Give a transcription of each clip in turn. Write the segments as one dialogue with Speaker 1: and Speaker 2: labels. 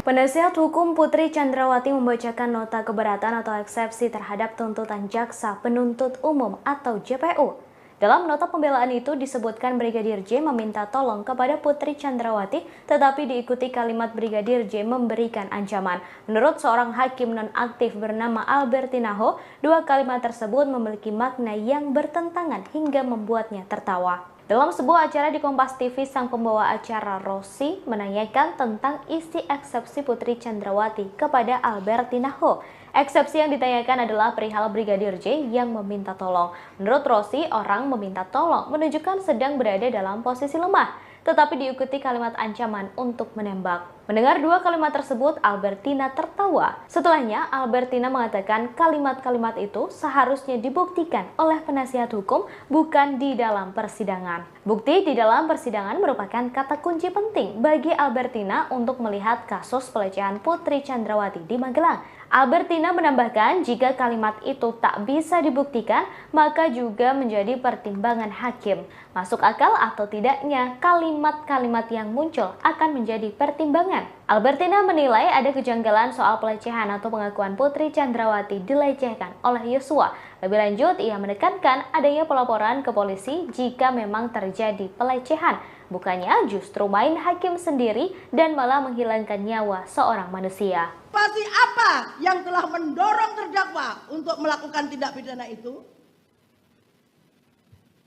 Speaker 1: Penasihat hukum Putri Chandrawati membacakan nota keberatan atau eksepsi terhadap tuntutan Jaksa Penuntut Umum atau JPU. Dalam nota pembelaan itu disebutkan Brigadir J meminta tolong kepada Putri Chandrawati, tetapi diikuti kalimat Brigadir J memberikan ancaman. Menurut seorang hakim nonaktif bernama Albertina Ho, dua kalimat tersebut memiliki makna yang bertentangan hingga membuatnya tertawa. Dalam sebuah acara di Kompas TV, sang pembawa acara Rosi menanyakan tentang isi eksepsi Putri Chandrawati kepada Albertina Ho. Eksepsi yang ditanyakan adalah perihal Brigadir J yang meminta tolong. Menurut Rosi, orang meminta tolong menunjukkan sedang berada dalam posisi lemah, tetapi diikuti kalimat ancaman untuk menembak. Mendengar dua kalimat tersebut, Albertina tertawa. Setelahnya, Albertina mengatakan kalimat-kalimat itu seharusnya dibuktikan oleh penasihat hukum, bukan di dalam persidangan. Bukti di dalam persidangan merupakan kata kunci penting bagi Albertina untuk melihat kasus pelecehan Putri Chandrawati di Magelang. Albertina menambahkan jika kalimat itu tak bisa dibuktikan, maka juga menjadi pertimbangan hakim. Masuk akal atau tidaknya kalimat-kalimat yang muncul akan menjadi pertimbangan. Albertina menilai ada kejanggalan soal pelecehan atau pengakuan Putri Chandrawati dilecehkan oleh Yosua. Lebih lanjut, ia menekankan adanya pelaporan ke polisi jika memang terjadi pelecehan. Bukannya justru main hakim sendiri dan malah menghilangkan nyawa seorang manusia.
Speaker 2: Pasti apa yang telah mendorong terdakwa untuk melakukan tindak pidana itu?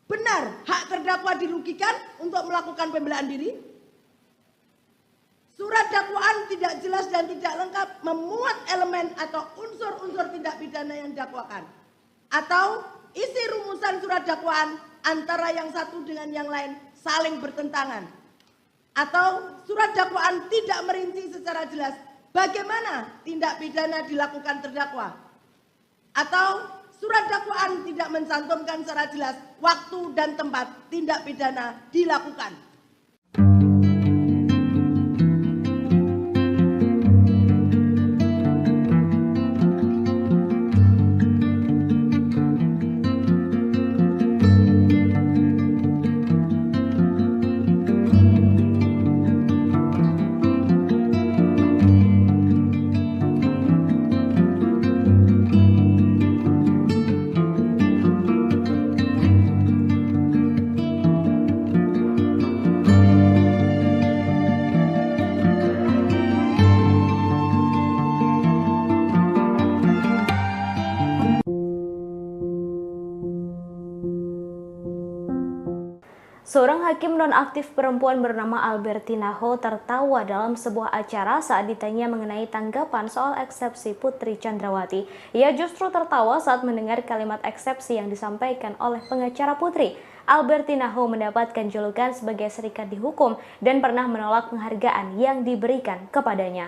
Speaker 2: Benar, hak terdakwa dirugikan untuk melakukan pembelaan diri? Surat dakwaan tidak jelas dan tidak lengkap memuat elemen atau unsur-unsur tindak pidana yang didakwakan. Atau isi rumusan surat dakwaan antara yang satu dengan yang lain saling bertentangan. Atau surat dakwaan tidak merinci secara jelas bagaimana tindak pidana dilakukan terdakwa. Atau surat dakwaan tidak mencantumkan secara jelas waktu dan tempat tindak pidana dilakukan.
Speaker 1: Seorang hakim nonaktif perempuan bernama Albertina Ho tertawa dalam sebuah acara saat ditanya mengenai tanggapan soal eksepsi Putri Chandrawati. Ia justru tertawa saat mendengar kalimat eksepsi yang disampaikan oleh pengacara Putri. Albertina Ho mendapatkan julukan sebagai serikat dihukum dan pernah menolak penghargaan yang diberikan kepadanya.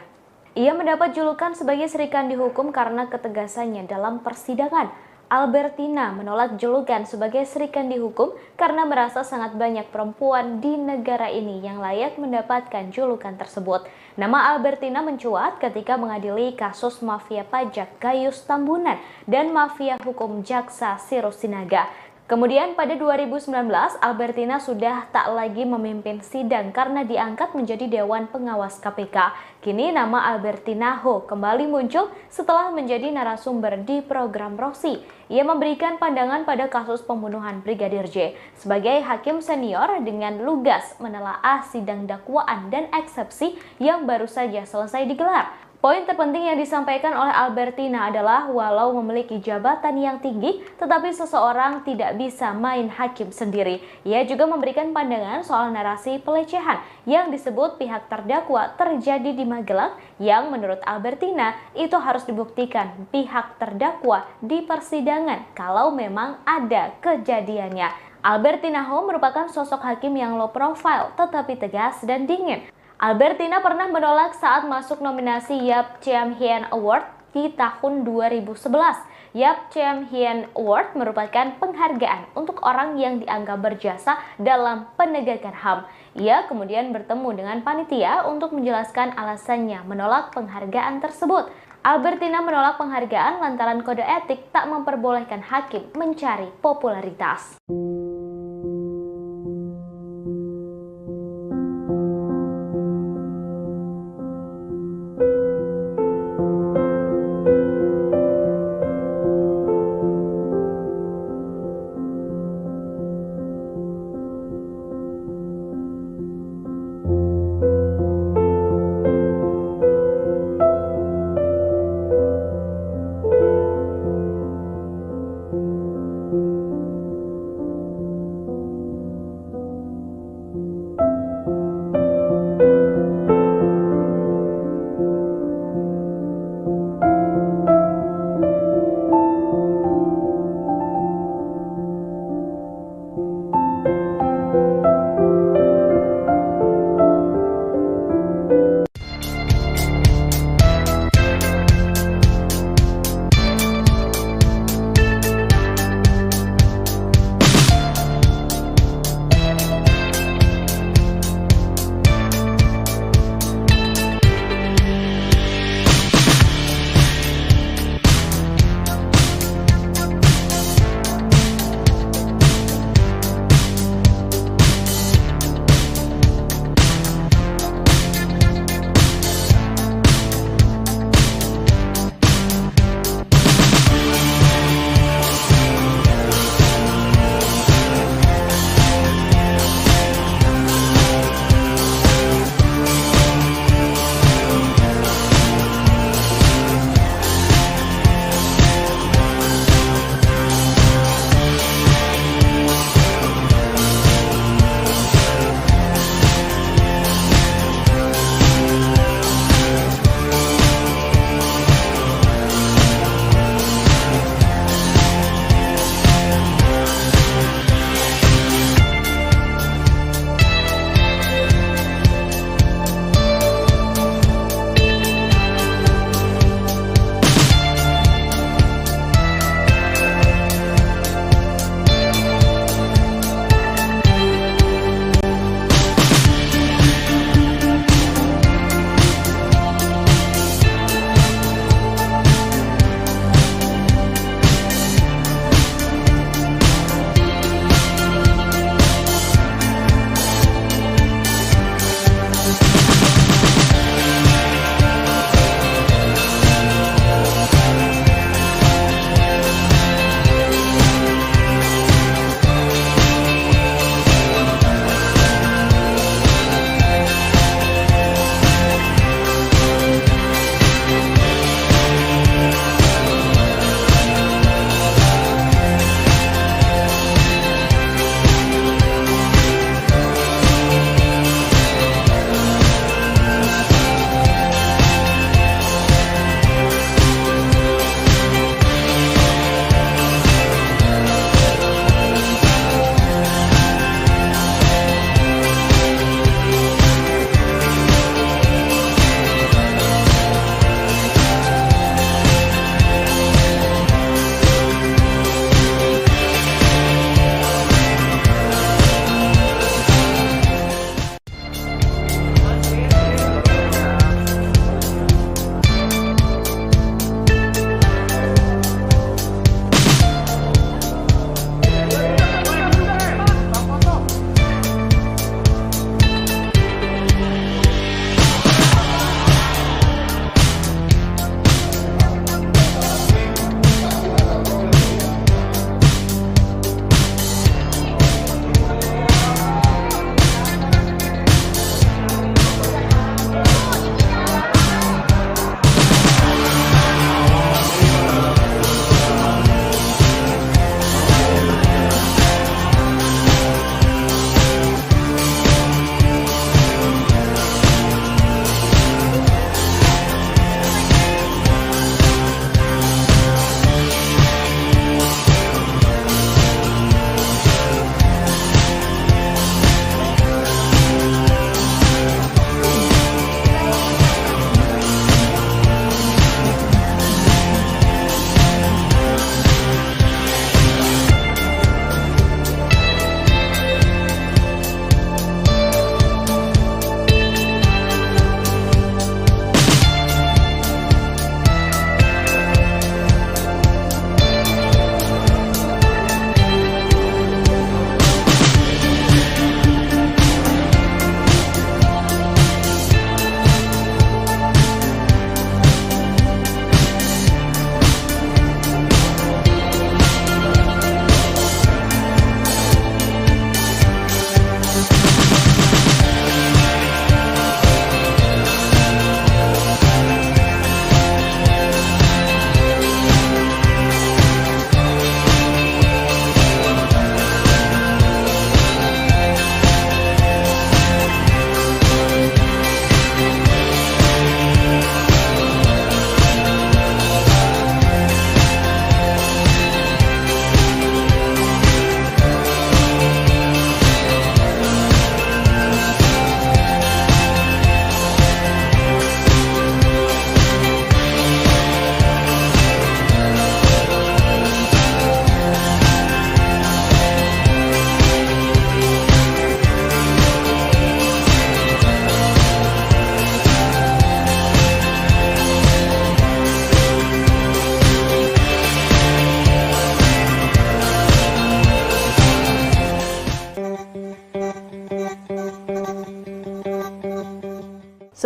Speaker 1: Ia mendapat julukan sebagai serikat dihukum karena ketegasannya dalam persidangan. Albertina menolak julukan sebagai serikan dihukum karena merasa sangat banyak perempuan di negara ini yang layak mendapatkan julukan tersebut. Nama Albertina mencuat ketika mengadili kasus mafia pajak Gayus Tambunan dan mafia hukum Jaksa Sirosinaga. Kemudian pada 2019, Albertina sudah tak lagi memimpin sidang karena diangkat menjadi Dewan Pengawas KPK. Kini nama Albertina Ho kembali muncul setelah menjadi narasumber di program Rosi. Ia memberikan pandangan pada kasus pembunuhan Brigadir J. Sebagai hakim senior dengan lugas menelaah sidang dakwaan dan eksepsi yang baru saja selesai digelar. Poin terpenting yang disampaikan oleh Albertina adalah walau memiliki jabatan yang tinggi, tetapi seseorang tidak bisa main hakim sendiri. Ia juga memberikan pandangan soal narasi pelecehan yang disebut pihak terdakwa terjadi di Magelang yang menurut Albertina itu harus dibuktikan pihak terdakwa di persidangan kalau memang ada kejadiannya. Albertina Ho merupakan sosok hakim yang low profile tetapi tegas dan dingin. Albertina pernah menolak saat masuk nominasi Yap Chiem Hien Award di tahun 2011. Yap Chiem Hien Award merupakan penghargaan untuk orang yang dianggap berjasa dalam penegakan HAM. Ia kemudian bertemu dengan panitia untuk menjelaskan alasannya menolak penghargaan tersebut. Albertina menolak penghargaan lantaran kode etik tak memperbolehkan hakim mencari popularitas.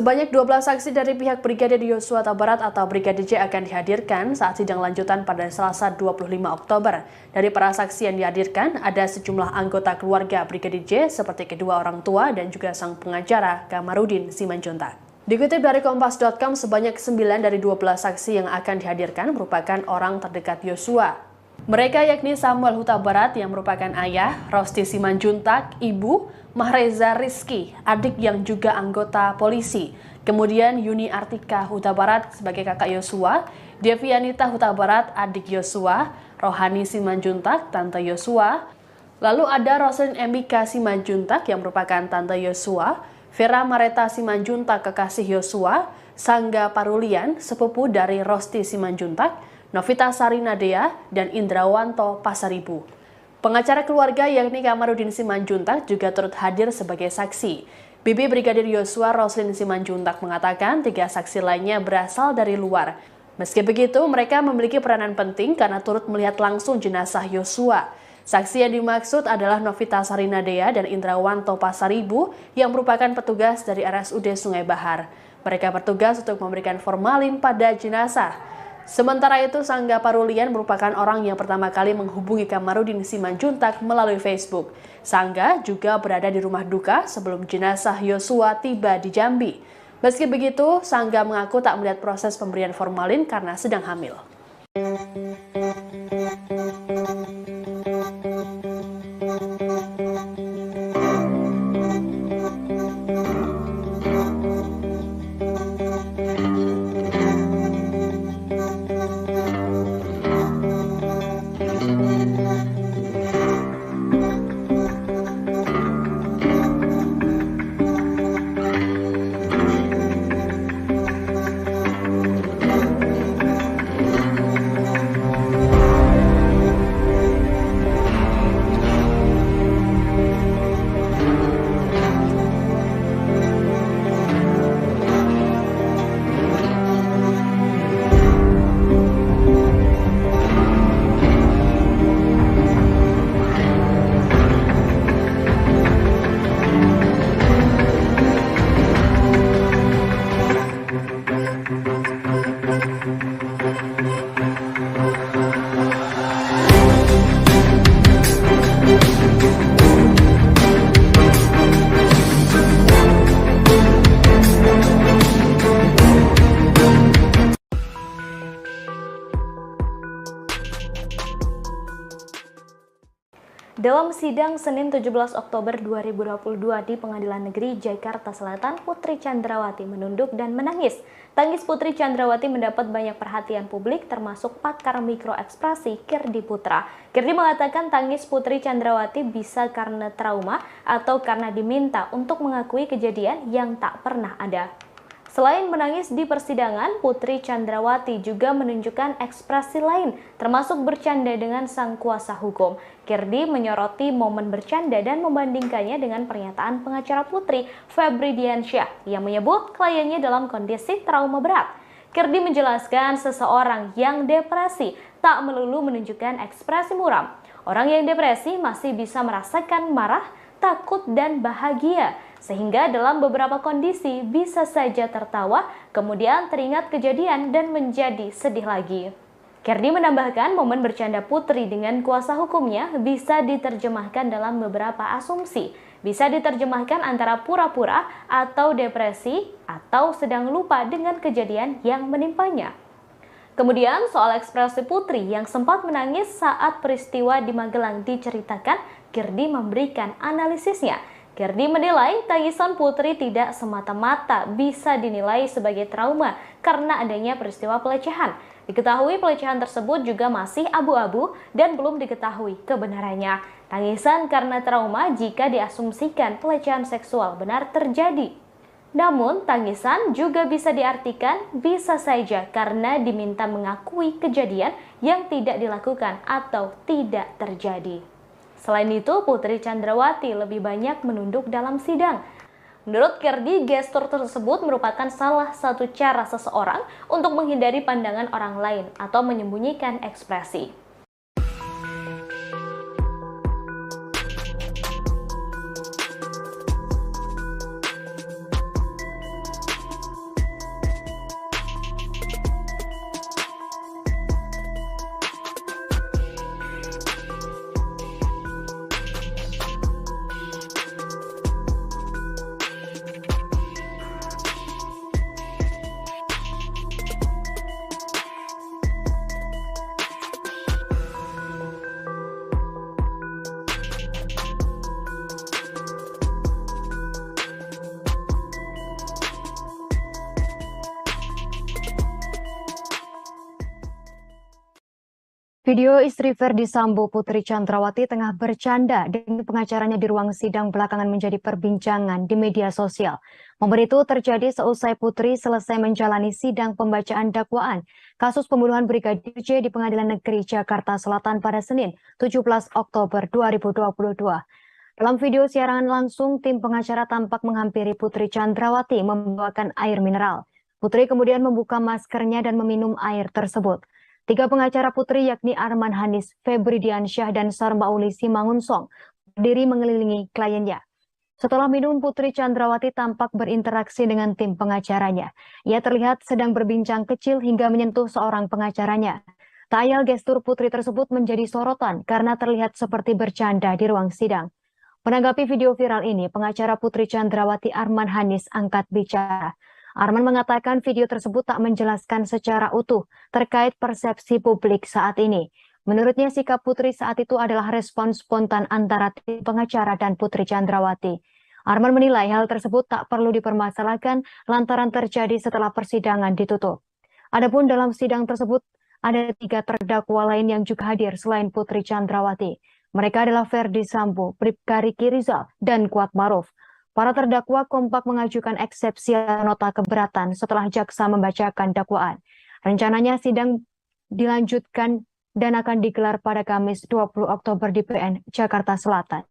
Speaker 3: Sebanyak 12 saksi dari pihak Brigadir Yosua Huta Barat atau Brigadir J akan dihadirkan saat sidang lanjutan pada Selasa 25 Oktober. Dari para saksi yang dihadirkan, ada sejumlah anggota keluarga Brigadir J seperti kedua orang tua dan juga sang pengacara Kamarudin Simanjuntak. Dikutip dari Kompas.com, sebanyak 9 dari 12 saksi yang akan dihadirkan merupakan orang terdekat Yosua. Mereka yakni Samuel Huta Barat yang merupakan ayah, Rosti Simanjuntak, ibu, Mahreza Rizky, adik yang juga anggota polisi. Kemudian Yuni Artika Huta Barat sebagai kakak Yosua, Devianita Huta Barat, adik Yosua, Rohani Simanjuntak, tante Yosua. Lalu ada Roslin Embika Simanjuntak yang merupakan tante Yosua, Vera Mareta Simanjuntak kekasih Yosua, Sangga Parulian, sepupu dari Rosti Simanjuntak, Novita Sarinadea, dan Indrawanto Pasaribu. Pengacara keluarga yakni Kamarudin Simanjuntak juga turut hadir sebagai saksi. Bibi Brigadir Yosua Roslin Simanjuntak mengatakan 3 saksi lainnya berasal dari luar. Meski begitu, mereka memiliki peranan penting karena turut melihat langsung jenazah Yosua. Saksi yang dimaksud adalah Novita Sarinadea dan Indrawanto Pasaribu yang merupakan petugas dari RSUD Sungai Bahar. Mereka bertugas untuk memberikan formalin pada jenazah. Sementara itu, Sangga Parulian merupakan orang yang pertama kali menghubungi Kamarudin Simanjuntak melalui Facebook. Sangga juga berada di rumah duka sebelum jenazah Yosua tiba di Jambi. Meski begitu, Sangga mengaku tak melihat proses pemberian formalin karena sedang hamil.
Speaker 1: Dalam sidang Senin 17 Oktober 2022 di Pengadilan Negeri Jakarta Selatan, Putri Chandrawati menunduk dan menangis. Tangis Putri Chandrawati mendapat banyak perhatian publik termasuk pakar mikroekspresi Kirdi Putra. Kirdi mengatakan tangis Putri Chandrawati bisa karena trauma atau karena diminta untuk mengakui kejadian yang tak pernah ada. Selain menangis di persidangan, Putri Chandrawati juga menunjukkan ekspresi lain, termasuk bercanda dengan sang kuasa hukum. Kirdi menyoroti momen bercanda dan membandingkannya dengan pernyataan pengacara Putri, Febri Diansyah, yang menyebut kliennya dalam kondisi trauma berat. Kirdi menjelaskan seseorang yang depresi tak melulu menunjukkan ekspresi muram. Orang yang depresi masih bisa merasakan marah, takut, dan bahagia. Sehingga dalam beberapa kondisi bisa saja tertawa, kemudian teringat kejadian dan menjadi sedih lagi. Kirdi menambahkan momen bercanda Putri dengan kuasa hukumnya bisa diterjemahkan dalam beberapa asumsi. Bisa diterjemahkan antara pura-pura atau depresi atau sedang lupa dengan kejadian yang menimpanya. Kemudian soal ekspresi Putri yang sempat menangis saat peristiwa di Magelang diceritakan, Kirdi memberikan analisisnya. Kirdi menilai tangisan Putri tidak semata-mata bisa dinilai sebagai trauma karena adanya peristiwa pelecehan. Diketahui pelecehan tersebut juga masih abu-abu dan belum diketahui kebenarannya. Tangisan karena trauma jika diasumsikan pelecehan seksual benar terjadi. Namun, tangisan juga bisa diartikan bisa saja karena diminta mengakui kejadian yang tidak dilakukan atau tidak terjadi. Selain itu, Putri Chandrawati lebih banyak menunduk dalam sidang. Menurut Kirdi, gestur tersebut merupakan salah satu cara seseorang untuk menghindari pandangan orang lain atau menyembunyikan ekspresi.
Speaker 4: Video istri Verdi Sambo, Putri Chandrawati, tengah bercanda dengan pengacaranya di ruang sidang belakangan menjadi perbincangan di media sosial. Momen itu terjadi seusai Putri selesai menjalani sidang pembacaan dakwaan kasus pembunuhan Brigadir J di Pengadilan Negeri Jakarta Selatan pada Senin, 17 Oktober 2022. Dalam video siaran langsung, tim pengacara tampak menghampiri Putri Chandrawati membawakan air mineral. Putri kemudian membuka maskernya dan meminum air tersebut. Tiga pengacara Putri yakni Arman Hanis, Febri Diansyah, dan Sarmauli Simangunsong berdiri mengelilingi kliennya. Setelah minum, Putri Chandrawati tampak berinteraksi dengan tim pengacaranya. Ia terlihat sedang berbincang kecil hingga menyentuh seorang pengacaranya. Tak ayal gestur Putri tersebut menjadi sorotan karena terlihat seperti bercanda di ruang sidang. Menanggapi video viral ini, pengacara Putri Chandrawati Arman Hanis angkat bicara. Arman mengatakan video tersebut tak menjelaskan secara utuh terkait persepsi publik saat ini. Menurutnya sikap Putri saat itu adalah respon spontan antara tim pengacara dan Putri Chandrawati. Arman menilai hal tersebut tak perlu dipermasalahkan lantaran terjadi setelah persidangan ditutup. Adapun dalam sidang tersebut ada 3 terdakwa lain yang juga hadir selain Putri Chandrawati. Mereka adalah Verdi Sambo, Bribka Riki Rizal, dan Kuat Maruf. Para terdakwa kompak mengajukan eksepsi nota keberatan setelah jaksa membacakan dakwaan. Rencananya sidang dilanjutkan dan akan digelar pada Kamis 20 Oktober di PN Jakarta Selatan.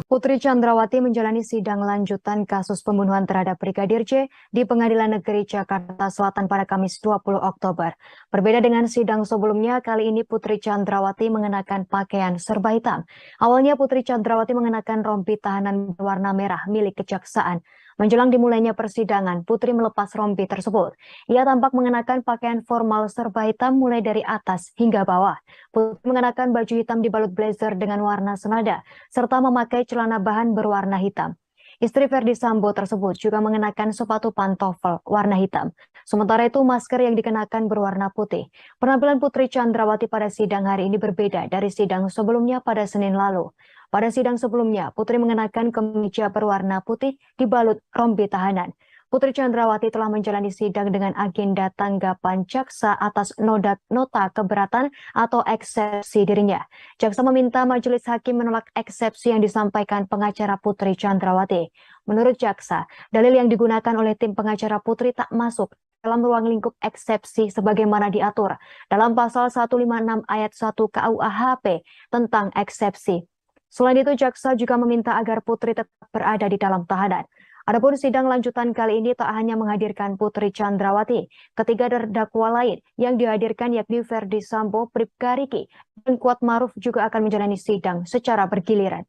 Speaker 4: Putri Chandrawati menjalani sidang lanjutan kasus pembunuhan terhadap Brigadir J di Pengadilan Negeri Jakarta Selatan pada Kamis 20 Oktober. Berbeda dengan sidang sebelumnya, kali ini Putri Chandrawati mengenakan pakaian serba hitam. Awalnya Putri Chandrawati mengenakan rompi tahanan berwarna merah milik kejaksaan. Menjelang dimulainya persidangan, Putri melepas rompi tersebut. Ia tampak mengenakan pakaian formal serba hitam mulai dari atas hingga bawah. Putri mengenakan baju hitam dibalut blazer dengan warna senada, serta memakai celana bahan berwarna hitam. Istri Verdi Sambo tersebut juga mengenakan sepatu pantofel warna hitam. Sementara itu masker yang dikenakan berwarna putih. Penampilan Putri Chandrawati pada sidang hari ini berbeda dari sidang sebelumnya pada Senin lalu. Pada sidang sebelumnya, Putri mengenakan kemeja berwarna putih dibalut rompi tahanan. Putri Chandrawati telah menjalani sidang dengan agenda tanggapan jaksa atas nota keberatan atau eksepsi dirinya. Jaksa meminta majelis hakim menolak eksepsi yang disampaikan pengacara Putri Chandrawati. Menurut jaksa, dalil yang digunakan oleh tim pengacara Putri tak masuk dalam ruang lingkup eksepsi sebagaimana diatur dalam pasal 156 ayat 1 KUHP tentang eksepsi. Selain itu, jaksa juga meminta agar Putri tetap berada di dalam tahanan. Adapun sidang lanjutan kali ini tak hanya menghadirkan Putri Chandrawati, ketiga terdakwa lain yang dihadirkan yakni Verdi Sambo, Bribka Riki, dan Kuat Maruf juga akan menjalani sidang secara bergiliran.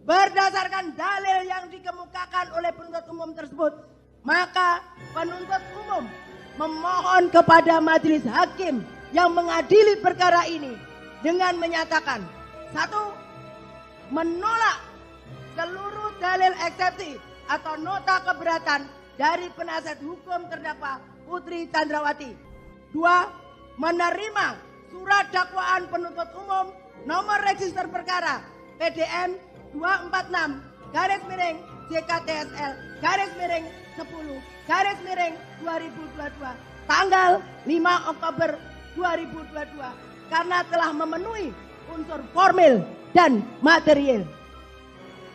Speaker 2: Berdasarkan dalil yang dikemukakan oleh penuntut umum tersebut, maka penuntut umum memohon kepada majelis hakim yang mengadili perkara ini dengan menyatakan: 1. Menolak seluruh dalil eksepsi atau nota keberatan dari penasihat hukum terdakwa Putri Chandrawati. 2. Menerima surat dakwaan penuntut umum nomor register perkara PDM 246 garis miring JKTSL garis miring 10 garis miring 2022 tanggal 5 Oktober 2022 karena telah memenuhi unsur formil dan material.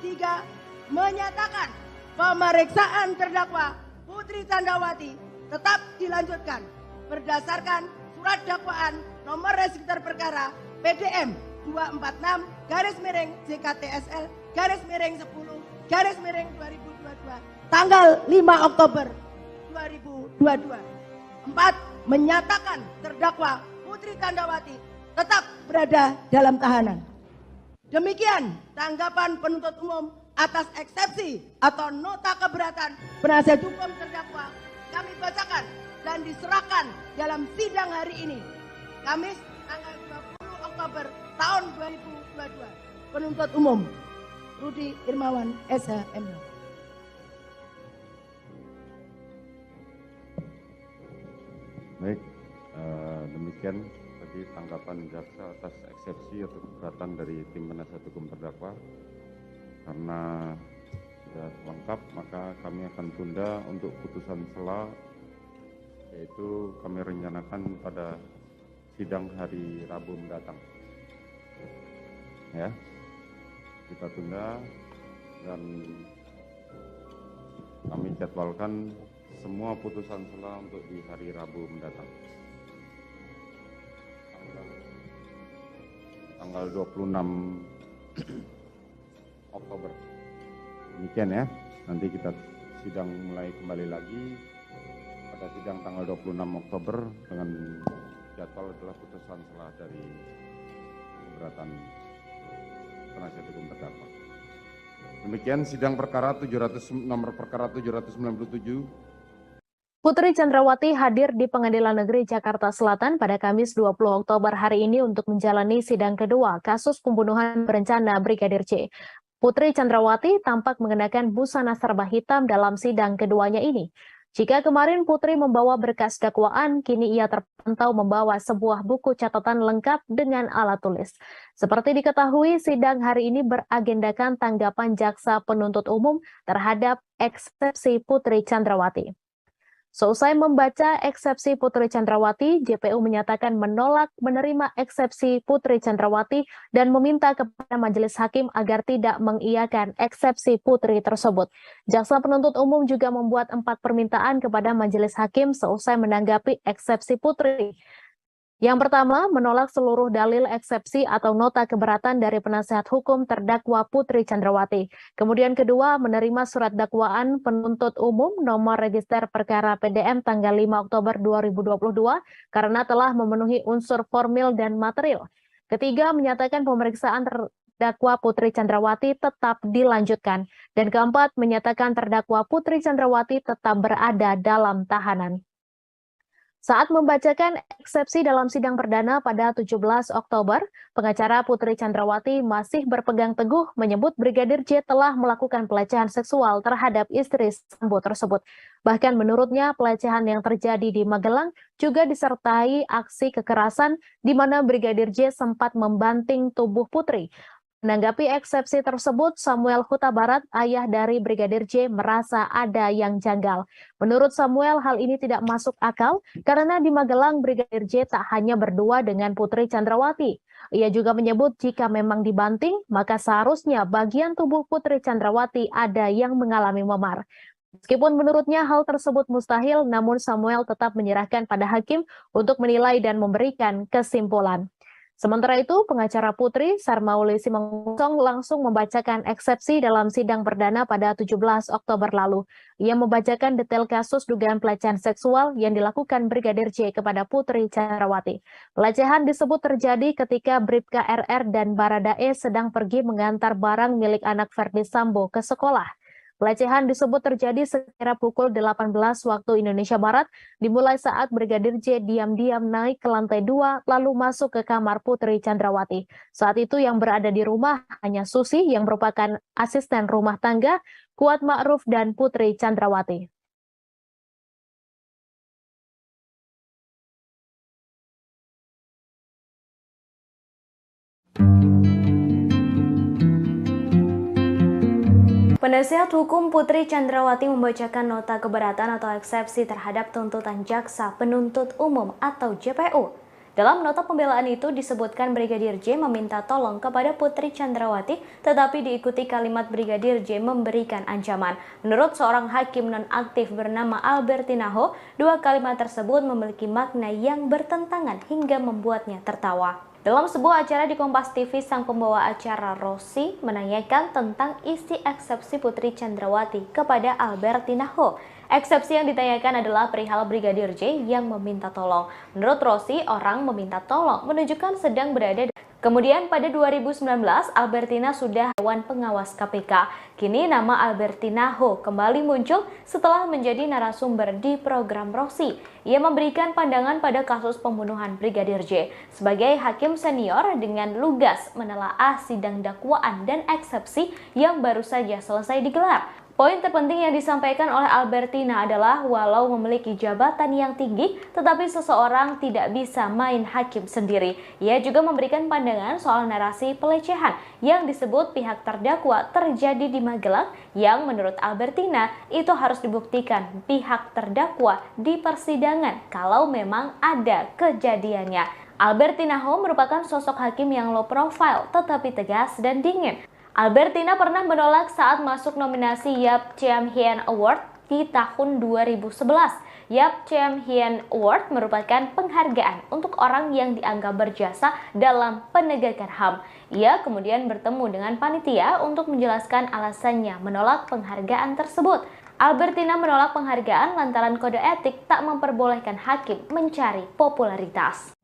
Speaker 2: 3. Menyatakan pemeriksaan terdakwa Putri Chandrawati tetap dilanjutkan berdasarkan surat dakwaan nomor register perkara PDM 246 garis miring JKTSL garis miring 10 garis miring 2022 tanggal 5 Oktober 2022. 4. Menyatakan terdakwa Putri Chandrawati tetap berada dalam tahanan. Demikian tanggapan penuntut umum atas eksepsi atau nota keberatan penasihat hukum terdakwa kami bacakan dan diserahkan dalam sidang hari ini, Kamis tanggal 20 Oktober tahun 2022. Penuntut umum Rudi Irmawan SH.M.
Speaker 5: Baik, demikian tadi tanggapan jaksa atas eksepsi atau keberatan dari tim penasihat hukum terdakwa. Karena sudah lengkap, maka kami akan tunda untuk putusan sela, yaitu kami rencanakan pada sidang hari Rabu mendatang. Ya, kita tunda dan kami jadwalkan semua putusan sela untuk di hari Rabu mendatang. Tanggal 26 Oktober. Demikian ya. Nanti kita sidang mulai kembali lagi pada sidang tanggal 26 Oktober dengan jadwal adalah putusan sela dari keberatan penasihat hukum terdakwa. Demikian sidang perkara nomor perkara 797.
Speaker 1: Putri Chandrawati hadir di Pengadilan Negeri Jakarta Selatan pada Kamis 20 Oktober hari ini untuk menjalani sidang kedua kasus pembunuhan berencana Brigadir J. Putri Chandrawati tampak mengenakan busana serba hitam dalam sidang keduanya ini. Jika kemarin Putri membawa berkas dakwaan, kini ia terpantau membawa sebuah buku catatan lengkap dengan alat tulis. Seperti diketahui, sidang hari ini beragendakan tanggapan jaksa penuntut umum terhadap eksepsi Putri Chandrawati. Seusai membaca eksepsi Putri Chandrawati, JPU menyatakan menolak menerima eksepsi Putri Chandrawati dan meminta kepada majelis hakim agar tidak mengiyakan eksepsi Putri tersebut. Jaksa penuntut umum juga membuat 4 permintaan kepada majelis hakim seusai menanggapi eksepsi Putri. Yang pertama, menolak seluruh dalil eksepsi atau nota keberatan dari penasihat hukum terdakwa Putri Chandrawati. Kemudian kedua, menerima surat dakwaan penuntut umum nomor register perkara PDM tanggal 5 Oktober 2022 karena telah memenuhi unsur formil dan material. Ketiga, menyatakan pemeriksaan terdakwa Putri Chandrawati tetap dilanjutkan. Dan keempat, menyatakan terdakwa Putri Chandrawati tetap berada dalam tahanan. Saat membacakan eksepsi dalam sidang perdana pada 17 Oktober, pengacara Putri Chandrawati masih berpegang teguh menyebut Brigadir J telah melakukan pelecehan seksual terhadap istri Sambo tersebut. Bahkan menurutnya pelecehan yang terjadi di Magelang juga disertai aksi kekerasan di mana Brigadir J sempat membanting tubuh Putri. Menanggapi eksepsi tersebut, Samuel Huta Barat, ayah dari Brigadir J, merasa ada yang janggal. Menurut Samuel, hal ini tidak masuk akal karena di Magelang Brigadir J tak hanya berdua dengan Putri Chandrawati. Ia juga menyebut jika memang dibanting, maka seharusnya bagian tubuh Putri Chandrawati ada yang mengalami memar. Meskipun menurutnya hal tersebut mustahil, namun Samuel tetap menyerahkan pada hakim untuk menilai dan memberikan kesimpulan. Sementara itu, pengacara Putri, Sarmauli Simanggong, langsung membacakan eksepsi dalam sidang perdana pada 17 Oktober lalu. Ia membacakan detail kasus dugaan pelecehan seksual yang dilakukan Brigadir J kepada Putri Chandrawati. Pelecehan disebut terjadi ketika Bribka RR dan Baradae sedang pergi mengantar barang milik anak Verdi Sambo ke sekolah. Pelecehan disebut terjadi sekira pukul 18 waktu Indonesia Barat, dimulai saat Brigadir J diam-diam naik ke lantai 2 lalu masuk ke kamar Putri Chandrawati. Saat itu yang berada di rumah hanya Susi yang merupakan asisten rumah tangga, Kuat Ma'ruf dan Putri Chandrawati. Penasihat hukum Putri Chandrawati membacakan nota keberatan atau eksepsi terhadap tuntutan jaksa penuntut umum atau JPU. Dalam nota pembelaan itu disebutkan Brigadir J meminta tolong kepada Putri Chandrawati, tetapi diikuti kalimat Brigadir J memberikan ancaman. Menurut seorang hakim nonaktif bernama Albertina Ho, dua kalimat tersebut memiliki makna yang bertentangan hingga membuatnya tertawa. Dalam sebuah acara di Kompas TV, sang pembawa acara Rossi menanyakan tentang isi eksepsi Putri Chandrawati kepada Albertina Ho. Eksepsi yang ditanyakan adalah perihal Brigadir J yang meminta tolong. Menurut Rossi, orang meminta tolong menunjukkan sedang berada. Kemudian pada 2019, Albertina sudah Dewan Pengawas KPK. Kini nama Albertina Ho kembali muncul setelah menjadi narasumber di program Rossi. Ia memberikan pandangan pada kasus pembunuhan Brigadir J. Sebagai hakim senior dengan lugas menelaah sidang dakwaan dan eksepsi yang baru saja selesai digelar. Poin terpenting yang disampaikan oleh Albertina adalah walau memiliki jabatan yang tinggi, tetapi seseorang tidak bisa main hakim sendiri. Ia juga memberikan pandangan soal narasi pelecehan yang disebut pihak terdakwa terjadi di Magelang, yang menurut Albertina itu harus dibuktikan pihak terdakwa di persidangan kalau memang ada kejadiannya. Albertina Ho merupakan sosok hakim yang low profile tetapi tegas dan dingin. Albertina pernah menolak saat masuk nominasi Yap Chiem Hien Award di tahun 2011. Yap Chiem Hien Award merupakan penghargaan untuk orang yang dianggap berjasa dalam penegakan HAM. Ia kemudian bertemu dengan panitia untuk menjelaskan alasannya menolak penghargaan tersebut. Albertina menolak penghargaan lantaran kode etik tak memperbolehkan hakim mencari popularitas.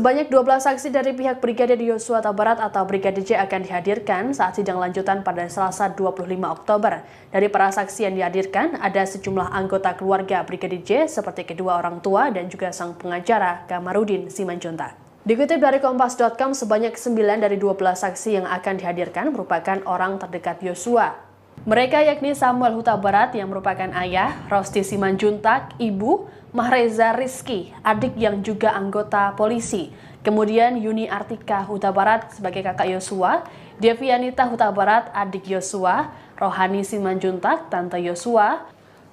Speaker 3: Sebanyak 12 saksi dari pihak Brigadir Yosua Huta Barat atau Brigadir J akan dihadirkan saat sidang lanjutan pada Selasa 25 Oktober. Dari para saksi yang dihadirkan, ada sejumlah anggota keluarga Brigadir J seperti kedua orang tua dan juga sang pengacara Kamarudin Simanjuntak. Dikutip dari Kompas.com, sebanyak 9 dari 12 saksi yang akan dihadirkan merupakan orang terdekat Yosua. Mereka yakni Samuel Huta Barat yang merupakan ayah, Rosti Simanjuntak, ibu, Mahreza Rizky, adik yang juga anggota polisi. Kemudian Yuni Artika Huta Barat sebagai kakak Yosua, Devianita Huta Barat, adik Yosua, Rohani Simanjuntak, tante Yosua.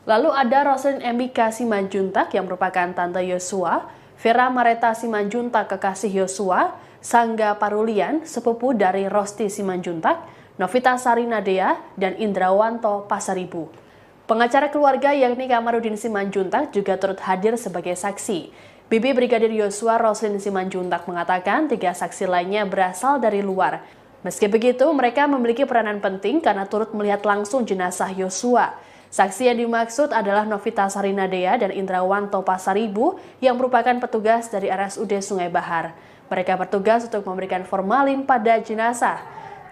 Speaker 3: Lalu ada Roslyn Embika Simanjuntak yang merupakan tante Yosua, Vera Mareta Simanjuntak kekasih Yosua, Sangga Parulian, sepupu dari Rosti Simanjuntak, Novita Sarinadea, dan Indrawanto Pasaribu. Pengacara keluarga yakni Kamarudin Simanjuntak juga turut hadir sebagai saksi. Bibi Brigadir Yosua Roslyn Simanjuntak mengatakan 3 saksi lainnya berasal dari luar. Meski begitu, mereka memiliki peranan penting karena turut melihat langsung jenazah Yosua. Saksi yang dimaksud adalah Novita Sarinadea dan Indrawanto Pasaribu yang merupakan petugas dari RSUD Sungai Bahar. Mereka bertugas untuk memberikan formalin pada jenazah.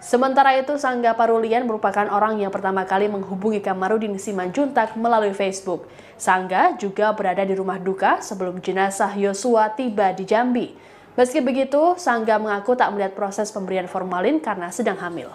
Speaker 3: Sementara itu, Sangga Parulian merupakan orang yang pertama kali menghubungi Kamarudin Simanjuntak melalui Facebook. Sangga juga berada di rumah duka sebelum jenazah Yosua tiba di Jambi. Meski begitu, Sangga mengaku tak melihat proses pemberian formalin karena sedang hamil.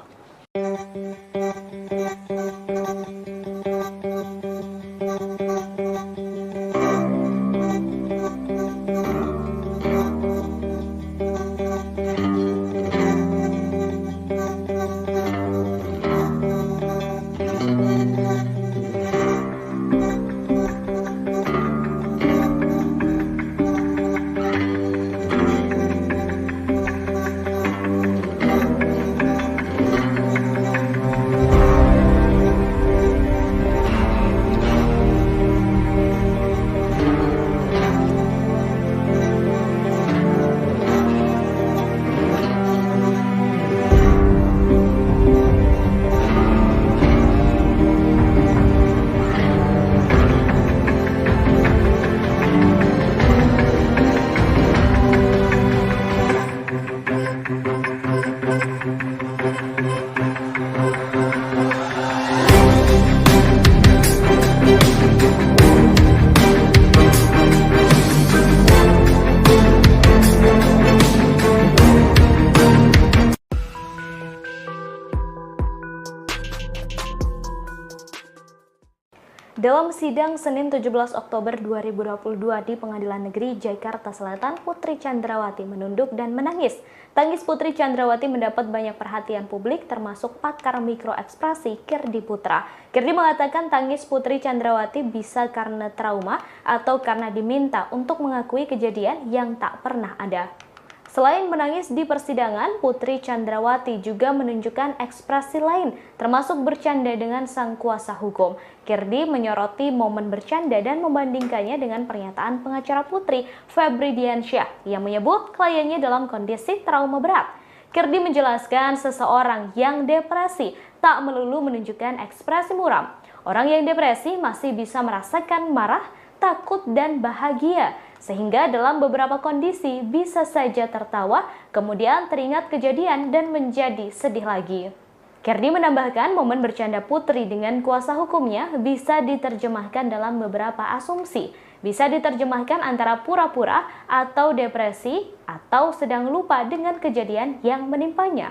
Speaker 1: Dalam sidang Senin 17 Oktober 2022 di Pengadilan Negeri Jakarta Selatan, Putri Chandrawati menunduk dan menangis. Tangis Putri Chandrawati mendapat banyak perhatian publik termasuk pakar mikroekspresi Kirdi Putra. Kirdi mengatakan tangis Putri Chandrawati bisa karena trauma atau karena diminta untuk mengakui kejadian yang tak pernah ada. Selain menangis di persidangan, Putri Chandrawati juga menunjukkan ekspresi lain, termasuk bercanda dengan sang kuasa hukum. Kirdi menyoroti momen bercanda dan membandingkannya dengan pernyataan pengacara Putri, Febri Diansyah, yang menyebut kliennya dalam kondisi trauma berat. Kirdi menjelaskan seseorang yang depresi tak melulu menunjukkan ekspresi muram. Orang yang depresi masih bisa merasakan marah, takut, dan bahagia. Sehingga dalam beberapa kondisi bisa saja tertawa, kemudian teringat kejadian dan menjadi sedih lagi. Kirdi menambahkan momen bercanda Putri dengan kuasa hukumnya bisa diterjemahkan dalam beberapa asumsi. Bisa diterjemahkan antara pura-pura atau depresi atau sedang lupa dengan kejadian yang menimpanya.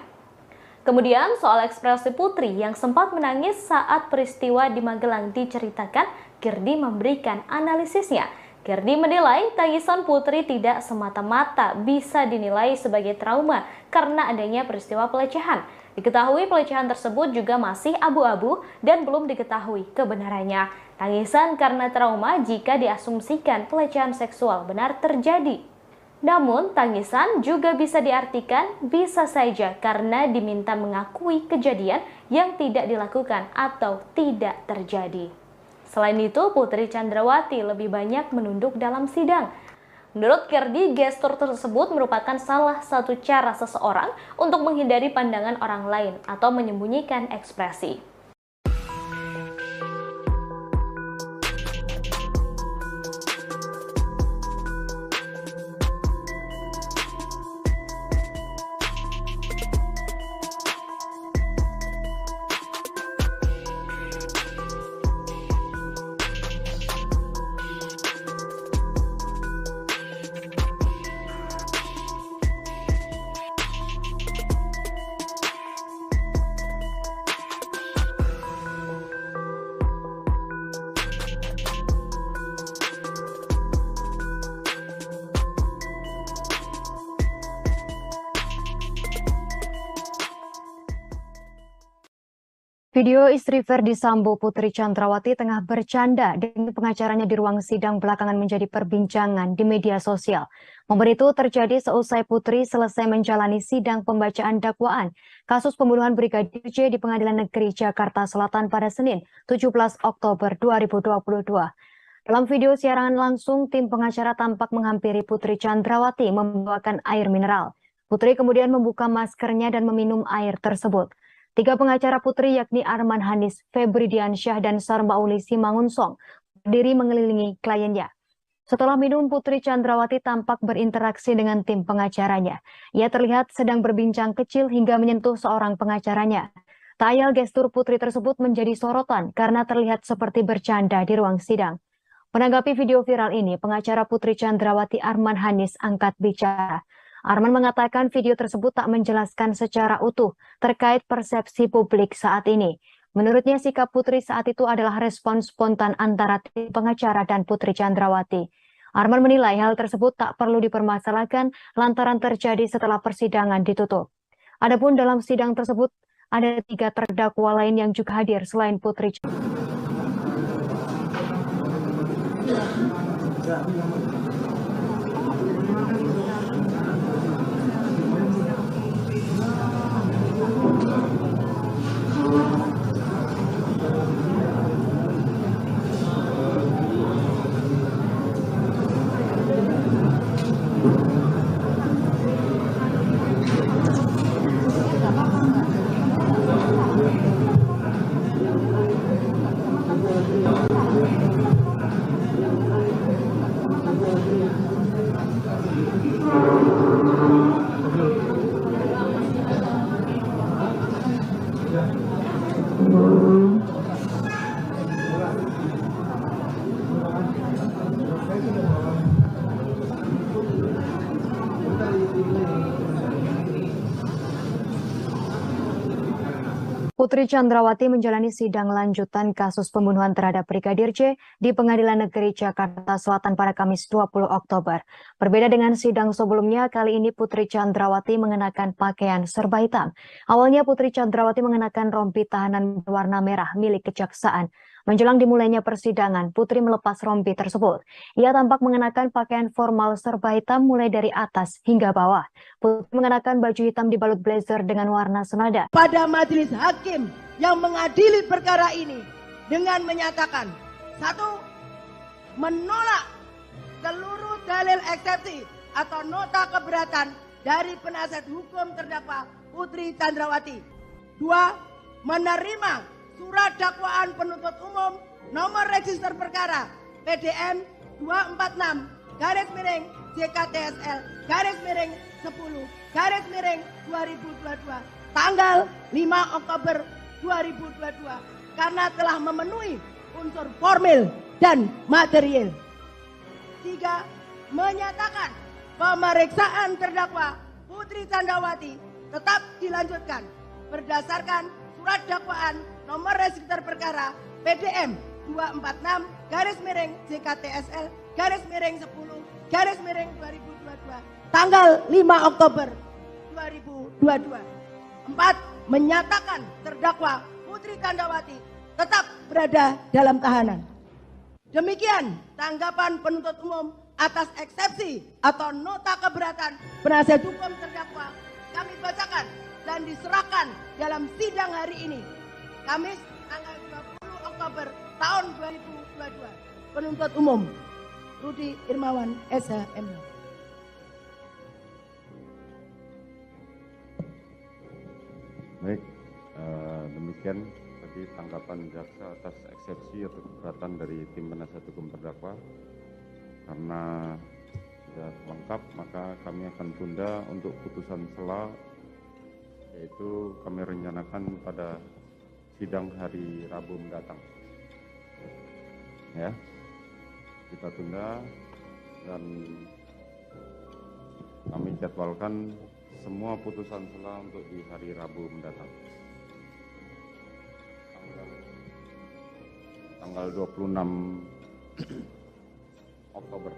Speaker 1: Kemudian soal ekspresi Putri yang sempat menangis saat peristiwa di Magelang diceritakan, Kirdi memberikan analisisnya. Kirdi menilai tangisan Putri tidak semata-mata bisa dinilai sebagai trauma karena adanya peristiwa pelecehan. Diketahui pelecehan tersebut juga masih abu-abu dan belum diketahui kebenarannya. Tangisan karena trauma jika diasumsikan pelecehan seksual benar terjadi. Namun, tangisan juga bisa diartikan bisa saja karena diminta mengakui kejadian yang tidak dilakukan atau tidak terjadi. Selain itu, Putri Chandrawati lebih banyak menunduk dalam sidang. Menurut Kirdi, gestur tersebut merupakan salah satu cara seseorang untuk menghindari pandangan orang lain atau menyembunyikan ekspresi.
Speaker 4: Video istri Verdi Sambo Putri Chandrawati tengah bercanda dengan pengacaranya di ruang sidang belakangan menjadi perbincangan di media sosial. Momen itu terjadi seusai Putri selesai menjalani sidang pembacaan dakwaan kasus pembunuhan Brigadir J di Pengadilan Negeri Jakarta Selatan pada Senin 17 Oktober 2022. Dalam video siaran langsung, tim pengacara tampak menghampiri Putri Chandrawati membawakan air mineral. Putri kemudian membuka maskernya dan meminum air tersebut. Tiga pengacara Putri yakni Arman Hanis, Febri Diansyah, dan Sarmauli Simangunsong berdiri mengelilingi kliennya. Setelah minum, Putri Chandrawati tampak berinteraksi dengan tim pengacaranya. Ia terlihat sedang berbincang kecil hingga menyentuh seorang pengacaranya. Tak ayal gestur Putri tersebut menjadi sorotan karena terlihat seperti bercanda di ruang sidang. Menanggapi video viral ini, pengacara Putri Chandrawati Arman Hanis angkat bicara. Arman mengatakan video tersebut tak menjelaskan secara utuh terkait persepsi publik saat ini. Menurutnya sikap Putri saat itu adalah respon spontan antara tim pengacara dan Putri Chandrawati. Arman menilai hal tersebut tak perlu dipermasalahkan lantaran terjadi setelah persidangan ditutup. Adapun dalam sidang tersebut ada 3 terdakwa lain yang juga hadir selain Putri Chandrawati. Putri Chandrawati menjalani sidang lanjutan kasus pembunuhan terhadap Brigadir J di Pengadilan Negeri Jakarta Selatan pada Kamis 20 Oktober. Berbeda dengan sidang sebelumnya, kali ini Putri Chandrawati mengenakan pakaian serba hitam. Awalnya Putri Chandrawati mengenakan rompi tahanan berwarna merah milik kejaksaan. Menjelang dimulainya persidangan, Putri melepas rompi tersebut. Ia tampak mengenakan pakaian formal serba hitam mulai dari atas hingga bawah. Putri mengenakan baju hitam dibalut blazer dengan warna senada.
Speaker 2: Pada majelis hakim yang mengadili perkara ini dengan menyatakan, 1. Menolak seluruh dalil eksepsi atau nota keberatan dari penasihat hukum terdakwa Putri Chandrawati. 2. Menerima surat dakwaan penuntut umum nomor register perkara PDM 246-JKTSL-10-2022 tanggal 5 Oktober 2022 karena telah memenuhi unsur formil dan material. 3. Menyatakan pemeriksaan terdakwa Putri Chandrawati tetap dilanjutkan berdasarkan surat dakwaan nomor register perkara PDM 246-JKTSL-10-2022 tanggal 5 Oktober 2022. 4. Menyatakan terdakwa Putri Chandrawati tetap berada dalam tahanan. Demikian tanggapan penuntut umum atas eksepsi atau nota keberatan penasihat hukum terdakwa kami bacakan dan diserahkan dalam sidang hari ini, Kamis tanggal 20 Oktober tahun 2022. Penuntut umum Rudi Irmawan SH.M.
Speaker 5: Baik, demikian tadi tanggapan jaksa atas eksepsi atau keberatan dari tim penasihat hukum terdakwa. Karena sudah lengkap, maka kami akan tunda untuk putusan sela, yaitu kami rencanakan pada sidang hari Rabu mendatang. Ya, kita tunda dan kami jadwalkan semua putusan sela untuk di hari Rabu mendatang. Tanggal 26 Oktober.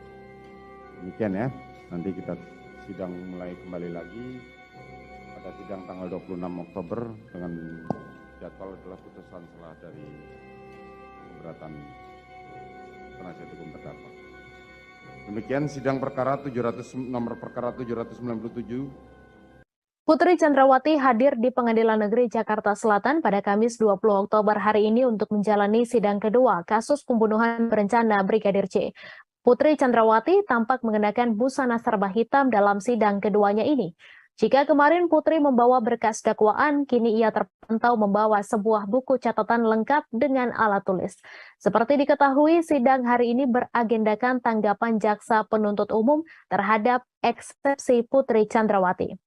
Speaker 5: Demikian ya. Nanti kita sidang mulai kembali lagi pada sidang tanggal 26 Oktober dengan jadwal adalah putusan selah dari keberatan penasihat hukum terdakwa. Demikian sidang perkara nomor perkara 797.
Speaker 3: Putri Chandrawati hadir di Pengadilan Negeri Jakarta Selatan pada Kamis 20 Oktober hari ini untuk menjalani sidang kedua kasus pembunuhan berencana Brigadir J. Putri Chandrawati tampak mengenakan busana serba hitam dalam sidang keduanya ini. Jika kemarin Putri membawa berkas dakwaan, kini ia terpantau membawa sebuah buku catatan lengkap dengan alat tulis. Seperti diketahui, sidang hari ini beragendakan tanggapan jaksa penuntut umum terhadap eksepsi Putri Chandrawati.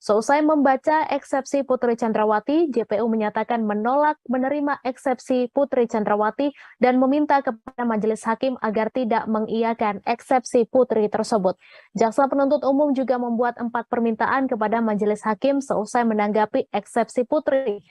Speaker 3: Seusai membaca eksepsi Putri Chandrawati, JPU menyatakan menolak menerima eksepsi Putri Chandrawati dan meminta kepada majelis hakim agar tidak mengiyakan eksepsi Putri tersebut. Jaksa penuntut umum juga membuat 4 permintaan kepada majelis hakim seusai menanggapi eksepsi Putri.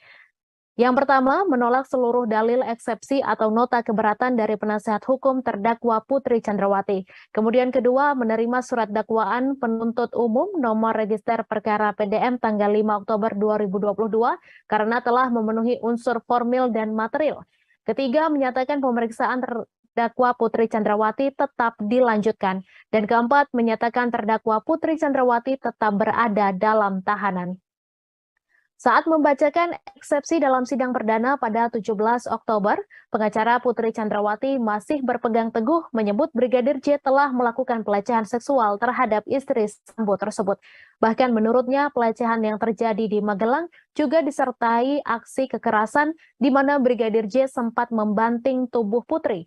Speaker 3: Yang pertama, menolak seluruh dalil eksepsi atau nota keberatan dari penasihat hukum terdakwa Putri Chandrawati. Kemudian kedua, menerima surat dakwaan penuntut umum nomor register perkara PDM tanggal 5 Oktober 2022 karena telah memenuhi unsur formil dan material. Ketiga, menyatakan pemeriksaan terdakwa Putri Chandrawati tetap dilanjutkan. Dan keempat, menyatakan terdakwa Putri Chandrawati tetap berada dalam tahanan. Saat membacakan eksepsi dalam sidang perdana pada 17 Oktober, pengacara Putri Chandrawati masih berpegang teguh menyebut Brigadir J telah melakukan pelecehan seksual terhadap istri Sambo tersebut. Bahkan menurutnya pelecehan yang terjadi di Magelang juga disertai aksi kekerasan di mana Brigadir J sempat membanting tubuh Putri.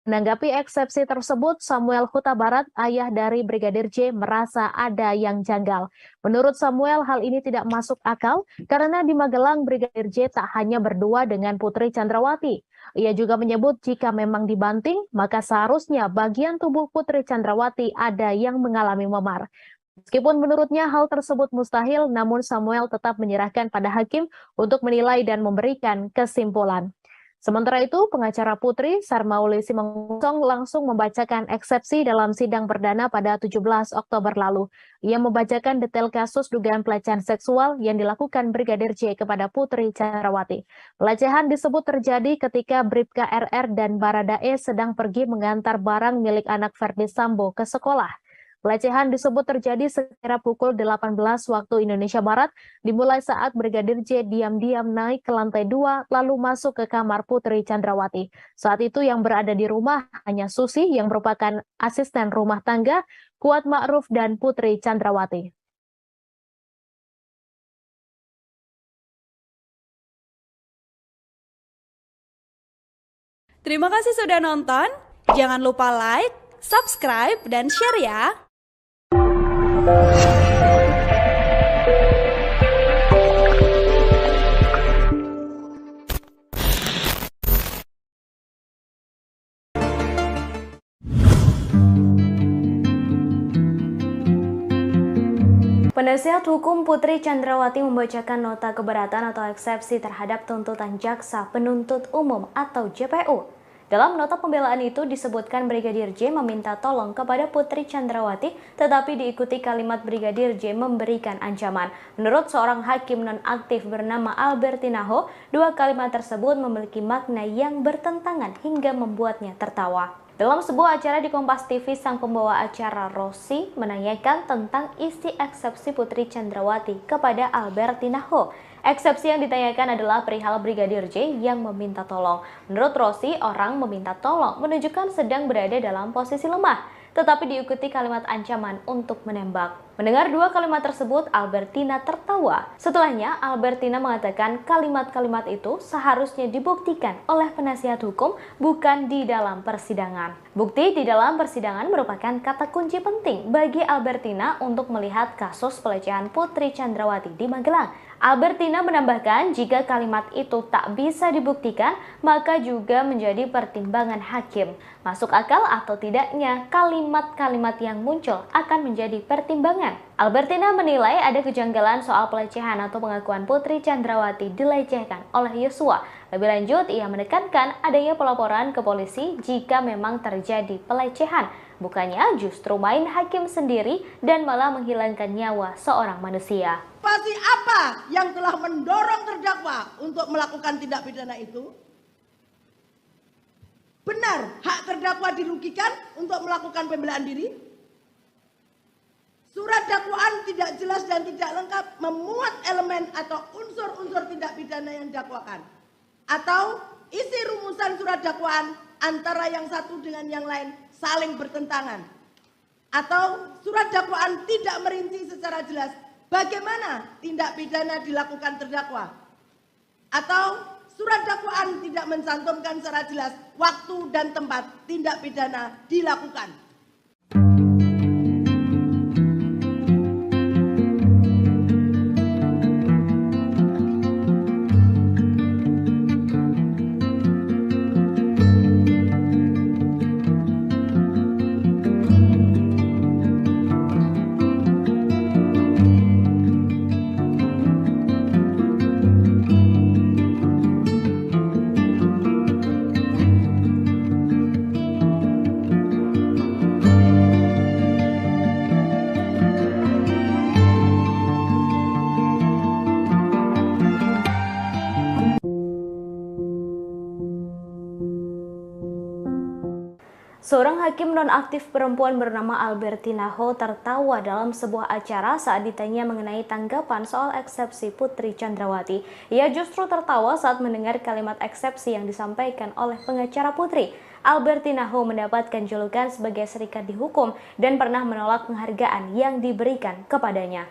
Speaker 3: Menanggapi eksepsi tersebut, Samuel Huta Barat, ayah dari Brigadir J, merasa ada yang janggal. Menurut Samuel, hal ini tidak masuk akal karena di Magelang Brigadir J tak hanya berdua dengan Putri Chandrawati. Ia juga menyebut jika memang dibanting, maka seharusnya bagian tubuh Putri Chandrawati ada yang mengalami memar. Meskipun menurutnya hal tersebut mustahil, namun Samuel tetap menyerahkan pada hakim untuk menilai dan memberikan kesimpulan. Sementara itu, pengacara Putri, Sarmauli Simanggong langsung membacakan eksepsi dalam sidang perdana pada 17 Oktober lalu. Ia membacakan detail kasus dugaan pelecehan seksual yang dilakukan Brigadir J kepada Putri Chandrawati. Pelecehan disebut terjadi ketika Bribka RR dan Baradae sedang pergi mengantar barang milik anak Verdi Sambo ke sekolah. Pelecehan disebut terjadi sekira pukul 18 waktu Indonesia Barat, dimulai saat Brigadir J diam-diam naik ke lantai 2 lalu masuk ke kamar Putri Chandrawati. Saat itu yang berada di rumah hanya Susi yang merupakan asisten rumah tangga, Kuat Ma'ruf dan Putri Chandrawati.
Speaker 6: Terima kasih sudah nonton. Jangan lupa like, subscribe, dan share ya.
Speaker 1: Penasihat hukum Putri Chandrawati membacakan nota keberatan atau eksepsi terhadap tuntutan jaksa penuntut umum atau JPU. Dalam nota pembelaan itu disebutkan Brigadir J meminta tolong kepada Putri Chandrawati, tetapi diikuti kalimat Brigadir J memberikan ancaman. Menurut seorang hakim nonaktif bernama Albertina Ho, dua kalimat tersebut memiliki makna yang bertentangan hingga membuatnya tertawa. Dalam sebuah acara di Kompas TV, sang pembawa acara Rossi menanyakan tentang isi eksepsi Putri Chandrawati kepada Albertina Ho. Eksepsi yang ditanyakan adalah perihal Brigadir J yang meminta tolong. Menurut Rossi, orang meminta tolong menunjukkan sedang berada dalam posisi lemah, tetapi diikuti kalimat ancaman untuk menembak. Mendengar dua kalimat tersebut, Albertina tertawa. Setelahnya, Albertina mengatakan kalimat-kalimat itu seharusnya dibuktikan oleh penasihat hukum, bukan di dalam persidangan. Bukti di dalam persidangan merupakan kata kunci penting bagi Albertina untuk melihat kasus pelecehan Putri Chandrawati di Magelang. Albertina menambahkan jika kalimat itu tak bisa dibuktikan, maka juga menjadi pertimbangan hakim. Masuk akal atau tidaknya kalimat-kalimat yang muncul akan menjadi pertimbangan. persidangan. Albertina menilai ada kejanggalan soal pelecehan atau pengakuan Putri Chandrawati dilecehkan oleh Yosua. Lebih lanjut, ia menekankan adanya pelaporan ke polisi jika memang terjadi pelecehan. Bukannya justru main hakim sendiri dan malah menghilangkan nyawa seorang manusia.
Speaker 2: Pasti apa yang telah mendorong terdakwa untuk melakukan tindak pidana itu? Benar hak terdakwa dirugikan untuk melakukan pembelaan diri? Surat dakwaan tidak jelas dan tidak lengkap memuat elemen atau unsur-unsur tindak pidana yang didakwakan. Atau isi rumusan surat dakwaan antara yang satu dengan yang lain saling bertentangan. Atau surat dakwaan tidak merinci secara jelas bagaimana tindak pidana dilakukan terdakwa. Atau surat dakwaan tidak mencantumkan secara jelas waktu dan tempat tindak pidana dilakukan.
Speaker 1: Seorang hakim nonaktif perempuan bernama Albertina Ho tertawa dalam sebuah acara saat ditanya mengenai tanggapan soal eksepsi Putri Chandrawati. Ia justru tertawa saat mendengar kalimat eksepsi yang disampaikan oleh pengacara Putri. Albertina Ho mendapatkan julukan sebagai serikat dihukum dan pernah menolak penghargaan yang diberikan kepadanya.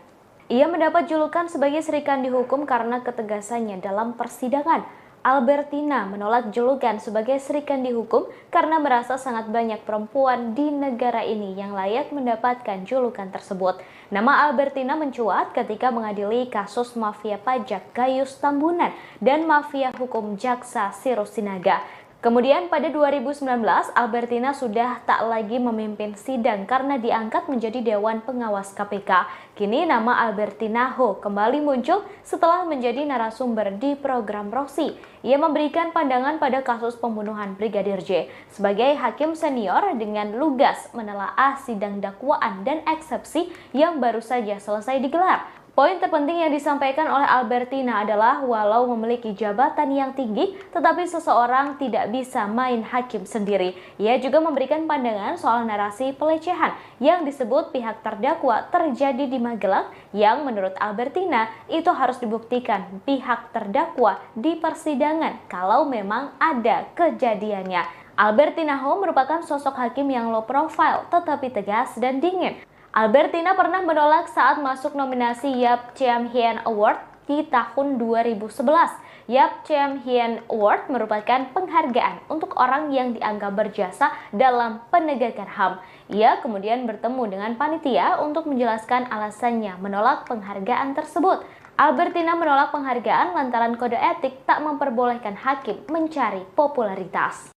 Speaker 1: Ia mendapat julukan sebagai serikat dihukum karena ketegasannya dalam persidangan. Albertina menolak julukan sebagai serikan dihukum karena merasa sangat banyak perempuan di negara ini yang layak mendapatkan julukan tersebut. Nama Albertina mencuat ketika mengadili kasus mafia pajak Gayus Tambunan dan mafia hukum Jaksa Sirus Sinaga. Kemudian pada 2019, Albertina sudah tak lagi memimpin sidang karena diangkat menjadi Dewan Pengawas KPK. Kini nama Albertina Ho kembali muncul setelah menjadi narasumber di program Rosi. Ia memberikan pandangan pada kasus pembunuhan Brigadir J. Sebagai hakim senior dengan lugas menelaah sidang dakwaan dan eksepsi yang baru saja selesai digelar. Poin terpenting yang disampaikan oleh Albertina adalah walau memiliki jabatan yang tinggi, tetapi seseorang tidak bisa main hakim sendiri. Ia juga memberikan pandangan soal narasi pelecehan yang disebut pihak terdakwa terjadi di Magelang yang menurut Albertina itu harus dibuktikan pihak terdakwa di persidangan kalau memang ada kejadiannya. Albertina Ho merupakan sosok hakim yang low profile tetapi tegas dan dingin. Albertina pernah menolak saat masuk nominasi Yap Chiem Hien Award di tahun 2011. Yap Chiem Hien Award merupakan penghargaan untuk orang yang dianggap berjasa dalam penegakan HAM. Ia kemudian bertemu dengan panitia untuk menjelaskan alasannya menolak penghargaan tersebut. Albertina menolak penghargaan lantaran kode etik tak memperbolehkan hakim mencari popularitas.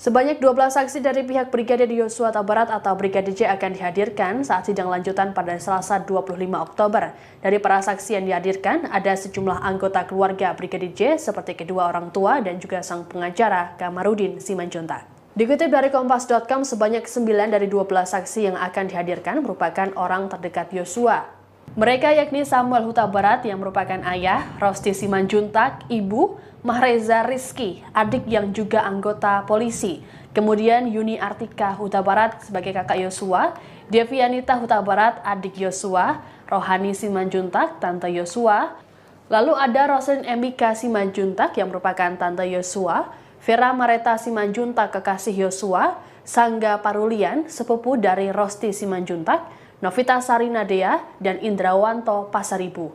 Speaker 3: Sebanyak 12 saksi dari pihak Brigadir Yosua Huta Barat atau Brigadir J akan dihadirkan saat sidang lanjutan pada Selasa 25 Oktober. Dari para saksi yang dihadirkan, ada sejumlah anggota keluarga Brigadir J seperti kedua orang tua dan juga sang pengacara Kamarudin Simanjuntak. Dikutip dari Kompas.com, sebanyak 9 dari 12 saksi yang akan dihadirkan merupakan orang terdekat Yosua. Mereka yakni Samuel Huta Barat yang merupakan ayah, Rosti Simanjuntak, ibu, Mahreza Rizky, adik yang juga anggota polisi. Kemudian Yuni Artika Huta Barat sebagai kakak Yosua, Devianita Huta Barat, adik Yosua, Rohani Simanjuntak, tante Yosua. Lalu ada Roslyn Emika Simanjuntak yang merupakan tante Yosua, Vera Mareta Simanjuntak kekasih Yosua, Sangga Parulian, sepupu dari Rosti Simanjuntak, Novita Sarinadea, dan Indrawanto Pasaribu.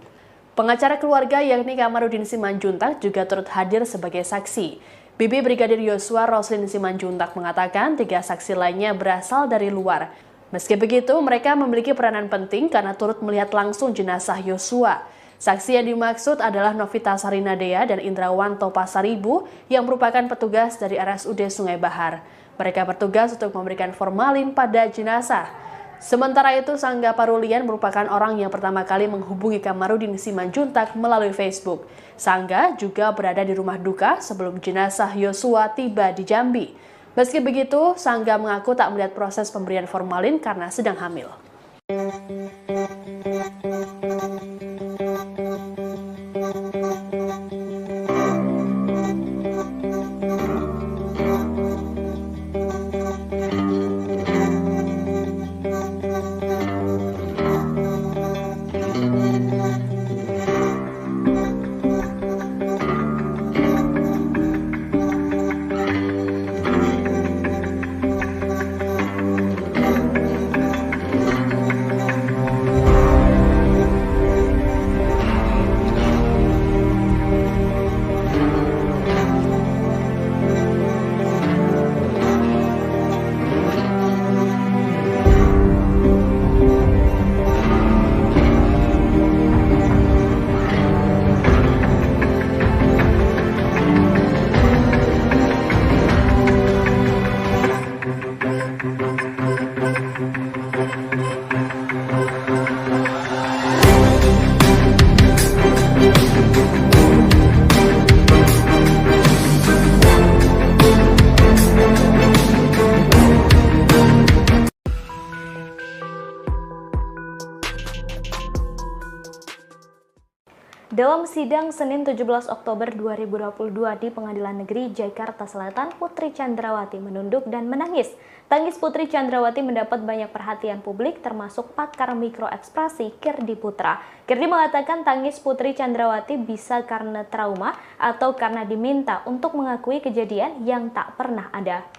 Speaker 3: Pengacara keluarga yakni Kamarudin Simanjuntak juga turut hadir sebagai saksi. Bibi Brigadir Yosua Roslyn Simanjuntak mengatakan 3 saksi lainnya berasal dari luar. Meski begitu, mereka memiliki peranan penting karena turut melihat langsung jenazah Yosua. Saksi yang dimaksud adalah Novita Sarinadea dan Indrawanto Pasaribu yang merupakan petugas dari RSUD Sungai Bahar. Mereka bertugas untuk memberikan formalin pada jenazah. Sementara itu, Sangga Parulian merupakan orang yang pertama kali menghubungi Kamarudin Simanjuntak melalui Facebook. Sangga juga berada di rumah duka sebelum jenazah Yosua tiba di Jambi. Meski begitu, Sangga mengaku tak melihat proses pemberian formalin karena sedang hamil.
Speaker 1: Dalam sidang Senin 17 Oktober 2022 di Pengadilan Negeri Jakarta Selatan, Putri Chandrawati menunduk dan menangis. Tangis Putri Chandrawati mendapat banyak perhatian publik termasuk pakar mikroekspresi Kirdi Putra. Kirdi mengatakan tangis Putri Chandrawati bisa karena trauma atau karena diminta untuk mengakui kejadian yang tak pernah ada.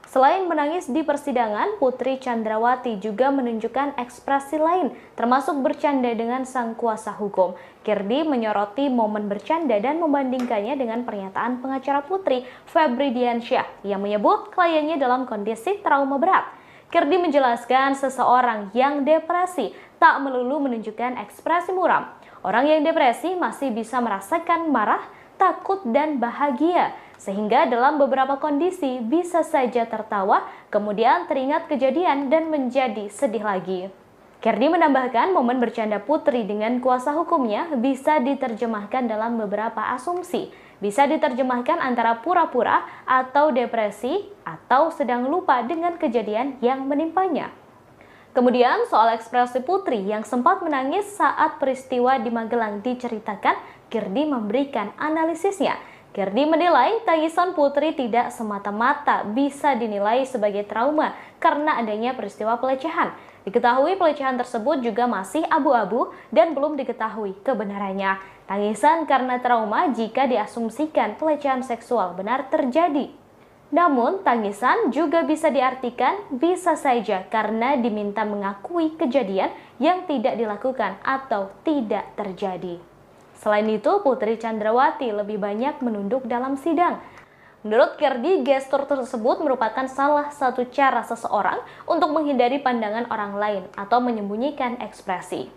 Speaker 1: Selain menangis di persidangan, Putri Chandrawati juga menunjukkan ekspresi lain, termasuk bercanda dengan sang kuasa hukum. Kirdi menyoroti momen bercanda dan membandingkannya dengan pernyataan pengacara Putri, Febri Diansyah, yang menyebut kliennya dalam kondisi trauma berat. Kirdi menjelaskan seseorang yang depresi tak melulu menunjukkan ekspresi muram. Orang yang depresi masih bisa merasakan marah, takut, dan bahagia. Sehingga dalam beberapa kondisi bisa saja tertawa, kemudian teringat kejadian dan menjadi sedih lagi. Kirdi menambahkan momen bercanda Putri dengan kuasa hukumnya bisa diterjemahkan dalam beberapa asumsi. Bisa diterjemahkan antara pura-pura atau depresi atau sedang lupa dengan kejadian yang menimpanya. Kemudian soal ekspresi Putri yang sempat menangis saat peristiwa di Magelang diceritakan, Kirdi memberikan analisisnya. Kirdi menilai tangisan Putri tidak semata-mata bisa dinilai sebagai trauma karena adanya peristiwa pelecehan. Diketahui pelecehan tersebut juga masih abu-abu dan belum diketahui kebenarannya. Tangisan karena trauma jika diasumsikan pelecehan seksual benar terjadi. Namun, tangisan juga bisa diartikan bisa saja karena diminta mengakui kejadian yang tidak dilakukan atau tidak terjadi. Selain itu, Putri Chandrawati lebih banyak menunduk dalam sidang. Menurut Kirdi, gestur tersebut merupakan salah satu cara seseorang untuk menghindari pandangan orang lain atau menyembunyikan ekspresi.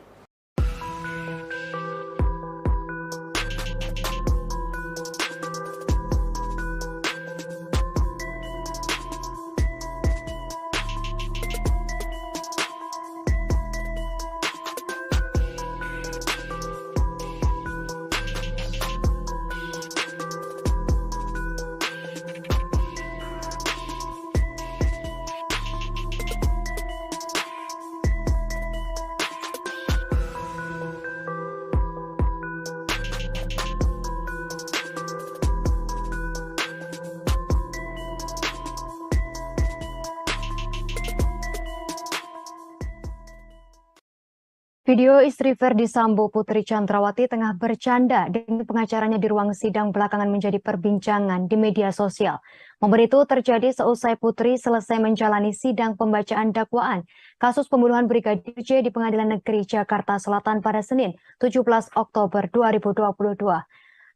Speaker 4: Video istri Verdi Sambo Putri Chandrawati tengah bercanda dengan pengacaranya di ruang sidang belakangan menjadi perbincangan di media sosial. Momen itu terjadi seusai Putri selesai menjalani sidang pembacaan dakwaan kasus pembunuhan Brigadir J di Pengadilan Negeri Jakarta Selatan pada Senin 17 Oktober 2022.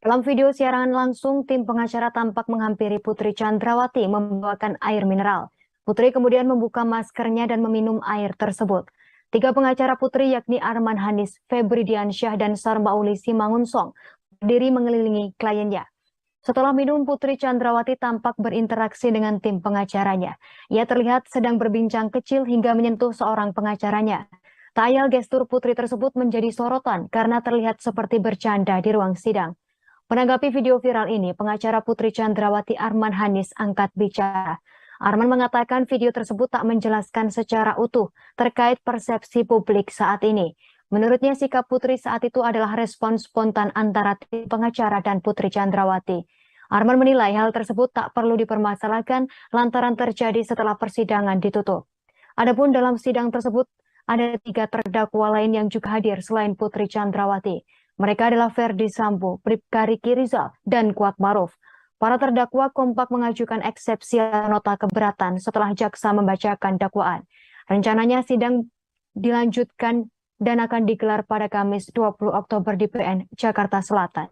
Speaker 4: Dalam video siaran langsung, tim pengacara tampak menghampiri Putri Chandrawati membawakan air mineral. Putri kemudian membuka maskernya dan meminum air tersebut. 3 pengacara Putri yakni Arman Hanis, Febri Diansyah, dan Sarmauli Simangunsong berdiri mengelilingi kliennya. Setelah minum, Putri Chandrawati tampak berinteraksi dengan tim pengacaranya. Ia terlihat sedang berbincang kecil hingga menyentuh seorang pengacaranya. Tak ayal gestur Putri tersebut menjadi sorotan karena terlihat seperti bercanda di ruang sidang. Menanggapi video viral ini, pengacara Putri Chandrawati Arman Hanis angkat bicara. Arman mengatakan video tersebut tak menjelaskan secara utuh terkait persepsi publik saat ini. Menurutnya sikap Putri saat itu adalah respon spontan antara tim pengacara dan Putri Chandrawati. Arman menilai hal tersebut tak perlu dipermasalahkan lantaran terjadi setelah persidangan ditutup. Adapun dalam sidang tersebut ada 3 terdakwa lain yang juga hadir selain Putri Chandrawati. Mereka adalah Verdi Sambo, Bribka Riki Rizal, dan Kuatmaruf. Para terdakwa kompak mengajukan eksepsi nota keberatan setelah jaksa membacakan dakwaan. Rencananya sidang dilanjutkan dan akan digelar pada Kamis 20 Oktober di PN Jakarta Selatan.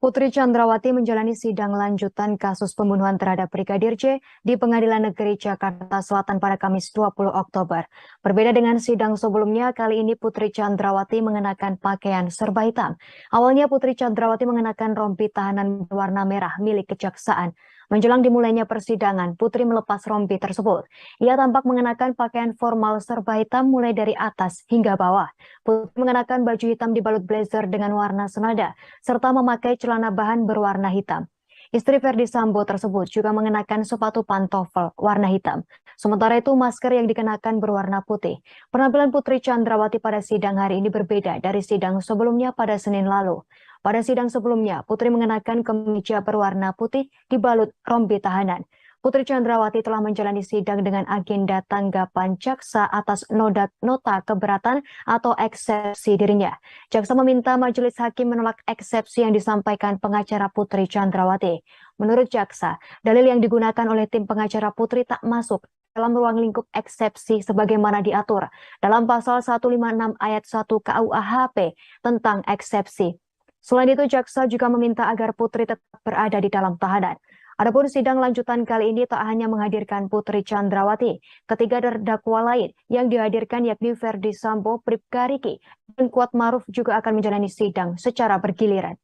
Speaker 4: Putri Chandrawati menjalani sidang lanjutan kasus pembunuhan terhadap Brigadir J di Pengadilan Negeri Jakarta Selatan pada Kamis 20 Oktober. Berbeda dengan sidang sebelumnya, kali ini Putri Chandrawati mengenakan pakaian serba hitam. Awalnya Putri Chandrawati mengenakan rompi tahanan berwarna merah milik kejaksaan. Menjelang dimulainya persidangan, Putri melepas rompi tersebut. Ia tampak mengenakan pakaian formal serba hitam mulai dari atas hingga bawah. Putri mengenakan baju hitam dibalut blazer dengan warna senada, serta memakai celana bahan berwarna hitam. Istri Verdi Sambo tersebut juga mengenakan sepatu pantofel warna hitam. Sementara itu masker yang dikenakan berwarna putih. Penampilan Putri Chandrawati pada sidang hari ini berbeda dari sidang sebelumnya pada Senin lalu. Pada sidang sebelumnya, Putri mengenakan kemeja berwarna putih dibalut rompi tahanan. Putri Chandrawati telah menjalani sidang dengan agenda tanggapan jaksa atas nota keberatan atau eksepsi dirinya. Jaksa meminta majelis hakim menolak eksepsi yang disampaikan pengacara Putri Chandrawati. Menurut jaksa, dalil yang digunakan oleh tim pengacara Putri tak masuk dalam ruang lingkup eksepsi sebagaimana diatur dalam pasal 156 ayat 1 KUHP tentang eksepsi. Selain itu, jaksa juga meminta agar Putri tetap berada di dalam tahanan. Adapun sidang lanjutan kali ini tak hanya menghadirkan Putri Chandrawati, ketiga terdakwa lain yang dihadirkan yakni Verdi Sambo, Bribka Riki, dan Kuatmaruf juga akan menjalani sidang secara bergiliran.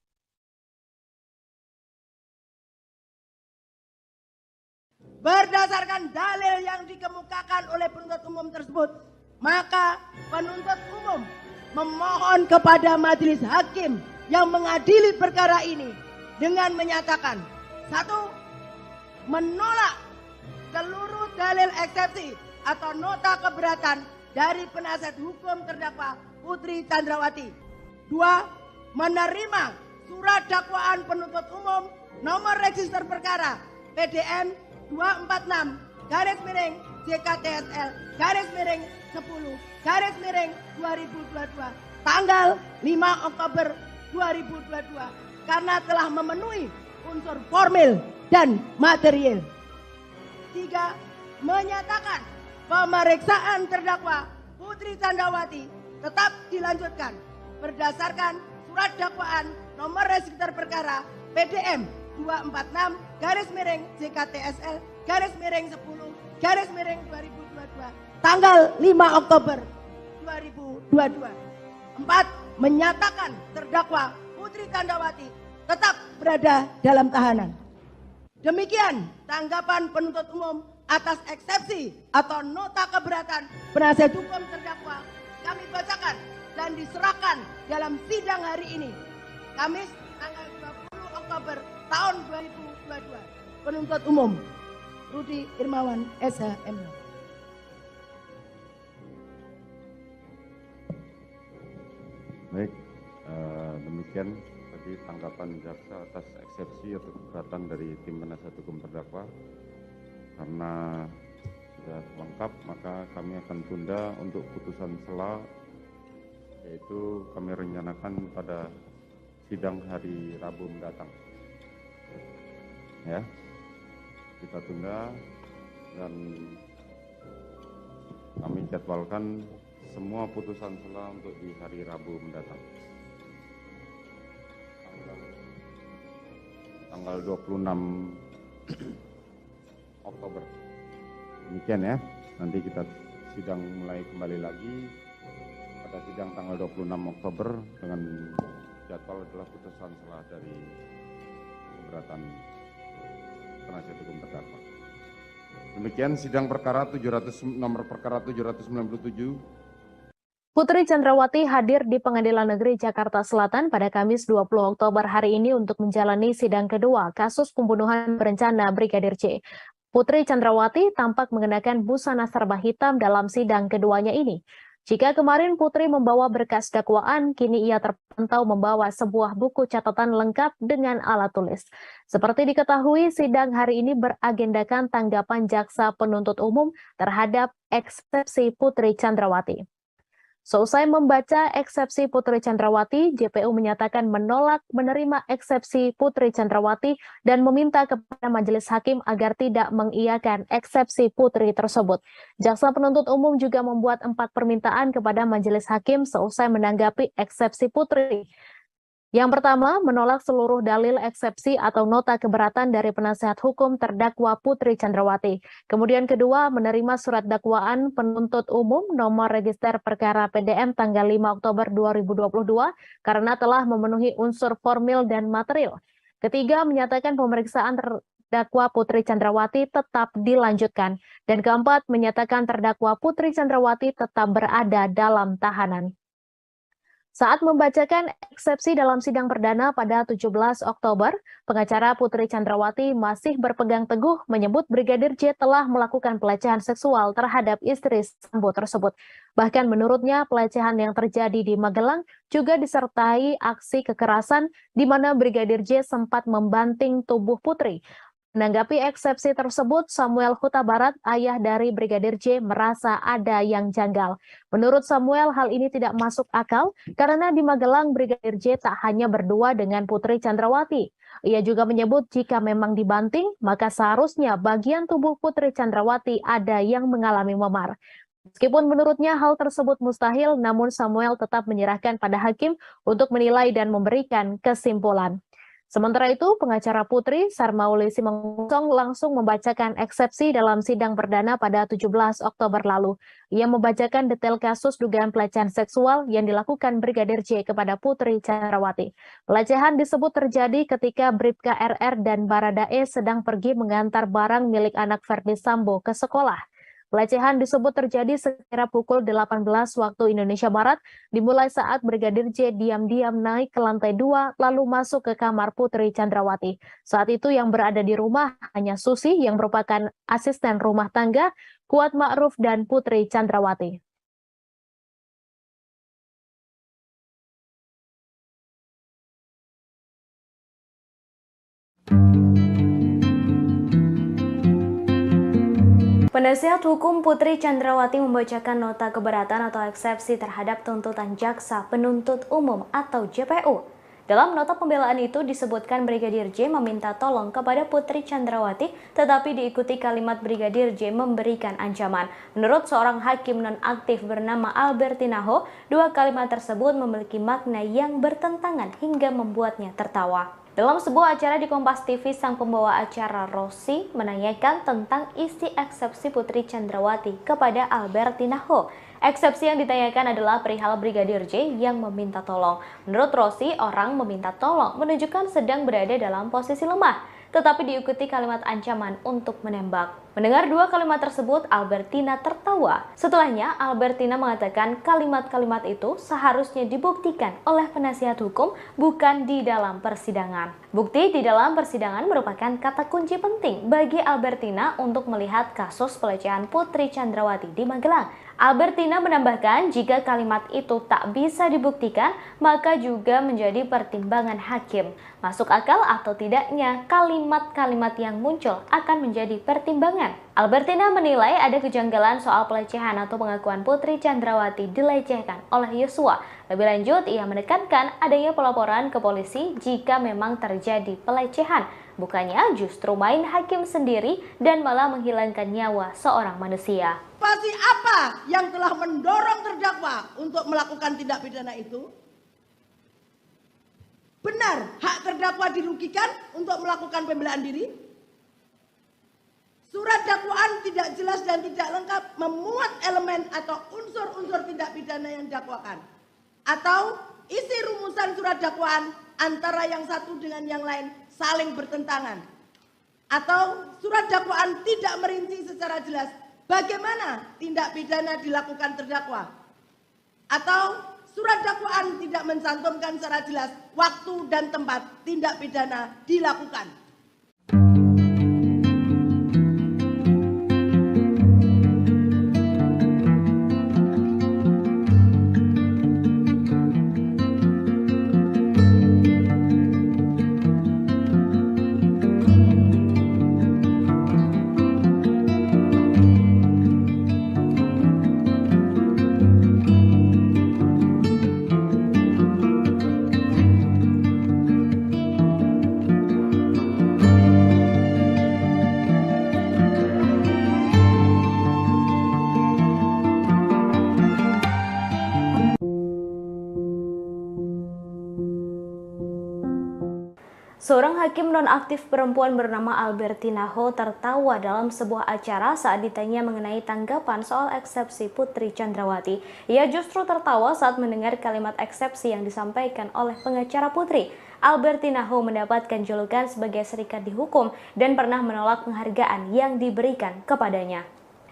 Speaker 2: Berdasarkan dalil yang dikemukakan oleh penuntut umum tersebut, maka penuntut umum memohon kepada majelis hakim yang mengadili perkara ini dengan menyatakan: 1. Menolak seluruh dalil eksepsi atau nota keberatan dari penasihat hukum terdakwa Putri Chandrawati. 2. Menerima surat dakwaan penuntut umum nomor register perkara PDM 246 garis miring JKTSL garis miring 10 garis miring 2022 tanggal 5 Oktober 2022 karena telah memenuhi unsur formil dan material. 3. Menyatakan pemeriksaan terdakwa Putri Candrawati tetap dilanjutkan berdasarkan surat dakwaan nomor register perkara PDM 246 garis miring JKTSL garis miring 10 garis miring 2022 tanggal 5 Oktober 2022. 4. Menyatakan terdakwa Putri Candrawati tetap berada dalam tahanan. Demikian tanggapan penuntut umum atas eksepsi atau nota keberatan penasihat hukum terdakwa kami bacakan dan diserahkan dalam sidang hari ini, Kamis tanggal 20 Oktober tahun 2022. Penuntut umum Rudi Irmawan SHM.
Speaker 5: Baik, demikian tadi tanggapan jaksa atas eksepsi atau keberatan dari tim penasihat hukum terdakwa. Karena sudah lengkap, maka kami akan tunda untuk putusan sela, yaitu kami rencanakan pada sidang hari Rabu mendatang. Ya, kita tunda dan kami jadwalkan semua putusan sela untuk di hari Rabu mendatang. Tanggal 26 Oktober. Demikian ya. Nanti kita sidang mulai kembali lagi pada sidang tanggal 26 Oktober dengan jadwal adalah putusan sela dari keberatan penasihat hukum terdakwa. Demikian sidang perkara nomor perkara 797.
Speaker 1: Putri Candrawati hadir di Pengadilan Negeri Jakarta Selatan pada Kamis 20 Oktober hari ini untuk menjalani sidang kedua kasus pembunuhan berencana Brigadir J. Putri Candrawati tampak mengenakan busana serba hitam dalam sidang keduanya ini. Jika kemarin Putri membawa berkas dakwaan, kini ia terpantau membawa sebuah buku catatan lengkap dengan alat tulis. Seperti diketahui, sidang hari ini beragendakan tanggapan jaksa penuntut umum terhadap eksepsi Putri Candrawati. Seusai membaca eksepsi Putri Candrawati, JPU menyatakan menolak menerima eksepsi Putri Candrawati dan meminta kepada majelis hakim agar tidak mengiyakan eksepsi Putri tersebut. Jaksa penuntut umum juga membuat 4 permintaan kepada majelis hakim seusai menanggapi eksepsi Putri. Yang pertama, menolak seluruh dalil eksepsi atau nota keberatan dari penasihat hukum terdakwa Putri Candrawati. Kemudian kedua, menerima surat dakwaan penuntut umum nomor register perkara PDM tanggal 5 Oktober 2022 karena telah memenuhi unsur formil dan material. Ketiga, menyatakan pemeriksaan terdakwa Putri Candrawati tetap dilanjutkan. Dan keempat, menyatakan terdakwa Putri Candrawati tetap berada dalam tahanan. Saat membacakan eksepsi dalam sidang perdana pada 17 Oktober, pengacara Putri Candrawati masih berpegang teguh menyebut Brigadir J telah melakukan pelecehan seksual terhadap istri Sambo tersebut. Bahkan menurutnya pelecehan yang terjadi di Magelang juga disertai aksi kekerasan di mana Brigadir J sempat membanting tubuh Putri. Menanggapi eksepsi tersebut, Samuel Huta Barat, ayah dari Brigadir J, merasa ada yang janggal. Menurut Samuel, hal ini tidak masuk akal karena di Magelang Brigadir J tak hanya berdua dengan Putri Candrawati. Ia juga menyebut jika memang dibanting, maka seharusnya bagian tubuh Putri Candrawati ada yang mengalami memar. Meskipun menurutnya hal tersebut mustahil, namun Samuel tetap menyerahkan pada hakim untuk menilai dan memberikan kesimpulan. Sementara itu, pengacara Putri, Sarmauli Simanggong, langsung membacakan eksepsi dalam sidang perdana pada 17 Oktober lalu. Ia membacakan detail kasus dugaan pelecehan seksual yang dilakukan Brigadir J kepada Putri Candrawati. Pelecehan disebut terjadi ketika Bribka RR dan Baradae sedang pergi mengantar barang milik anak Verdi Sambo ke sekolah. Pelecehan disebut terjadi sekira pukul 18 waktu Indonesia Barat, dimulai saat Brigadir J diam-diam naik ke lantai 2 lalu masuk ke kamar Putri Candrawati. Saat itu yang berada di rumah hanya Susi yang merupakan asisten rumah tangga, Kuat Ma'ruf dan Putri Candrawati. Penasihat hukum Putri Chandrawati membacakan nota keberatan atau eksepsi terhadap tuntutan jaksa penuntut umum atau JPU. Dalam nota pembelaan itu disebutkan Brigadir J meminta tolong kepada Putri Chandrawati, tetapi diikuti kalimat Brigadir J memberikan ancaman. Menurut seorang hakim nonaktif bernama Albertina Ho, dua kalimat tersebut memiliki makna yang bertentangan hingga membuatnya tertawa. Dalam sebuah acara di Kompas TV, sang pembawa acara Rosi menanyakan tentang isi eksepsi Putri Chandrawati kepada Albertina Ho. Eksepsi yang ditanyakan adalah perihal Brigadir J yang meminta tolong. Menurut Rosi, orang meminta tolong menunjukkan sedang berada dalam posisi lemah, tetapi diikuti kalimat ancaman untuk menembak. Mendengar dua kalimat tersebut, Albertina tertawa. Setelahnya, Albertina mengatakan kalimat-kalimat itu seharusnya dibuktikan oleh penasihat hukum, bukan di dalam persidangan. Bukti di dalam persidangan merupakan kata kunci penting bagi Albertina untuk melihat kasus pelecehan Putri Chandrawati di Magelang. Albertina menambahkan jika kalimat itu tak bisa dibuktikan, maka juga menjadi pertimbangan hakim. Masuk akal atau tidaknya kalimat-kalimat yang muncul akan menjadi pertimbangan. Albertina menilai ada kejanggalan soal pelecehan atau pengakuan Putri Chandrawati dilecehkan oleh Yosua. Lebih lanjut, ia menekankan adanya pelaporan ke polisi jika memang terjadi pelecehan. Bukannya justru main hakim sendiri dan malah menghilangkan nyawa seorang manusia.
Speaker 2: Pasti apa yang telah mendorong terdakwa untuk melakukan tindak pidana itu? Benar, hak terdakwa dirugikan untuk melakukan pembelaan diri? Surat dakwaan tidak jelas dan tidak lengkap memuat elemen atau unsur-unsur tindak pidana yang didakwakan. Atau isi rumusan surat dakwaan antara yang satu dengan yang lain saling bertentangan. Atau surat dakwaan tidak merinci secara jelas bagaimana tindak pidana dilakukan terdakwa. Atau surat dakwaan tidak mencantumkan secara jelas waktu dan tempat tindak pidana dilakukan.
Speaker 1: Seorang hakim nonaktif perempuan bernama Albertina Ho tertawa dalam sebuah acara saat ditanya mengenai tanggapan soal eksepsi Putri Chandrawati. Ia justru tertawa saat mendengar kalimat eksepsi yang disampaikan oleh pengacara Putri. Albertina Ho mendapatkan julukan sebagai serikat dihukum dan pernah menolak penghargaan yang diberikan kepadanya.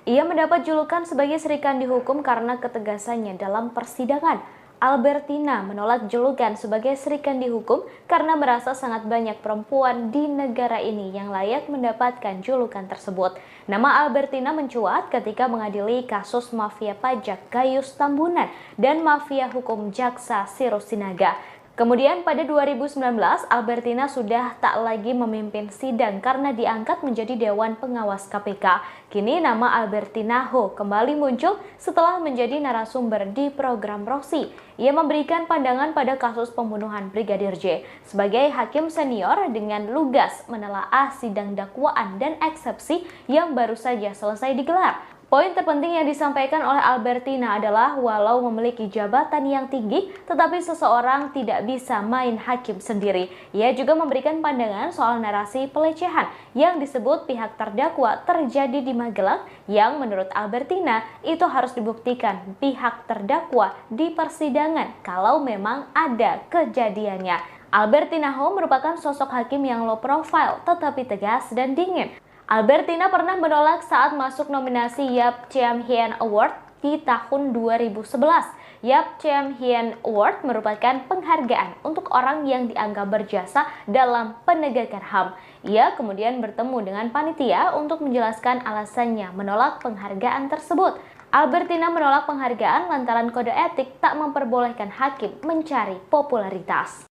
Speaker 1: Ia mendapat julukan sebagai serikat dihukum karena ketegasannya dalam persidangan. Albertina menolak julukan sebagai serikat dihukum karena merasa sangat banyak perempuan di negara ini yang layak mendapatkan julukan tersebut. Nama Albertina mencuat ketika mengadili kasus mafia pajak Gayus Tambunan dan mafia hukum Jaksa Sirus Sinaga. Kemudian pada 2019, Albertina sudah tak lagi memimpin sidang karena diangkat menjadi Dewan Pengawas KPK. Kini nama Albertina Ho kembali muncul setelah menjadi narasumber di program Rosi. Ia memberikan pandangan pada kasus pembunuhan Brigadir J. Sebagai hakim senior dengan lugas menelaah sidang dakwaan dan eksepsi yang baru saja selesai digelar. Poin terpenting yang disampaikan oleh Albertina adalah walau memiliki jabatan yang tinggi, tetapi seseorang tidak bisa main hakim sendiri. Ia juga memberikan pandangan soal narasi pelecehan yang disebut pihak terdakwa terjadi di Magelang yang menurut Albertina itu harus dibuktikan pihak terdakwa di persidangan kalau memang ada kejadiannya. Albertina Ho merupakan sosok hakim yang low profile tetapi tegas dan dingin. Albertina pernah menolak saat masuk nominasi Yap Chiem Hien Award di tahun 2011. Yap Chiem Hien Award merupakan penghargaan untuk orang yang dianggap berjasa dalam penegakan HAM. Ia kemudian bertemu dengan panitia untuk menjelaskan alasannya menolak penghargaan tersebut. Albertina menolak penghargaan lantaran kode etik tak memperbolehkan hakim mencari popularitas.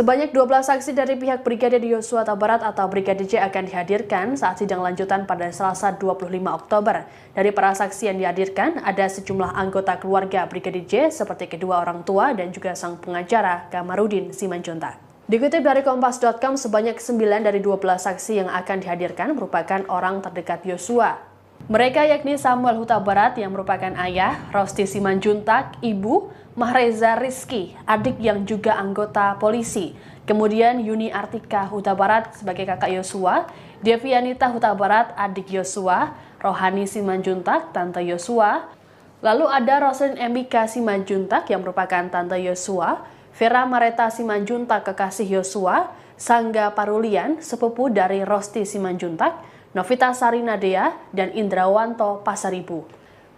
Speaker 3: Sebanyak 12 saksi dari pihak Brigadir Yosua Huta Barat atau Brigadir J akan dihadirkan saat sidang lanjutan pada Selasa 25 Oktober. Dari para saksi yang dihadirkan, ada sejumlah anggota keluarga Brigadir J seperti kedua orang tua dan juga sang pengacara Kamarudin Simanjuntak. Dikutip dari Kompas.com, sebanyak 9 dari 12 saksi yang akan dihadirkan merupakan orang terdekat Yosua. Mereka yakni Samuel Huta Barat yang merupakan ayah, Rosti Simanjuntak, ibu, Mahreza Rizky, adik yang juga anggota polisi. Kemudian Yuni Artika Huta Barat sebagai kakak Yosua, Devianita Huta Barat, adik Yosua, Rohani Simanjuntak, tante Yosua. Lalu ada Roslin Emika Simanjuntak yang merupakan tante Yosua, Vera Mareta Simanjuntak kekasih Yosua, Sangga Parulian, sepupu dari Rosti Simanjuntak, Novita Sarinadea, dan Indrawanto Pasaribu.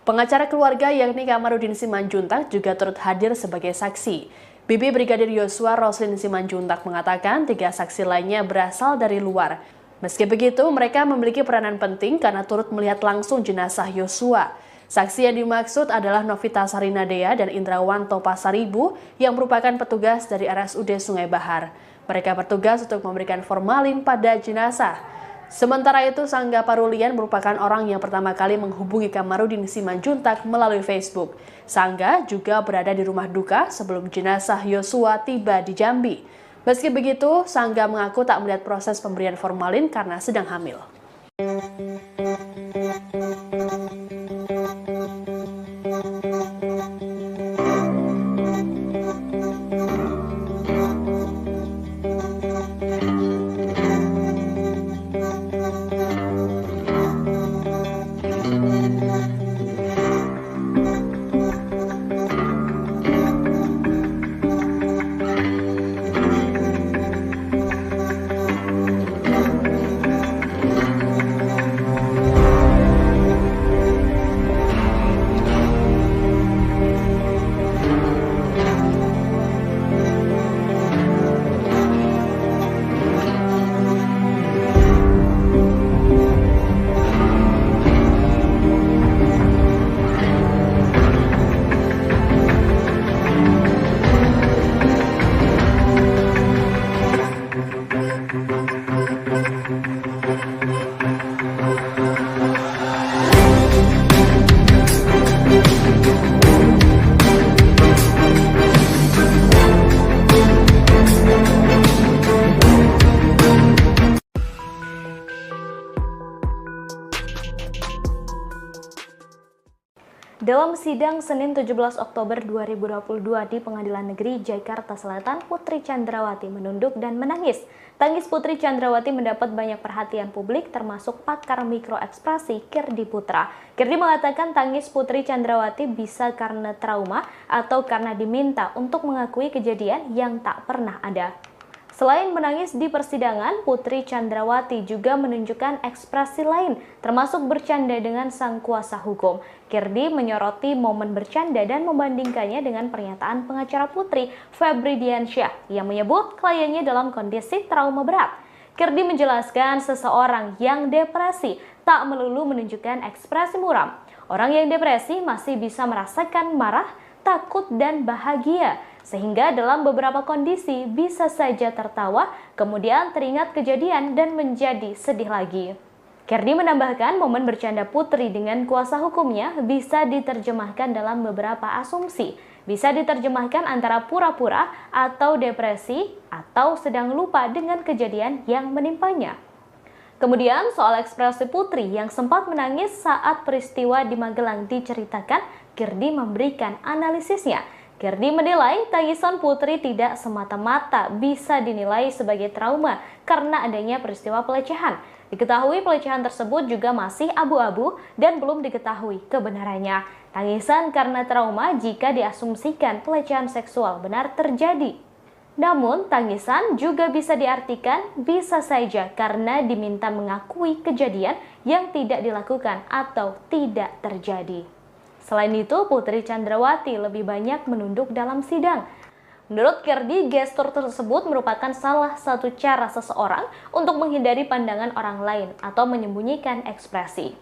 Speaker 3: Pengacara keluarga yakni Kamarudin Simanjuntak juga turut hadir sebagai saksi. Bibi Brigadir Yosua Roslin Simanjuntak mengatakan 3 saksi lainnya berasal dari luar. Meski begitu, mereka memiliki peranan penting karena turut melihat langsung jenazah Yosua. Saksi yang dimaksud adalah Novita Sarinadea dan Indrawanto Pasaribu yang merupakan petugas dari RSUD Sungai Bahar. Mereka bertugas untuk memberikan formalin pada jenazah. Sementara itu, Sangga Parulian merupakan orang yang pertama kali menghubungi Kamarudin Simanjuntak melalui Facebook. Sangga juga berada di rumah duka sebelum jenazah Yosua tiba di Jambi. Meski begitu, Sangga mengaku tak melihat proses pemberian formalin karena sedang hamil.
Speaker 1: Dalam sidang Senin 17 Oktober 2022 di Pengadilan Negeri Jakarta Selatan, Putri Chandrawati menunduk dan menangis. Tangis Putri Chandrawati mendapat banyak perhatian publik termasuk pakar mikroekspresi Kirdi Putra. Kirdi mengatakan tangis Putri Chandrawati bisa karena trauma atau karena diminta untuk mengakui kejadian yang tak pernah ada. Selain menangis di persidangan, Putri Chandrawati juga menunjukkan ekspresi lain, termasuk bercanda dengan sang kuasa hukum. Kirdi menyoroti momen bercanda dan membandingkannya dengan pernyataan pengacara Putri, Febri Diansyah, yang menyebut kliennya dalam kondisi trauma berat. Kirdi menjelaskan seseorang yang depresi tak melulu menunjukkan ekspresi muram. Orang yang depresi masih bisa merasakan marah, takut, dan bahagia. Sehingga dalam beberapa kondisi bisa saja tertawa, kemudian teringat kejadian dan menjadi sedih lagi. Kirdi menambahkan momen bercanda Putri dengan kuasa hukumnya bisa diterjemahkan dalam beberapa asumsi. Bisa diterjemahkan antara pura-pura atau depresi atau sedang lupa dengan kejadian yang menimpanya. Kemudian soal ekspresi Putri yang sempat menangis saat peristiwa di Magelang diceritakan, Kirdi memberikan analisisnya. Kirdi menilai tangisan Putri tidak semata-mata bisa dinilai sebagai trauma karena adanya peristiwa pelecehan. Diketahui pelecehan tersebut juga masih abu-abu dan belum diketahui kebenarannya. Tangisan karena trauma jika diasumsikan pelecehan seksual benar terjadi. Namun, tangisan juga bisa diartikan bisa saja karena diminta mengakui kejadian yang tidak dilakukan atau tidak terjadi. Selain itu, Putri Chandrawati lebih banyak menunduk dalam sidang. Menurut Kirdi, gestur tersebut merupakan salah satu cara seseorang untuk menghindari pandangan orang lain atau menyembunyikan ekspresi.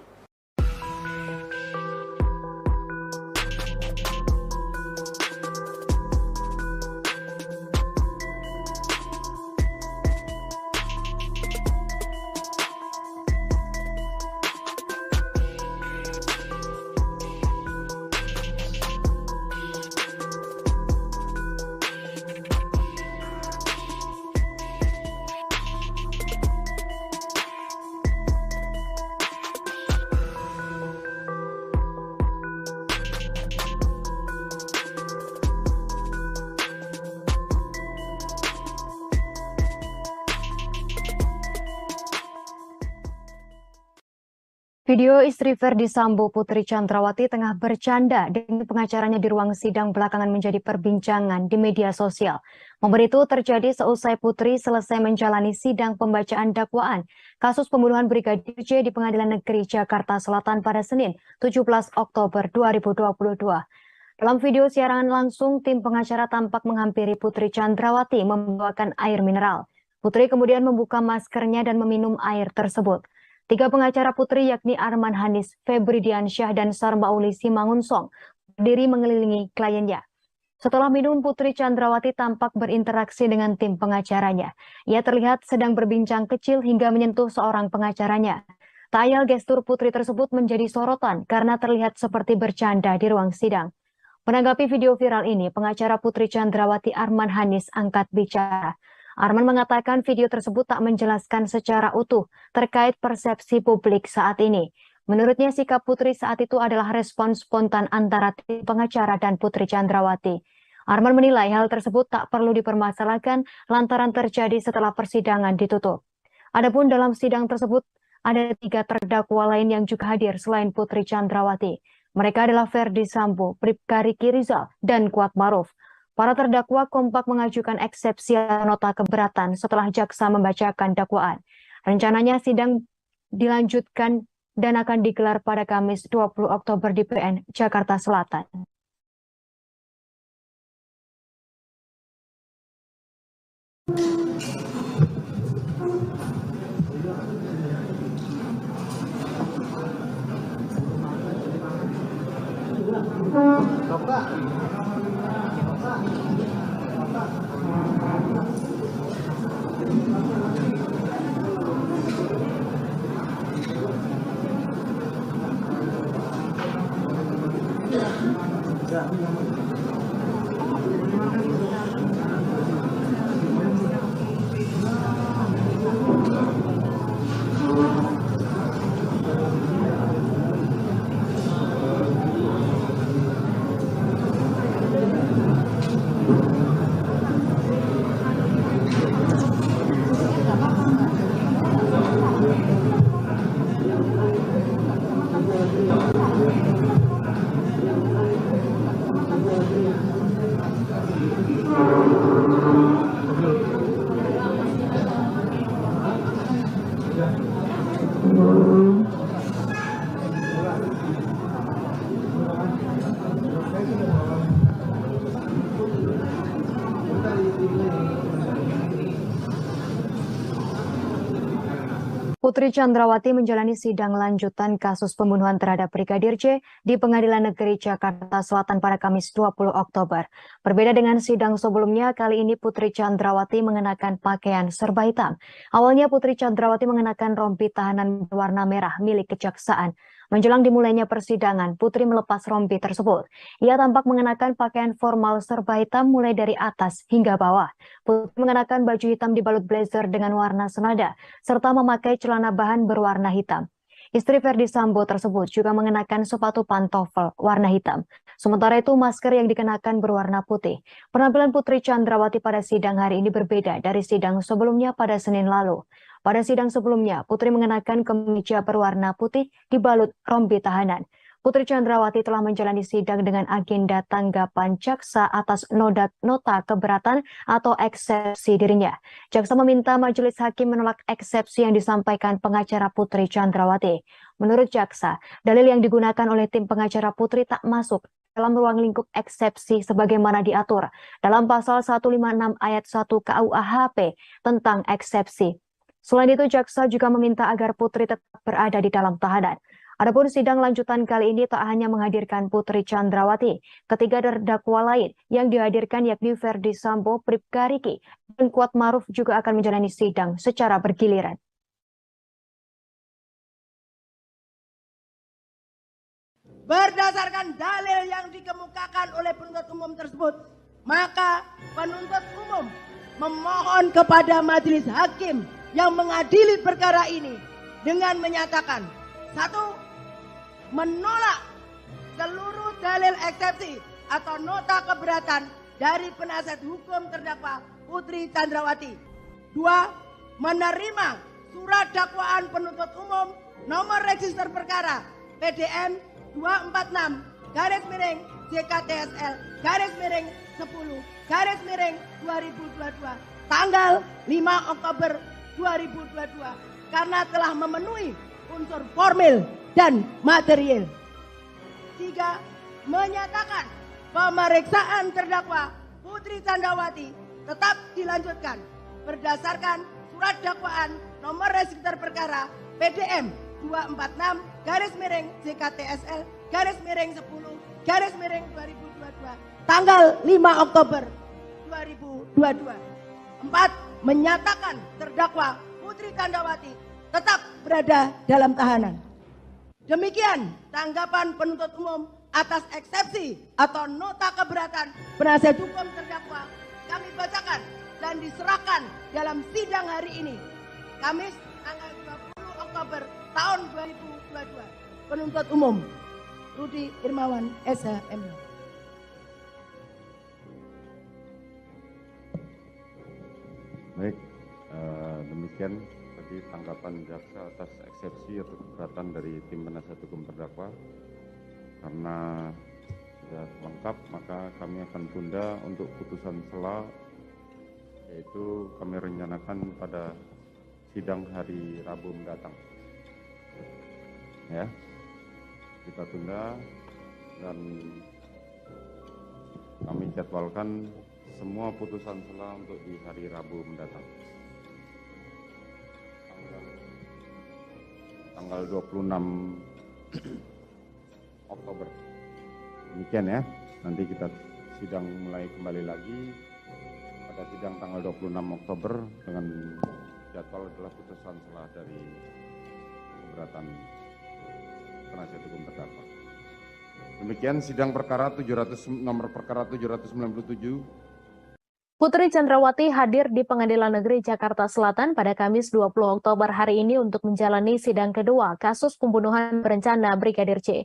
Speaker 4: Video istri Ferdi Sambo, Putri Chandrawati, tengah bercanda dengan pengacaranya di ruang sidang belakangan menjadi perbincangan di media sosial. Momen itu terjadi seusai Putri selesai menjalani sidang pembacaan dakwaan kasus pembunuhan Brigadir J di Pengadilan Negeri Jakarta Selatan pada Senin, 17 Oktober 2022. Dalam video siaran langsung, tim pengacara tampak menghampiri Putri Chandrawati membawakan air mineral. Putri kemudian membuka maskernya dan meminum air tersebut. Tiga pengacara Putri yakni Arman Hanis, Febri Diansyah, dan Sarmauli Simangunsong berdiri mengelilingi kliennya. Setelah minum, Putri Chandrawati tampak berinteraksi dengan tim pengacaranya. Ia terlihat sedang berbincang kecil hingga menyentuh seorang pengacaranya. Tak ayal gestur Putri tersebut menjadi sorotan karena terlihat seperti bercanda di ruang sidang. Menanggapi video viral ini, pengacara Putri Chandrawati Arman Hanis angkat bicara. Arman mengatakan video tersebut tak menjelaskan secara utuh terkait persepsi publik saat ini. Menurutnya sikap Putri saat itu adalah respon spontan antara tim pengacara dan Putri Chandrawati. Arman menilai hal tersebut tak perlu dipermasalahkan lantaran terjadi setelah persidangan ditutup. Adapun dalam sidang tersebut ada 3 terdakwa lain yang juga hadir selain Putri Chandrawati. Mereka adalah Ferdi Sambo, Bribka Riki Rizal, dan Kuat Maruf. Para terdakwa kompak mengajukan eksepsi nota keberatan setelah jaksa membacakan dakwaan. Rencananya sidang dilanjutkan dan akan digelar pada Kamis 20 Oktober di PN Jakarta Selatan. Putri Chandrawati menjalani sidang lanjutan kasus pembunuhan terhadap Brigadir J di Pengadilan Negeri Jakarta Selatan pada Kamis 20 Oktober. Berbeda dengan sidang sebelumnya, kali ini Putri Chandrawati mengenakan pakaian serba hitam. Awalnya Putri Chandrawati mengenakan rompi tahanan berwarna merah milik kejaksaan. Menjelang dimulainya persidangan, Putri melepas rompi tersebut. Ia tampak mengenakan pakaian formal serba hitam mulai dari atas hingga bawah. Putri mengenakan baju hitam dibalut blazer dengan warna senada, serta memakai celana bahan berwarna hitam. Istri Ferdi Sambo tersebut juga mengenakan sepatu pantofel warna hitam. Sementara itu masker yang dikenakan berwarna putih. Penampilan Putri Chandrawati pada sidang hari ini berbeda dari sidang sebelumnya pada Senin lalu. Pada sidang sebelumnya, Putri mengenakan kemeja berwarna putih dibalut rompi tahanan. Putri Chandrawati telah menjalani sidang dengan agenda tanggapan jaksa atas nota keberatan atau eksepsi dirinya. Jaksa meminta majelis hakim menolak eksepsi yang disampaikan pengacara Putri Chandrawati. Menurut jaksa, dalil yang digunakan oleh tim pengacara Putri tak masuk dalam ruang lingkup eksepsi sebagaimana diatur dalam pasal 156 ayat 1 KUHP tentang eksepsi. Selain itu, jaksa juga meminta agar Putri tetap berada di dalam tahanan. Adapun sidang lanjutan kali ini tak hanya menghadirkan Putri Chandrawati, ketiga terdakwa lain yang dihadirkan yakni Ferdi Sambo, Bribka Riki, dan Kuat Maruf juga akan menjalani sidang secara bergiliran.
Speaker 2: Berdasarkan dalil yang dikemukakan oleh penuntut umum tersebut, maka penuntut umum memohon kepada majelis hakim yang mengadili perkara ini dengan menyatakan: 1. Menolak seluruh dalil eksepsi atau nota keberatan dari penasihat hukum terdakwa Putri Chandrawati. 2. Menerima surat dakwaan penuntut umum nomor register perkara PDM 246 garis miring JKTSL garis miring 10 garis miring 2022 tanggal 5 Oktober 2022 karena telah memenuhi unsur formil dan material. 3. Menyatakan pemeriksaan terdakwa Putri Candrawati tetap dilanjutkan berdasarkan surat dakwaan nomor register perkara PDM 246 garis miring JKTSL garis miring 10 garis miring 2022 tanggal 5 Oktober 2022. 4. Menyatakan terdakwa Putri Candrawati tetap berada dalam tahanan. Demikian tanggapan penuntut umum atas eksepsi atau nota keberatan penasihat hukum terdakwa kami bacakan dan diserahkan dalam sidang hari ini, Kamis tanggal 20 Oktober tahun 2022. Penuntut umum Rudi Irmawan SH.M.
Speaker 5: Baik, demikian tadi tanggapan jaksa atas eksepsi atau keberatan dari tim penasihat hukum terdakwa. Karena sudah lengkap, maka kami akan tunda untuk putusan sela, yaitu kami rencanakan pada sidang hari Rabu mendatang. Ya, kita tunda dan kami jadwalkan semua putusan sela untuk di hari Rabu mendatang. Tanggal 26 Oktober. Demikian ya. Nanti kita sidang mulai kembali lagi pada sidang tanggal 26 Oktober dengan jadwal adalah putusan sela dari keberatan penasihat hukum terdakwa. Demikian sidang perkara nomor perkara 797.
Speaker 3: Putri Candrawati hadir di Pengadilan Negeri Jakarta Selatan pada Kamis 20 Oktober hari ini untuk menjalani sidang kedua kasus pembunuhan berencana Brigadir J.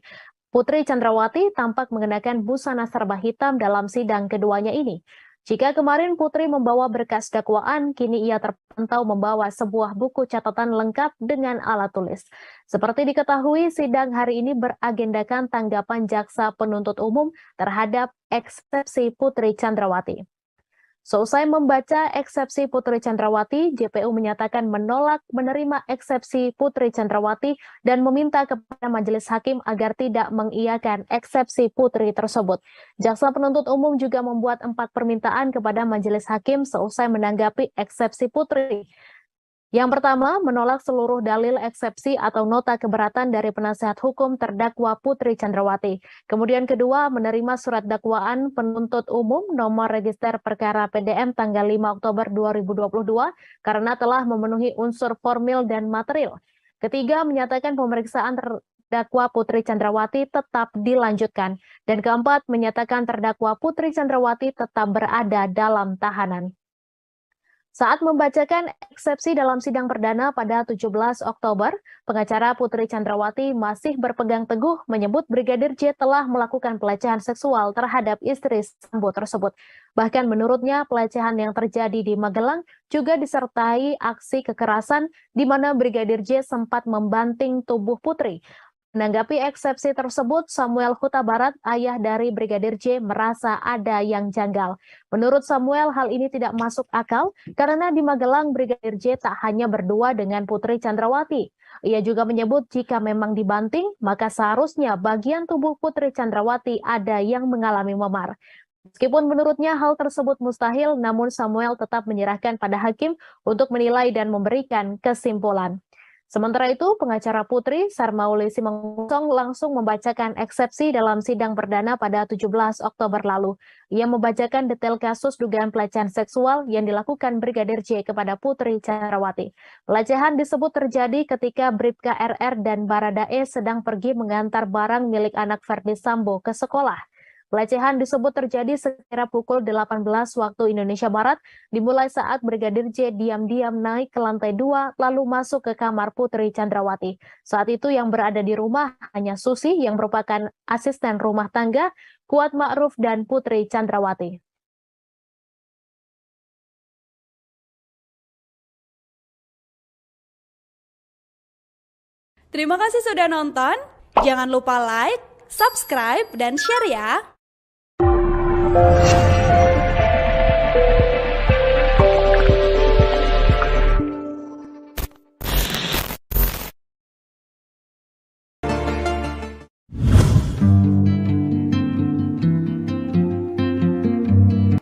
Speaker 3: Putri Candrawati tampak mengenakan busana serba hitam dalam sidang keduanya ini. Jika kemarin Putri membawa berkas dakwaan, kini ia terpantau membawa sebuah buku catatan lengkap dengan alat tulis. Seperti diketahui, sidang hari ini beragendakan tanggapan jaksa penuntut umum terhadap eksepsi Putri Candrawati. Seusai membaca eksepsi Putri Candrawati, JPU menyatakan menolak menerima eksepsi Putri Candrawati dan meminta kepada majelis hakim agar tidak mengiyakan eksepsi Putri tersebut. Jaksa penuntut umum juga membuat 4 permintaan kepada majelis hakim seusai menanggapi eksepsi Putri. Yang pertama, menolak seluruh dalil eksepsi atau nota keberatan dari penasihat hukum terdakwa Putri Candrawati. Kemudian kedua, menerima surat dakwaan penuntut umum nomor register perkara PDM tanggal 5 Oktober 2022 karena telah memenuhi unsur formil dan material. Ketiga, menyatakan pemeriksaan terdakwa Putri Candrawati tetap dilanjutkan. Dan keempat, menyatakan terdakwa Putri Candrawati tetap berada dalam tahanan. Saat membacakan eksepsi dalam sidang perdana pada 17 Oktober, pengacara Putri Candrawati masih berpegang teguh menyebut Brigadir J telah melakukan pelecehan seksual terhadap istri Sambo tersebut. Bahkan menurutnya pelecehan yang terjadi di Magelang juga disertai aksi kekerasan di mana Brigadir J sempat membanting tubuh Putri. Menanggapi eksepsi tersebut, Samuel Huta Barat, ayah dari Brigadir J, merasa ada yang janggal. Menurut Samuel, hal ini tidak masuk akal karena di Magelang Brigadir J tak hanya berdua dengan Putri Candrawati. Ia juga menyebut jika memang dibanting, maka seharusnya bagian tubuh Putri Candrawati ada yang mengalami memar. Meskipun menurutnya hal tersebut mustahil, namun Samuel tetap menyerahkan pada hakim untuk menilai dan memberikan kesimpulan. Sementara itu, pengacara Putri, Sarmauli Simanggusong langsung membacakan eksepsi dalam sidang perdana pada 17 Oktober lalu. Ia membacakan detail kasus dugaan pelecehan seksual yang dilakukan Brigadir J kepada Putri Candrawati. Pelecehan disebut terjadi ketika Bribka RR dan Baradae sedang pergi mengantar barang milik anak Verdi Sambo ke sekolah. Pelecehan disebut terjadi sekira pukul 18 waktu Indonesia Barat, dimulai saat Brigadir J diam-diam naik ke lantai 2 lalu masuk ke kamar Putri Candrawati. Saat itu yang berada di rumah hanya Susi yang merupakan asisten rumah tangga, Kuat Ma'ruf dan Putri Candrawati.
Speaker 6: Terima kasih sudah nonton. Jangan lupa like, subscribe, dan share ya.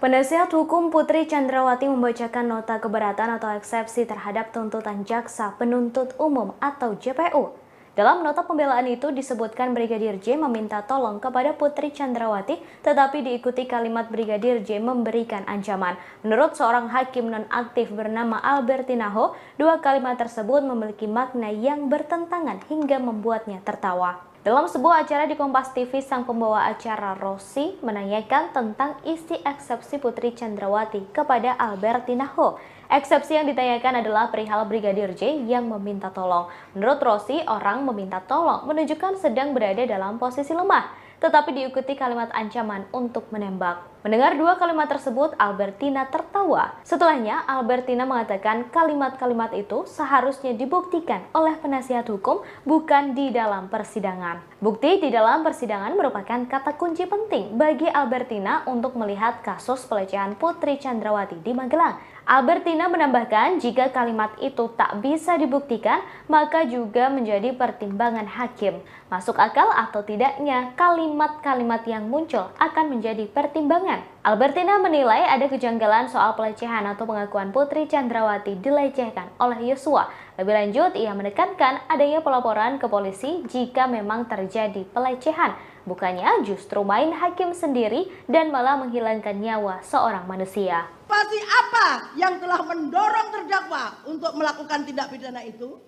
Speaker 1: Penasihat hukum Putri Chandrawati membacakan nota keberatan atau eksepsi terhadap tuntutan Jaksa Penuntut Umum atau JPU. Dalam nota pembelaan itu disebutkan Brigadir J meminta tolong kepada Putri Chandrawati, tetapi diikuti kalimat Brigadir J memberikan ancaman. Menurut seorang hakim nonaktif bernama Albertina Ho, dua kalimat tersebut memiliki makna yang bertentangan hingga membuatnya tertawa. Dalam sebuah acara di Kompas TV, sang pembawa acara Rossi menanyakan tentang isi eksepsi Putri Chandrawati kepada Albertina Ho. Eksepsi yang ditanyakan adalah perihal Brigadir J yang meminta tolong. Menurut Rossi, orang meminta tolong menunjukkan sedang berada dalam posisi lemah, tetapi diikuti kalimat ancaman untuk menembak. Mendengar dua kalimat tersebut, Albertina tertawa. Setelahnya, Albertina mengatakan kalimat-kalimat itu seharusnya dibuktikan oleh penasihat hukum, bukan di dalam persidangan. Bukti di dalam persidangan merupakan kata kunci penting bagi Albertina untuk melihat kasus pelecehan Putri Chandrawati di Magelang. Albertina menambahkan jika kalimat itu tak bisa dibuktikan, maka juga menjadi pertimbangan hakim. Masuk akal atau tidaknya kalimat-kalimat yang muncul akan menjadi pertimbangan. Albertina menilai ada kejanggalan soal pelecehan atau pengakuan Putri Chandrawati dilecehkan oleh Yosua. Lebih lanjut, ia menekankan adanya pelaporan ke polisi jika memang terjadi pelecehan. Bukannya justru main hakim sendiri dan malah menghilangkan nyawa seorang manusia.
Speaker 2: Pasti apa yang telah mendorong terdakwa untuk melakukan tindak pidana itu?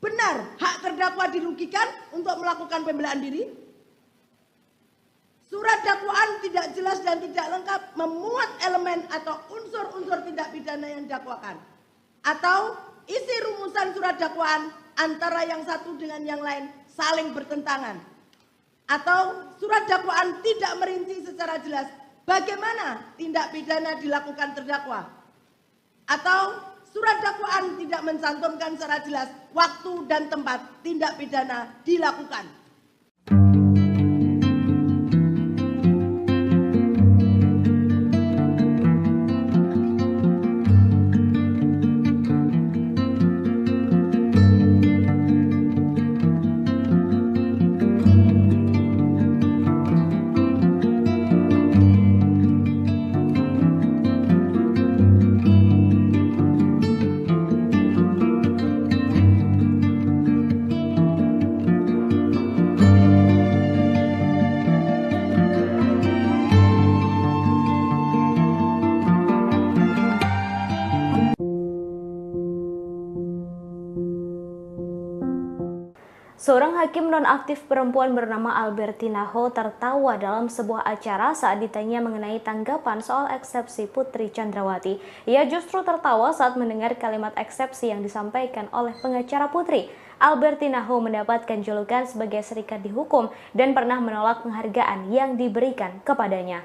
Speaker 2: Benar, hak terdakwa dirugikan untuk melakukan pembelaan diri? Surat dakwaan tidak jelas dan tidak lengkap memuat elemen atau unsur-unsur tindak pidana yang didakwakan. Atau isi rumusan surat dakwaan antara yang satu dengan yang lain saling bertentangan. Atau surat dakwaan tidak merinci secara jelas bagaimana tindak pidana dilakukan terdakwa. Atau surat dakwaan tidak mencantumkan secara jelas waktu dan tempat tindak pidana dilakukan.
Speaker 1: Seorang hakim nonaktif perempuan bernama Albertina Ho tertawa dalam sebuah acara saat ditanya mengenai tanggapan soal eksepsi Putri Chandrawati. Ia justru tertawa saat mendengar kalimat eksepsi yang disampaikan oleh pengacara Putri. Albertina Ho mendapatkan julukan sebagai serikandi hukum dan pernah menolak penghargaan yang diberikan kepadanya.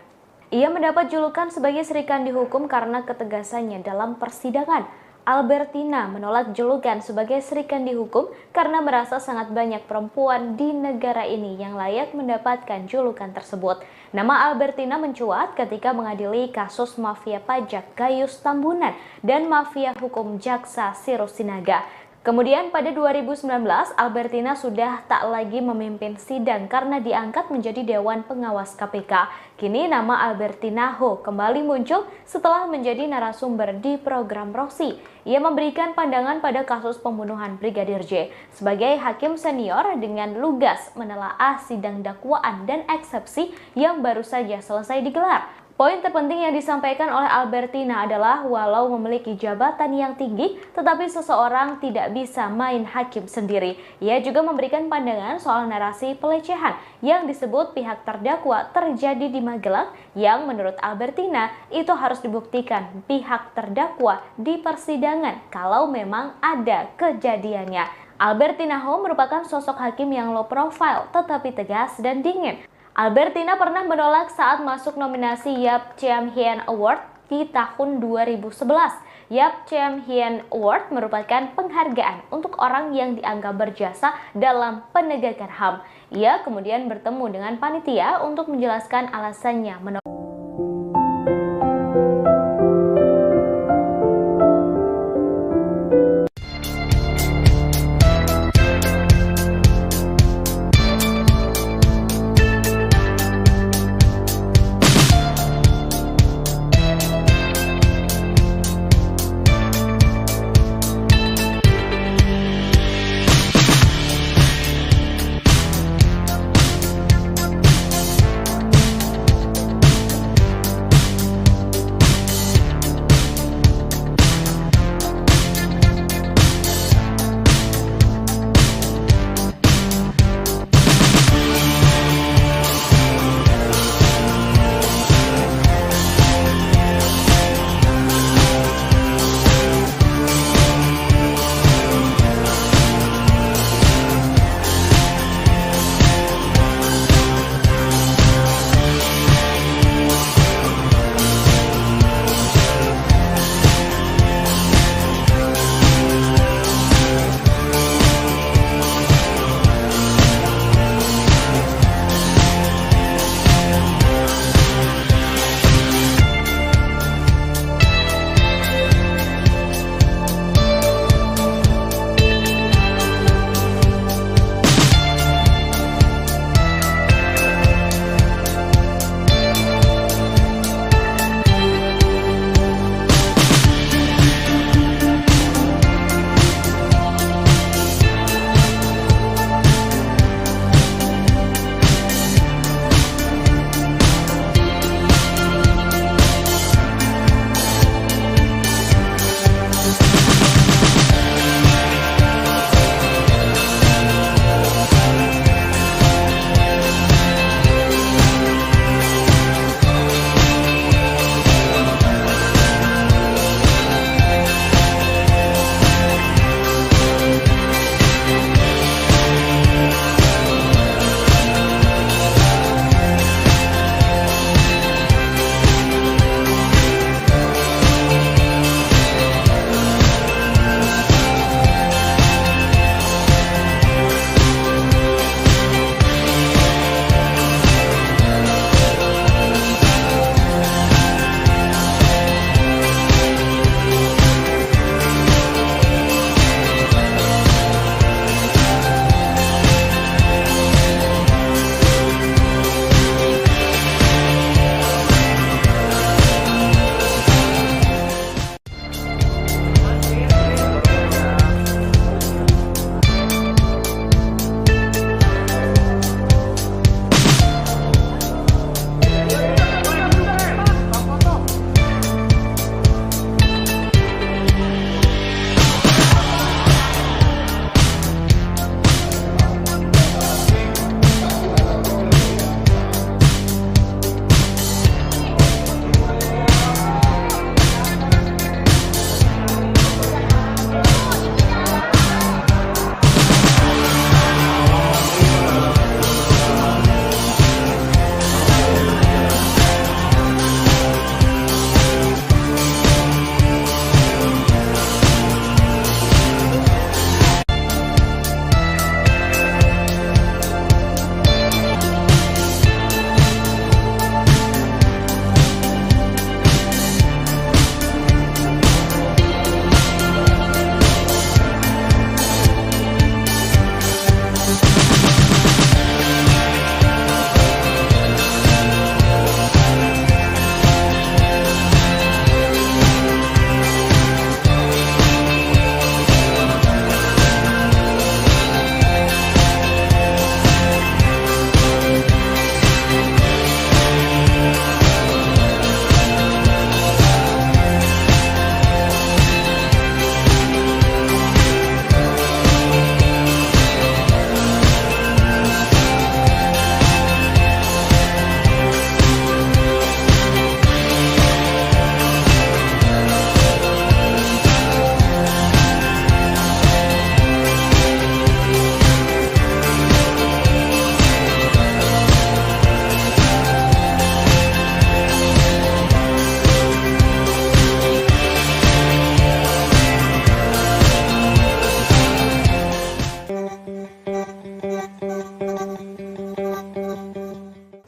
Speaker 1: Ia mendapat julukan sebagai serikandi hukum karena ketegasannya dalam persidangan. Albertina menolak julukan sebagai serikandi hukum karena merasa sangat banyak perempuan di negara ini yang layak mendapatkan julukan tersebut. Nama Albertina mencuat ketika mengadili kasus mafia pajak Gayus Tambunan dan mafia hukum Jaksa Sirus Sinaga. Kemudian pada 2019, Albertina sudah tak lagi memimpin sidang karena diangkat menjadi Dewan Pengawas KPK. Kini nama Albertina Ho kembali muncul setelah menjadi narasumber di program Rossi. Ia memberikan pandangan pada kasus pembunuhan Brigadir J. Sebagai hakim senior dengan lugas menelaah sidang dakwaan dan eksepsi yang baru saja selesai digelar. Poin terpenting yang disampaikan oleh Albertina adalah walau memiliki jabatan yang tinggi, tetapi seseorang tidak bisa main hakim sendiri. Ia juga memberikan pandangan soal narasi pelecehan yang disebut pihak terdakwa terjadi di Magelang yang menurut Albertina itu harus dibuktikan pihak terdakwa di persidangan kalau memang ada kejadiannya. Albertina Ho merupakan sosok hakim yang low profile tetapi tegas dan dingin. Albertina pernah menolak saat masuk nominasi Yap Cham Hien Award di tahun 2011. Yap Chem Hien Award merupakan penghargaan untuk orang yang dianggap berjasa dalam penegakan HAM. Ia kemudian bertemu dengan panitia untuk menjelaskan alasannya menolak.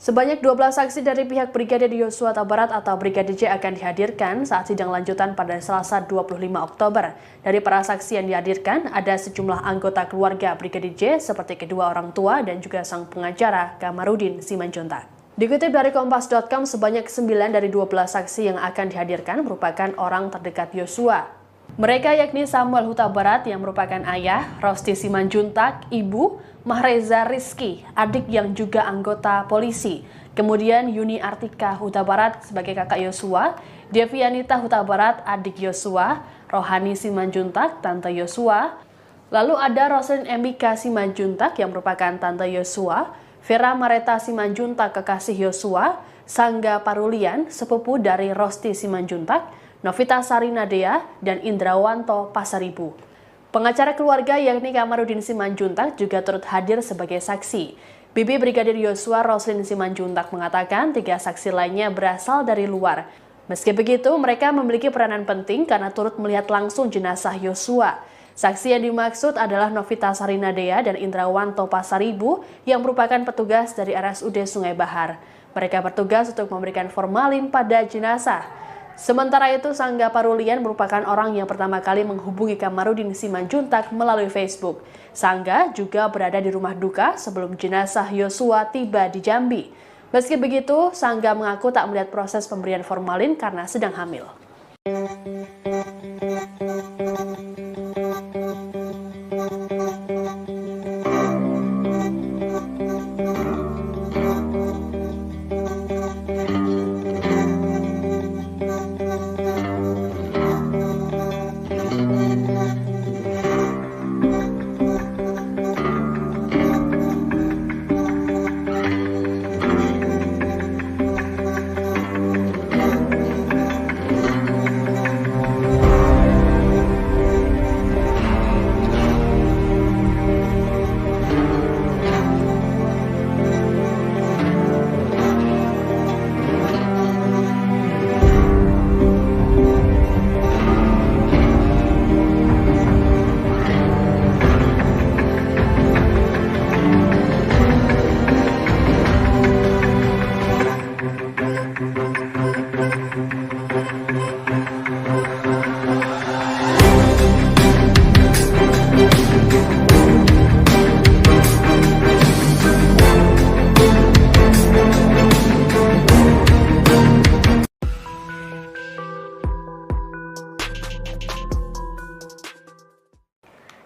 Speaker 3: Sebanyak 12 saksi dari pihak Brigadir Yosua Huta Barat atau Brigadir J akan dihadirkan saat sidang lanjutan pada Selasa 25 Oktober. Dari para saksi yang dihadirkan, ada sejumlah anggota keluarga Brigadir J seperti kedua orang tua dan juga sang pengacara Kamarudin Simanjuntak. Dikutip dari Kompas.com, sebanyak 9 dari 12 saksi yang akan dihadirkan merupakan orang terdekat Yosua. Mereka yakni Samuel Huta Barat yang merupakan ayah, Rosti Simanjuntak, ibu, Mahreza Rizky, adik yang juga anggota polisi. Kemudian Yuni Artika Huta Barat sebagai kakak Yosua, Devianita Huta Barat, adik Yosua, Rohani Simanjuntak, tante Yosua. Lalu ada Roslin Emika Simanjuntak yang merupakan tante Yosua, Vera Mareta Simanjuntak kekasih Yosua, Sangga Parulian, sepupu dari Rosti Simanjuntak, Novita Sarinadea, dan Indrawanto Pasaribu. Pengacara keluarga yakni Kamarudin Simanjuntak juga turut hadir sebagai saksi. Bibi Brigadir Yosua Roslin Simanjuntak mengatakan 3 saksi lainnya berasal dari luar. Meski begitu, mereka memiliki peranan penting karena turut melihat langsung jenazah Yosua. Saksi yang dimaksud adalah Novita Sarinadea dan Indrawanto Pasaribu yang merupakan petugas dari RSUD Sungai Bahar. Mereka bertugas untuk memberikan formalin pada jenazah. Sementara itu, Sangga Parulian merupakan orang yang pertama kali menghubungi Kamarudin Simanjuntak melalui Facebook. Sangga juga berada di rumah duka sebelum jenazah Yosua tiba di Jambi. Meski begitu, Sangga mengaku tak melihat proses pemberian formalin karena sedang hamil.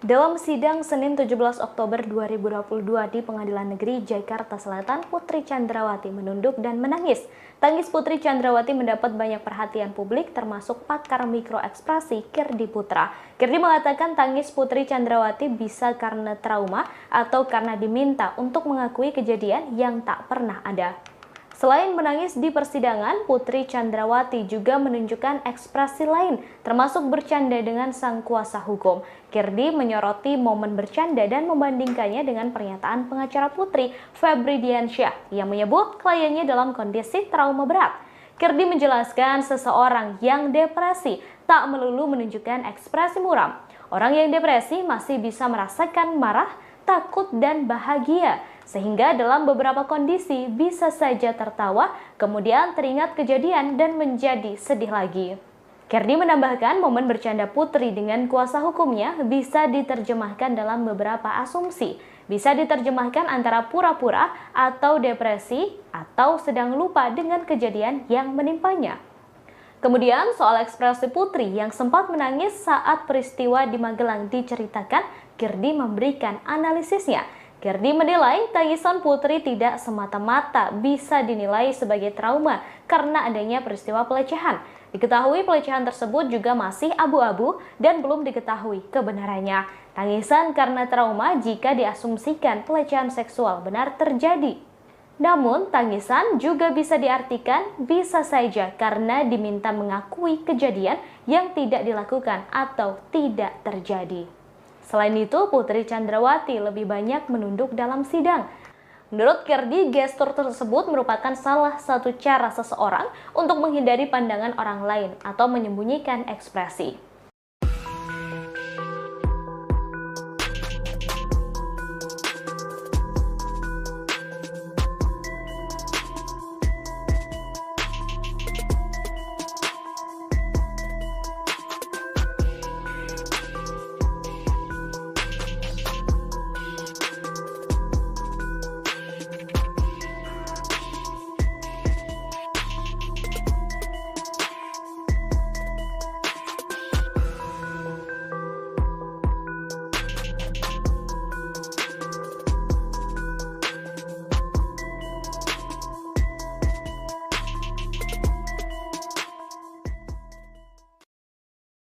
Speaker 1: Dalam sidang Senin 17 Oktober 2022 di Pengadilan Negeri Jakarta Selatan, Putri Chandrawati menunduk dan menangis. Tangis Putri Chandrawati mendapat banyak perhatian publik termasuk pakar mikroekspresi Kirdi Putra. Kirdi mengatakan tangis Putri Chandrawati bisa karena trauma atau karena diminta untuk mengakui kejadian yang tak pernah ada. Selain menangis di persidangan, Putri Chandrawati juga menunjukkan ekspresi lain, termasuk bercanda dengan sang kuasa hukum. Kirdi menyoroti momen bercanda dan membandingkannya dengan pernyataan pengacara Putri, Febri Diansyah, yang menyebut kliennya dalam kondisi trauma berat. Kirdi menjelaskan seseorang yang depresi tak melulu menunjukkan ekspresi muram. Orang yang depresi masih bisa merasakan marah, takut, dan bahagia. Sehingga dalam beberapa kondisi bisa saja tertawa, kemudian teringat kejadian dan menjadi sedih lagi. Kirdi menambahkan momen bercanda Putri dengan kuasa hukumnya bisa diterjemahkan dalam beberapa asumsi. Bisa diterjemahkan antara pura-pura atau depresi atau sedang lupa dengan kejadian yang menimpanya. Kemudian soal ekspresi Putri yang sempat menangis saat peristiwa di Magelang diceritakan, Kirdi memberikan analisisnya. Kirdi menilai tangisan Putri tidak semata-mata bisa dinilai sebagai trauma karena adanya peristiwa pelecehan. Diketahui pelecehan tersebut juga masih abu-abu dan belum diketahui kebenarannya. Tangisan karena trauma jika diasumsikan pelecehan seksual benar terjadi. Namun, tangisan juga bisa diartikan bisa saja karena diminta mengakui kejadian yang tidak dilakukan atau tidak terjadi. Selain itu, Putri Chandrawati lebih banyak menunduk dalam sidang. Menurut Kirdi, gestur tersebut merupakan salah satu cara seseorang untuk menghindari pandangan orang lain atau menyembunyikan ekspresi.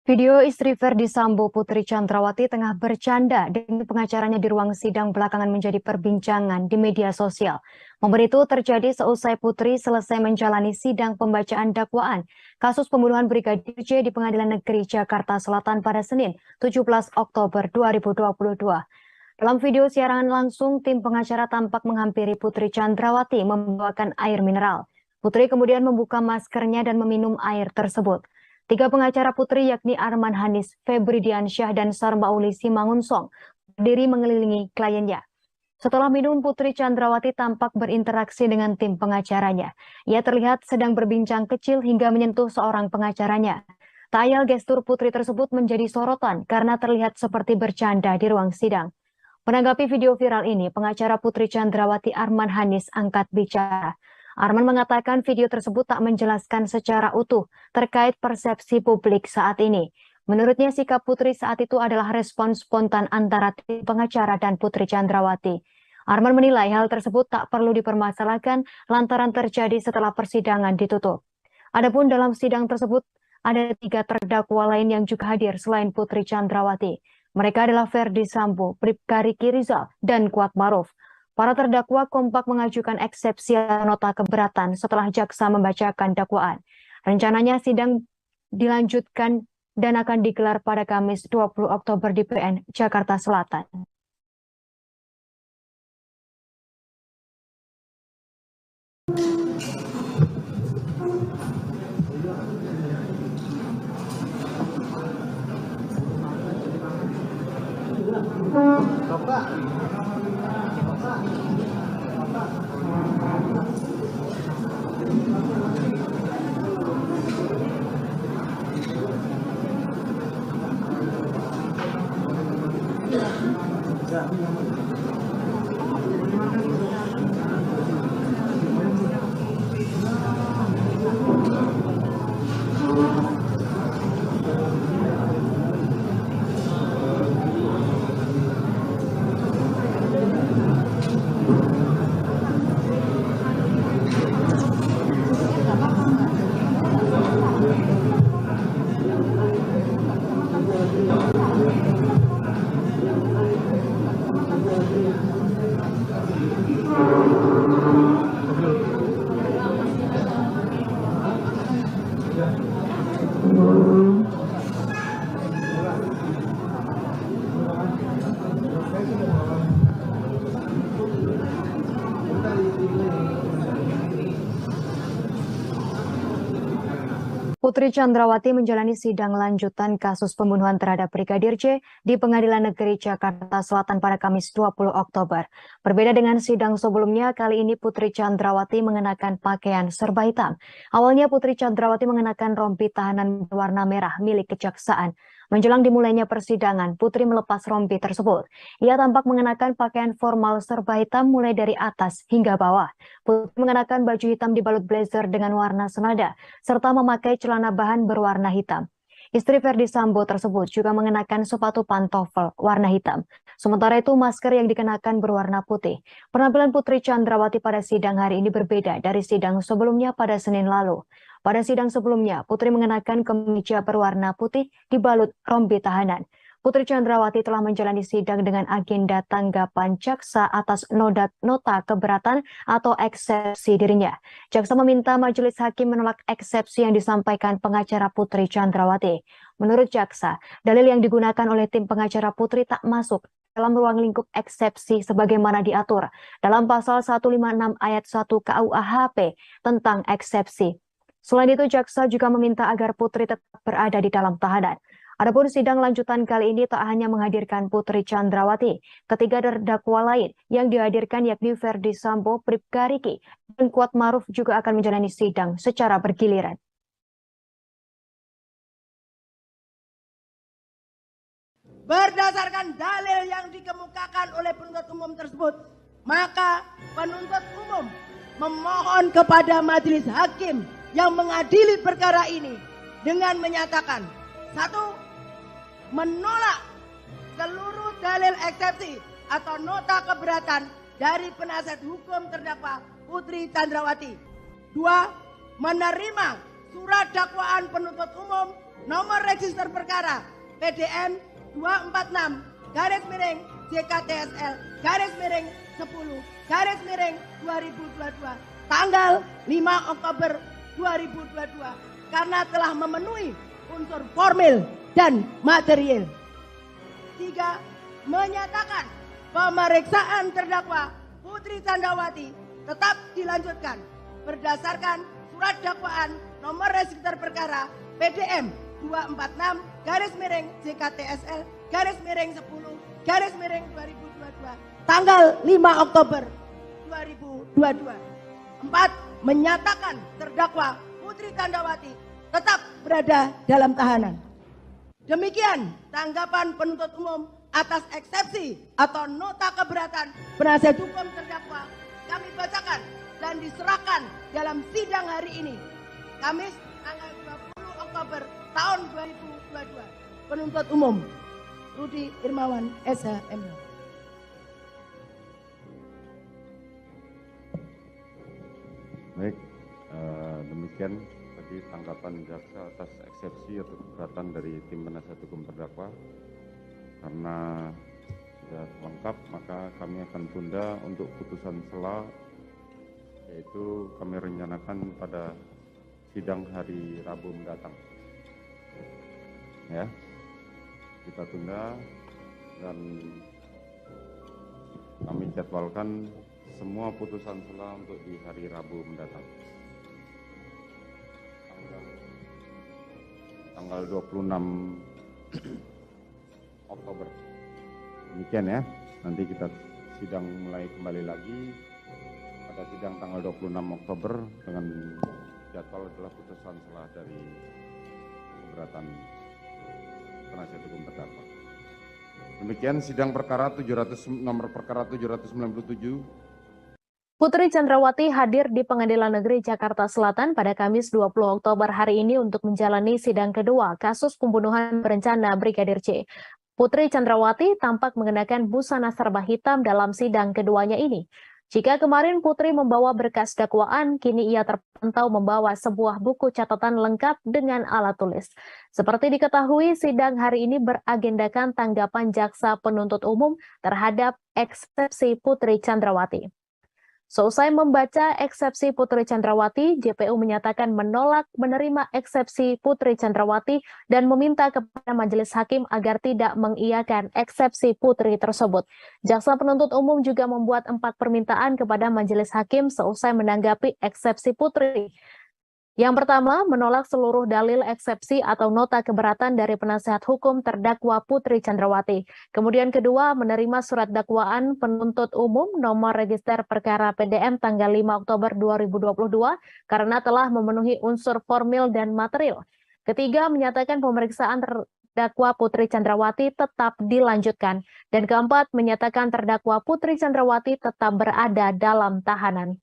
Speaker 4: Video istri Verdi Sambo, Putri Chandrawati, tengah bercanda dengan pengacaranya di ruang sidang belakangan menjadi perbincangan di media sosial. Momen itu terjadi seusai Putri selesai menjalani sidang pembacaan dakwaan kasus pembunuhan Brigadir J di Pengadilan Negeri Jakarta Selatan pada Senin, 17 Oktober 2022. Dalam video siaran langsung, tim pengacara tampak menghampiri Putri Chandrawati membawakan air mineral. Putri kemudian membuka maskernya dan meminum air tersebut. Tiga pengacara Putri yakni Arman Hanis, Febri Diansyah, dan Sarmauli Simangunsong berdiri mengelilingi kliennya. Setelah minum, Putri Chandrawati tampak berinteraksi dengan tim pengacaranya. Ia terlihat sedang berbincang kecil hingga menyentuh seorang pengacaranya. Tak ayal gestur Putri tersebut menjadi sorotan karena terlihat seperti bercanda di ruang sidang. Menanggapi video viral ini, pengacara Putri Chandrawati Arman Hanis angkat bicara. Arman mengatakan video tersebut tak menjelaskan secara utuh terkait persepsi publik saat ini. Menurutnya sikap Putri saat itu adalah respon spontan antara tim pengacara dan Putri Chandrawati. Arman menilai hal tersebut tak perlu dipermasalahkan lantaran terjadi setelah persidangan ditutup. Adapun dalam sidang tersebut ada 3 terdakwa lain yang juga hadir selain Putri Chandrawati. Mereka adalah Verdi Sambo, Bribka Riki Rizal, dan Kuat Maruf. Para terdakwa kompak mengajukan eksepsi nota keberatan setelah jaksa membacakan dakwaan. Rencananya sidang dilanjutkan dan akan digelar pada Kamis 20 Oktober di PN Jakarta Selatan. Putri Chandrawati menjalani sidang lanjutan kasus pembunuhan terhadap Brigadir J di Pengadilan Negeri Jakarta Selatan pada Kamis 20 Oktober. Berbeda dengan sidang sebelumnya, kali ini Putri Chandrawati mengenakan pakaian serba hitam. Awalnya Putri Chandrawati mengenakan rompi tahanan berwarna merah milik kejaksaan. Menjelang dimulainya persidangan, Putri melepas rompi tersebut. Ia tampak mengenakan pakaian formal serba hitam mulai dari atas hingga bawah. Putri mengenakan baju hitam dibalut blazer dengan warna senada, serta memakai celana bahan berwarna hitam. Istri Verdi Sambo tersebut juga mengenakan sepatu pantofel warna hitam. Sementara itu masker yang dikenakan berwarna putih. Penampilan Putri Chandrawati pada sidang hari ini berbeda dari sidang sebelumnya pada Senin lalu. Pada sidang sebelumnya, Putri mengenakan kemeja berwarna putih dibalut rompi tahanan. Putri Chandrawati telah menjalani sidang dengan agenda tanggapan jaksa atas nota keberatan atau eksepsi dirinya. Jaksa meminta majelis hakim menolak eksepsi yang disampaikan pengacara Putri Chandrawati. Menurut jaksa, dalil yang digunakan oleh tim pengacara Putri tak masuk dalam ruang lingkup eksepsi sebagaimana diatur dalam pasal 156 ayat 1 KUHP tentang eksepsi. Selain itu, jaksa juga meminta agar Putri tetap berada di dalam tahanan. Adapun sidang lanjutan kali ini tak hanya menghadirkan Putri Chandrawati, ketiga terdakwa lain yang dihadirkan yakni Verdi Sambo, Bribka Riki, dan Kuat Maruf juga akan menjalani sidang secara bergiliran.
Speaker 2: Berdasarkan dalil yang dikemukakan oleh penuntut umum tersebut, maka penuntut umum memohon kepada majelis hakim yang mengadili perkara ini dengan menyatakan: 1. Menolak seluruh dalil eksepsi atau nota keberatan dari penasihat hukum terdakwa Putri Chandrawati. 2. Menerima surat dakwaan penuntut umum nomor register perkara PDM 246 garis miring JKTSL garis miring 10 garis miring 2022 tanggal 5 Oktober 2022 karena telah memenuhi unsur formil dan material. 3. Menyatakan pemeriksaan terdakwa Putri Chandrawati tetap dilanjutkan berdasarkan surat dakwaan nomor register perkara PDM 246 garis miring JKTSL garis miring 10 garis miring 2022 tanggal 5 Oktober 2022. 4. Menyatakan terdakwa Putri Chandrawati tetap berada dalam tahanan. Demikian tanggapan penuntut umum atas eksepsi atau nota keberatan penasihat hukum terdakwa kami bacakan dan diserahkan dalam sidang hari ini, Kamis tanggal 20 Oktober tahun 2022. Penuntut umum Rudi Irmawan SH.M.
Speaker 5: Baik, demikian tadi tanggapan jaksa atas eksepsi atau keberatan dari tim penasihat hukum terdakwa. Karena sudah lengkap, maka kami akan tunda untuk putusan sela, yaitu kami rencanakan pada sidang hari Rabu mendatang. Ya, kita tunda dan kami jadwalkan semua putusan sela untuk di hari Rabu mendatang. Tanggal 26 Oktober. Demikian ya. Nanti kita sidang mulai kembali lagi pada sidang tanggal 26 Oktober dengan jadwal adalah putusan sela dari keberatan penasihat hukum terdakwa. Demikian sidang perkara nomor perkara 797.
Speaker 1: Putri Chandrawati hadir di Pengadilan Negeri Jakarta Selatan pada Kamis 20 Oktober hari ini untuk menjalani sidang kedua kasus pembunuhan berencana Brigadir J. Putri Chandrawati tampak mengenakan busana serba hitam dalam sidang keduanya ini. Jika kemarin Putri membawa berkas dakwaan, kini ia terpantau membawa sebuah buku catatan lengkap dengan alat tulis. Seperti diketahui, sidang hari ini beragendakan tanggapan jaksa penuntut umum terhadap eksepsi Putri Chandrawati. Seusai membaca eksepsi Putri Chandrawati, JPU menyatakan menolak menerima eksepsi Putri Chandrawati dan meminta kepada majelis hakim agar tidak mengiyakan eksepsi Putri tersebut. Jaksa penuntut umum juga membuat 4 permintaan kepada majelis hakim seusai menanggapi eksepsi Putri. Yang pertama, menolak seluruh dalil eksepsi atau nota keberatan dari penasihat hukum terdakwa Putri Chandrawati. Kemudian kedua, menerima surat dakwaan penuntut umum nomor register perkara PDM tanggal 5 Oktober 2022 karena telah memenuhi unsur formil dan material. Ketiga, menyatakan pemeriksaan terdakwa Putri Chandrawati tetap dilanjutkan. Dan keempat, menyatakan terdakwa Putri Chandrawati tetap berada dalam tahanan.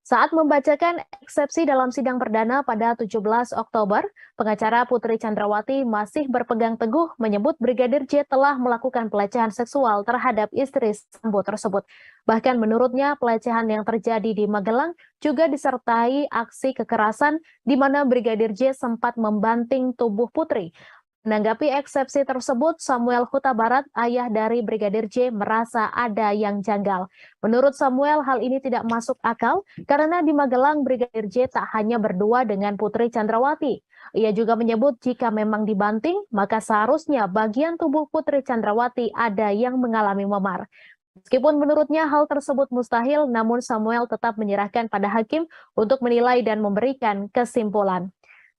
Speaker 1: Saat membacakan eksepsi dalam sidang perdana pada 17 Oktober, pengacara Putri Chandrawati masih berpegang teguh menyebut Brigadir J telah melakukan pelecehan seksual terhadap istri Sambo tersebut. Bahkan menurutnya pelecehan yang terjadi di Magelang juga disertai aksi kekerasan di mana Brigadir J sempat membanting tubuh Putri. Menanggapi eksepsi tersebut, Samuel Huta Barat, ayah dari Brigadir J, merasa ada yang janggal. Menurut Samuel, hal ini tidak masuk akal karena di Magelang Brigadir J tak hanya berdua dengan Putri Chandrawati. Ia juga menyebut jika memang dibanting, maka seharusnya bagian tubuh Putri Chandrawati ada yang mengalami memar. Meskipun menurutnya hal tersebut mustahil, namun Samuel tetap menyerahkan pada hakim untuk menilai dan memberikan kesimpulan.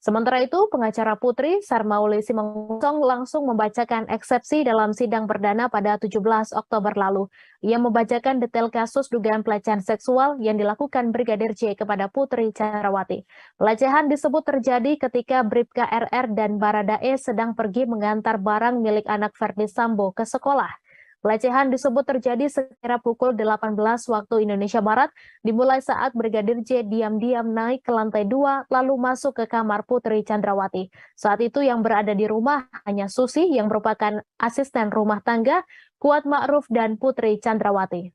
Speaker 1: Sementara itu, pengacara Putri, Sarmauli Simanggong langsung membacakan eksepsi dalam sidang perdana pada 17 Oktober lalu. Ia membacakan detail kasus dugaan pelecehan seksual yang dilakukan Brigadir J kepada Putri Chandrawati. Pelecehan disebut terjadi ketika Bribka RR dan Baradae sedang pergi mengantar barang milik anak Verdi Sambo ke sekolah. Pelecehan disebut terjadi sekira pukul 18 waktu Indonesia Barat, dimulai saat Brigadir J diam-diam naik ke lantai 2 lalu masuk ke kamar Putri Chandrawati. Saat itu yang berada di rumah hanya Susi yang merupakan asisten rumah tangga, Kuat Ma'ruf dan Putri Chandrawati.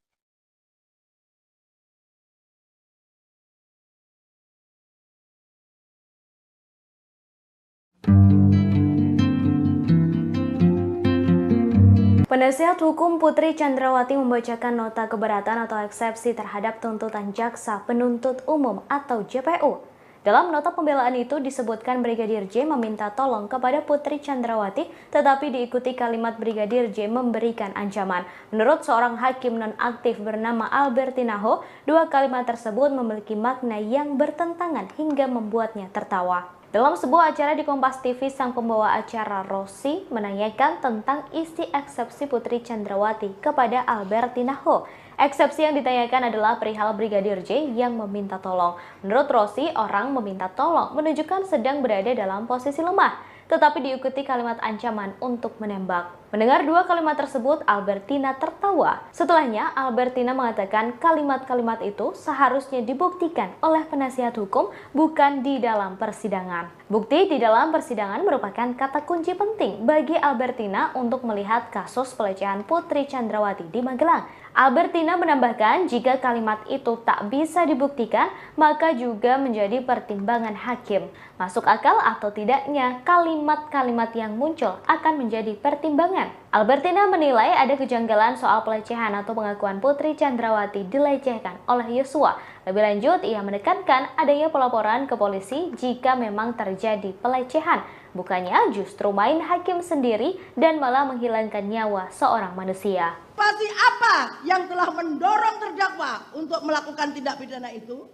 Speaker 1: Penasihat hukum Putri Chandrawati membacakan nota keberatan atau eksepsi terhadap tuntutan jaksa penuntut umum atau JPU. Dalam nota pembelaan itu disebutkan Brigadir J meminta tolong kepada Putri Chandrawati, tetapi diikuti kalimat Brigadir J memberikan ancaman. Menurut seorang hakim nonaktif bernama Albertina Ho, dua kalimat tersebut memiliki makna yang bertentangan hingga membuatnya tertawa. Dalam sebuah acara di Kompas TV, sang pembawa acara Rosi menanyakan tentang isi eksepsi Putri Chandrawati kepada Albertina Ho. Eksepsi yang ditanyakan adalah perihal Brigadir J yang meminta tolong. Menurut Rosi, orang meminta tolong menunjukkan sedang berada dalam posisi lemah, tetapi diikuti kalimat ancaman untuk menembak. Mendengar dua kalimat tersebut, Albertina tertawa. Setelahnya, Albertina mengatakan kalimat-kalimat itu seharusnya dibuktikan oleh penasihat hukum, bukan di dalam persidangan. Bukti di dalam persidangan merupakan kata kunci penting bagi Albertina untuk melihat kasus pelecehan Putri Chandrawati di Magelang. Albertina menambahkan jika kalimat itu tak bisa dibuktikan, maka juga menjadi pertimbangan hakim. Masuk akal atau tidaknya kalimat-kalimat yang muncul akan menjadi pertimbangan. Albertina menilai ada kejanggalan soal pelecehan atau pengakuan Putri Chandrawati dilecehkan oleh Yosua. Lebih lanjut, ia menekankan adanya pelaporan ke polisi jika memang terjadi pelecehan. Bukannya justru main hakim sendiri dan malah menghilangkan nyawa seorang manusia.
Speaker 2: Pasti apa yang telah mendorong terdakwa untuk melakukan tindak pidana itu?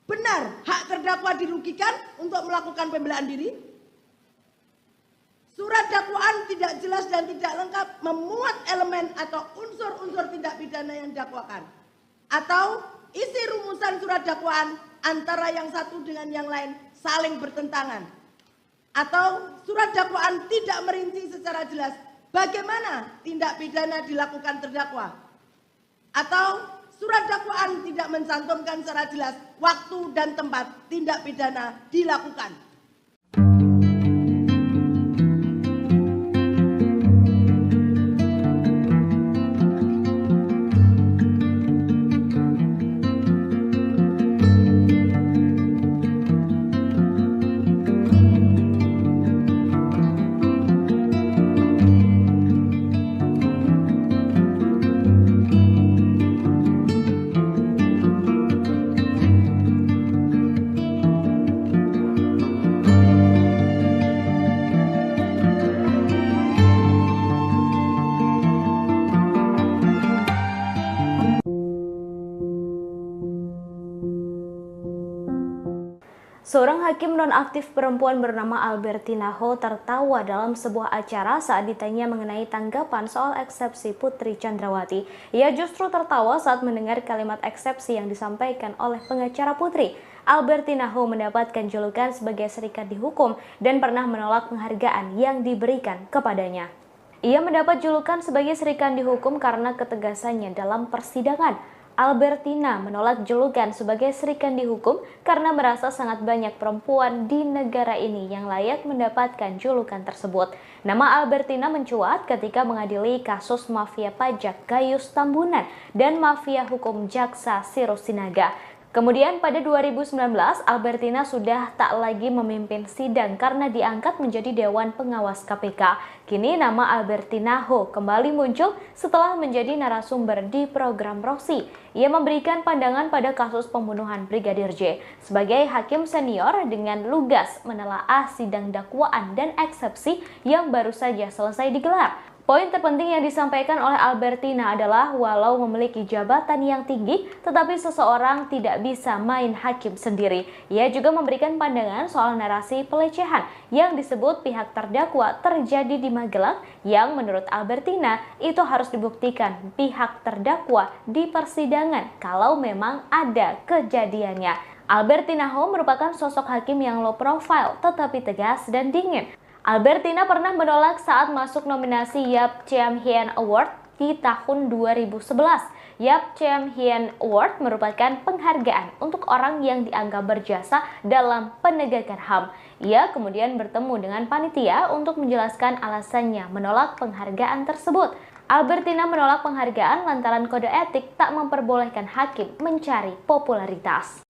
Speaker 2: Benar, hak terdakwa dirugikan untuk melakukan pembelaan diri? Surat dakwaan tidak jelas dan tidak lengkap memuat elemen atau unsur-unsur tindak pidana yang didakwakan. Atau isi rumusan surat dakwaan antara yang satu dengan yang lain saling bertentangan. Atau surat dakwaan tidak merinci secara jelas bagaimana tindak pidana dilakukan terdakwa. Atau surat dakwaan tidak mencantumkan secara jelas waktu dan tempat tindak pidana dilakukan.
Speaker 1: Seorang hakim nonaktif perempuan bernama Albertina Ho tertawa dalam sebuah acara saat ditanya mengenai tanggapan soal eksepsi Putri Chandrawati. Ia justru tertawa saat mendengar kalimat eksepsi yang disampaikan oleh pengacara Putri. Albertina Ho mendapatkan julukan sebagai serikat dihukum dan pernah menolak penghargaan yang diberikan kepadanya. Ia mendapat julukan sebagai serikat dihukum karena ketegasannya dalam persidangan. Albertina menolak julukan sebagai serikan dihukum karena merasa sangat banyak perempuan di negara ini yang layak mendapatkan julukan tersebut. Nama Albertina mencuat ketika mengadili kasus mafia pajak Gayus Tambunan dan mafia hukum Jaksa Sirus Sinaga. Kemudian pada 2019, Albertina sudah tak lagi memimpin sidang karena diangkat menjadi Dewan Pengawas KPK. Kini nama Albertina Ho kembali muncul setelah menjadi narasumber di program Rosi. Ia memberikan pandangan pada kasus pembunuhan Brigadir J. Sebagai hakim senior dengan lugas menelaah sidang dakwaan dan eksepsi yang baru saja selesai digelar. Poin terpenting yang disampaikan oleh Albertina adalah walau memiliki jabatan yang tinggi, tetapi seseorang tidak bisa main hakim sendiri. Ia juga memberikan pandangan soal narasi pelecehan yang disebut pihak terdakwa terjadi di Magelang yang menurut Albertina itu harus dibuktikan pihak terdakwa di persidangan kalau memang ada kejadiannya. Albertina Ho merupakan sosok hakim yang low profile tetapi tegas dan dingin. Albertina pernah menolak saat masuk nominasi Yap Chiem Hien Award di tahun 2011. Yap Chiem Hien Award merupakan penghargaan untuk orang yang dianggap berjasa dalam penegakan HAM. Ia kemudian bertemu dengan panitia untuk menjelaskan alasannya menolak penghargaan tersebut. Albertina menolak penghargaan lantaran kode etik tak memperbolehkan hakim mencari popularitas.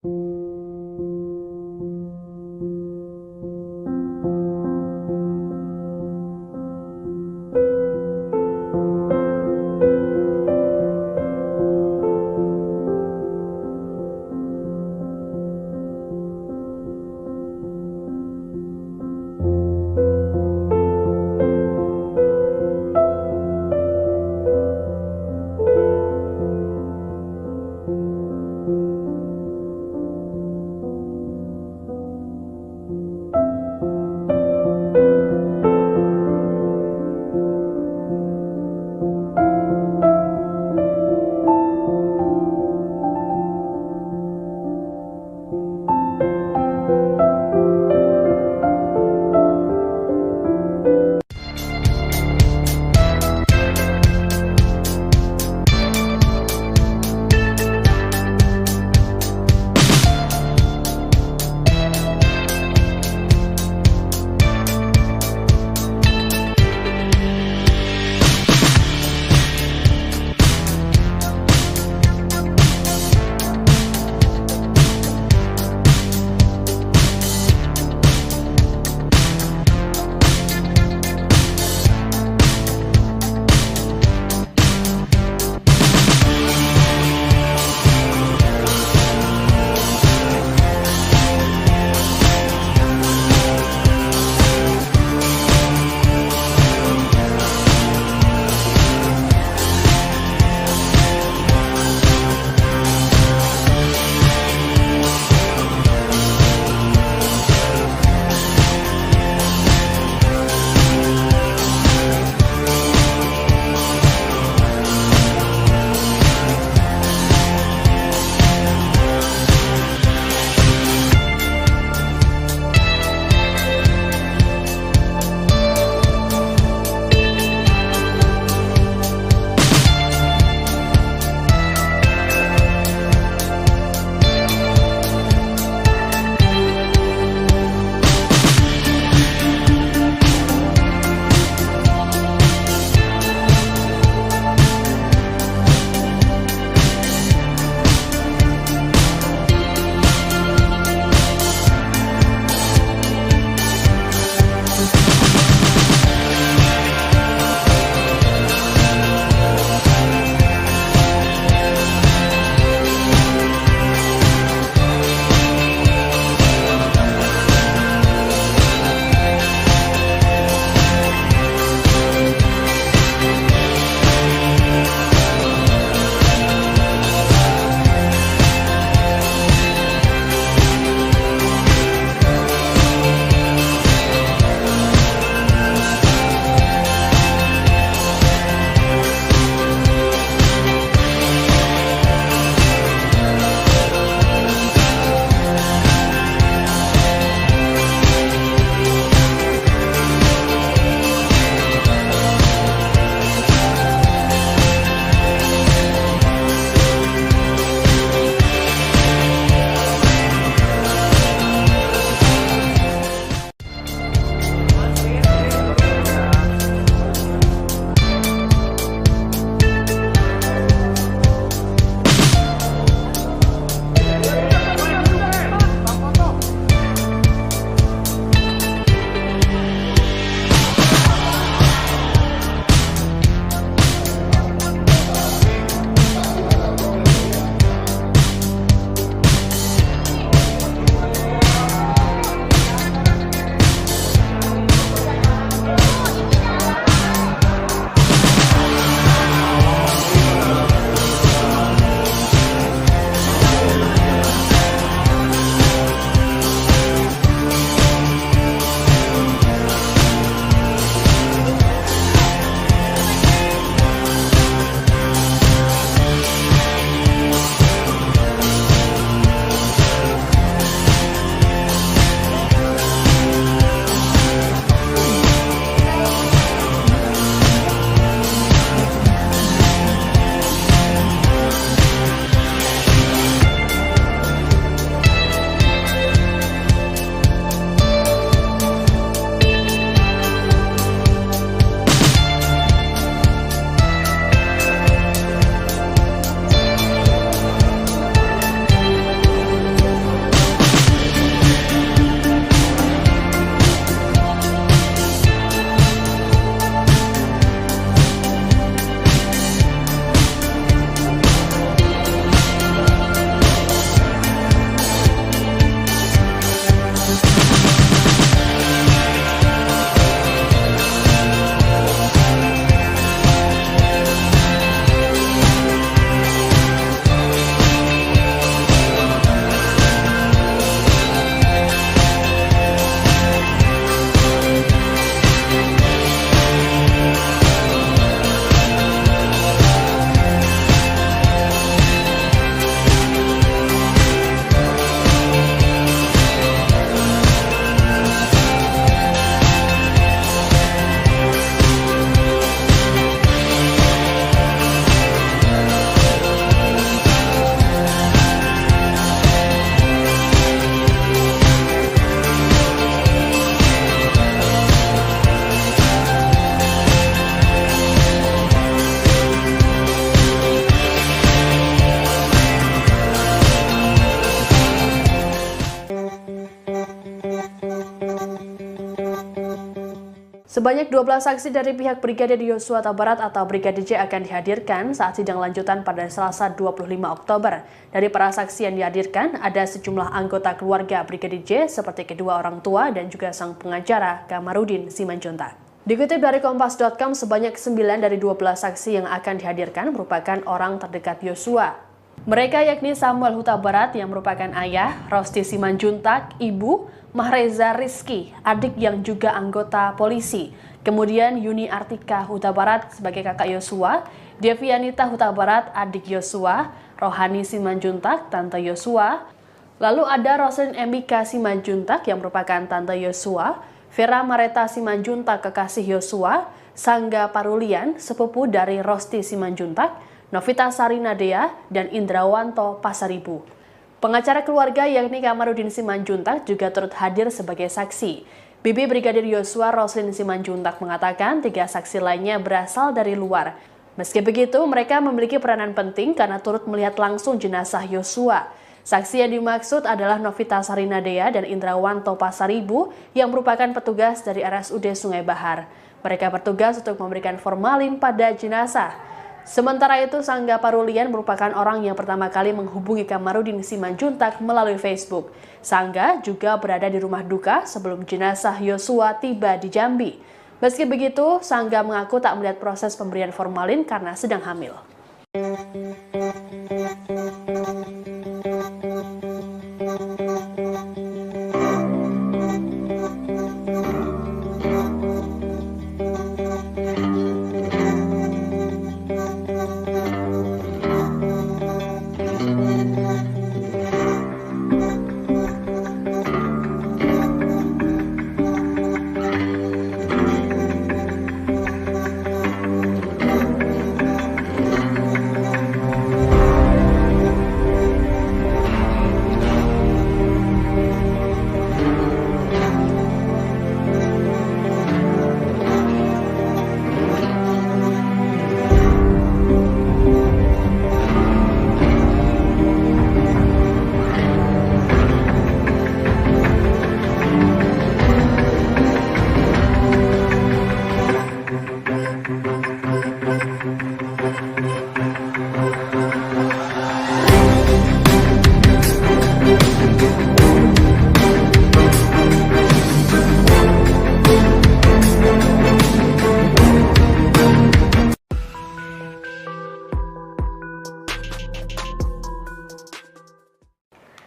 Speaker 3: Sebanyak 12 saksi dari pihak Brigadir Yosua Tabarat atau Brigadir J akan dihadirkan saat sidang lanjutan pada Selasa 25 Oktober. Dari para saksi yang dihadirkan, ada sejumlah anggota keluarga Brigadir J seperti kedua orang tua dan juga sang pengacara Kamarudin Simanjuntak. Dikutip dari Kompas.com, sebanyak 9 dari 12 saksi yang akan dihadirkan merupakan orang terdekat Yosua. Mereka yakni Samuel Huta Barat yang merupakan ayah, Rosti Simanjuntak, ibu, Mahreza Rizky, adik yang juga anggota polisi. Kemudian Yuni Artika Huta Barat sebagai kakak Yosua, Devianita Huta Barat, adik Yosua, Rohani Simanjuntak, tante Yosua. Lalu ada Roslin Emika Simanjuntak yang merupakan tante Yosua, Vera Mareta Simanjuntak kekasih Yosua, Sangga Parulian, sepupu dari Rosti Simanjuntak, Novita Sarinadea, dan Indrawanto Pasaribu. Pengacara keluarga yakni Kamarudin Simanjuntak juga turut hadir sebagai saksi. Bibi Brigadir Yosua Roslin Simanjuntak mengatakan 3 saksi lainnya berasal dari luar. Meski begitu, mereka memiliki peranan penting karena turut melihat langsung jenazah Yosua. Saksi yang dimaksud adalah Novita Sarinadea dan Indrawanto Pasaribu yang merupakan petugas dari RSUD Sungai Bahar. Mereka bertugas untuk memberikan formalin pada jenazah. Sementara itu, Sangga Parulian merupakan orang yang pertama kali menghubungi Kamarudin Simanjuntak melalui Facebook. Sangga juga berada di rumah duka sebelum jenazah Yosua tiba di Jambi. Meski begitu, Sangga mengaku tak melihat proses pemberian formalin karena sedang hamil.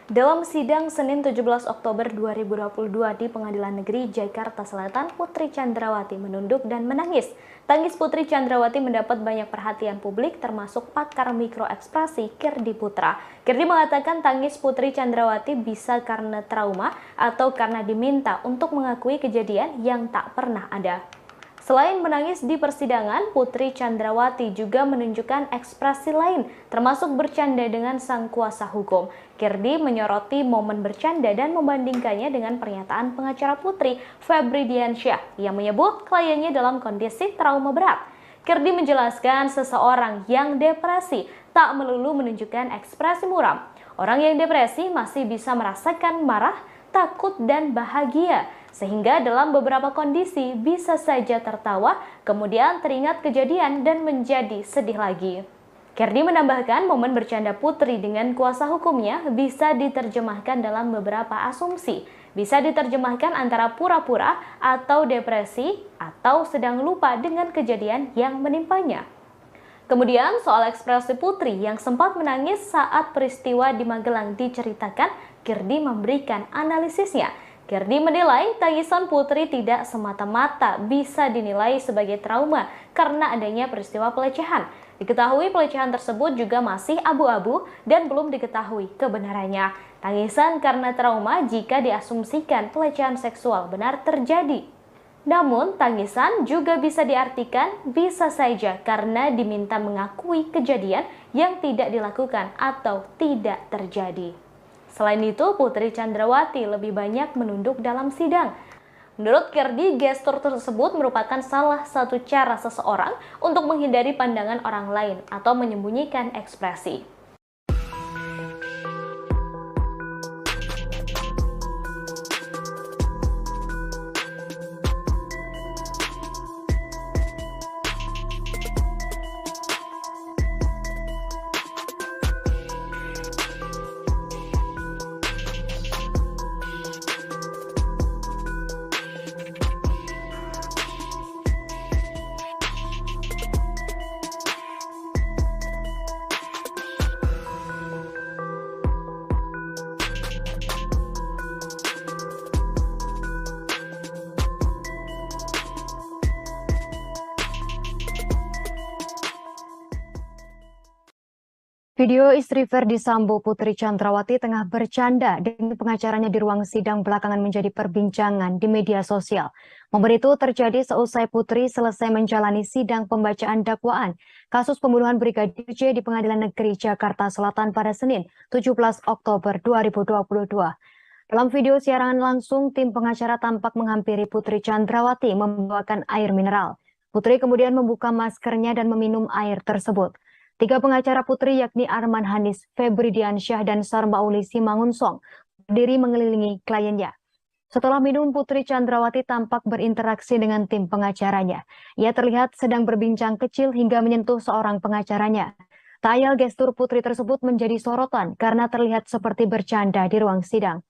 Speaker 1: Dalam sidang Senin 17 Oktober 2022 di Pengadilan Negeri Jakarta Selatan, Putri Chandrawati menunduk dan menangis. Tangis Putri Chandrawati mendapat banyak perhatian publik termasuk pakar mikroekspresi Kirdi Putra. Kirdi mengatakan tangis Putri Chandrawati bisa karena trauma atau karena diminta untuk mengakui kejadian yang tak pernah ada. Selain menangis di persidangan, Putri Chandrawati juga menunjukkan ekspresi lain, termasuk bercanda dengan sang kuasa hukum. Kirdi menyoroti momen bercanda dan membandingkannya dengan pernyataan pengacara Putri, Febri Diansyah, yang menyebut kliennya dalam kondisi trauma berat. Kirdi menjelaskan seseorang yang depresi tak melulu menunjukkan ekspresi muram. Orang yang depresi masih bisa merasakan marah, takut, dan bahagia. Sehingga dalam beberapa kondisi bisa saja tertawa, kemudian teringat kejadian dan menjadi sedih lagi. Kirdi menambahkan momen bercanda Putri dengan kuasa hukumnya bisa diterjemahkan dalam beberapa asumsi. Bisa diterjemahkan antara pura-pura atau depresi atau sedang lupa dengan kejadian yang menimpanya. Kemudian soal ekspresi Putri yang sempat menangis saat peristiwa di Magelang diceritakan, Kirdi memberikan analisisnya. Kirdi menilai tangisan Putri tidak semata-mata bisa dinilai sebagai trauma karena adanya peristiwa pelecehan. Diketahui pelecehan tersebut juga masih abu-abu dan belum diketahui kebenarannya. Tangisan karena trauma jika diasumsikan pelecehan seksual benar terjadi. Namun, tangisan juga bisa diartikan bisa saja karena diminta mengakui kejadian yang tidak dilakukan atau tidak terjadi. Selain itu, Putri Chandrawati lebih banyak menunduk dalam sidang. Menurut Kirdi, gestur tersebut merupakan salah satu cara seseorang untuk menghindari pandangan orang lain atau menyembunyikan ekspresi.
Speaker 4: Video istri Verdi Sambo Putri Chandrawati tengah bercanda dengan pengacaranya di ruang sidang belakangan menjadi perbincangan di media sosial. Momen itu terjadi seusai Putri selesai menjalani sidang pembacaan dakwaan kasus pembunuhan Brigadir J di Pengadilan Negeri Jakarta Selatan pada Senin 17 Oktober 2022. Dalam video siaran langsung, tim pengacara tampak menghampiri Putri Chandrawati membawakan air mineral. Putri kemudian membuka maskernya dan meminum air tersebut. Tiga pengacara Putri yakni Arman Hanis, Febri Diansyah, dan Sarmauli Simangunsong berdiri mengelilingi kliennya. Setelah minum, Putri Chandrawati tampak berinteraksi dengan tim pengacaranya. Ia terlihat sedang berbincang kecil hingga menyentuh seorang pengacaranya. Tak ayal gestur Putri tersebut menjadi sorotan karena terlihat seperti bercanda di ruang sidang.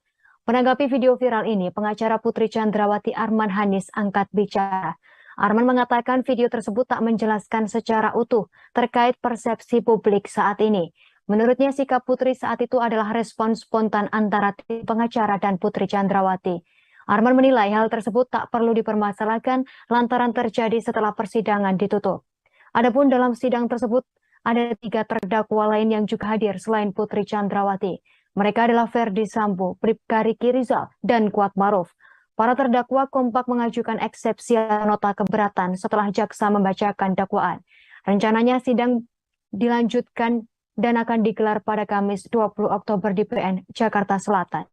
Speaker 4: Menanggapi video viral ini, pengacara Putri Chandrawati Arman Hanis angkat bicara. Arman mengatakan video tersebut tak menjelaskan secara utuh terkait persepsi publik saat ini. Menurutnya sikap Putri saat itu adalah respon spontan antara tim pengacara dan Putri Chandrawati. Arman menilai hal tersebut tak perlu dipermasalahkan lantaran terjadi setelah persidangan ditutup. Adapun dalam sidang tersebut ada 3 terdakwa lain yang juga hadir selain Putri Chandrawati. Mereka adalah Verdi Sambo, Bribka Riki Rizal, dan Kuat Maruf. Para terdakwa kompak mengajukan eksepsi nota keberatan setelah jaksa membacakan dakwaan. Rencananya sidang dilanjutkan dan akan digelar pada Kamis 20 Oktober di PN Jakarta Selatan.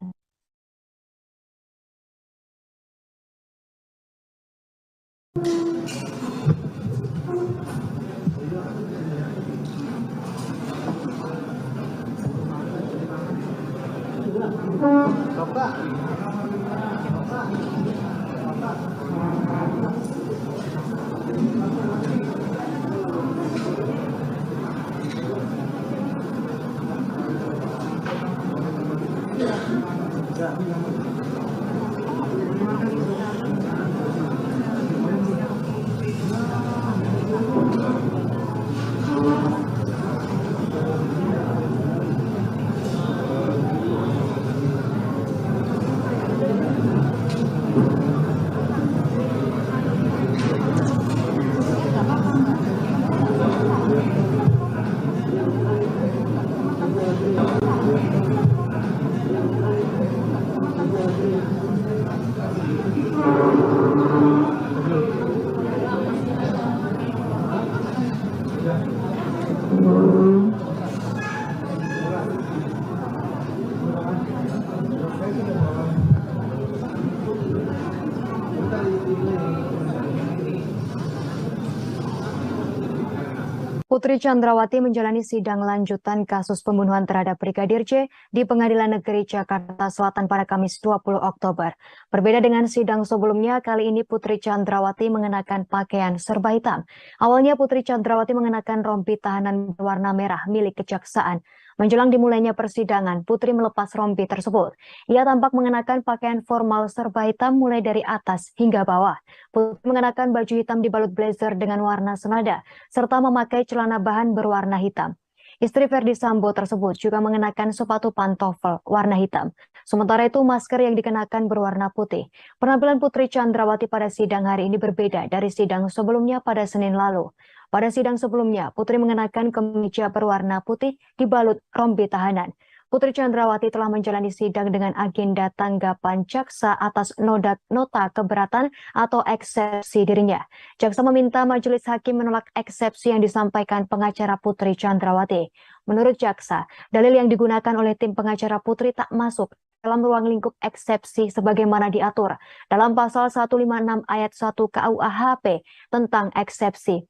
Speaker 4: Putri Chandrawati menjalani sidang lanjutan kasus pembunuhan terhadap Brigadir J di Pengadilan Negeri Jakarta Selatan pada Kamis 20 Oktober. Berbeda dengan sidang sebelumnya, kali ini Putri Chandrawati mengenakan pakaian serba hitam. Awalnya Putri Chandrawati mengenakan rompi tahanan berwarna merah milik kejaksaan. Menjelang dimulainya persidangan, Putri melepas rompi tersebut. Ia tampak mengenakan pakaian formal serba hitam mulai dari atas hingga bawah. Putri mengenakan baju hitam dibalut blazer dengan warna senada, serta memakai celana bahan berwarna hitam. Istri Verdi Sambo tersebut juga mengenakan sepatu pantofel warna hitam. Sementara itu masker yang dikenakan berwarna putih. Penampilan Putri Chandrawati pada sidang hari ini berbeda dari sidang sebelumnya pada Senin lalu. Pada sidang sebelumnya, Putri mengenakan kemeja berwarna putih dibalut rompi tahanan. Putri Chandrawati telah menjalani sidang dengan agenda tanggapan jaksa atas nota keberatan atau eksepsi dirinya. Jaksa meminta majelis hakim menolak eksepsi yang disampaikan pengacara Putri Chandrawati. Menurut jaksa, dalil yang digunakan oleh tim pengacara Putri tak masuk dalam ruang lingkup eksepsi sebagaimana diatur dalam pasal 156 ayat 1 KUHP tentang eksepsi.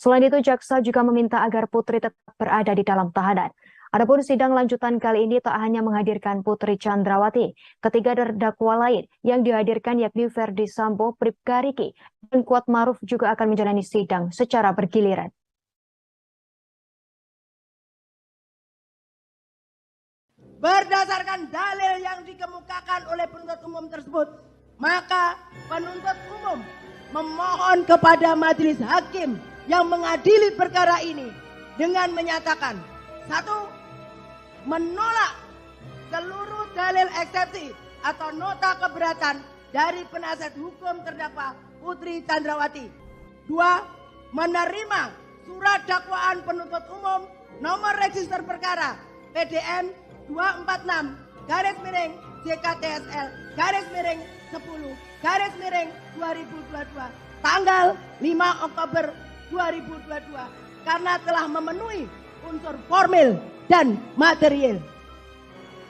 Speaker 4: Selain itu, jaksa juga meminta agar Putri tetap berada di dalam tahanan. Adapun sidang lanjutan kali ini tak hanya menghadirkan Putri Chandrawati, ketiga terdakwa lain yang dihadirkan yakni Verdi Sambo, Bribka Riki, dan Kuat Maruf juga akan menjalani sidang secara bergiliran.
Speaker 2: Berdasarkan dalil yang dikemukakan oleh penuntut umum tersebut, maka penuntut umum memohon kepada majelis hakim yang mengadili perkara ini dengan menyatakan: 1. Menolak seluruh dalil eksepsi atau nota keberatan dari penasihat hukum terdakwa Putri Chandrawati. 2. Menerima surat dakwaan penuntut umum nomor register perkara PDM 246 garis miring JKTSL garis miring 10 garis miring 2022 tanggal 5 Oktober 2022 karena telah memenuhi unsur formil dan material.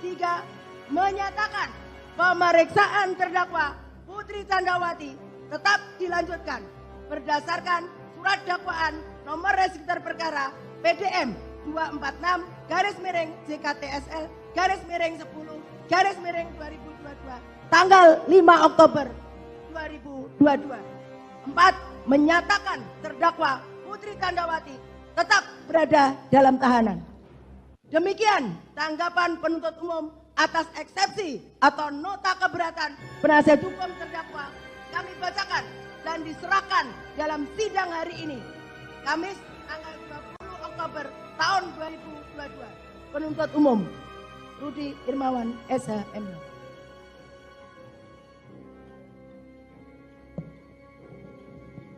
Speaker 2: 3. Menyatakan pemeriksaan terdakwa Putri Chandrawati tetap dilanjutkan berdasarkan surat dakwaan nomor register perkara PDM 246 garis miring JKTSL garis miring 10 garis miring 2022 tanggal 5 Oktober 2022. 4. Menyatakan terdakwa Putri Chandrawati tetap berada dalam tahanan. Demikian tanggapan penuntut umum atas eksepsi atau nota keberatan penasihat hukum terdakwa kami bacakan dan diserahkan dalam sidang hari ini, Kamis tanggal 20 Oktober tahun 2022. Penuntut umum Rudi Irmawan SH.M.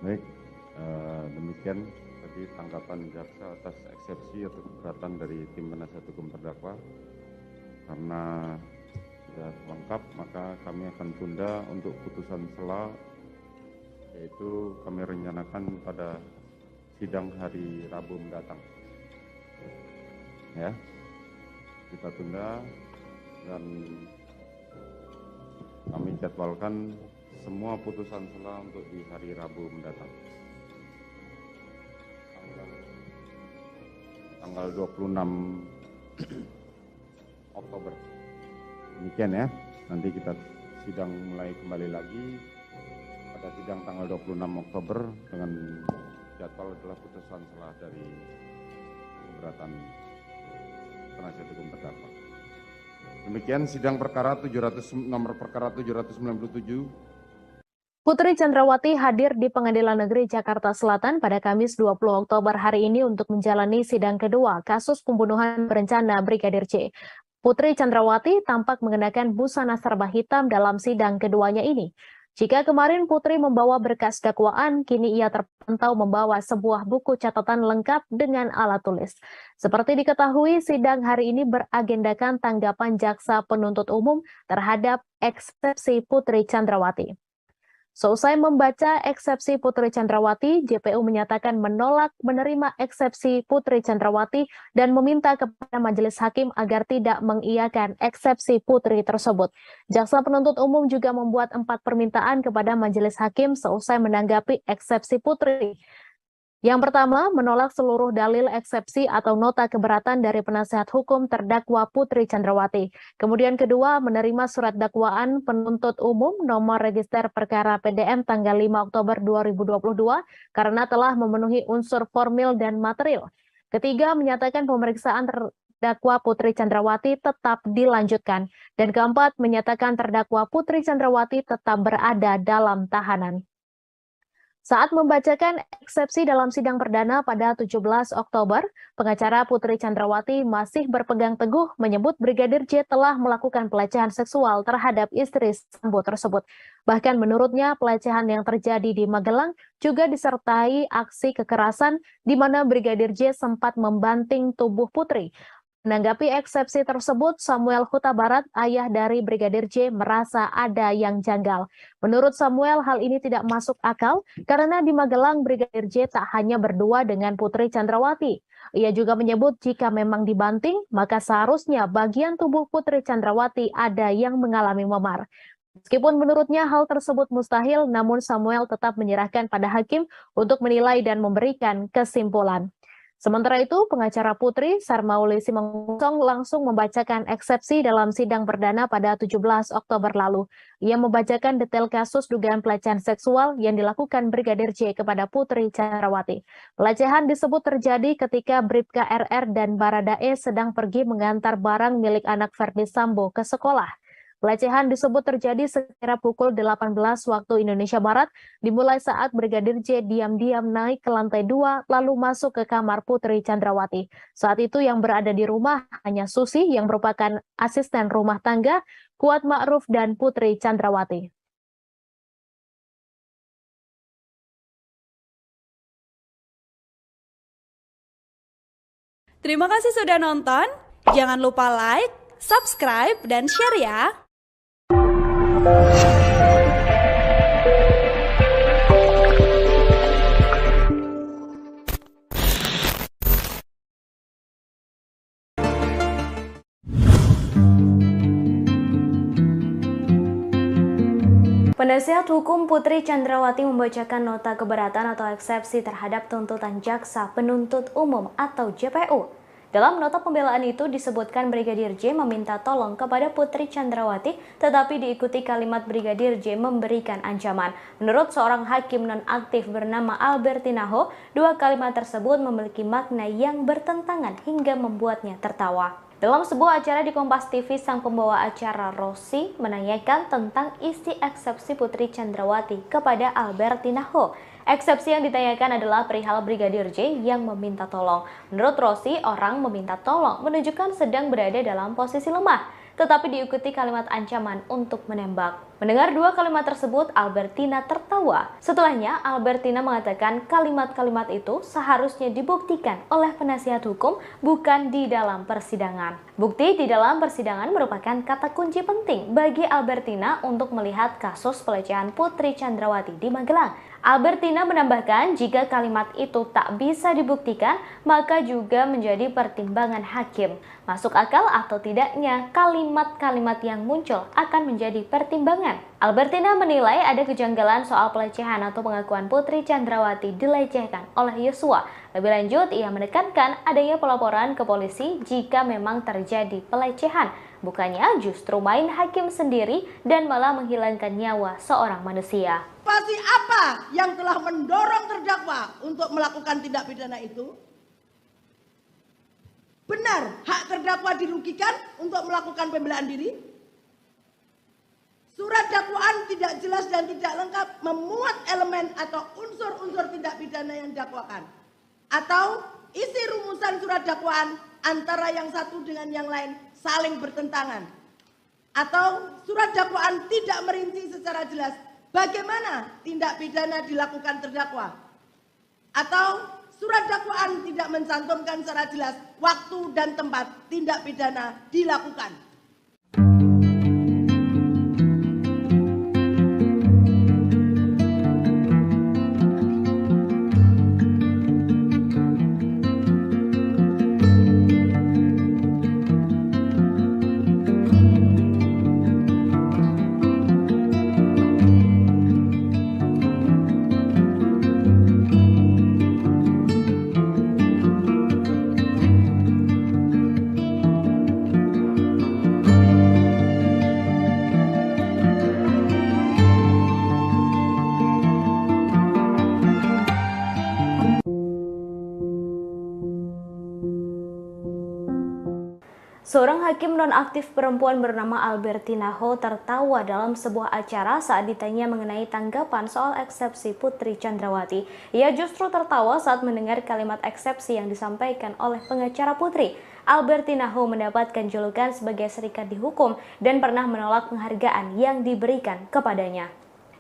Speaker 5: Baik, demikian tadi tanggapan jaksa atas eksepsi atau keberatan dari tim penasihat hukum terdakwa. Karena sudah lengkap, maka kami akan tunda untuk putusan sela, yaitu kami rencanakan pada sidang hari Rabu mendatang. Ya, kita tunda dan kami jadwalkan semua putusan sela untuk di hari Rabu mendatang. Tanggal 26 Oktober. Demikian ya. Nanti kita sidang mulai kembali lagi pada sidang tanggal 26 Oktober dengan jadwal adalah putusan sela dari keberatan penasihat hukum terdakwa. Demikian sidang perkara nomor perkara 797.
Speaker 1: Putri Chandrawati hadir di Pengadilan Negeri Jakarta Selatan pada Kamis 20 Oktober hari ini untuk menjalani sidang kedua kasus pembunuhan berencana Brigadir J. Putri Chandrawati tampak mengenakan busana serba hitam dalam sidang keduanya ini. Jika kemarin Putri membawa berkas dakwaan, kini ia terpantau membawa sebuah buku catatan lengkap dengan alat tulis. Seperti diketahui, sidang hari ini beragendakan tanggapan jaksa penuntut umum terhadap eksepsi Putri Chandrawati. Seusai membaca eksepsi Putri Chandrawati, JPU menyatakan menolak menerima eksepsi Putri Chandrawati dan meminta kepada majelis hakim agar tidak mengiyakan eksepsi Putri tersebut. Jaksa penuntut umum juga membuat 4 permintaan kepada majelis hakim seusai menanggapi eksepsi Putri. Yang pertama, menolak seluruh dalil eksepsi atau nota keberatan dari penasihat hukum terdakwa Putri Chandrawati. Kemudian kedua, menerima surat dakwaan penuntut umum nomor register perkara PDM tanggal 5 Oktober 2022 karena telah memenuhi unsur formil dan material. Ketiga, menyatakan pemeriksaan terdakwa Putri Chandrawati tetap dilanjutkan. Dan keempat, menyatakan terdakwa Putri Chandrawati tetap berada dalam tahanan. Saat membacakan eksepsi dalam sidang perdana pada 17 Oktober, pengacara Putri Chandrawati masih berpegang teguh menyebut Brigadir J telah melakukan pelecehan seksual terhadap istri Sambo tersebut. Bahkan menurutnya pelecehan yang terjadi di Magelang juga disertai aksi kekerasan di mana Brigadir J sempat membanting tubuh Putri. Menanggapi eksepsi tersebut, Samuel Huta Barat, ayah dari Brigadir J, merasa ada yang janggal. Menurut Samuel, hal ini tidak masuk akal karena di Magelang Brigadir J tak hanya berdua dengan Putri Chandrawati. Ia juga menyebut jika memang dibanting, maka seharusnya bagian tubuh Putri Chandrawati ada yang mengalami memar. Meskipun menurutnya hal tersebut mustahil, namun Samuel tetap menyerahkan pada hakim untuk menilai dan memberikan kesimpulan. Sementara itu, pengacara Putri, Sarmauli Simanggong, langsung membacakan eksepsi dalam sidang perdana pada 17 Oktober lalu. Ia membacakan detail kasus dugaan pelecehan seksual yang dilakukan Brigadir J kepada Putri Chandrawati. Pelecehan disebut terjadi ketika Bribka RR dan Baradae sedang pergi mengantar barang milik anak Verdi Sambo ke sekolah. Pelecehan disebut terjadi sekira pukul 18 waktu Indonesia Barat, dimulai saat Brigadir J diam-diam naik ke lantai 2 lalu masuk ke kamar Putri Chandrawati. Saat itu yang berada di rumah hanya Susi yang merupakan asisten rumah tangga, Kuat Ma'ruf dan Putri Chandrawati.
Speaker 6: Terima kasih sudah nonton. Jangan lupa like, subscribe, dan share ya.
Speaker 1: Penasihat hukum Putri Chandrawati membacakan nota keberatan atau eksepsi terhadap tuntutan Jaksa Penuntut Umum atau JPU. Dalam nota pembelaan itu disebutkan Brigadir J meminta tolong kepada Putri Chandrawati, tetapi diikuti kalimat Brigadir J memberikan ancaman. Menurut seorang hakim nonaktif bernama Albertina Ho, dua kalimat tersebut memiliki makna yang bertentangan hingga membuatnya tertawa. Dalam sebuah acara di Kompas TV, sang pembawa acara Rosi menanyakan tentang isi eksepsi Putri Chandrawati kepada Albertina Ho. Eksepsi yang ditanyakan adalah perihal Brigadir J yang meminta tolong. Menurut Rosi, orang meminta tolong menunjukkan sedang berada dalam posisi lemah, tetapi diikuti kalimat ancaman untuk menembak. Mendengar dua kalimat tersebut, Albertina tertawa. Setelahnya, Albertina mengatakan kalimat-kalimat itu seharusnya dibuktikan oleh penasihat hukum, bukan di dalam persidangan. Bukti di dalam persidangan merupakan kata kunci penting bagi Albertina untuk melihat kasus pelecehan Putri Chandrawati di Magelang. Albertina menambahkan jika kalimat itu tak bisa dibuktikan, maka juga menjadi pertimbangan hakim. Masuk akal atau tidaknya kalimat-kalimat yang muncul akan menjadi pertimbangan. Albertina menilai ada kejanggalan soal pelecehan atau pengakuan Putri Chandrawati dilecehkan oleh Yosua. Lebih lanjut, ia menekankan adanya pelaporan ke polisi jika memang terjadi pelecehan. Bukannya justru main hakim sendiri dan malah menghilangkan nyawa seorang manusia.
Speaker 2: Pasti apa yang telah mendorong terdakwa untuk melakukan tindak pidana itu? Benar, hak terdakwa dirugikan untuk melakukan pembelaan diri? Surat dakwaan tidak jelas dan tidak lengkap memuat elemen atau unsur-unsur tindak pidana yang didakwakan. Atau isi rumusan surat dakwaan antara yang satu dengan yang lain saling bertentangan. Atau surat dakwaan tidak merinci secara jelas bagaimana tindak pidana dilakukan terdakwa. Atau surat dakwaan tidak mencantumkan secara jelas waktu dan tempat tindak pidana dilakukan.
Speaker 1: Seorang hakim nonaktif perempuan bernama Albertina Ho tertawa dalam sebuah acara saat ditanya mengenai tanggapan soal eksepsi Putri Chandrawati. Ia justru tertawa saat mendengar kalimat eksepsi yang disampaikan oleh pengacara Putri. Albertina Ho mendapatkan julukan sebagai serikat dihukum dan pernah menolak penghargaan yang diberikan kepadanya.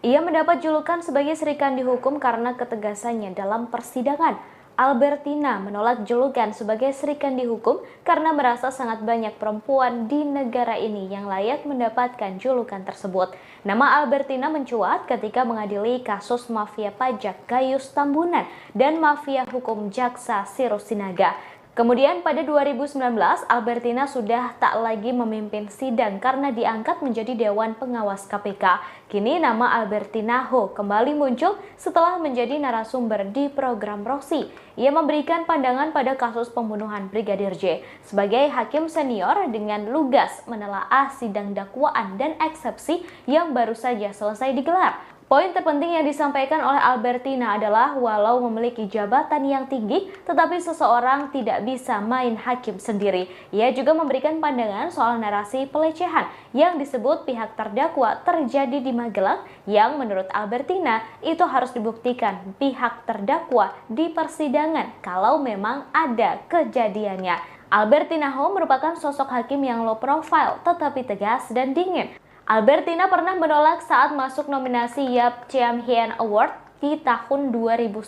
Speaker 1: Ia mendapat julukan sebagai serikat dihukum karena ketegasannya dalam persidangan. Albertina menolak julukan sebagai serikan dihukum karena merasa sangat banyak perempuan di negara ini yang layak mendapatkan julukan tersebut. Nama Albertina mencuat ketika mengadili kasus mafia pajak Gayus Tambunan dan mafia hukum Jaksa Sirus Sinaga. Kemudian pada 2019, Albertina sudah tak lagi memimpin sidang karena diangkat menjadi Dewan Pengawas KPK. Kini nama Albertina Ho kembali muncul setelah menjadi narasumber di program Rosi. Ia memberikan pandangan pada kasus pembunuhan Brigadir J. Sebagai hakim senior dengan lugas menelaah sidang dakwaan dan eksepsi yang baru saja selesai digelar. Poin terpenting yang disampaikan oleh Albertina adalah walau memiliki jabatan yang tinggi, tetapi seseorang tidak bisa main hakim sendiri. Ia juga memberikan pandangan soal narasi pelecehan yang disebut pihak terdakwa terjadi di Magelang yang menurut Albertina itu harus dibuktikan pihak terdakwa di persidangan kalau memang ada kejadiannya. Albertina Ho merupakan sosok hakim yang low profile tetapi tegas dan dingin. Albertina pernah menolak saat masuk nominasi Yap Chiam Hien Award di tahun 2011.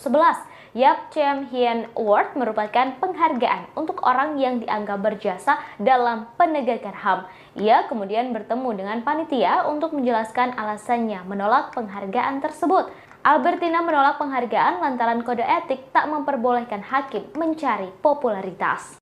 Speaker 1: Yap Chem Hien Award merupakan penghargaan untuk orang yang dianggap berjasa dalam penegakan HAM. Ia kemudian bertemu dengan panitia untuk menjelaskan alasannya menolak penghargaan tersebut. Albertina menolak penghargaan lantaran kode etik tak memperbolehkan hakim mencari popularitas.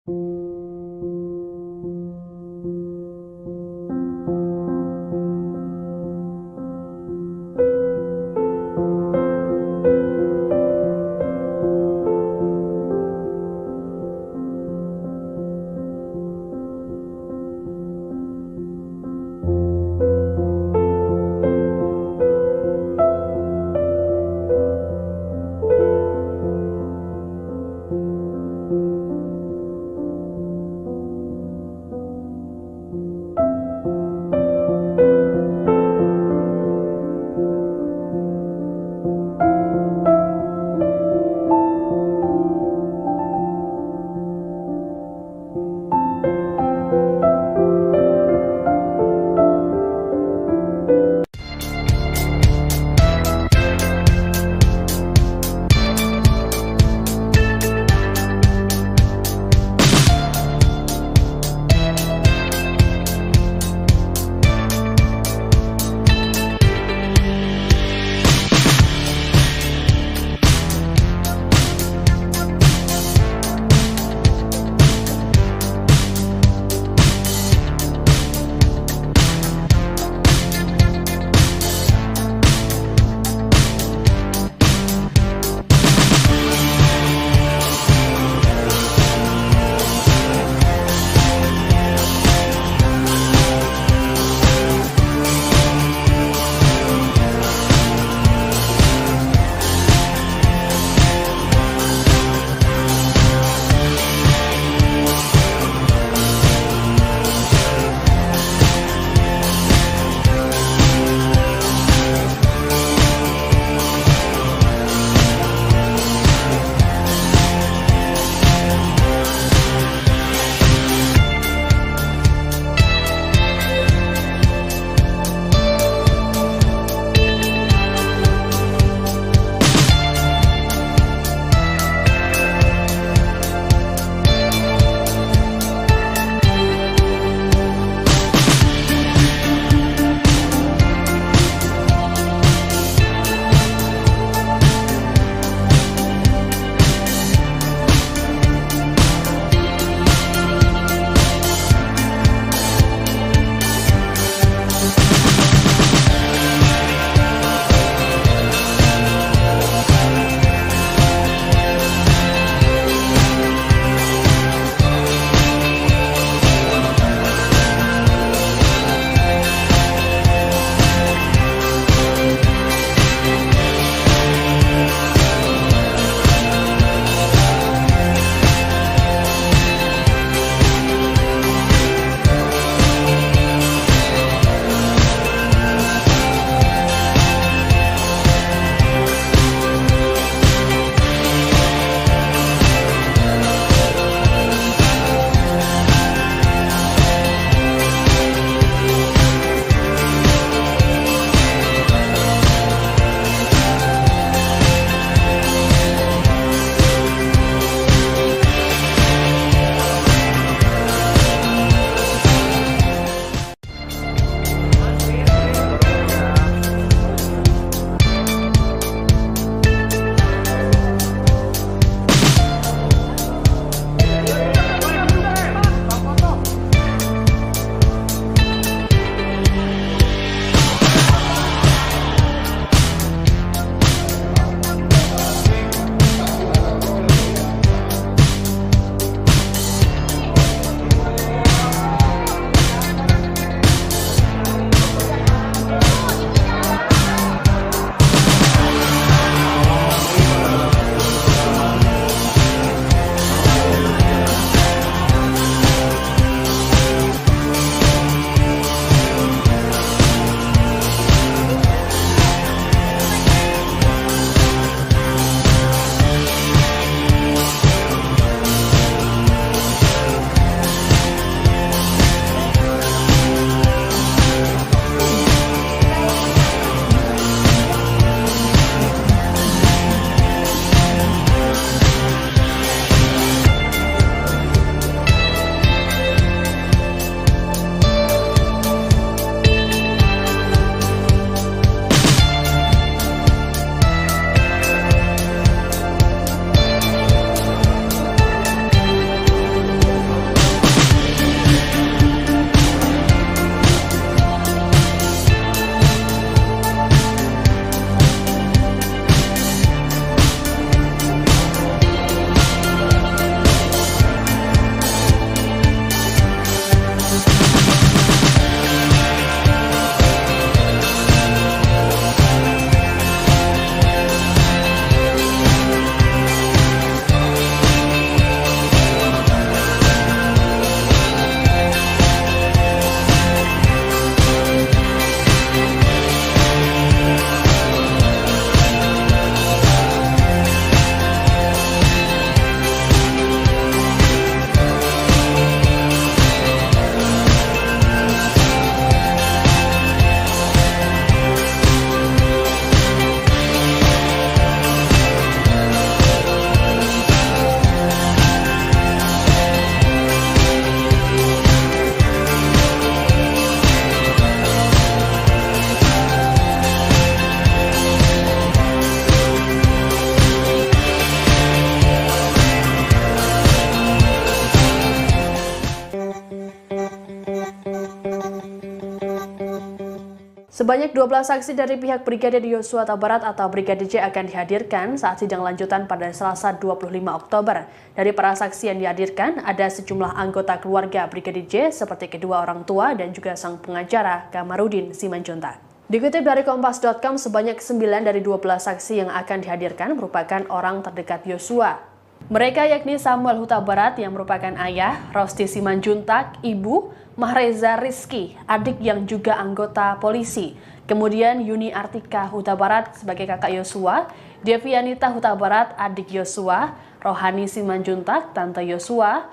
Speaker 3: Sebanyak 12 saksi dari pihak Brigadir Yosua Huta Barat atau Brigadir J akan dihadirkan saat sidang lanjutan pada Selasa 25 Oktober. Dari para saksi yang dihadirkan, ada sejumlah anggota keluarga Brigadir J seperti kedua orang tua dan juga sang pengacara Kamarudin Simanjuntak. Dikutip dari Kompas.com, sebanyak 9 dari 12 saksi yang akan dihadirkan merupakan orang terdekat Yosua. Mereka yakni Samuel Huta Barat yang merupakan ayah, Rosti Simanjuntak, ibu, Mahreza Rizky, adik yang juga anggota polisi. Kemudian Yuni Artika Huta Barat sebagai kakak Yosua, Devianita Huta Barat, adik Yosua, Rohani Simanjuntak, tante Yosua.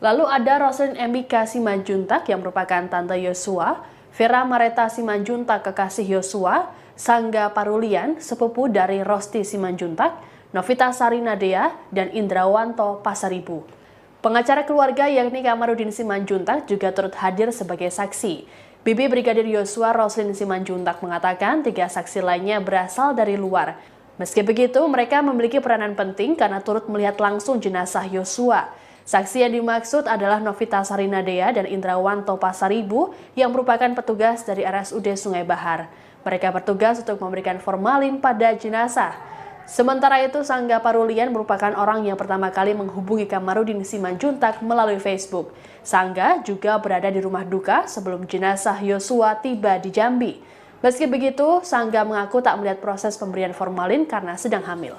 Speaker 3: Lalu ada Roslin Emika Simanjuntak yang merupakan tante Yosua, Vera Mareta Simanjuntak kekasih Yosua, Sangga Parulian, sepupu dari Rosti Simanjuntak, Novita Sarinadea, dan Indrawanto Pasaribu. Pengacara keluarga yakni Kamarudin Simanjuntak juga turut hadir sebagai saksi. Bibi Brigadir Yosua Roslin Simanjuntak mengatakan 3 saksi lainnya berasal dari luar. Meski begitu, mereka memiliki peranan penting karena turut melihat langsung jenazah Yosua. Saksi yang dimaksud adalah Novita Sarinadea dan Indrawanto Pasaribu yang merupakan petugas dari RSUD Sungai Bahar. Mereka bertugas untuk memberikan formalin pada jenazah. Sementara itu, Sangga Parulian merupakan orang yang pertama kali menghubungi Kamarudin Simanjuntak melalui Facebook. Sangga juga berada di rumah duka sebelum jenazah Yosua tiba di Jambi. Meski begitu, Sangga mengaku tak melihat proses pemberian formalin karena sedang hamil.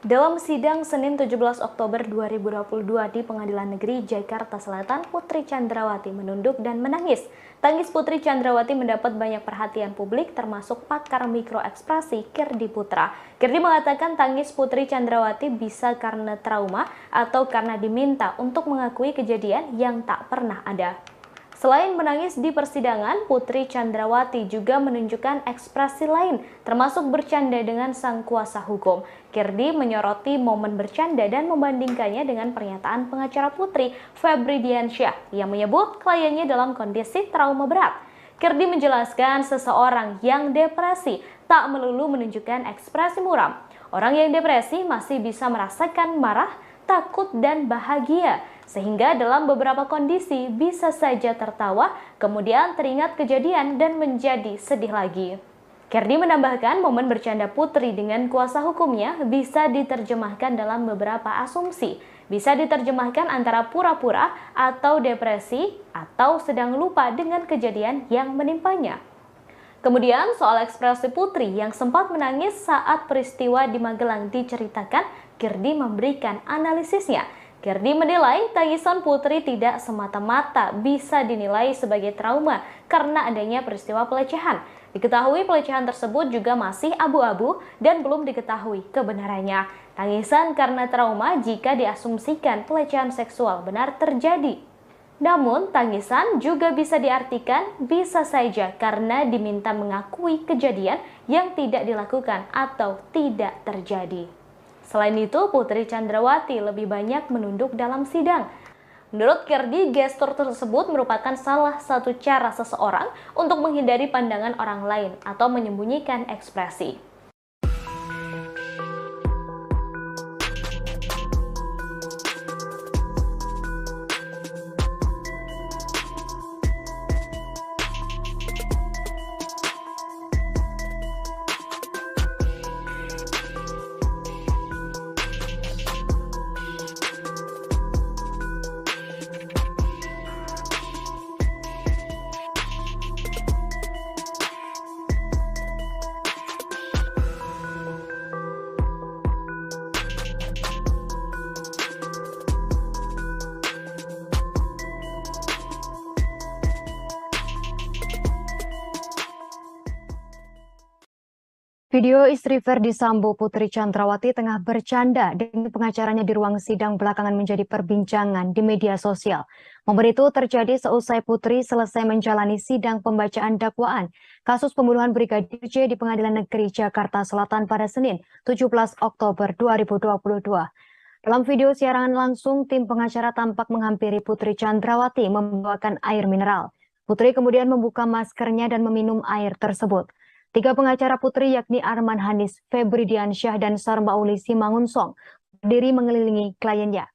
Speaker 1: Dalam sidang Senin 17 Oktober 2022 di Pengadilan Negeri Jakarta Selatan, Putri Chandrawati menunduk dan menangis. Tangis Putri Chandrawati mendapat banyak perhatian publik termasuk pakar mikroekspresi Kirdi Putra. Kirdi mengatakan tangis Putri Chandrawati bisa karena trauma atau karena diminta untuk mengakui kejadian yang tak pernah ada. Selain menangis di persidangan, Putri Chandrawati juga menunjukkan ekspresi lain, termasuk bercanda dengan sang kuasa hukum. Kirdi menyoroti momen bercanda dan membandingkannya dengan pernyataan pengacara Putri, Febri Diansyah, yang menyebut kliennya dalam kondisi trauma berat. Kirdi menjelaskan seseorang yang depresi tak melulu menunjukkan ekspresi muram. Orang yang depresi masih bisa merasakan marah, takut, dan bahagia. Sehingga dalam beberapa kondisi bisa saja tertawa, kemudian teringat kejadian dan menjadi sedih lagi. Kirdi menambahkan momen bercanda Putri dengan kuasa hukumnya bisa diterjemahkan dalam beberapa asumsi. Bisa diterjemahkan antara pura-pura atau depresi atau sedang lupa dengan kejadian yang menimpanya. Kemudian soal ekspresi Putri yang sempat menangis saat peristiwa di Magelang diceritakan, Kirdi memberikan analisisnya. Kirdi menilai tangisan Putri tidak semata-mata bisa dinilai sebagai trauma karena adanya peristiwa pelecehan. Diketahui pelecehan tersebut juga masih abu-abu dan belum diketahui kebenarannya. Tangisan karena trauma jika diasumsikan pelecehan seksual benar terjadi. Namun, tangisan juga bisa diartikan bisa saja karena diminta mengakui kejadian yang tidak dilakukan atau tidak terjadi. Selain itu, Putri Chandrawati lebih banyak menunduk dalam sidang. Menurut Kirdi, gestur tersebut merupakan salah satu cara seseorang untuk menghindari pandangan orang lain atau menyembunyikan ekspresi.
Speaker 4: Video istri Ferdi Sambo, Putri Chandrawati, tengah bercanda dengan pengacaranya di ruang sidang belakangan menjadi perbincangan di media sosial. Momen itu terjadi seusai Putri selesai menjalani sidang pembacaan dakwaan kasus pembunuhan Brigadir J di Pengadilan Negeri Jakarta Selatan pada Senin, 17 Oktober 2022. Dalam video siaran langsung, tim pengacara tampak menghampiri Putri Chandrawati membawakan air mineral. Putri kemudian membuka maskernya dan meminum air tersebut. Tiga pengacara Putri yakni Arman Hanis, Febri Diansyah, dan Sarmauli Simangunsong berdiri mengelilingi kliennya.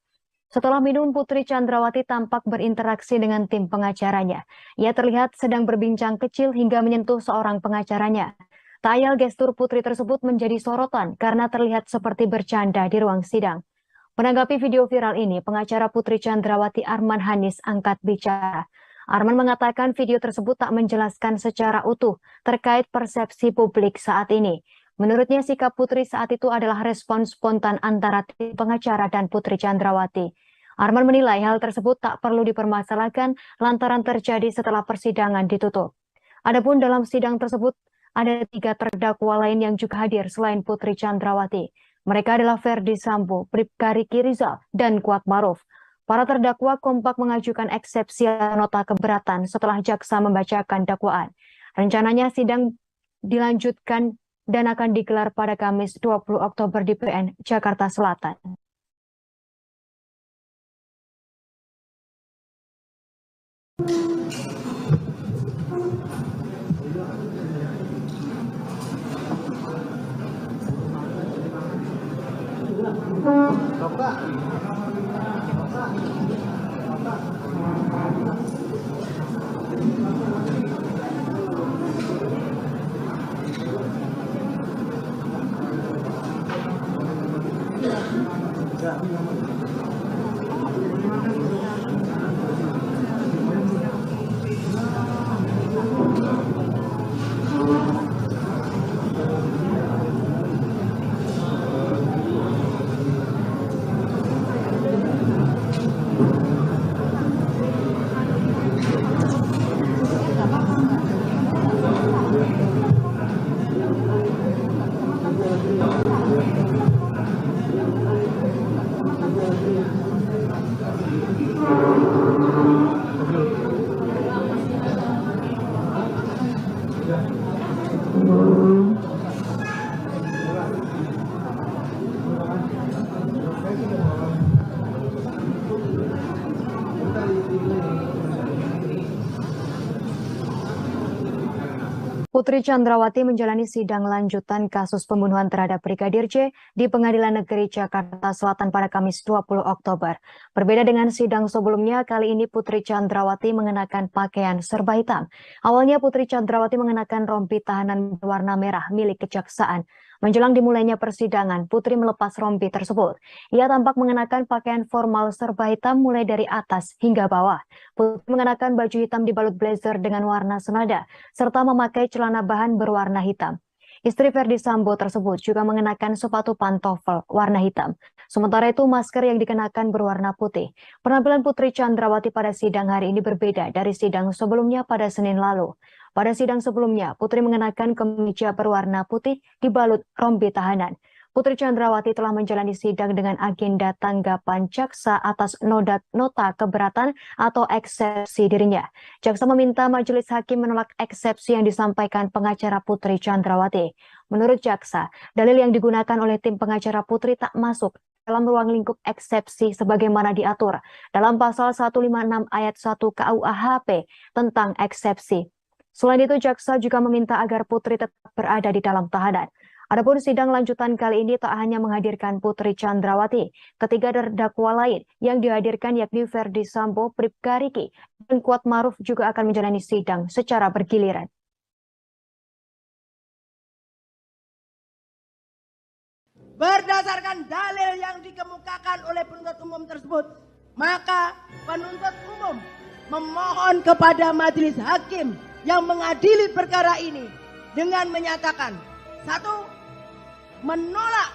Speaker 4: Setelah minum, Putri Chandrawati tampak berinteraksi dengan tim pengacaranya. Ia terlihat sedang berbincang kecil hingga menyentuh seorang pengacaranya. Tak ayal gestur Putri tersebut menjadi sorotan karena terlihat seperti bercanda di ruang sidang. Menanggapi video viral ini, pengacara Putri Chandrawati Arman Hanis angkat bicara. Arman mengatakan video tersebut tak menjelaskan secara utuh terkait persepsi publik saat ini. Menurutnya sikap Putri saat itu adalah respon spontan antara tim pengacara dan Putri Chandrawati. Arman menilai hal tersebut tak perlu dipermasalahkan lantaran terjadi setelah persidangan ditutup. Adapun dalam sidang tersebut ada 3 terdakwa lain yang juga hadir selain Putri Chandrawati. Mereka adalah Ferdi Sambo, Bribka Riki Rizal, dan Kuat Maruf. Para terdakwa kompak mengajukan eksepsi nota keberatan setelah jaksa membacakan dakwaan. Rencananya sidang dilanjutkan dan akan digelar pada Kamis 20 Oktober di PN Jakarta Selatan. Putri Chandrawati menjalani sidang lanjutan kasus pembunuhan terhadap Brigadir J di Pengadilan Negeri Jakarta Selatan pada Kamis 20 Oktober. Berbeda dengan sidang sebelumnya, kali ini Putri Chandrawati mengenakan pakaian serba hitam. Awalnya Putri Chandrawati mengenakan rompi tahanan berwarna merah milik kejaksaan. Menjelang dimulainya persidangan, Putri melepas rompi tersebut. Ia tampak mengenakan pakaian formal serba hitam mulai dari atas hingga bawah. Putri mengenakan baju hitam dibalut blazer dengan warna senada, serta memakai celana bahan berwarna hitam. Istri Ferdi Sambo tersebut juga mengenakan sepatu pantofel warna hitam. Sementara itu masker yang dikenakan berwarna putih. Penampilan Putri Chandrawati pada sidang hari ini berbeda dari sidang sebelumnya pada Senin lalu. Pada sidang sebelumnya, Putri mengenakan kemeja berwarna putih dibalut rompi tahanan. Putri Chandrawati telah menjalani sidang dengan agenda tanggapan jaksa atas nota keberatan atau eksepsi dirinya. Jaksa meminta majelis hakim menolak eksepsi yang disampaikan pengacara Putri Chandrawati. Menurut jaksa, dalil yang digunakan oleh tim pengacara Putri tak masuk dalam ruang lingkup eksepsi sebagaimana diatur dalam pasal 156 ayat 1 KUHP tentang eksepsi. Selain itu, jaksa juga meminta agar Putri tetap berada di dalam tahanan. Adapun sidang lanjutan kali ini tak hanya menghadirkan Putri Chandrawati, ketiga terdakwa lain yang dihadirkan yakni Ferdi Sambo, Bribka Riki, dan Kuat Maruf juga akan menjalani sidang secara bergiliran.
Speaker 2: Berdasarkan dalil yang dikemukakan oleh penuntut umum tersebut, maka penuntut umum memohon kepada majelis hakim yang mengadili perkara ini dengan menyatakan: 1. Menolak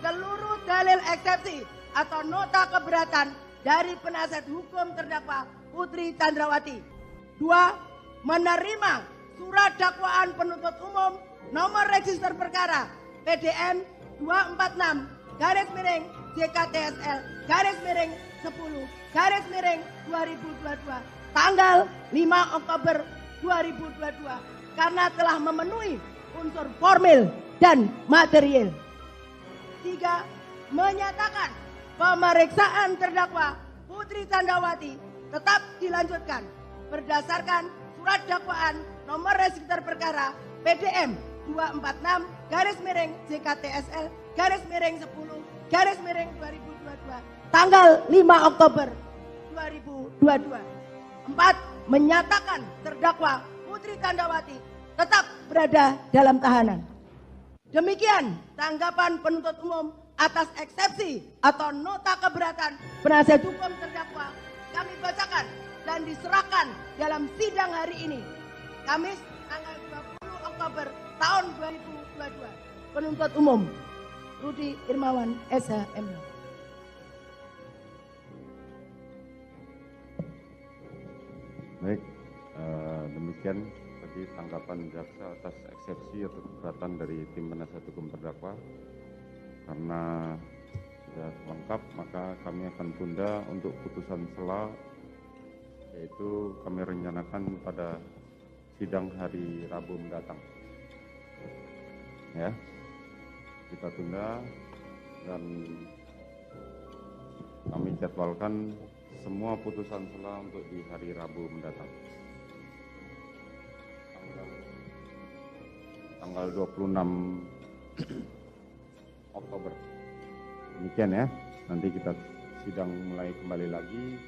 Speaker 2: seluruh dalil eksepsi atau nota keberatan dari penasihat hukum terdakwa Putri Chandrawati. 2. Menerima surat dakwaan penuntut umum nomor register perkara PDM 246 garis miring JKTSL garis miring 10 garis miring 2022 tanggal 5 Oktober 2022 karena telah memenuhi unsur formil dan material. 3. Menyatakan pemeriksaan terdakwa Putri Candrawati tetap dilanjutkan berdasarkan surat dakwaan nomor register perkara PDM 246 garis miring JKTSL garis miring 10 garis miring 2022 tanggal 5 Oktober 2022. 4. Menyatakan terdakwa Putri Candrawati tetap berada dalam tahanan. Demikian tanggapan penuntut umum atas eksepsi atau nota keberatan penasihat hukum terdakwa kami bacakan dan diserahkan dalam sidang hari ini, Kamis tanggal 20 Oktober tahun 2022. Penuntut umum Rudi Irmawan SH.M.
Speaker 5: Baik, demikian tadi tanggapan jaksa atas eksepsi atau keberatan dari tim penasihat hukum terdakwa. Karena sudah lengkap, maka kami akan tunda untuk putusan sela, yaitu kami rencanakan pada sidang hari Rabu mendatang. Ya, kita tunda dan kami jadwalkan semua putusan sela untuk di hari Rabu mendatang. Tanggal 26 Oktober. Demikian ya. Nanti kita sidang mulai kembali lagi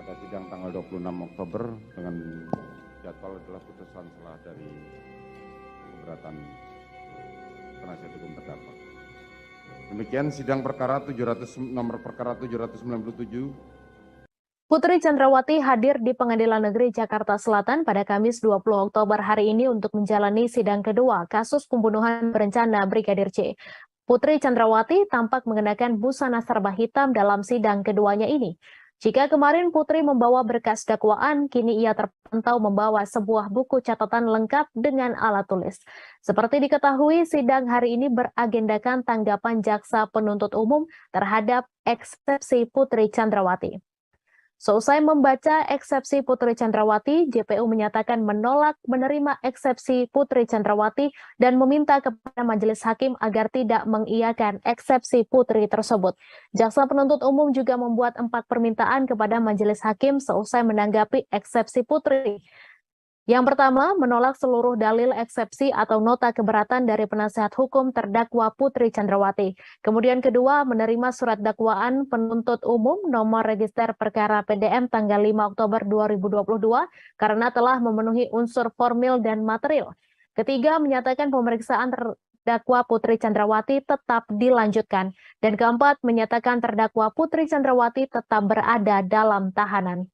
Speaker 5: pada sidang tanggal 26 Oktober dengan jadwal adalah putusan sela dari keberatan penasihat hukum terdakwa. Demikian sidang perkara nomor perkara 797.
Speaker 1: Putri Candrawati hadir di Pengadilan Negeri Jakarta Selatan pada Kamis 20 Oktober hari ini untuk menjalani sidang kedua kasus pembunuhan berencana Brigadir J. Putri Candrawati tampak mengenakan busana serba hitam dalam sidang keduanya ini. Jika kemarin Putri membawa berkas dakwaan, kini ia terpantau membawa sebuah buku catatan lengkap dengan alat tulis. Seperti diketahui, sidang hari ini beragendakan tanggapan jaksa penuntut umum terhadap eksepsi Putri Candrawati. Seusai membaca eksepsi Putri Candrawati, JPU menyatakan menolak menerima eksepsi Putri Candrawati dan meminta kepada majelis hakim agar tidak mengiyakan eksepsi Putri tersebut. Jaksa penuntut umum juga membuat 4 permintaan kepada majelis hakim seusai menanggapi eksepsi Putri. Yang pertama, menolak seluruh dalil eksepsi atau nota keberatan dari penasihat hukum terdakwa Putri Candrawati. Kemudian kedua, menerima surat dakwaan penuntut umum nomor register perkara PDM tanggal 5 Oktober 2022 karena telah memenuhi unsur formil dan material. Ketiga, menyatakan pemeriksaan terdakwa Putri Candrawati tetap dilanjutkan. Dan keempat, menyatakan terdakwa Putri Candrawati tetap berada dalam tahanan.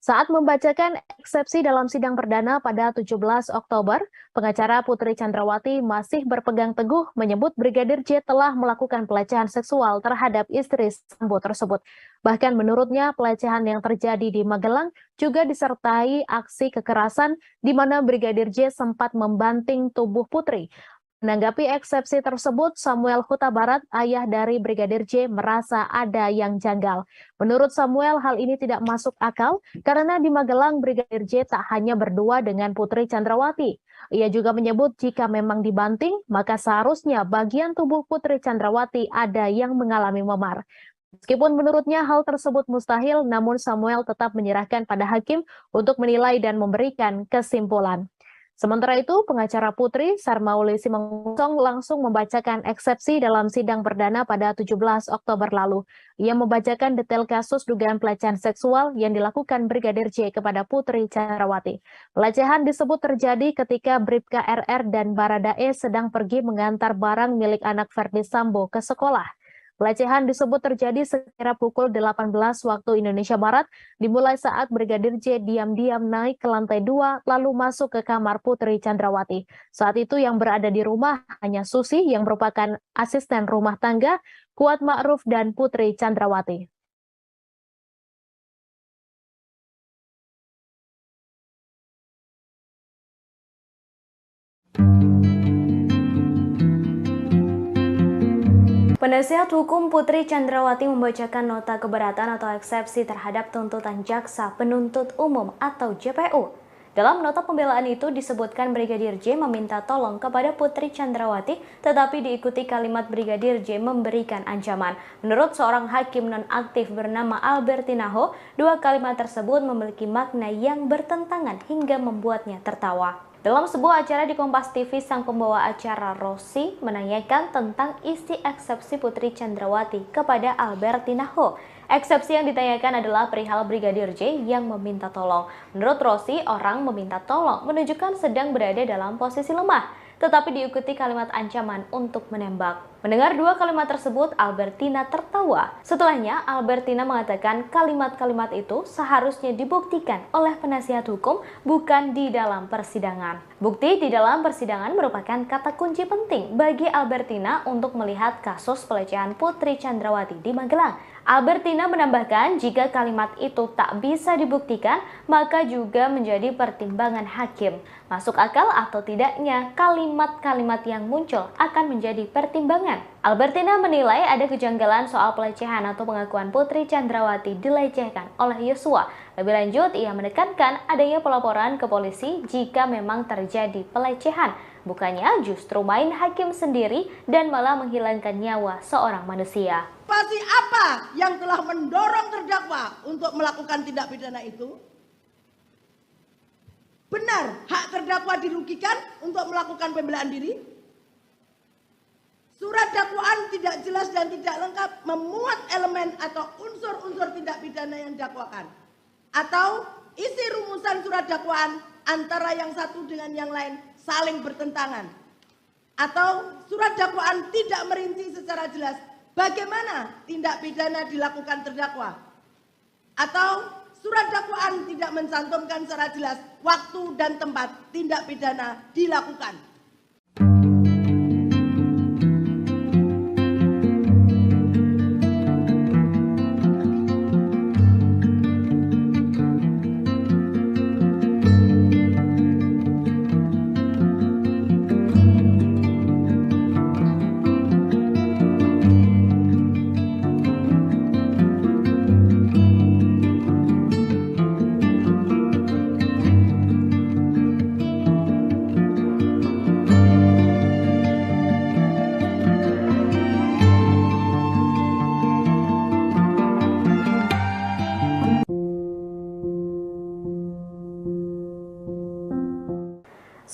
Speaker 1: Saat membacakan eksepsi dalam sidang perdana pada 17 Oktober, pengacara Putri Candrawati masih berpegang teguh menyebut Brigadir J telah melakukan pelecehan seksual terhadap istri Sambo tersebut. Bahkan menurutnya pelecehan yang terjadi di Magelang juga disertai aksi kekerasan di mana Brigadir J sempat membanting tubuh Putri. Menanggapi eksepsi tersebut, Samuel Huta Barat, ayah dari Brigadir J, merasa ada yang janggal. Menurut Samuel, hal ini tidak masuk akal karena di Magelang Brigadir J tak hanya berdua dengan Putri Candrawati. Ia juga menyebut jika memang dibanting, maka seharusnya bagian tubuh Putri Candrawati ada yang mengalami memar. Meskipun menurutnya hal tersebut mustahil, namun Samuel tetap menyerahkan pada hakim untuk menilai dan memberikan kesimpulan. Sementara itu, pengacara Putri, Sarmauli Simanggong langsung membacakan eksepsi dalam sidang perdana pada 17 Oktober lalu. Ia membacakan detail kasus dugaan pelecehan seksual yang dilakukan Brigadir J kepada Putri Candrawati. Pelecehan disebut terjadi ketika Bribka RR dan Baradae sedang pergi mengantar barang milik anak Verdi Sambo ke sekolah. Pelecehan disebut terjadi sekira pukul 18 waktu Indonesia Barat, dimulai saat Brigadir J diam-diam naik ke lantai 2 lalu masuk ke kamar Putri Candrawati. Saat itu yang berada di rumah hanya Susi yang merupakan asisten rumah tangga, Kuat Ma'ruf dan Putri Candrawati. Penasihat hukum Putri Chandrawati membacakan nota keberatan atau eksepsi terhadap tuntutan Jaksa Penuntut Umum atau JPU. Dalam nota pembelaan itu disebutkan Brigadir J meminta tolong kepada Putri Chandrawati, tetapi diikuti kalimat Brigadir J memberikan ancaman. Menurut seorang hakim nonaktif bernama Albertina Ho, dua kalimat tersebut memiliki makna yang bertentangan hingga membuatnya tertawa. Dalam sebuah acara di Kompas TV, sang pembawa acara Rosi menanyakan tentang isi eksepsi Putri Chandrawati kepada Albertina Ho. Eksepsi yang ditanyakan adalah perihal Brigadir J yang meminta tolong. Menurut Rosi, orang meminta tolong menunjukkan sedang berada dalam posisi lemah, tetapi diikuti kalimat ancaman untuk menembak. Mendengar dua kalimat tersebut, Albertina tertawa. Setelahnya, Albertina mengatakan kalimat-kalimat itu seharusnya dibuktikan oleh penasihat hukum, bukan di dalam persidangan. Bukti di dalam persidangan merupakan kata kunci penting bagi Albertina untuk melihat kasus pelecehan Putri Chandrawati di Magelang. Albertina menambahkan jika kalimat itu tak bisa dibuktikan, maka juga menjadi pertimbangan hakim. Masuk akal atau tidaknya kalimat-kalimat yang muncul akan menjadi pertimbangan. Albertina menilai ada kejanggalan soal pelecehan atau pengakuan Putri Chandrawati dilecehkan oleh Yosua. Lebih lanjut, ia menekankan adanya pelaporan ke polisi jika memang terjadi pelecehan. Bukannya justru main hakim sendiri dan malah menghilangkan nyawa seorang manusia.
Speaker 2: Pasti apa yang telah mendorong terdakwa untuk melakukan tindak pidana itu? Benar, hak terdakwa dirugikan untuk melakukan pembelaan diri? Surat dakwaan tidak jelas dan tidak lengkap memuat elemen atau unsur-unsur tindak pidana yang didakwakan. Atau isi rumusan surat dakwaan antara yang satu dengan yang lain saling bertentangan. Atau surat dakwaan tidak merinci secara jelas bagaimana tindak pidana dilakukan terdakwa. Atau surat dakwaan tidak mencantumkan secara jelas waktu dan tempat tindak pidana dilakukan.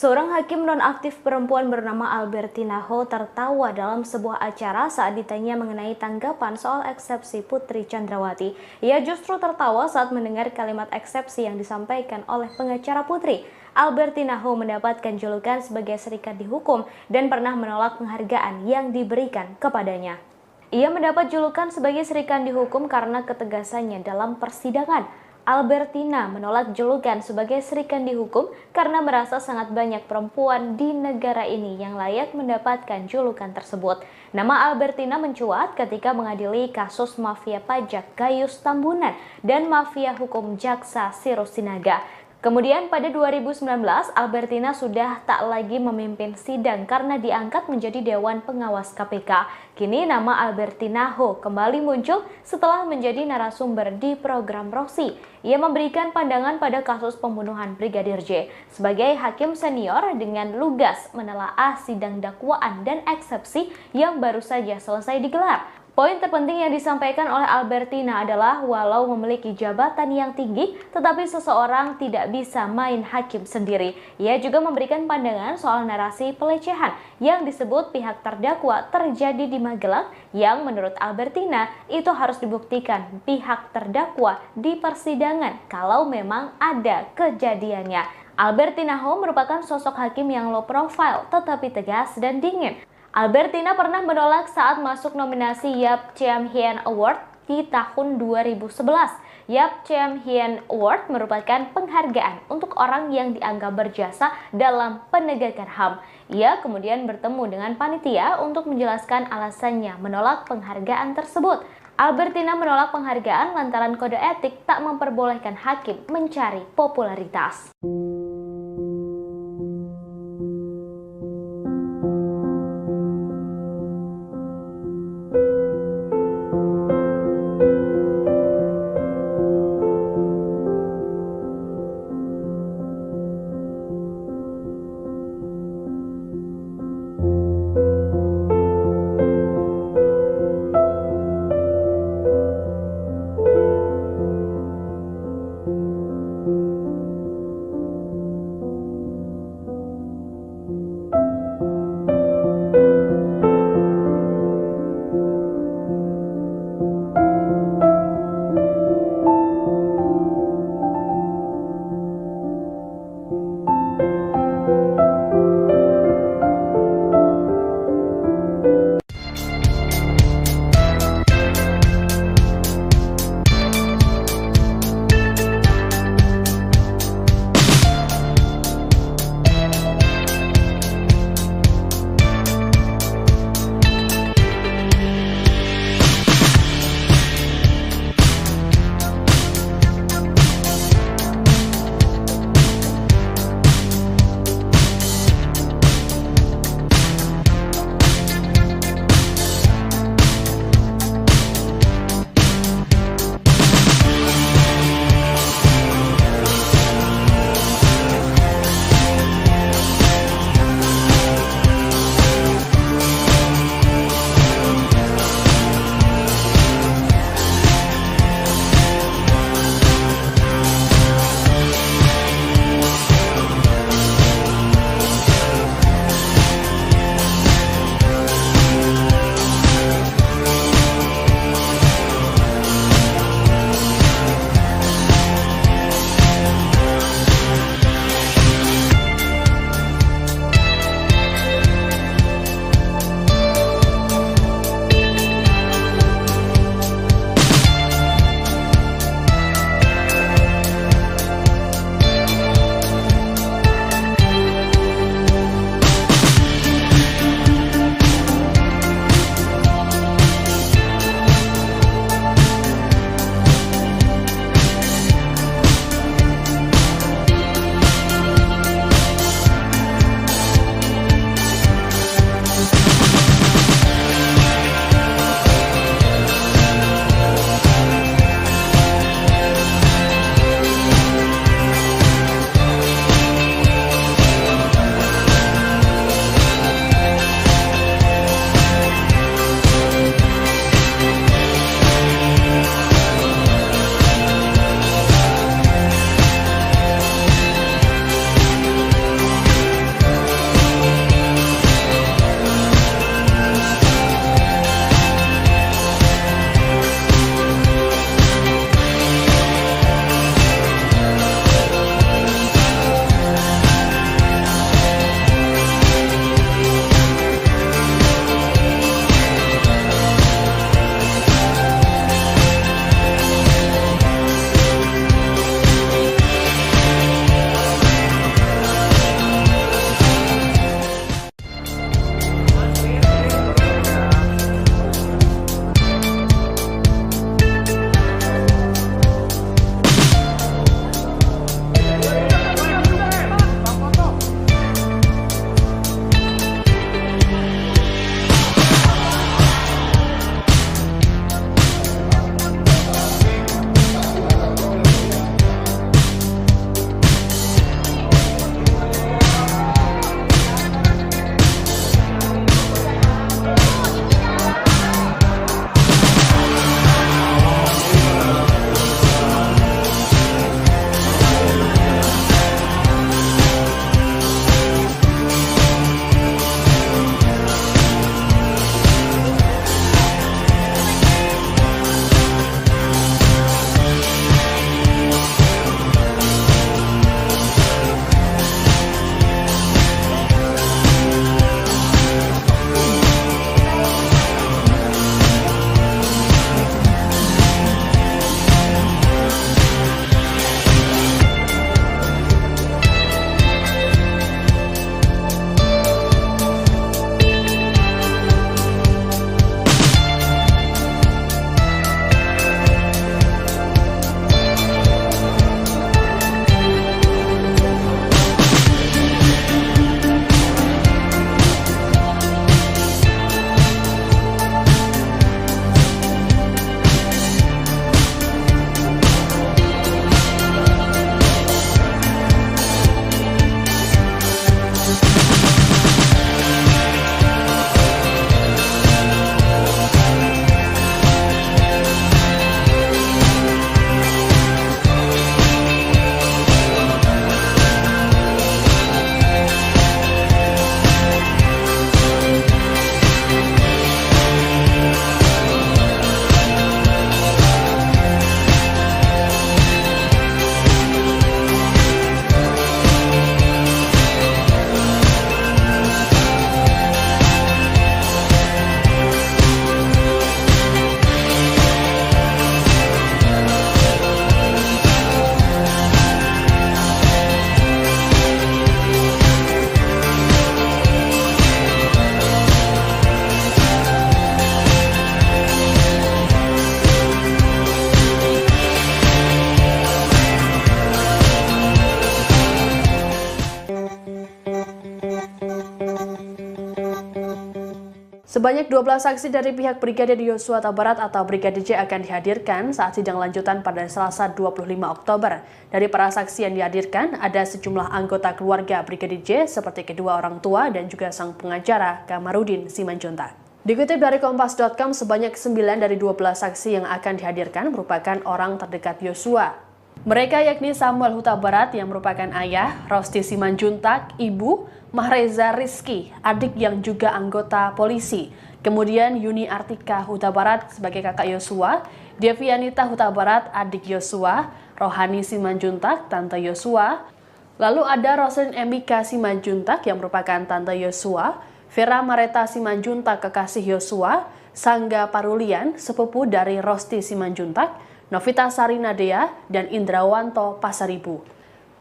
Speaker 1: Seorang hakim nonaktif perempuan bernama Albertina Ho tertawa dalam sebuah acara saat ditanya mengenai tanggapan soal eksepsi Putri Chandrawati. Ia justru tertawa saat mendengar kalimat eksepsi yang disampaikan oleh pengacara Putri. Albertina Ho mendapatkan julukan sebagai serikat dihukum dan pernah menolak penghargaan yang diberikan kepadanya. Ia mendapat julukan sebagai serikat dihukum karena ketegasannya dalam persidangan. Albertina menolak julukan sebagai serikan dihukum karena merasa sangat banyak perempuan di negara ini yang layak mendapatkan julukan tersebut. Nama Albertina mencuat ketika mengadili kasus mafia pajak Gayus Tambunan dan mafia hukum Jaksa Sirus Sinaga. Kemudian pada 2019, Albertina sudah tak lagi memimpin sidang karena diangkat menjadi Dewan Pengawas KPK. Kini nama Albertina Ho kembali muncul setelah menjadi narasumber di program Rosi. Ia memberikan pandangan pada kasus pembunuhan Brigadir J. Sebagai hakim senior dengan lugas menelaah sidang dakwaan dan eksepsi yang baru saja selesai digelar. Poin terpenting yang disampaikan oleh Albertina adalah walau memiliki jabatan yang tinggi, tetapi seseorang tidak bisa main hakim sendiri. Ia juga memberikan pandangan soal narasi pelecehan yang disebut pihak terdakwa terjadi di Magelang yang menurut Albertina itu harus dibuktikan pihak terdakwa di persidangan kalau memang ada kejadiannya. Albertina Ho merupakan sosok hakim yang low profile tetapi tegas dan dingin. Albertina pernah menolak saat masuk nominasi Yap Chiem Hien Award di tahun 2011. Yap Chiem Hien Award merupakan penghargaan untuk orang yang dianggap berjasa dalam penegakan HAM. Ia kemudian bertemu dengan panitia untuk menjelaskan alasannya menolak penghargaan tersebut. Albertina menolak penghargaan lantaran kode etik tak memperbolehkan hakim mencari popularitas.
Speaker 3: Sebanyak 12 saksi dari pihak Brigadir Yosua Huta Barat atau Brigadir J akan dihadirkan saat sidang lanjutan pada Selasa 25 Oktober. Dari para saksi yang dihadirkan, ada sejumlah anggota keluarga Brigadir J seperti kedua orang tua dan juga sang pengacara Kamarudin Simanjuntak. Dikutip dari Kompas.com, sebanyak 9 dari 12 saksi yang akan dihadirkan merupakan orang terdekat Yosua. Mereka yakni Samuel Huta Barat yang merupakan ayah, Rosti Simanjuntak, ibu, Mahreza Rizky, adik yang juga anggota polisi. Kemudian Yuni Artika Huta Barat sebagai kakak Yosua, Devianita Huta Barat, adik Yosua, Rohani Simanjuntak, tante Yosua. Lalu ada Roslin Emika Simanjuntak yang merupakan tante Yosua, Vera Mareta Simanjuntak kekasih Yosua, Sangga Parulian, sepupu dari Rosti Simanjuntak, Novita Sarinadea, dan Indrawanto Pasaribu.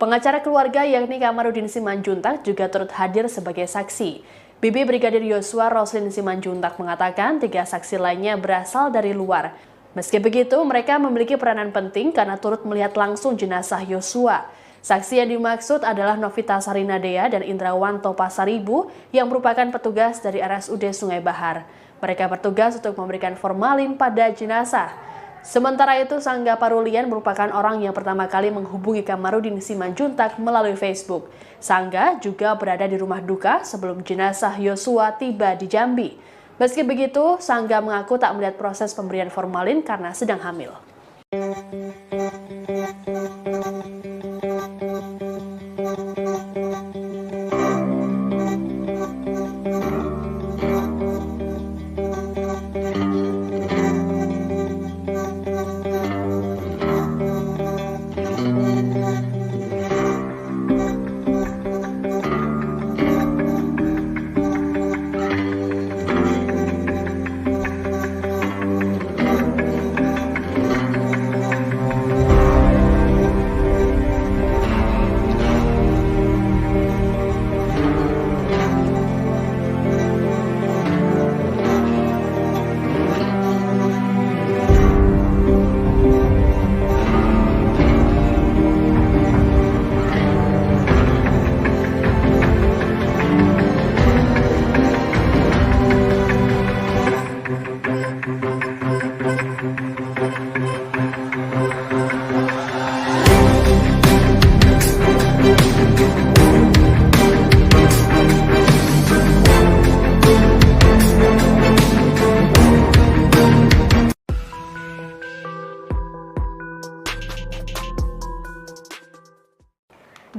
Speaker 3: Pengacara keluarga yakni Kamarudin Simanjuntak juga turut hadir sebagai saksi. Bibi Brigadir Yosua Roslin Simanjuntak mengatakan 3 saksi lainnya berasal dari luar. Meski begitu, mereka memiliki peranan penting karena turut melihat langsung jenazah Yosua. Saksi yang dimaksud adalah Novita Sarinadea dan Indrawanto Pasaribu yang merupakan petugas dari RSUD Sungai Bahar. Mereka bertugas untuk memberikan formalin pada jenazah. Sementara itu, Sangga Parulian merupakan orang yang pertama kali menghubungi Kamarudin Simanjuntak melalui Facebook. Sangga juga berada di rumah duka sebelum jenazah Yosua tiba di Jambi. Meski begitu, Sangga mengaku tak melihat proses pemberian formalin karena sedang hamil.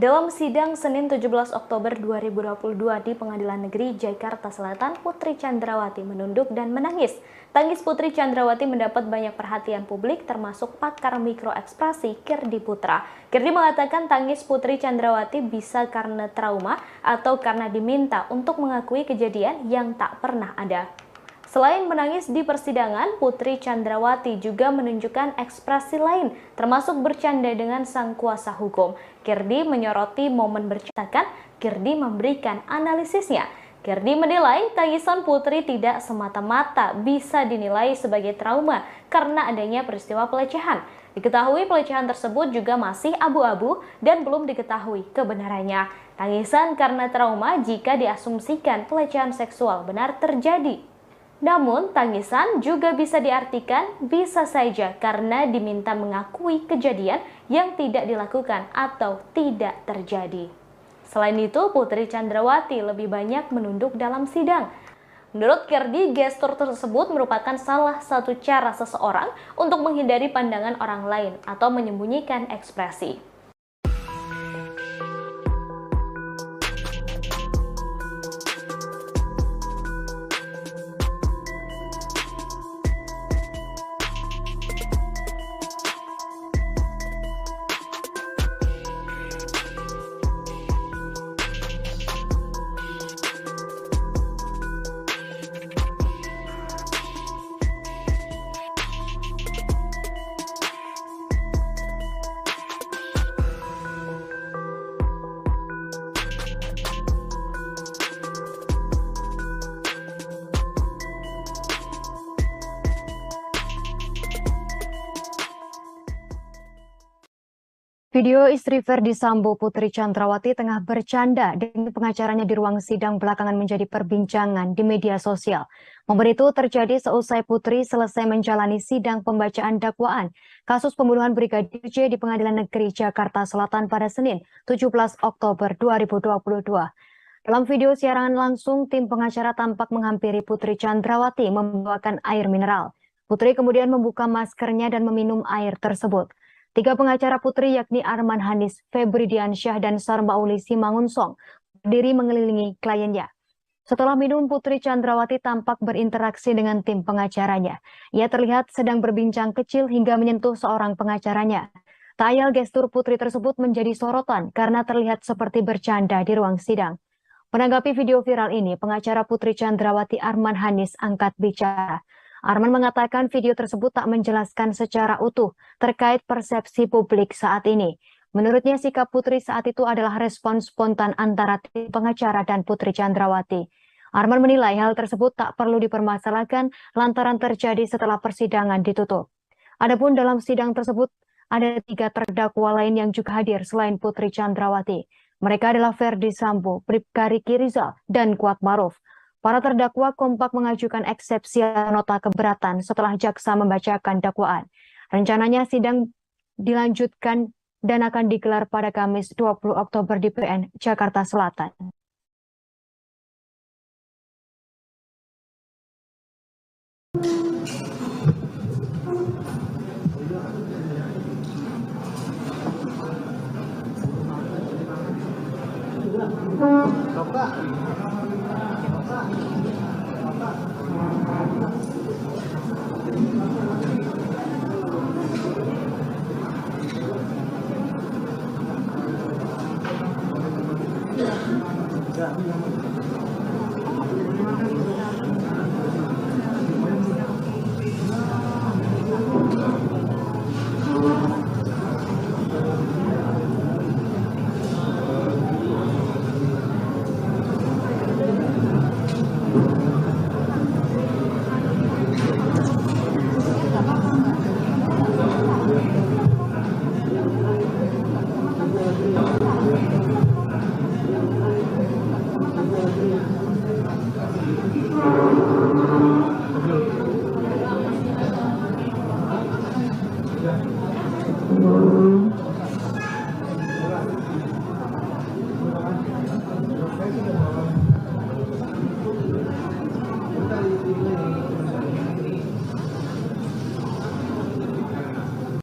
Speaker 1: Dalam sidang Senin 17 Oktober 2022 di Pengadilan Negeri Jakarta Selatan, Putri Chandrawati menunduk dan menangis. Tangis Putri Chandrawati mendapat banyak perhatian publik termasuk pakar mikroekspresi Kirdi Putra. Kirdi mengatakan tangis Putri Chandrawati bisa karena trauma atau karena diminta untuk mengakui kejadian yang tak pernah ada. Selain menangis di persidangan, Putri Chandrawati juga menunjukkan ekspresi lain, termasuk bercanda dengan sang kuasa hukum. Kirdi menyoroti momen bercanda, Kirdi memberikan analisisnya. Kirdi menilai tangisan Putri tidak semata-mata bisa dinilai sebagai trauma karena adanya peristiwa pelecehan. Diketahui pelecehan tersebut juga masih abu-abu dan belum diketahui kebenarannya. Tangisan karena trauma jika diasumsikan pelecehan seksual benar terjadi. Namun, tangisan juga bisa diartikan bisa saja karena diminta mengakui kejadian yang tidak dilakukan atau tidak terjadi. Selain itu, Putri Chandrawati lebih banyak menunduk dalam sidang. Menurut Kirdi, gestur tersebut merupakan salah satu cara seseorang untuk menghindari pandangan orang lain atau menyembunyikan ekspresi.
Speaker 4: Video istri Ferdi Sambo, Putri Chandrawati, tengah bercanda dengan pengacaranya di ruang sidang belakangan menjadi perbincangan di media sosial. Momen itu terjadi seusai Putri selesai menjalani sidang pembacaan dakwaan kasus pembunuhan Brigadir J di Pengadilan Negeri Jakarta Selatan pada Senin, 17 Oktober 2022. Dalam video siaran langsung, tim pengacara tampak menghampiri Putri Chandrawati membawakan air mineral. Putri kemudian membuka maskernya dan meminum air tersebut. Tiga pengacara Putri yakni Arman Hanis, Febri Diansyah, dan Sarmauli Simangunsong berdiri mengelilingi kliennya. Setelah minum, Putri Chandrawati tampak berinteraksi dengan tim pengacaranya. Ia terlihat sedang berbincang kecil hingga menyentuh seorang pengacaranya. Tak ayal gestur Putri tersebut menjadi sorotan karena terlihat seperti bercanda di ruang sidang. Menanggapi video viral ini, pengacara Putri Chandrawati Arman Hanis angkat bicara. Arman mengatakan video tersebut tak menjelaskan secara utuh terkait persepsi publik saat ini. Menurutnya sikap Putri saat itu adalah respon spontan antara tim pengacara dan Putri Chandrawati. Arman menilai hal tersebut tak perlu dipermasalahkan lantaran terjadi setelah persidangan ditutup. Adapun dalam sidang tersebut ada 3 terdakwa lain yang juga hadir selain Putri Chandrawati. Mereka adalah Ferdi Sambo, Bribka Riki Rizal, dan Kuat Maruf. Para terdakwa kompak mengajukan eksepsi nota keberatan setelah jaksa membacakan dakwaan. Rencananya sidang dilanjutkan dan akan digelar pada Kamis 20 Oktober di PN Jakarta Selatan.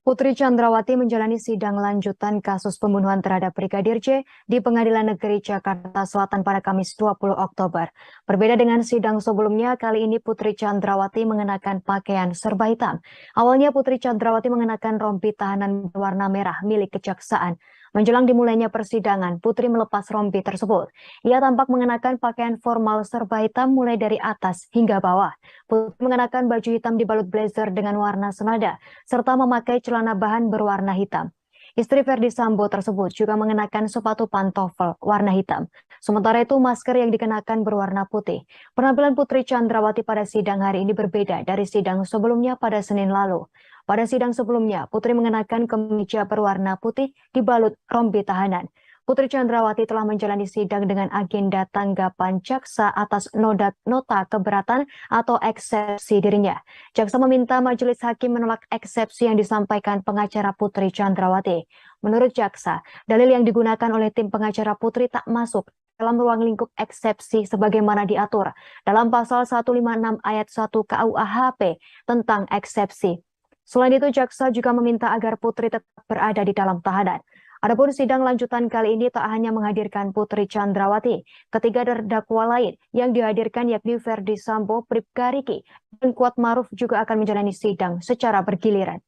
Speaker 4: Putri Chandrawati menjalani sidang lanjutan kasus pembunuhan terhadap Brigadir J di Pengadilan Negeri Jakarta Selatan pada Kamis 20 Oktober. Berbeda dengan sidang sebelumnya, kali ini Putri Chandrawati mengenakan pakaian serba hitam. Awalnya Putri Chandrawati mengenakan rompi tahanan berwarna merah milik kejaksaan. Menjelang dimulainya persidangan, Putri melepas rompi tersebut. Ia tampak mengenakan pakaian formal serba hitam mulai dari atas hingga bawah. Putri mengenakan baju hitam dibalut blazer dengan warna senada, serta memakai celana bahan berwarna hitam. Istri Ferdi Sambo tersebut juga mengenakan sepatu pantofel warna hitam. Sementara itu masker yang dikenakan berwarna putih. Penampilan Putri Chandrawati pada sidang hari ini berbeda dari sidang sebelumnya pada Senin lalu. Pada sidang sebelumnya, Putri mengenakan kemeja berwarna putih dibalut rompi tahanan. Putri Chandrawati telah menjalani sidang dengan agenda tanggapan jaksa atas nota keberatan atau eksepsi dirinya. Jaksa meminta majelis hakim menolak eksepsi yang disampaikan pengacara Putri Chandrawati. Menurut jaksa, dalil yang digunakan oleh tim pengacara Putri tak masuk dalam ruang lingkup eksepsi sebagaimana diatur dalam pasal 156 ayat 1 KUHP tentang eksepsi. Selain itu, jaksa juga meminta agar Putri tetap berada di dalam tahanan. Adapun sidang lanjutan kali ini tak hanya menghadirkan Putri Chandrawati, ketiga terdakwa lain yang dihadirkan yakni Ferdi Sambo, Bribka Riki, dan Kuat Maruf juga akan menjalani sidang secara bergiliran.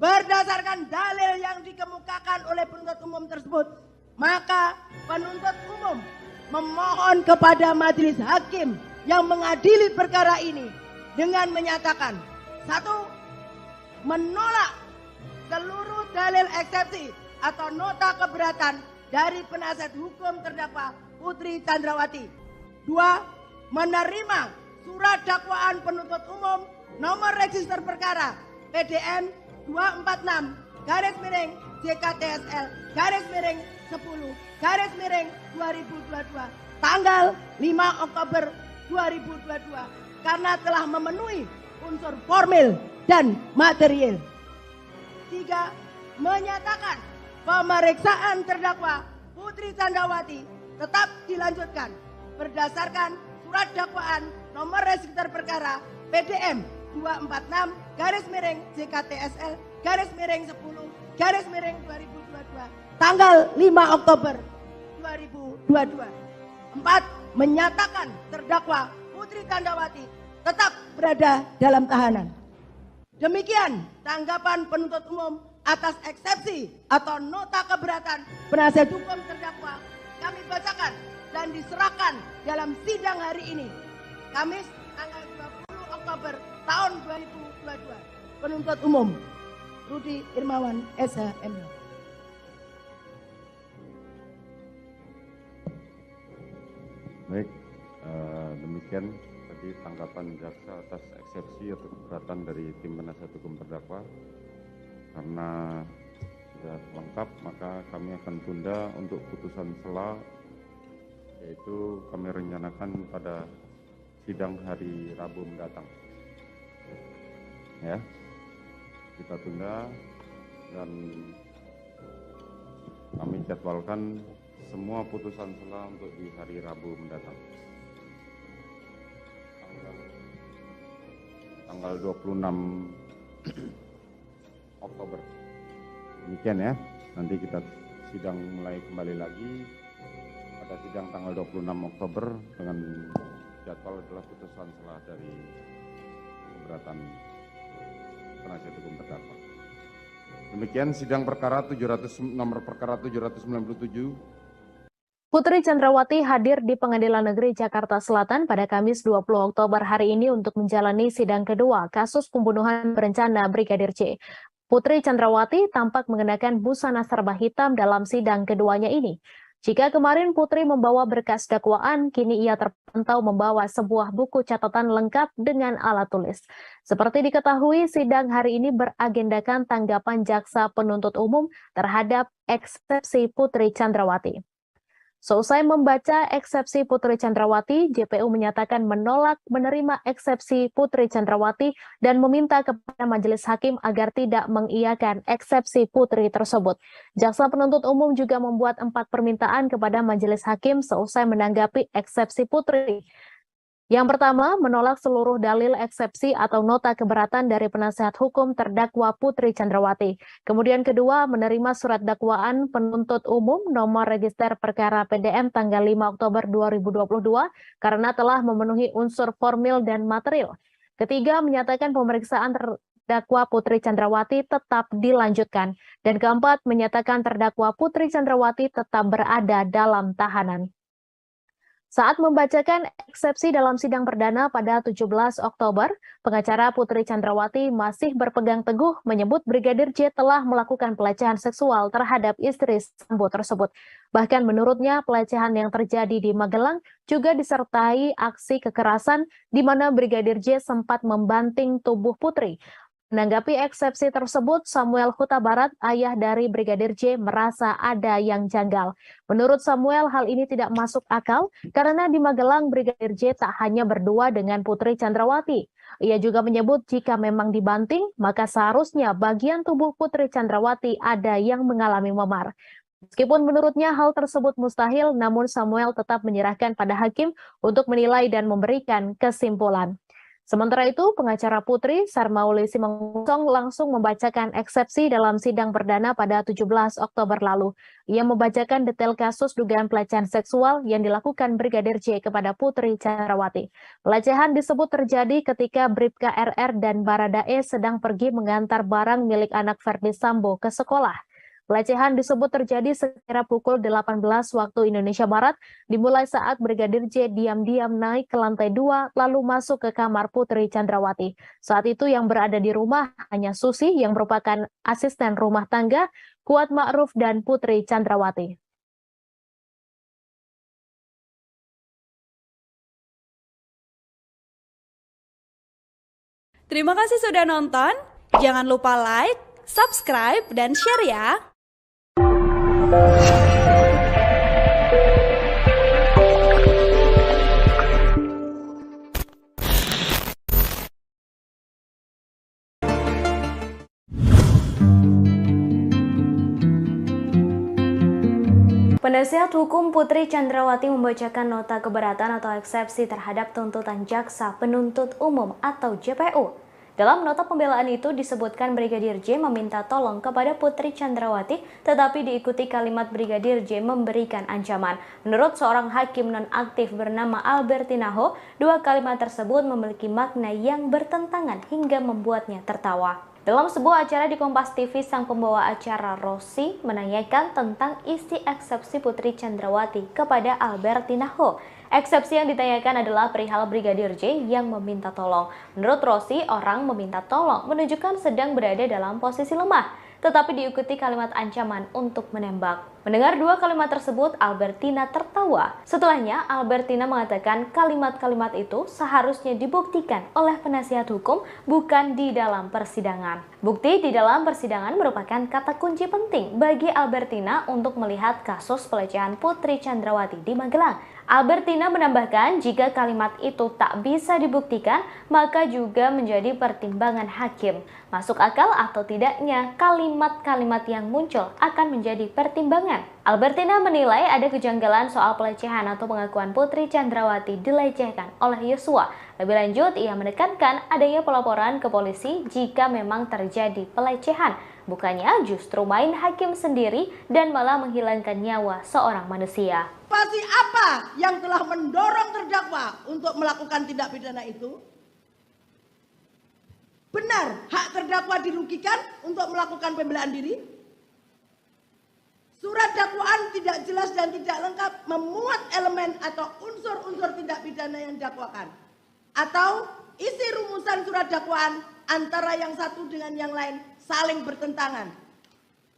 Speaker 2: Berdasarkan dalil yang dikemukakan oleh penuntut umum tersebut, maka penuntut umum memohon kepada majelis hakim yang mengadili perkara ini dengan menyatakan: 1. Menolak seluruh dalil eksepsi atau nota keberatan dari penasihat hukum terdakwa Putri Chandrawati. 2. Menerima surat dakwaan penuntut umum nomor register perkara PDM 246 garis miring JKTSL garis miring 10 garis miring 2022 tanggal 5 Oktober 2022 karena telah memenuhi unsur formil dan material. 3. Menyatakan pemeriksaan terdakwa Putri Chandrawati tetap dilanjutkan berdasarkan surat dakwaan nomor register perkara PDM 246 garis miring JKTSL garis miring 10 garis miring 2022 tanggal 5 Oktober 2022. 4. Menyatakan terdakwa Putri Chandrawati tetap berada dalam tahanan. Demikian tanggapan penuntut umum atas eksepsi atau nota keberatan penasihat hukum terdakwa kami bacakan dan diserahkan dalam sidang hari ini, Kamis tanggal 20 Oktober tahun 2022. Penuntut umum Rudi Irmawan SH.M.
Speaker 5: Baik, demikian tadi tanggapan jaksa atas eksepsi atau keberatan dari tim penasihat hukum terdakwa. Karena sudah lengkap, maka kami akan tunda untuk putusan sela, yaitu kami rencanakan pada sidang hari Rabu mendatang. Ya, kita tunda dan kami jadwalkan semua putusan sela untuk di hari Rabu mendatang. Tanggal 26 Oktober. Demikian ya. Nanti kita sidang mulai kembali lagi pada sidang tanggal 26 Oktober dengan jadwal adalah putusan sela dari keberatan penasihat hukum terdakwa. Demikian sidang perkara nomor perkara 797.
Speaker 1: Putri Chandrawati hadir di Pengadilan Negeri Jakarta Selatan pada Kamis 20 Oktober hari ini untuk menjalani sidang kedua kasus pembunuhan berencana Brigadir J. Putri Chandrawati tampak mengenakan busana serba hitam dalam sidang keduanya ini. Jika kemarin Putri membawa berkas dakwaan, kini ia terpantau membawa sebuah buku catatan lengkap dengan alat tulis. Seperti diketahui, sidang hari ini beragendakan tanggapan jaksa penuntut umum terhadap eksepsi Putri Chandrawati. Seusai membaca eksepsi Putri Chandrawati, JPU menyatakan menolak menerima eksepsi Putri Chandrawati dan meminta kepada majelis hakim agar tidak mengiyakan eksepsi Putri tersebut. Jaksa penuntut umum juga membuat 4 permintaan kepada majelis hakim seusai menanggapi eksepsi Putri. Yang pertama, menolak seluruh dalil eksepsi atau nota keberatan dari penasihat hukum terdakwa Putri Chandrawati. Kemudian kedua, menerima surat dakwaan penuntut umum nomor register perkara PDM tanggal 5 Oktober 2022 karena telah memenuhi unsur formil dan material. Ketiga, menyatakan pemeriksaan terdakwa Putri Chandrawati tetap dilanjutkan. Dan keempat, menyatakan terdakwa Putri Chandrawati tetap berada dalam tahanan. Saat membacakan eksepsi dalam sidang perdana pada 17 Oktober, pengacara Putri Chandrawati masih berpegang teguh menyebut Brigadir J telah melakukan pelecehan seksual terhadap istri Sambo tersebut. Bahkan menurutnya pelecehan yang terjadi di Magelang juga disertai aksi kekerasan di mana Brigadir J sempat membanting tubuh Putri. Menanggapi eksepsi tersebut, Samuel Huta Barat, ayah dari Brigadir J, merasa ada yang janggal. Menurut Samuel, hal ini tidak masuk akal karena di Magelang Brigadir J tak hanya berdua dengan Putri Chandrawati. Ia juga menyebut jika memang dibanting, maka seharusnya bagian tubuh Putri Chandrawati ada yang mengalami memar. Meskipun menurutnya hal tersebut mustahil, namun Samuel tetap menyerahkan pada hakim untuk menilai dan memberikan kesimpulan. Sementara itu, pengacara Putri, Sarmauli Simanggong, langsung membacakan eksepsi dalam sidang perdana pada 17 Oktober lalu. Ia membacakan detail kasus dugaan pelecehan seksual yang dilakukan Brigadir J kepada Putri Chandrawati. Pelecehan disebut terjadi ketika Bribka RR dan Baradae sedang pergi mengantar barang milik anak Verdi Sambo ke sekolah. Pelecehan disebut terjadi sekira pukul 18 waktu Indonesia Barat, dimulai saat Brigadir J diam-diam naik ke lantai 2 lalu masuk ke kamar Putri Chandrawati. Saat itu yang berada di rumah hanya Susi yang merupakan asisten rumah tangga, Kuat Ma'ruf dan Putri Chandrawati.
Speaker 6: Terima kasih sudah nonton. Jangan lupa like, subscribe, dan share ya.
Speaker 1: Penasihat hukum Putri Chandrawati membacakan nota keberatan atau eksepsi terhadap tuntutan Jaksa Penuntut Umum atau JPU. Dalam nota pembelaan itu disebutkan Brigadir J meminta tolong kepada Putri Chandrawati, tetapi diikuti kalimat Brigadir J memberikan ancaman. Menurut seorang hakim nonaktif bernama Albertina Ho, dua kalimat tersebut memiliki makna yang bertentangan hingga membuatnya tertawa. Dalam sebuah acara di Kompas TV, sang pembawa acara Rossi menanyakan tentang isi eksepsi Putri Chandrawati kepada Albertina Ho. Eksepsi yang ditanyakan adalah perihal Brigadir J yang meminta tolong. Menurut Rossi, orang meminta tolong menunjukkan sedang berada dalam posisi lemah, tetapi diikuti kalimat ancaman untuk menembak. Mendengar dua kalimat tersebut, Albertina tertawa. Setelahnya, Albertina mengatakan kalimat-kalimat itu seharusnya dibuktikan oleh penasihat hukum, bukan di dalam persidangan. Bukti di dalam persidangan merupakan kata kunci penting bagi Albertina untuk melihat kasus pelecehan Putri Chandrawati di Magelang. Albertina menambahkan jika kalimat itu tak bisa dibuktikan, maka juga menjadi pertimbangan hakim. Masuk akal atau tidaknya kalimat-kalimat yang muncul akan menjadi pertimbangan. Albertina menilai ada kejanggalan soal pelecehan atau pengakuan Putri Chandrawati dilecehkan oleh Yosua. Lebih lanjut, ia menekankan adanya pelaporan ke polisi jika memang terjadi pelecehan. Bukannya justru main hakim sendiri dan malah menghilangkan nyawa seorang manusia.
Speaker 2: Pasti apa yang telah mendorong terdakwa untuk melakukan tindak pidana itu? Benar, hak terdakwa dirugikan untuk melakukan pembelaan diri? Surat dakwaan tidak jelas dan tidak lengkap memuat elemen atau unsur-unsur tindak pidana yang didakwakan. Atau isi rumusan surat dakwaan antara yang satu dengan yang lain saling bertentangan.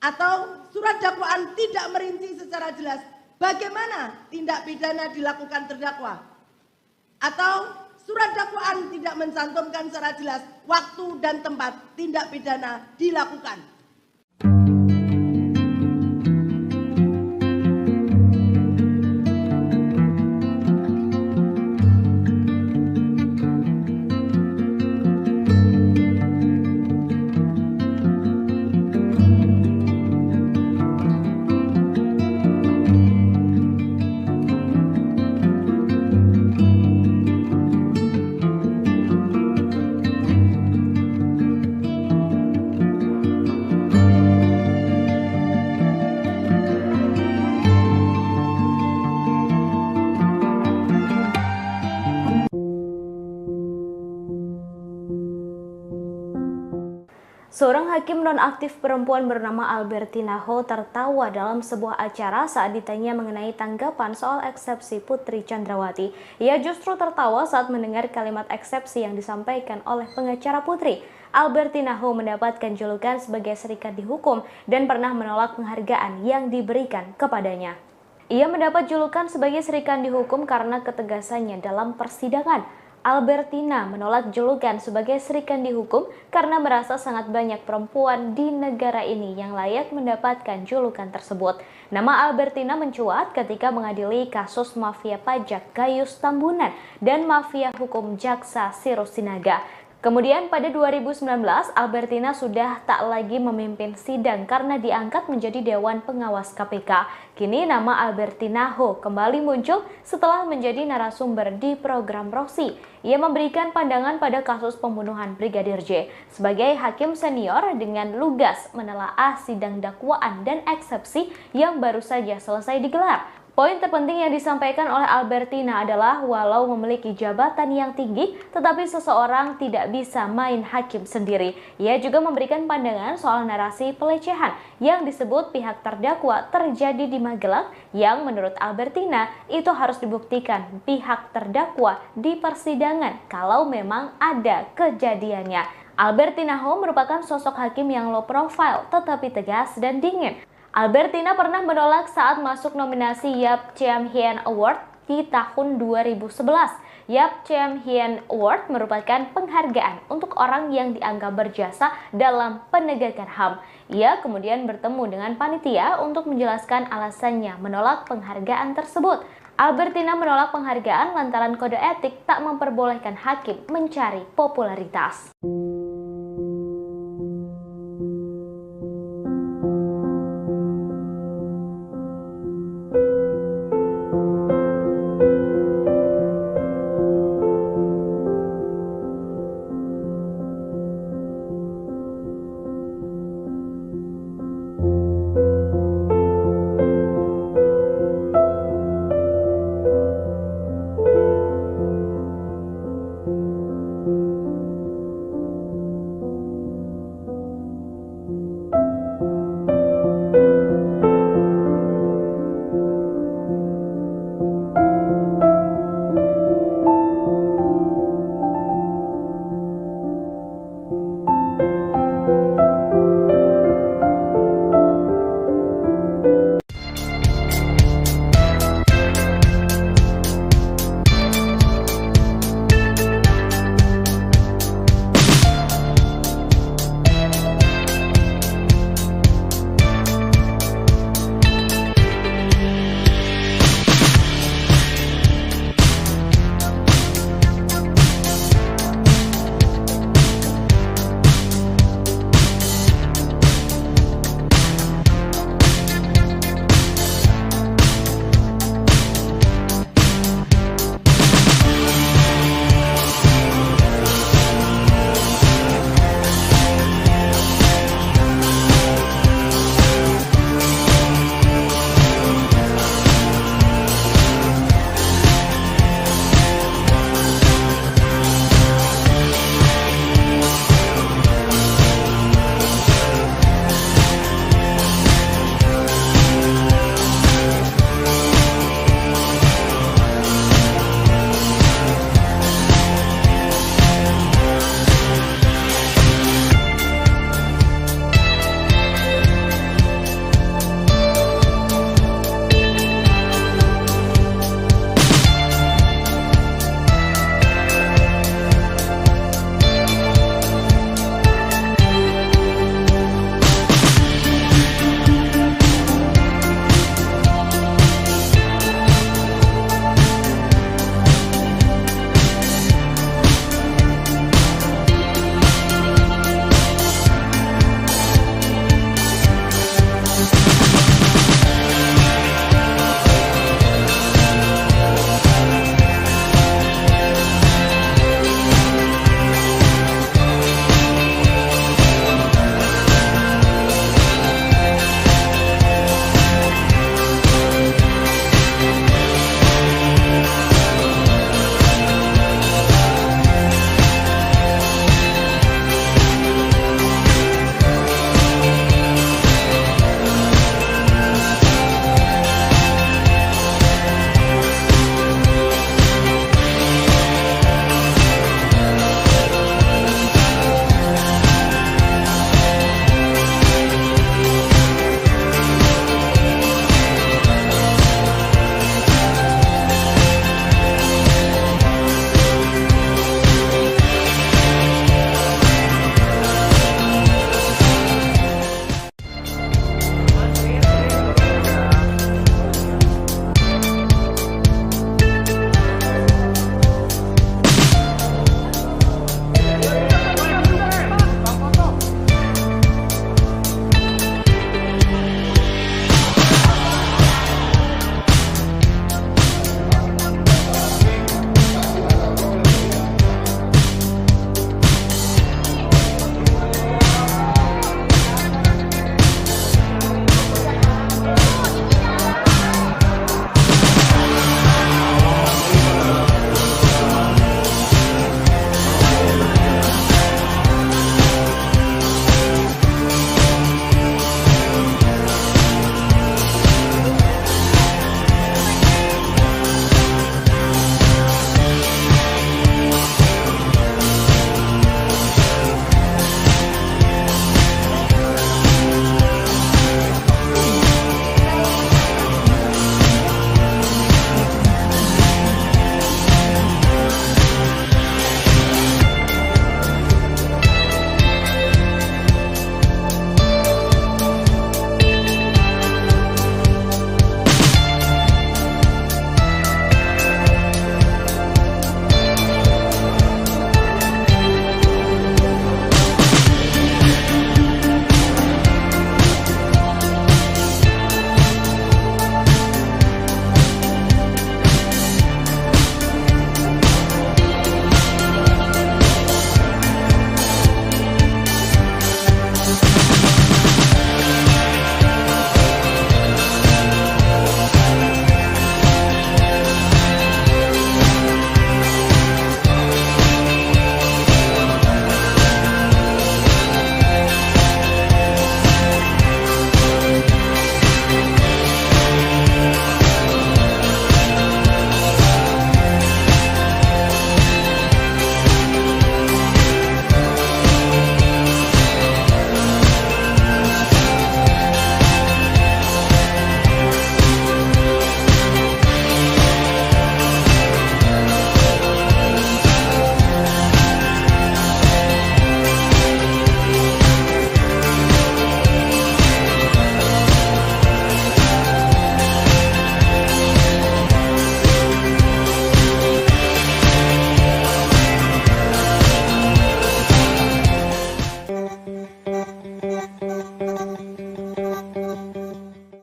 Speaker 2: Atau surat dakwaan tidak merinci secara jelas bagaimana tindak pidana dilakukan terdakwa. Atau surat dakwaan tidak mencantumkan secara jelas waktu dan tempat tindak pidana dilakukan.
Speaker 1: Seorang hakim nonaktif perempuan bernama Albertina Ho tertawa dalam sebuah acara saat ditanya mengenai tanggapan soal eksepsi Putri Chandrawati. Ia justru tertawa saat mendengar kalimat eksepsi yang disampaikan oleh pengacara Putri. Albertina Ho mendapatkan julukan sebagai serikat dihukum dan pernah menolak penghargaan yang diberikan kepadanya. Ia mendapat julukan sebagai serikat dihukum karena ketegasannya dalam persidangan. Albertina menolak julukan sebagai serikan dihukum karena merasa sangat banyak perempuan di negara ini yang layak mendapatkan julukan tersebut. Nama Albertina mencuat ketika mengadili kasus mafia pajak Gayus Tambunan dan mafia hukum Jaksa Sirus Sinaga. Kemudian pada 2019, Albertina sudah tak lagi memimpin sidang karena diangkat menjadi Dewan Pengawas KPK. Kini nama Albertina Ho kembali muncul setelah menjadi narasumber di program Rossi. Ia memberikan pandangan pada kasus pembunuhan Brigadir J. Sebagai hakim senior dengan lugas menelaah sidang dakwaan dan eksepsi yang baru saja selesai digelar. Poin terpenting yang disampaikan oleh Albertina adalah walau memiliki jabatan yang tinggi, tetapi seseorang tidak bisa main hakim sendiri. Ia juga memberikan pandangan soal narasi pelecehan yang disebut pihak terdakwa terjadi di Magelang yang menurut Albertina itu harus dibuktikan pihak terdakwa di persidangan kalau memang ada kejadiannya. Albertina Ho merupakan sosok hakim yang low profile tetapi tegas dan dingin. Albertina pernah menolak saat masuk nominasi Yap Chiem Hien Award di tahun 2011. Yap Chem Hien Award merupakan penghargaan untuk orang yang dianggap berjasa dalam penegakan HAM. Ia kemudian bertemu dengan panitia untuk menjelaskan alasannya menolak penghargaan tersebut. Albertina menolak penghargaan lantaran kode etik tak memperbolehkan hakim mencari popularitas.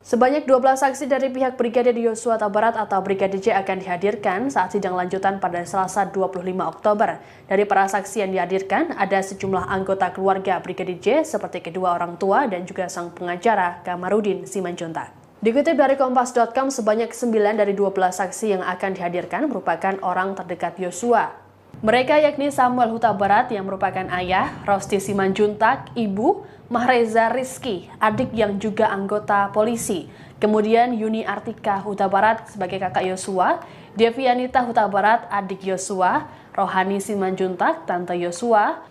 Speaker 3: Sebanyak 12 saksi dari pihak Brigadir Yosua Huta Barat atau Brigadir J akan dihadirkan saat sidang lanjutan pada Selasa 25 Oktober. Dari para saksi yang dihadirkan, ada sejumlah anggota keluarga Brigadir J seperti kedua orang tua dan juga sang pengacara Kamarudin Simanjuntak. Dikutip dari Kompas.com, sebanyak 9 dari 12 saksi yang akan dihadirkan merupakan orang terdekat Yosua. Mereka yakni Samuel Huta Barat yang merupakan ayah, Rosti Simanjuntak, ibu, Mahreza Rizky, adik yang juga anggota polisi. Kemudian Yuni Artika Huta Barat sebagai kakak Yosua, Devianita Huta Barat, adik Yosua, Rohani Simanjuntak, tante Yosua.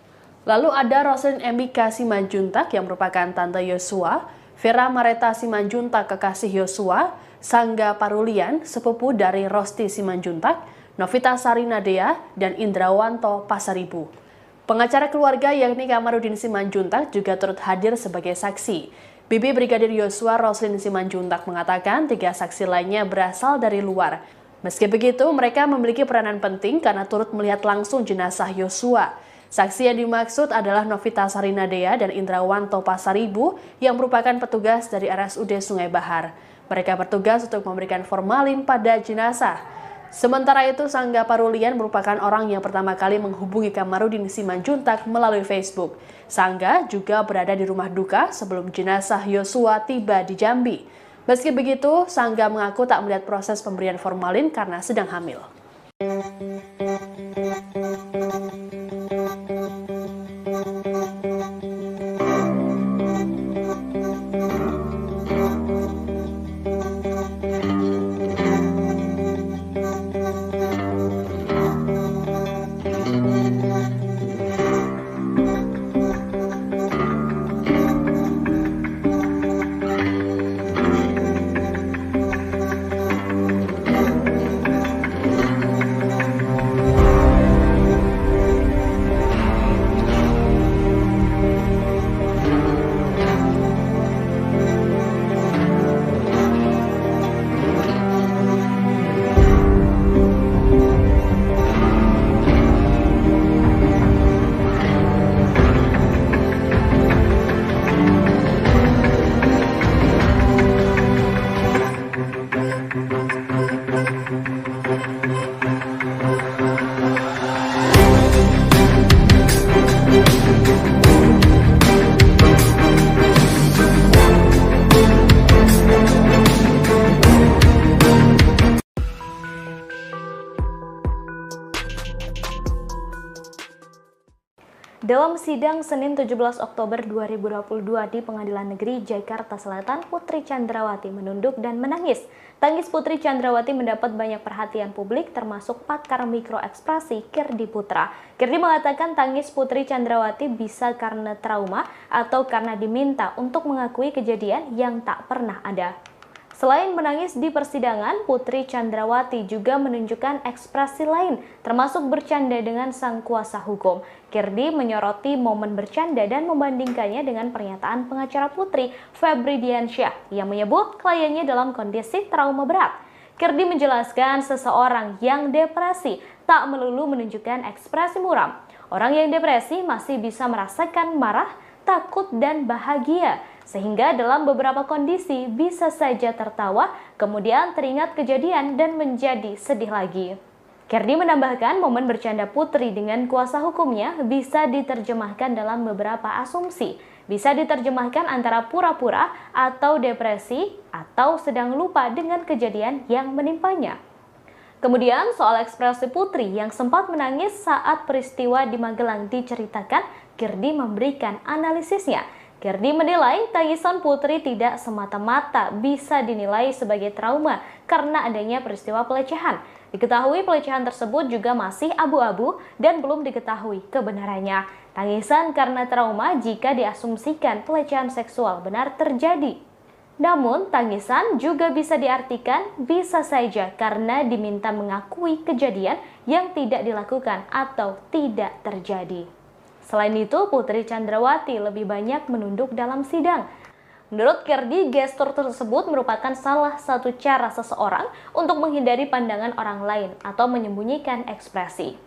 Speaker 3: Lalu ada Roslin Emika Simanjuntak yang merupakan tante Yosua, Vera Mareta Simanjuntak kekasih Yosua, Sangga Parulian, sepupu dari Rosti Simanjuntak, Novita Sarinadea, dan Indrawanto Pasaribu. Pengacara keluarga yakni Kamarudin Simanjuntak juga turut hadir sebagai saksi. Bibi Brigadir Yosua Roslin Simanjuntak mengatakan 3 saksi lainnya berasal dari luar. Meski begitu, mereka memiliki peranan penting karena turut melihat langsung jenazah Yosua. Saksi yang dimaksud adalah Novita Sarinadea dan Indrawanto Pasaribu yang merupakan petugas dari RSUD Sungai Bahar. Mereka bertugas untuk memberikan formalin pada jenazah. Sementara itu, Sangga Parulian merupakan orang yang pertama kali menghubungi Kamarudin Simanjuntak melalui Facebook. Sangga juga berada di rumah duka sebelum jenazah Yosua tiba di Jambi. Meski begitu, Sangga mengaku tak melihat proses pemberian formalin karena sedang hamil.
Speaker 1: Dalam sidang Senin 17 Oktober 2022 di Pengadilan Negeri Jakarta Selatan, Putri Chandrawati menunduk dan menangis. Tangis Putri Chandrawati mendapat banyak perhatian publik termasuk pakar mikroekspresi Kirdi Putra. Kirdi mengatakan tangis Putri Chandrawati bisa karena trauma atau karena diminta untuk mengakui kejadian yang tak pernah ada. Selain menangis di persidangan, Putri Chandrawati juga menunjukkan ekspresi lain, termasuk bercanda dengan sang kuasa hukum. Kirdi menyoroti momen bercanda dan membandingkannya dengan pernyataan pengacara Putri, Febri Diansyah, yang menyebut kliennya dalam kondisi trauma berat. Kirdi menjelaskan seseorang yang depresi tak melulu menunjukkan ekspresi muram. Orang yang depresi masih bisa merasakan marah, takut, dan bahagia. Sehingga dalam beberapa kondisi bisa saja tertawa, kemudian teringat kejadian dan menjadi sedih lagi. Kirdi menambahkan momen bercanda Putri dengan kuasa hukumnya bisa diterjemahkan dalam beberapa asumsi. Bisa diterjemahkan antara pura-pura atau depresi atau sedang lupa dengan kejadian yang menimpanya. Kemudian soal ekspresi Putri yang sempat menangis saat peristiwa di Magelang diceritakan, Kirdi memberikan analisisnya. Kirdi menilai tangisan Putri tidak semata-mata bisa dinilai sebagai trauma karena adanya peristiwa pelecehan. Diketahui pelecehan tersebut juga masih abu-abu dan belum diketahui kebenarannya. Tangisan karena trauma jika diasumsikan pelecehan seksual benar terjadi. Namun, tangisan juga bisa diartikan bisa saja karena diminta mengakui kejadian yang tidak dilakukan atau tidak terjadi. Selain itu, Putri Chandrawati lebih banyak menunduk dalam sidang. Menurut Kirdi, gestur tersebut merupakan salah satu cara seseorang untuk menghindari pandangan orang lain atau menyembunyikan ekspresi.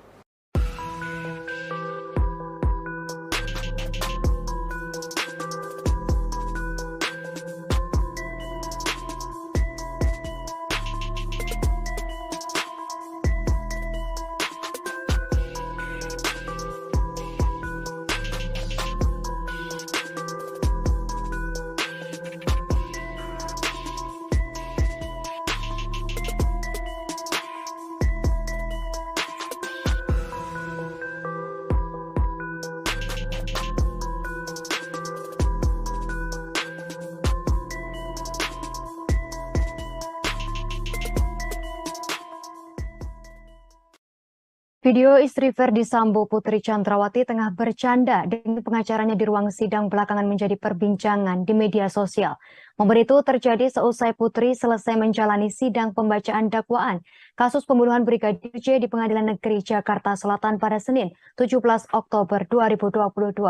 Speaker 4: Video istri Ferdi Sambo, Putri Chandrawati, tengah bercanda dengan pengacaranya di ruang sidang belakangan menjadi perbincangan di media sosial. Momen itu terjadi seusai Putri selesai menjalani sidang pembacaan dakwaan kasus pembunuhan Brigadir J di Pengadilan Negeri Jakarta Selatan pada Senin, 17 Oktober 2022.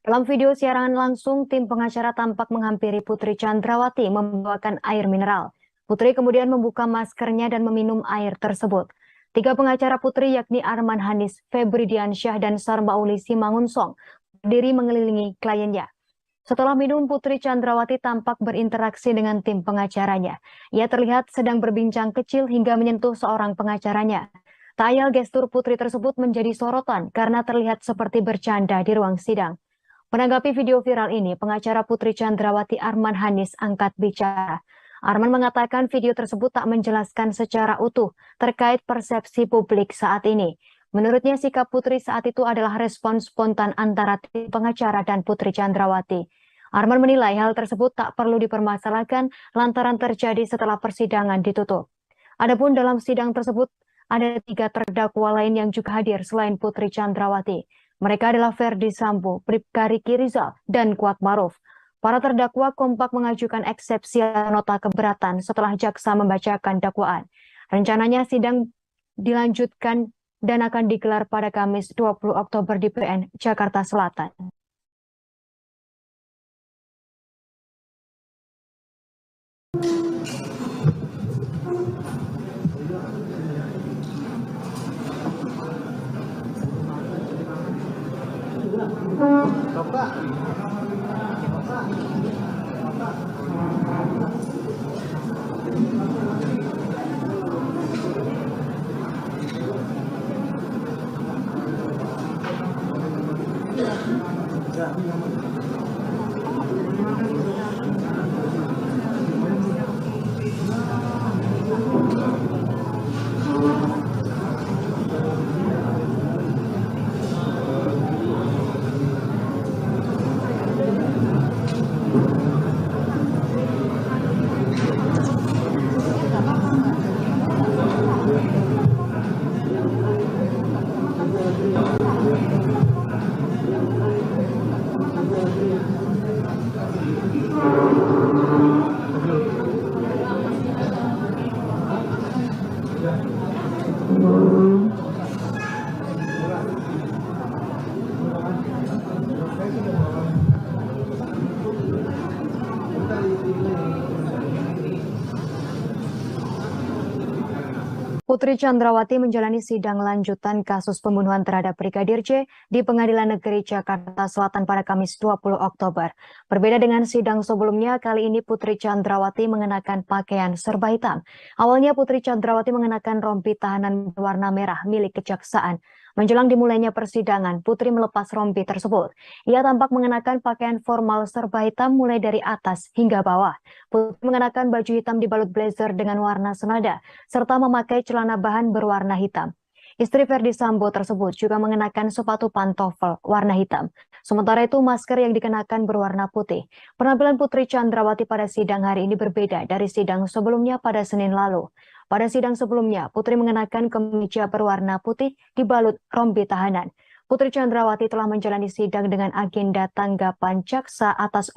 Speaker 4: Dalam video siaran langsung, tim pengacara tampak menghampiri Putri Chandrawati membawakan air mineral. Putri kemudian membuka maskernya dan meminum air tersebut. Tiga pengacara Putri yakni Arman Hanis, Febri Diansyah, dan Sarmauli Simangunsong berdiri mengelilingi kliennya. Setelah minum, Putri Chandrawati tampak berinteraksi dengan tim pengacaranya. Ia terlihat sedang berbincang kecil hingga menyentuh seorang pengacaranya. Tak ayal gestur Putri tersebut menjadi sorotan karena terlihat seperti bercanda di ruang sidang. Menanggapi video viral ini, pengacara Putri Chandrawati Arman Hanis angkat bicara. Arman mengatakan video tersebut tak menjelaskan secara utuh terkait persepsi publik saat ini. Menurutnya sikap Putri saat itu adalah respon spontan antara tim pengacara dan Putri Chandrawati. Arman menilai hal tersebut tak perlu dipermasalahkan lantaran terjadi setelah persidangan ditutup. Adapun dalam sidang tersebut ada 3 terdakwa lain yang juga hadir selain Putri Chandrawati. Mereka adalah Ferdi Sambo, Bribka Riki Rizal, dan Kuat Maruf. Para terdakwa kompak mengajukan eksepsi nota keberatan setelah jaksa membacakan dakwaan. Rencananya sidang dilanjutkan dan akan digelar pada Kamis 20 Oktober di PN Jakarta Selatan. Putri Chandrawati menjalani sidang lanjutan kasus pembunuhan terhadap Brigadir J di Pengadilan Negeri Jakarta Selatan pada Kamis 20 Oktober. Berbeda dengan sidang sebelumnya, kali ini Putri Chandrawati mengenakan pakaian serba hitam. Awalnya Putri Chandrawati mengenakan rompi tahanan berwarna merah milik kejaksaan. Menjelang dimulainya persidangan, Putri melepas rompi tersebut. Ia tampak mengenakan pakaian formal serba hitam mulai dari atas hingga bawah. Putri mengenakan baju hitam dibalut blazer dengan warna senada, serta memakai celana bahan berwarna hitam. Istri Ferdi Sambo tersebut juga mengenakan sepatu pantofel warna hitam. Sementara itu masker yang dikenakan berwarna putih. Penampilan Putri Chandrawati pada sidang hari ini berbeda dari sidang sebelumnya pada Senin lalu. Pada sidang sebelumnya, Putri mengenakan kemeja berwarna putih dibalut rompi tahanan. Putri Chandrawati telah menjalani sidang dengan agenda tanggapan jaksa atas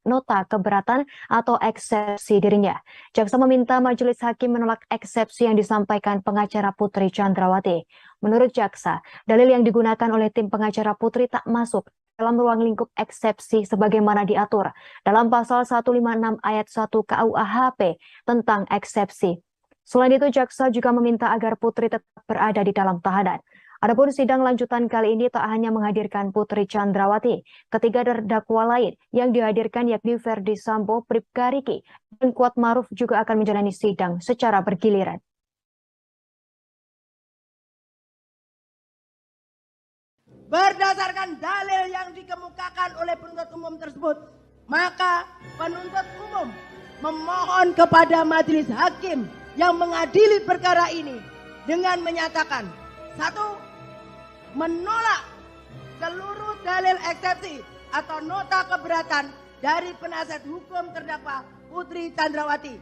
Speaker 4: nota keberatan atau eksepsi dirinya. Jaksa meminta majelis hakim menolak eksepsi yang disampaikan pengacara Putri Chandrawati. Menurut jaksa, dalil yang digunakan oleh tim pengacara Putri tak masuk dalam ruang lingkup eksepsi sebagaimana diatur dalam pasal 156 ayat 1 KUHP tentang eksepsi. Selain itu, jaksa juga meminta agar Putri tetap berada di dalam tahanan. Adapun sidang lanjutan kali ini tak hanya menghadirkan Putri Chandrawati, ketiga terdakwa lain yang dihadirkan yakni Ferdi Sambo, Bribka Riki, dan Kuat Maruf juga akan menjalani sidang secara bergiliran.
Speaker 2: Berdasarkan dalil yang dikemukakan oleh penuntut umum tersebut, maka penuntut umum memohon kepada majelis hakim yang mengadili perkara ini dengan menyatakan: 1. Menolak seluruh dalil eksepsi atau nota keberatan dari penasihat hukum terdakwa Putri Chandrawati.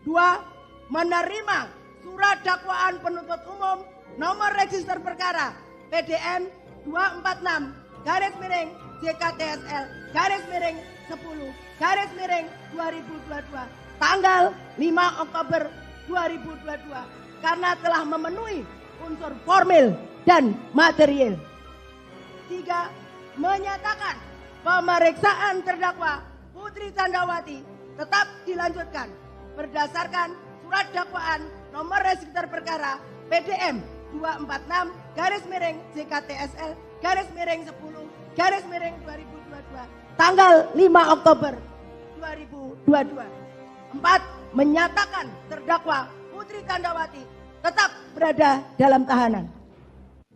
Speaker 2: 2. Menerima surat dakwaan penuntut umum nomor register perkara PDM 246 garis miring JKTSL garis miring 10 garis miring 2022 tanggal 5 Oktober 2022 karena telah memenuhi unsur formil dan material. 3. Menyatakan pemeriksaan terdakwa Putri Candrawati tetap dilanjutkan berdasarkan surat dakwaan nomor register perkara PDM 246 garis miring JKTSL garis miring 10 garis miring 2022 tanggal 5 Oktober 2022. 4. Menyatakan terdakwa Putri Candrawati tetap berada dalam tahanan.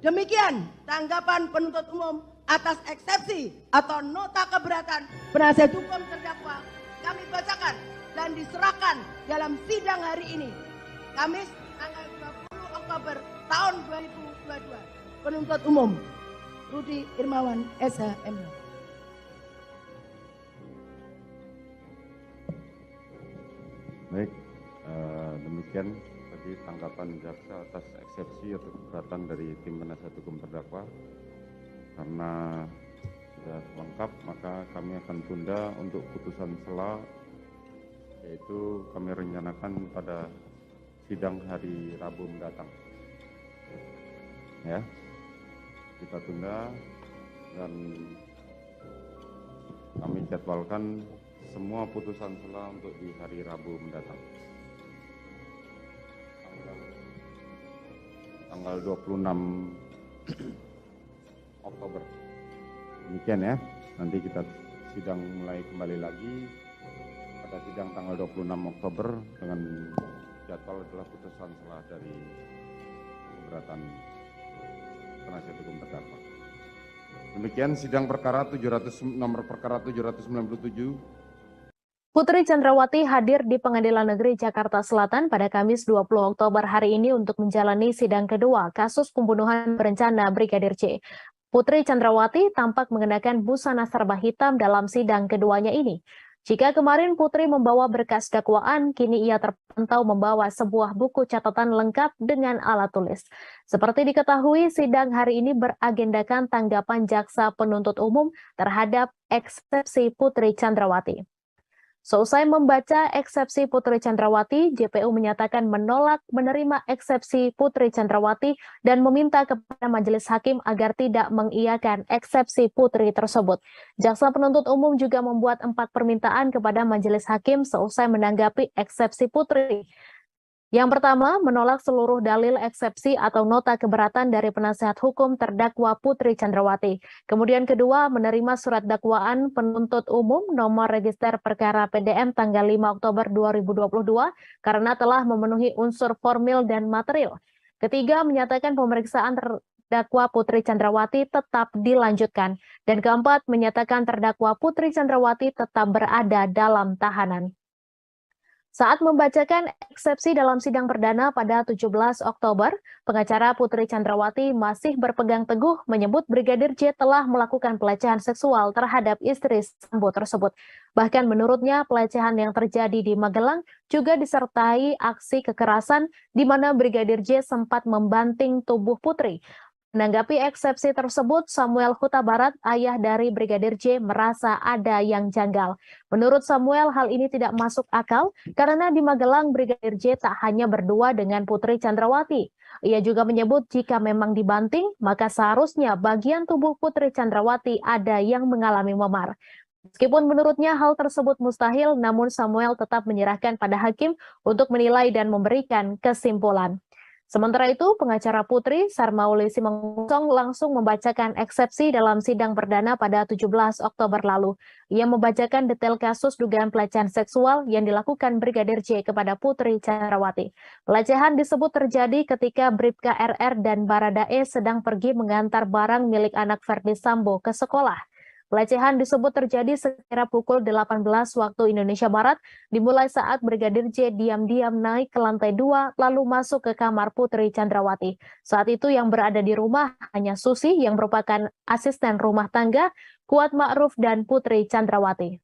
Speaker 2: Demikian tanggapan penuntut umum atas eksepsi atau nota keberatan penasihat hukum terdakwa kami bacakan dan diserahkan dalam sidang hari ini, Kamis tanggal 20 Oktober tahun 2022. Penuntut umum Rudi Irmawan SH.M.
Speaker 5: Baik, demikian tadi tanggapan jaksa atas eksepsi atau keberatan dari tim penasihat hukum terdakwa. Karena sudah lengkap, maka kami akan tunda untuk putusan sela, yaitu kami rencanakan pada sidang hari Rabu mendatang. Ya, kita tunda dan kami jadwalkan semua putusan sela untuk di hari Rabu mendatang. Tanggal 26 Oktober. Demikian ya. Nanti kita sidang mulai kembali lagi pada sidang tanggal 26 Oktober dengan jadwal adalah putusan sela dari keberatan penasihat hukum terdakwa. Demikian sidang perkara nomor perkara 797.
Speaker 3: Putri Candrawati hadir di Pengadilan Negeri Jakarta Selatan pada Kamis 20 Oktober hari ini untuk menjalani sidang kedua kasus pembunuhan berencana Brigadir J. Putri Candrawati tampak mengenakan busana serba hitam dalam sidang keduanya ini. Jika kemarin Putri membawa berkas dakwaan, kini ia terpantau membawa sebuah buku catatan lengkap dengan alat tulis. Seperti diketahui, sidang hari ini beragendakan tanggapan jaksa penuntut umum terhadap eksepsi Putri Candrawati. Seusai membaca eksepsi Putri Candrawati, JPU menyatakan menolak menerima eksepsi Putri Candrawati dan meminta kepada majelis hakim agar tidak mengiyakan eksepsi Putri tersebut. Jaksa penuntut umum juga membuat 4 permintaan kepada majelis hakim seusai menanggapi eksepsi Putri. Yang pertama, menolak seluruh dalil eksepsi atau nota keberatan dari penasihat hukum terdakwa Putri Candrawati. Kemudian kedua, menerima surat dakwaan penuntut umum nomor register perkara PDM tanggal 5 Oktober 2022 karena telah memenuhi unsur formil dan material. Ketiga, menyatakan pemeriksaan terdakwa Putri Candrawati tetap dilanjutkan. Dan keempat, menyatakan terdakwa Putri Candrawati tetap berada dalam tahanan. Saat membacakan eksepsi dalam sidang perdana pada 17 Oktober, pengacara Putri Candrawati masih berpegang teguh menyebut Brigadir J telah melakukan pelecehan seksual terhadap istri Sambo tersebut. Bahkan menurutnya pelecehan yang terjadi di Magelang juga disertai aksi kekerasan di mana Brigadir J sempat membanting tubuh Putri. Menanggapi eksepsi tersebut, Samuel Huta Barat, ayah dari Brigadir J, merasa ada yang janggal. Menurut Samuel, hal ini tidak masuk akal karena di Magelang Brigadir J tak hanya berdua dengan Putri Candrawati. Ia juga menyebut jika memang dibanting, maka seharusnya bagian tubuh Putri Candrawati ada yang mengalami memar. Meskipun menurutnya hal tersebut mustahil, namun Samuel tetap menyerahkan pada hakim untuk menilai dan memberikan kesimpulan. Sementara itu, pengacara Putri, Sarmauli Simanggong langsung membacakan eksepsi dalam sidang perdana pada 17 Oktober lalu. Ia membacakan detail kasus dugaan pelecehan seksual yang dilakukan Brigadir J kepada Putri Candrawati. Pelecehan disebut terjadi ketika Bribka RR dan Baradae sedang pergi mengantar barang milik anak Verdi Sambo ke sekolah. Pelecehan disebut terjadi sekira pukul 18 waktu Indonesia Barat, dimulai saat Brigadir J diam-diam naik ke lantai 2 lalu masuk ke kamar Putri Candrawati. Saat itu yang berada di rumah hanya Susi yang merupakan asisten rumah tangga, Kuat Ma'ruf dan Putri Candrawati.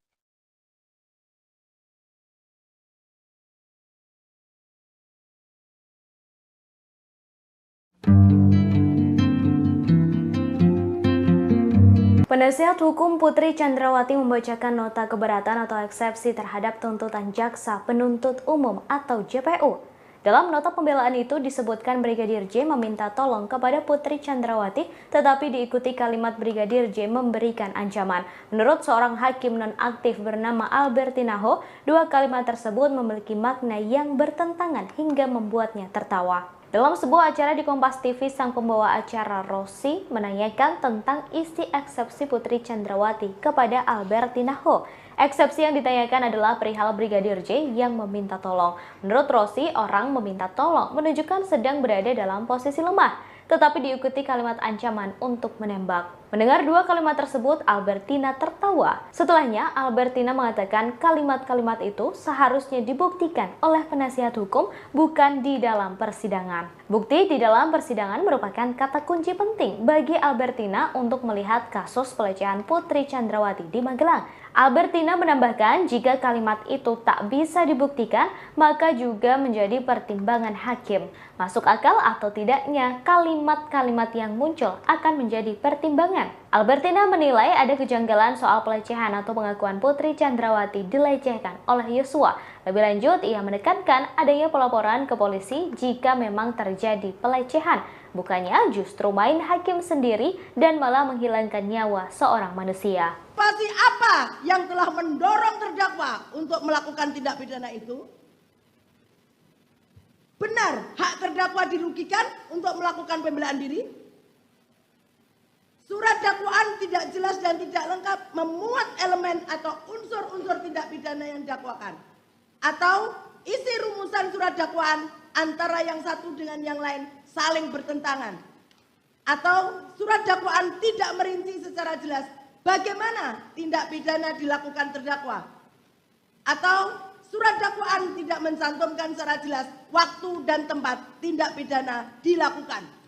Speaker 1: Penasihat hukum Putri Chandrawati membacakan nota keberatan atau eksepsi terhadap tuntutan Jaksa Penuntut Umum atau JPU. Dalam nota pembelaan itu disebutkan Brigadir J meminta tolong kepada Putri Chandrawati, tetapi diikuti kalimat Brigadir J memberikan ancaman. Menurut seorang hakim nonaktif bernama Albertina Ho, dua kalimat tersebut memiliki makna yang bertentangan hingga membuatnya tertawa. Dalam sebuah acara di Kompas TV, sang pembawa acara Rosi menanyakan tentang isi eksepsi Putri Chandrawati kepada Albertina Ho. Eksepsi yang ditanyakan adalah perihal Brigadir J yang meminta tolong. Menurut Rosi, orang meminta tolong menunjukkan sedang berada dalam posisi lemah, tetapi diikuti kalimat ancaman untuk menembak. Mendengar dua kalimat tersebut, Albertina tertawa. Setelahnya, Albertina mengatakan kalimat-kalimat itu seharusnya dibuktikan oleh penasihat hukum, bukan di dalam persidangan. Bukti di dalam persidangan merupakan kata kunci penting bagi Albertina untuk melihat kasus pelecehan Putri Chandrawati di Magelang. Albertina menambahkan jika kalimat itu tak bisa dibuktikan, maka juga menjadi pertimbangan hakim. Masuk akal atau tidaknya kalimat-kalimat yang muncul akan menjadi pertimbangan. Albertina menilai ada kejanggalan soal pelecehan atau pengakuan Putri Chandrawati dilecehkan oleh Yosua. Lebih lanjut, ia menekankan adanya pelaporan ke polisi jika memang terjadi pelecehan. Bukannya justru main hakim sendiri dan malah menghilangkan nyawa seorang manusia.
Speaker 2: Pasti apa yang telah mendorong terdakwa untuk melakukan tindak pidana itu? Benar, hak terdakwa dirugikan untuk melakukan pembelaan diri? Surat dakwaan tidak jelas dan tidak lengkap memuat elemen atau unsur-unsur tindak pidana yang didakwakan. Atau isi rumusan surat dakwaan antara yang satu dengan yang lain saling bertentangan. Atau surat dakwaan tidak merinci secara jelas bagaimana tindak pidana dilakukan terdakwa. Atau surat dakwaan tidak mencantumkan secara jelas waktu dan tempat tindak pidana dilakukan.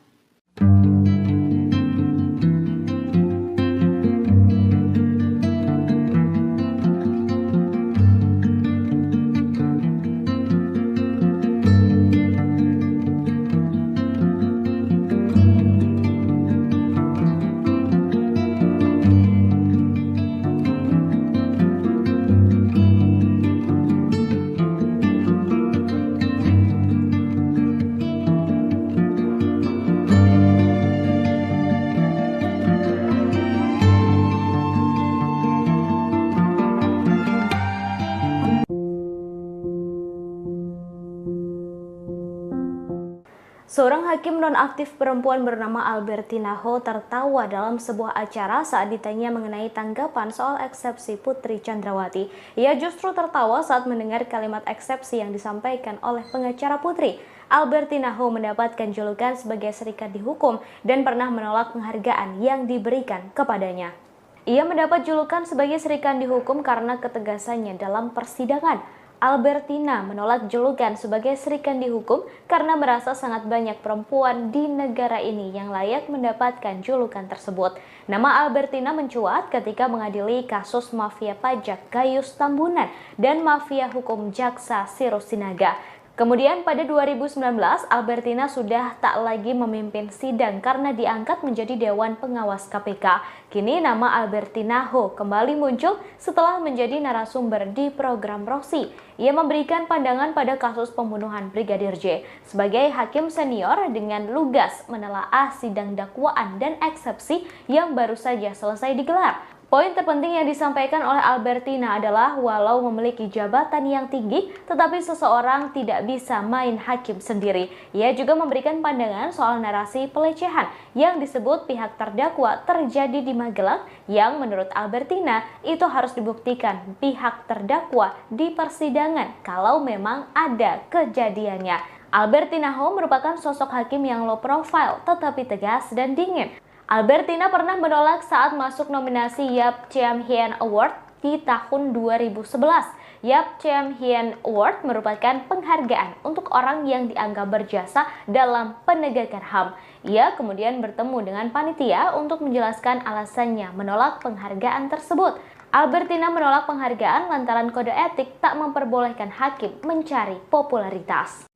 Speaker 1: Seorang hakim nonaktif perempuan bernama Albertina Ho tertawa dalam sebuah acara saat ditanya mengenai tanggapan soal eksepsi Putri Chandrawati. Ia justru tertawa saat mendengar kalimat eksepsi yang disampaikan oleh pengacara Putri. Albertina Ho mendapatkan julukan sebagai serikandi hukum dan pernah menolak penghargaan yang diberikan kepadanya. Ia mendapat julukan sebagai serikandi hukum karena ketegasannya dalam persidangan. Albertina menolak julukan sebagai serikandi hukum karena merasa sangat banyak perempuan di negara ini yang layak mendapatkan julukan tersebut. Nama Albertina mencuat ketika mengadili kasus mafia pajak Gayus Tambunan dan mafia hukum Jaksa Sirus Sinaga. Kemudian pada 2019, Albertina sudah tak lagi memimpin sidang karena diangkat menjadi Dewan Pengawas KPK. Kini nama Albertina Ho kembali muncul setelah menjadi narasumber di program Rosi. Ia memberikan pandangan pada kasus pembunuhan Brigadir J. Sebagai hakim senior dengan lugas menelaah sidang dakwaan dan eksepsi yang baru saja selesai digelar. Poin terpenting yang disampaikan oleh Albertina adalah walau memiliki jabatan yang tinggi, tetapi seseorang tidak bisa main hakim sendiri. Ia juga memberikan pandangan soal narasi pelecehan yang disebut pihak terdakwa terjadi di Magelang yang menurut Albertina itu harus dibuktikan pihak terdakwa di persidangan kalau memang ada kejadiannya. Albertina Ho merupakan sosok hakim yang low profile tetapi tegas dan dingin. Albertina pernah menolak saat masuk nominasi Yap Chiem Hien Award di tahun 2011. Yap Chiem Hien Award merupakan penghargaan untuk orang yang dianggap berjasa dalam penegakan HAM. Ia kemudian bertemu dengan panitia untuk menjelaskan alasannya menolak penghargaan tersebut. Albertina menolak penghargaan lantaran kode etik tak memperbolehkan hakim mencari popularitas.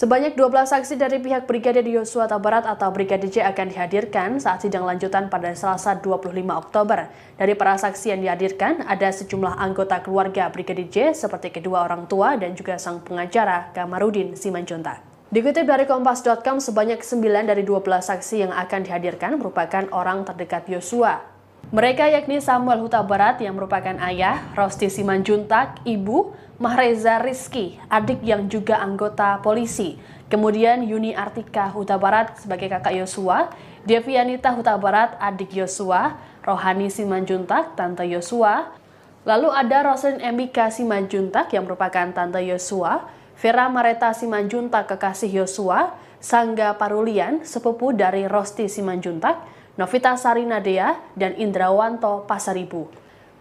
Speaker 3: Sebanyak 12 saksi dari pihak Brigadir Yosua Huta Barat atau Brigadir J akan dihadirkan saat sidang lanjutan pada Selasa 25 Oktober. Dari para saksi yang dihadirkan, ada sejumlah anggota keluarga Brigadir J seperti kedua orang tua dan juga sang pengacara Kamarudin Simanjuntak. Dikutip dari Kompas.com, sebanyak 9 dari 12 saksi yang akan dihadirkan merupakan orang terdekat Yosua. Mereka yakni Samuel Huta Barat yang merupakan ayah, Rosti Simanjuntak, ibu, Mahreza Rizky, adik yang juga anggota polisi. Kemudian Yuni Artika Huta Barat sebagai kakak Yosua, Devianita Huta Barat, adik Yosua, Rohani Simanjuntak, tante Yosua. Lalu ada Roslin Emika Simanjuntak yang merupakan tante Yosua, Vera Mareta Simanjuntak kekasih Yosua, Sangga Parulian, sepupu dari Rosti Simanjuntak, Novita Sarinadea, dan Indrawanto Pasaribu.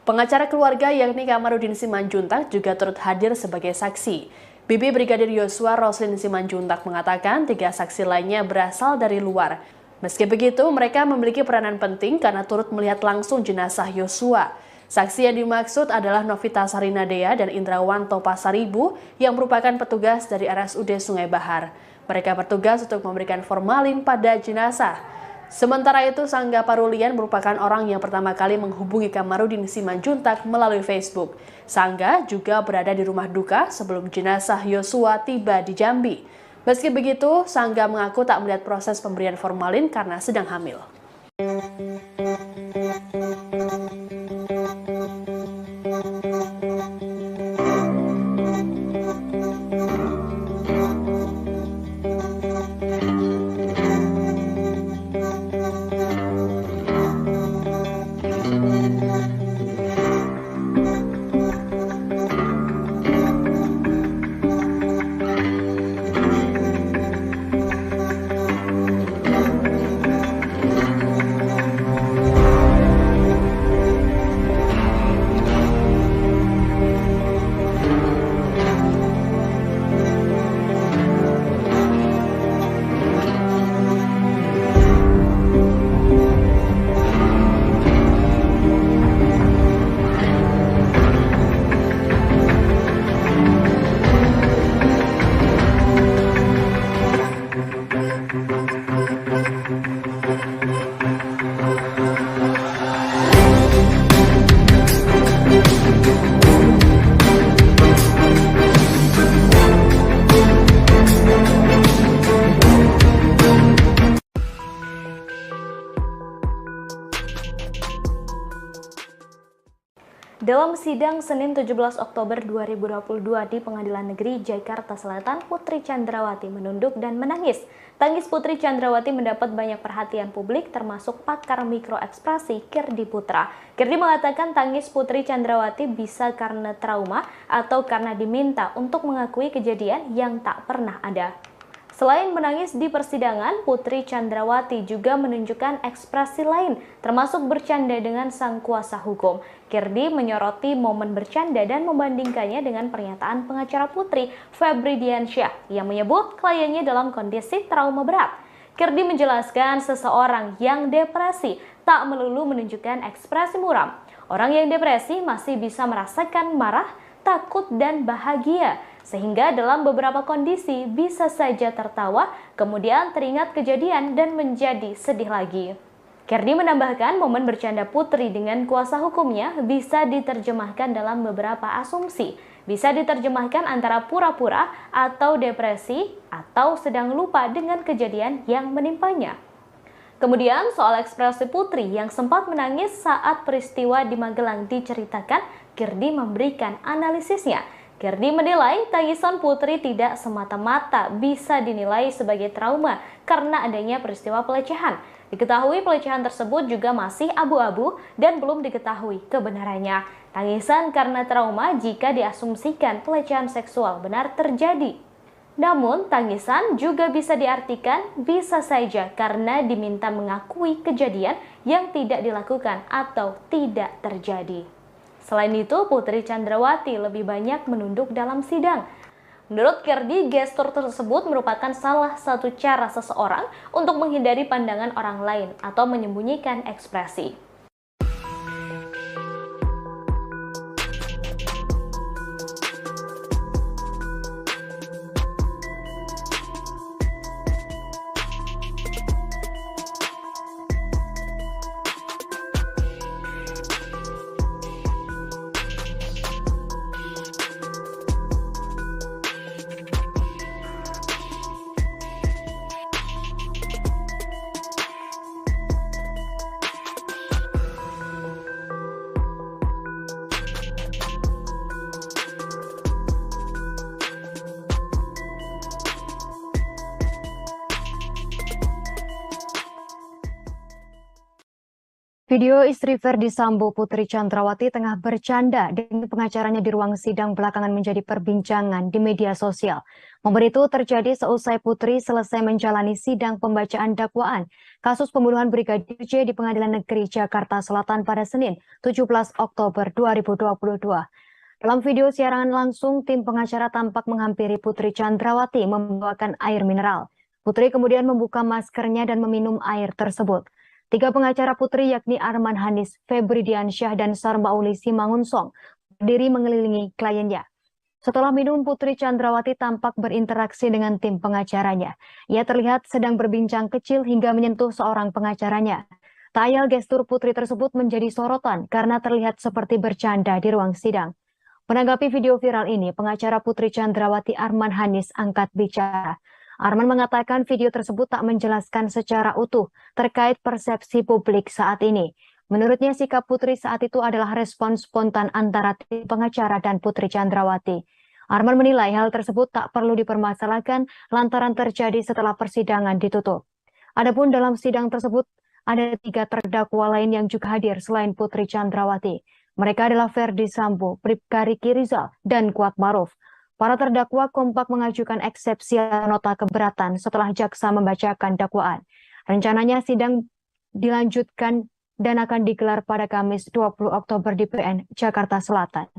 Speaker 3: Pengacara keluarga yakni Kamarudin Simanjuntak juga turut hadir sebagai saksi. Bibi Brigadir Yosua Roslin Simanjuntak mengatakan 3 saksi lainnya berasal dari luar. Meski begitu, mereka memiliki peranan penting karena turut melihat langsung jenazah Yosua. Saksi yang dimaksud adalah Novita Sarinadea dan Indrawanto Pasaribu yang merupakan petugas dari RSUD Sungai Bahar. Mereka bertugas untuk memberikan formalin pada jenazah. Sementara itu, Sangga Parulian merupakan orang yang pertama kali menghubungi Kamarudin Simanjuntak melalui Facebook. Sangga juga berada di rumah duka sebelum jenazah Yosua tiba di Jambi. Meski begitu, Sangga mengaku tak melihat proses pemberian formalin karena sedang hamil.
Speaker 1: Dalam sidang Senin 17 Oktober 2022 di Pengadilan Negeri Jakarta Selatan, Putri Chandrawati menunduk dan menangis. Tangis Putri Chandrawati mendapat banyak perhatian publik termasuk pakar mikroekspresi Kirdi Putra. Kirdi mengatakan tangis Putri Chandrawati bisa karena trauma atau karena diminta untuk mengakui kejadian yang tak pernah ada. Selain menangis di persidangan, Putri Chandrawati juga menunjukkan ekspresi lain, termasuk bercanda dengan sang kuasa hukum. Kirdi menyoroti momen bercanda dan membandingkannya dengan pernyataan pengacara Putri, Febri Diansyah, yang menyebut kliennya dalam kondisi trauma berat. Kirdi menjelaskan seseorang yang depresi tak melulu menunjukkan ekspresi muram. Orang yang depresi masih bisa merasakan marah, takut, dan bahagia. Sehingga dalam beberapa kondisi bisa saja tertawa, kemudian teringat kejadian dan menjadi sedih lagi. Kirdi menambahkan momen bercanda Putri dengan kuasa hukumnya bisa diterjemahkan dalam beberapa asumsi. Bisa diterjemahkan antara pura-pura atau depresi atau sedang lupa dengan kejadian yang menimpanya. Kemudian soal ekspresi Putri yang sempat menangis saat peristiwa di Magelang diceritakan, Kirdi memberikan analisisnya. Kirdi menilai tangisan Putri tidak semata-mata bisa dinilai sebagai trauma karena adanya peristiwa pelecehan. Diketahui pelecehan tersebut juga masih abu-abu dan belum diketahui kebenarannya. Tangisan karena trauma jika diasumsikan pelecehan seksual benar terjadi. Namun, tangisan juga bisa diartikan bisa saja karena diminta mengakui kejadian yang tidak dilakukan atau tidak terjadi. Selain itu, Putri Chandrawati lebih banyak menunduk dalam sidang. Menurut Kirdi, gestur tersebut merupakan salah satu cara seseorang untuk menghindari pandangan orang lain atau menyembunyikan ekspresi.
Speaker 4: Video istri Ferdi Sambo, Putri Chandrawati, tengah bercanda dengan pengacaranya di ruang sidang belakangan menjadi perbincangan di media sosial. Momen itu terjadi seusai Putri selesai menjalani sidang pembacaan dakwaan kasus pembunuhan Brigadir J di Pengadilan Negeri Jakarta Selatan pada Senin, 17 Oktober 2022. Dalam video siaran langsung, tim pengacara tampak menghampiri Putri Chandrawati membawakan air mineral. Putri kemudian membuka maskernya dan meminum air tersebut. Tiga pengacara Putri yakni Arman Hanis, Febri Diansyah, dan Sarmauli Simangunsong berdiri mengelilingi kliennya. Setelah minum, Putri Chandrawati tampak berinteraksi dengan tim pengacaranya. Ia terlihat sedang berbincang kecil hingga menyentuh seorang pengacaranya. Tak ayal gestur Putri tersebut menjadi sorotan karena terlihat seperti bercanda di ruang sidang. Menanggapi video viral ini, pengacara Putri Chandrawati Arman Hanis angkat bicara. Arman mengatakan video tersebut tak menjelaskan secara utuh terkait persepsi publik saat ini. Menurutnya sikap Putri saat itu adalah respon spontan antara tim pengacara dan Putri Chandrawati. Arman menilai hal tersebut tak perlu dipermasalahkan lantaran terjadi setelah persidangan ditutup. Adapun dalam sidang tersebut ada 3 terdakwa lain yang juga hadir selain Putri Chandrawati. Mereka adalah Ferdi Sambo, Bribka Riki Rizal, dan Kuat Maruf. Para terdakwa kompak mengajukan eksepsi nota keberatan setelah jaksa membacakan dakwaan. Rencananya sidang dilanjutkan dan akan digelar pada Kamis 20 Oktober di PN Jakarta Selatan.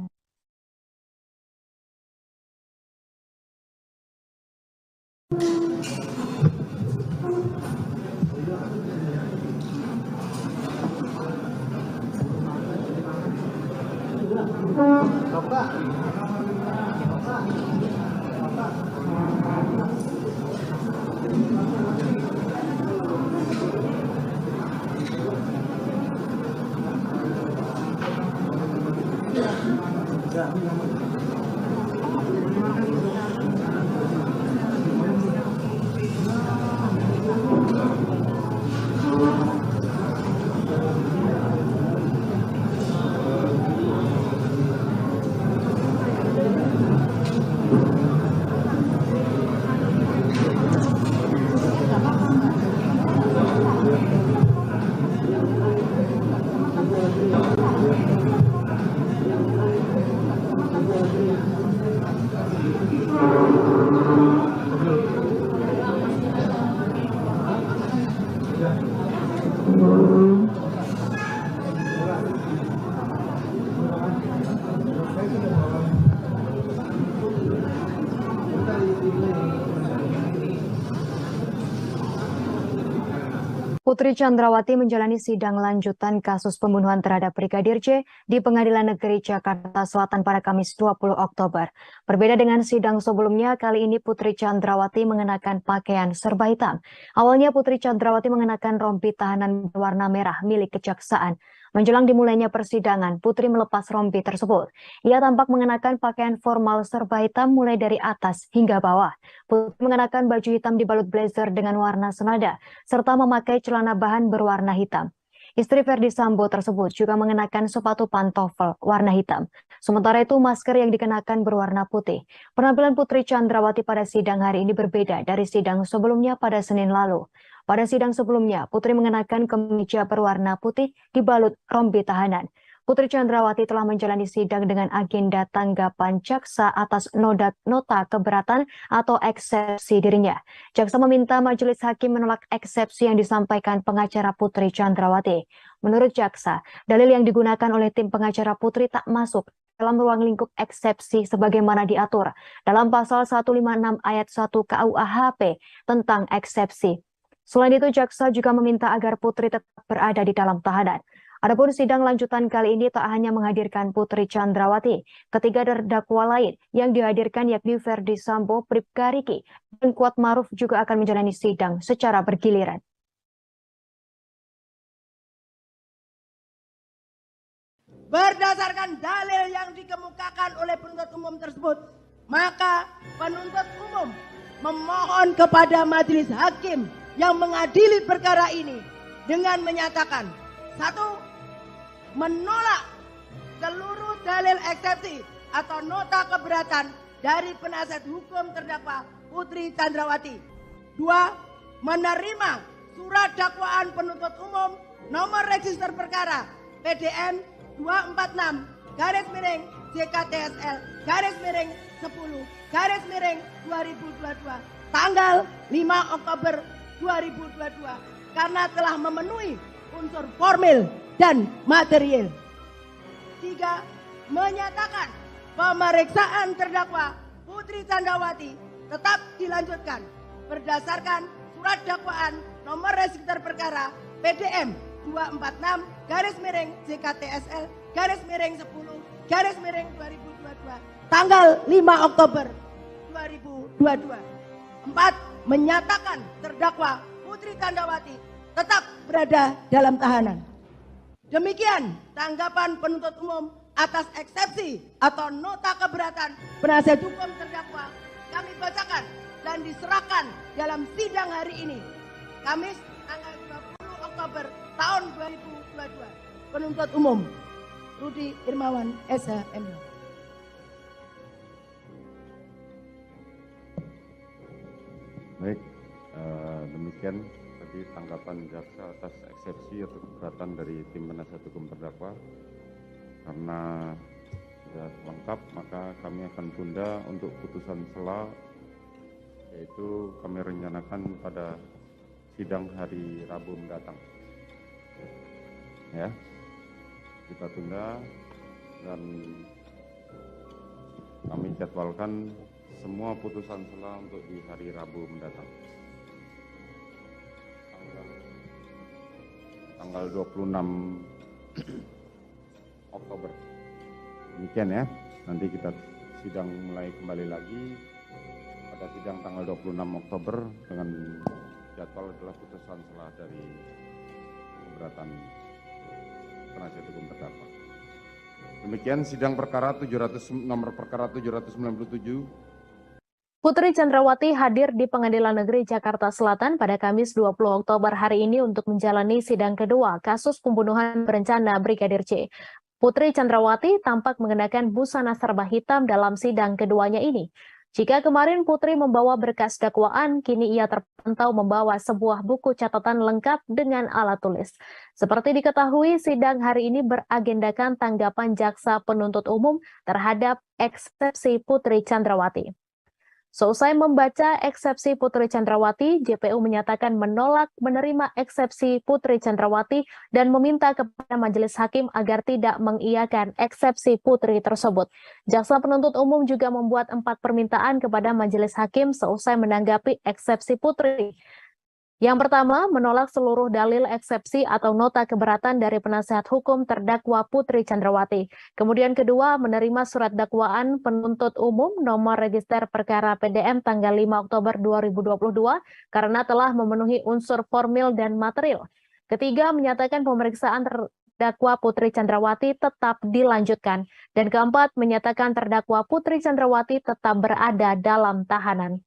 Speaker 4: Putri Chandrawati menjalani sidang lanjutan kasus pembunuhan terhadap Brigadir J di Pengadilan Negeri Jakarta Selatan pada Kamis 20 Oktober. Berbeda dengan sidang sebelumnya, kali ini Putri Chandrawati mengenakan pakaian serba hitam. Awalnya Putri Chandrawati mengenakan rompi tahanan berwarna merah milik kejaksaan. Menjelang dimulainya persidangan, Putri melepas rompi tersebut. Ia tampak mengenakan pakaian formal serba hitam mulai dari atas hingga bawah. Putri mengenakan baju hitam dibalut blazer dengan warna senada, serta memakai celana bahan berwarna hitam. Istri Ferdi Sambo tersebut juga mengenakan sepatu pantofel warna hitam. Sementara itu masker yang dikenakan berwarna putih. Penampilan Putri Chandrawati pada sidang hari ini berbeda dari sidang sebelumnya pada Senin lalu. Pada sidang sebelumnya, Putri mengenakan kemeja berwarna putih dibalut rompi tahanan. Putri Chandrawati telah menjalani sidang dengan agenda tanggapan jaksa atas nota keberatan atau eksepsi dirinya. Jaksa meminta majelis hakim menolak eksepsi yang disampaikan pengacara Putri Chandrawati. Menurut jaksa, dalil yang digunakan oleh tim pengacara Putri tak masuk dalam ruang lingkup eksepsi sebagaimana diatur dalam pasal 156 ayat 1 KUHP tentang eksepsi. Selain itu, jaksa juga meminta agar Putri tetap berada di dalam tahanan. Adapun sidang lanjutan kali ini tak hanya menghadirkan Putri Chandrawati, ketiga terdakwa lain yang dihadirkan yakni Ferdi Sambo, Bribka Riki, dan Kuat Maruf juga akan menjalani sidang secara bergiliran.
Speaker 2: Berdasarkan dalil yang dikemukakan oleh penuntut umum tersebut, maka penuntut umum memohon kepada majelis hakim yang mengadili perkara ini dengan menyatakan: 1. Menolak seluruh dalil eksepsi atau nota keberatan dari penasihat hukum terdakwa Putri Chandrawati. 2. Menerima surat dakwaan penuntut umum nomor register perkara PDM 246 garis miring JKTSL garis miring 10 garis miring 2022 tanggal 5 Oktober 2022 karena telah memenuhi unsur formil dan material. 3. Menyatakan pemeriksaan terdakwa Putri Chandrawati tetap dilanjutkan berdasarkan surat dakwaan nomor register perkara PDM 246 garis miring JKTSL garis miring 10 garis miring 2022 tanggal 5 Oktober 2022. 4. Menyatakan terdakwa Putri Chandrawati tetap berada dalam tahanan. Demikian tanggapan penuntut umum atas eksepsi atau nota keberatan penasihat hukum terdakwa kami bacakan dan diserahkan dalam sidang hari ini, Kamis tanggal 20 Oktober tahun 2022. Penuntut umum Rudi Irmawan SH.M.
Speaker 5: Baik, demikian tadi tanggapan jaksa atas eksepsi atau keberatan dari tim penasihat hukum terdakwa. Karena sudah lengkap, maka kami akan tunda untuk putusan sela, yaitu kami rencanakan pada sidang hari Rabu mendatang. Ya, kita tunda dan kami jadwalkan semua putusan sela untuk di hari Rabu mendatang. Tanggal 26 Oktober. Demikian ya. Nanti kita sidang mulai kembali lagi pada sidang tanggal 26 Oktober dengan jadwal adalah putusan sela dari keberatan penasihat hukum terdakwa. Demikian sidang perkara nomor perkara 797.
Speaker 1: Putri Chandrawati hadir di Pengadilan Negeri Jakarta Selatan pada Kamis 20 Oktober hari ini untuk menjalani sidang kedua kasus pembunuhan berencana Brigadir J. Putri Chandrawati tampak mengenakan busana serba hitam dalam sidang keduanya ini. Jika kemarin Putri membawa berkas dakwaan, kini ia terpantau membawa sebuah buku catatan lengkap dengan alat tulis. Seperti diketahui, sidang hari ini beragendakan tanggapan jaksa penuntut umum terhadap eksepsi Putri Chandrawati. Seusai membaca eksepsi Putri Chandrawati, JPU menyatakan menolak menerima eksepsi Putri Chandrawati dan meminta kepada majelis hakim agar tidak mengiyakan eksepsi Putri tersebut. Jaksa penuntut umum juga membuat 4 permintaan kepada majelis hakim seusai menanggapi eksepsi Putri. Yang pertama, menolak seluruh dalil eksepsi atau nota keberatan dari penasihat hukum terdakwa Putri Chandrawati. Kemudian kedua, menerima surat dakwaan penuntut umum nomor register perkara PDM tanggal 5 Oktober 2022 karena telah memenuhi unsur formil dan material. Ketiga, menyatakan pemeriksaan terdakwa Putri Chandrawati tetap dilanjutkan. Dan keempat, menyatakan terdakwa Putri Chandrawati tetap berada dalam tahanan.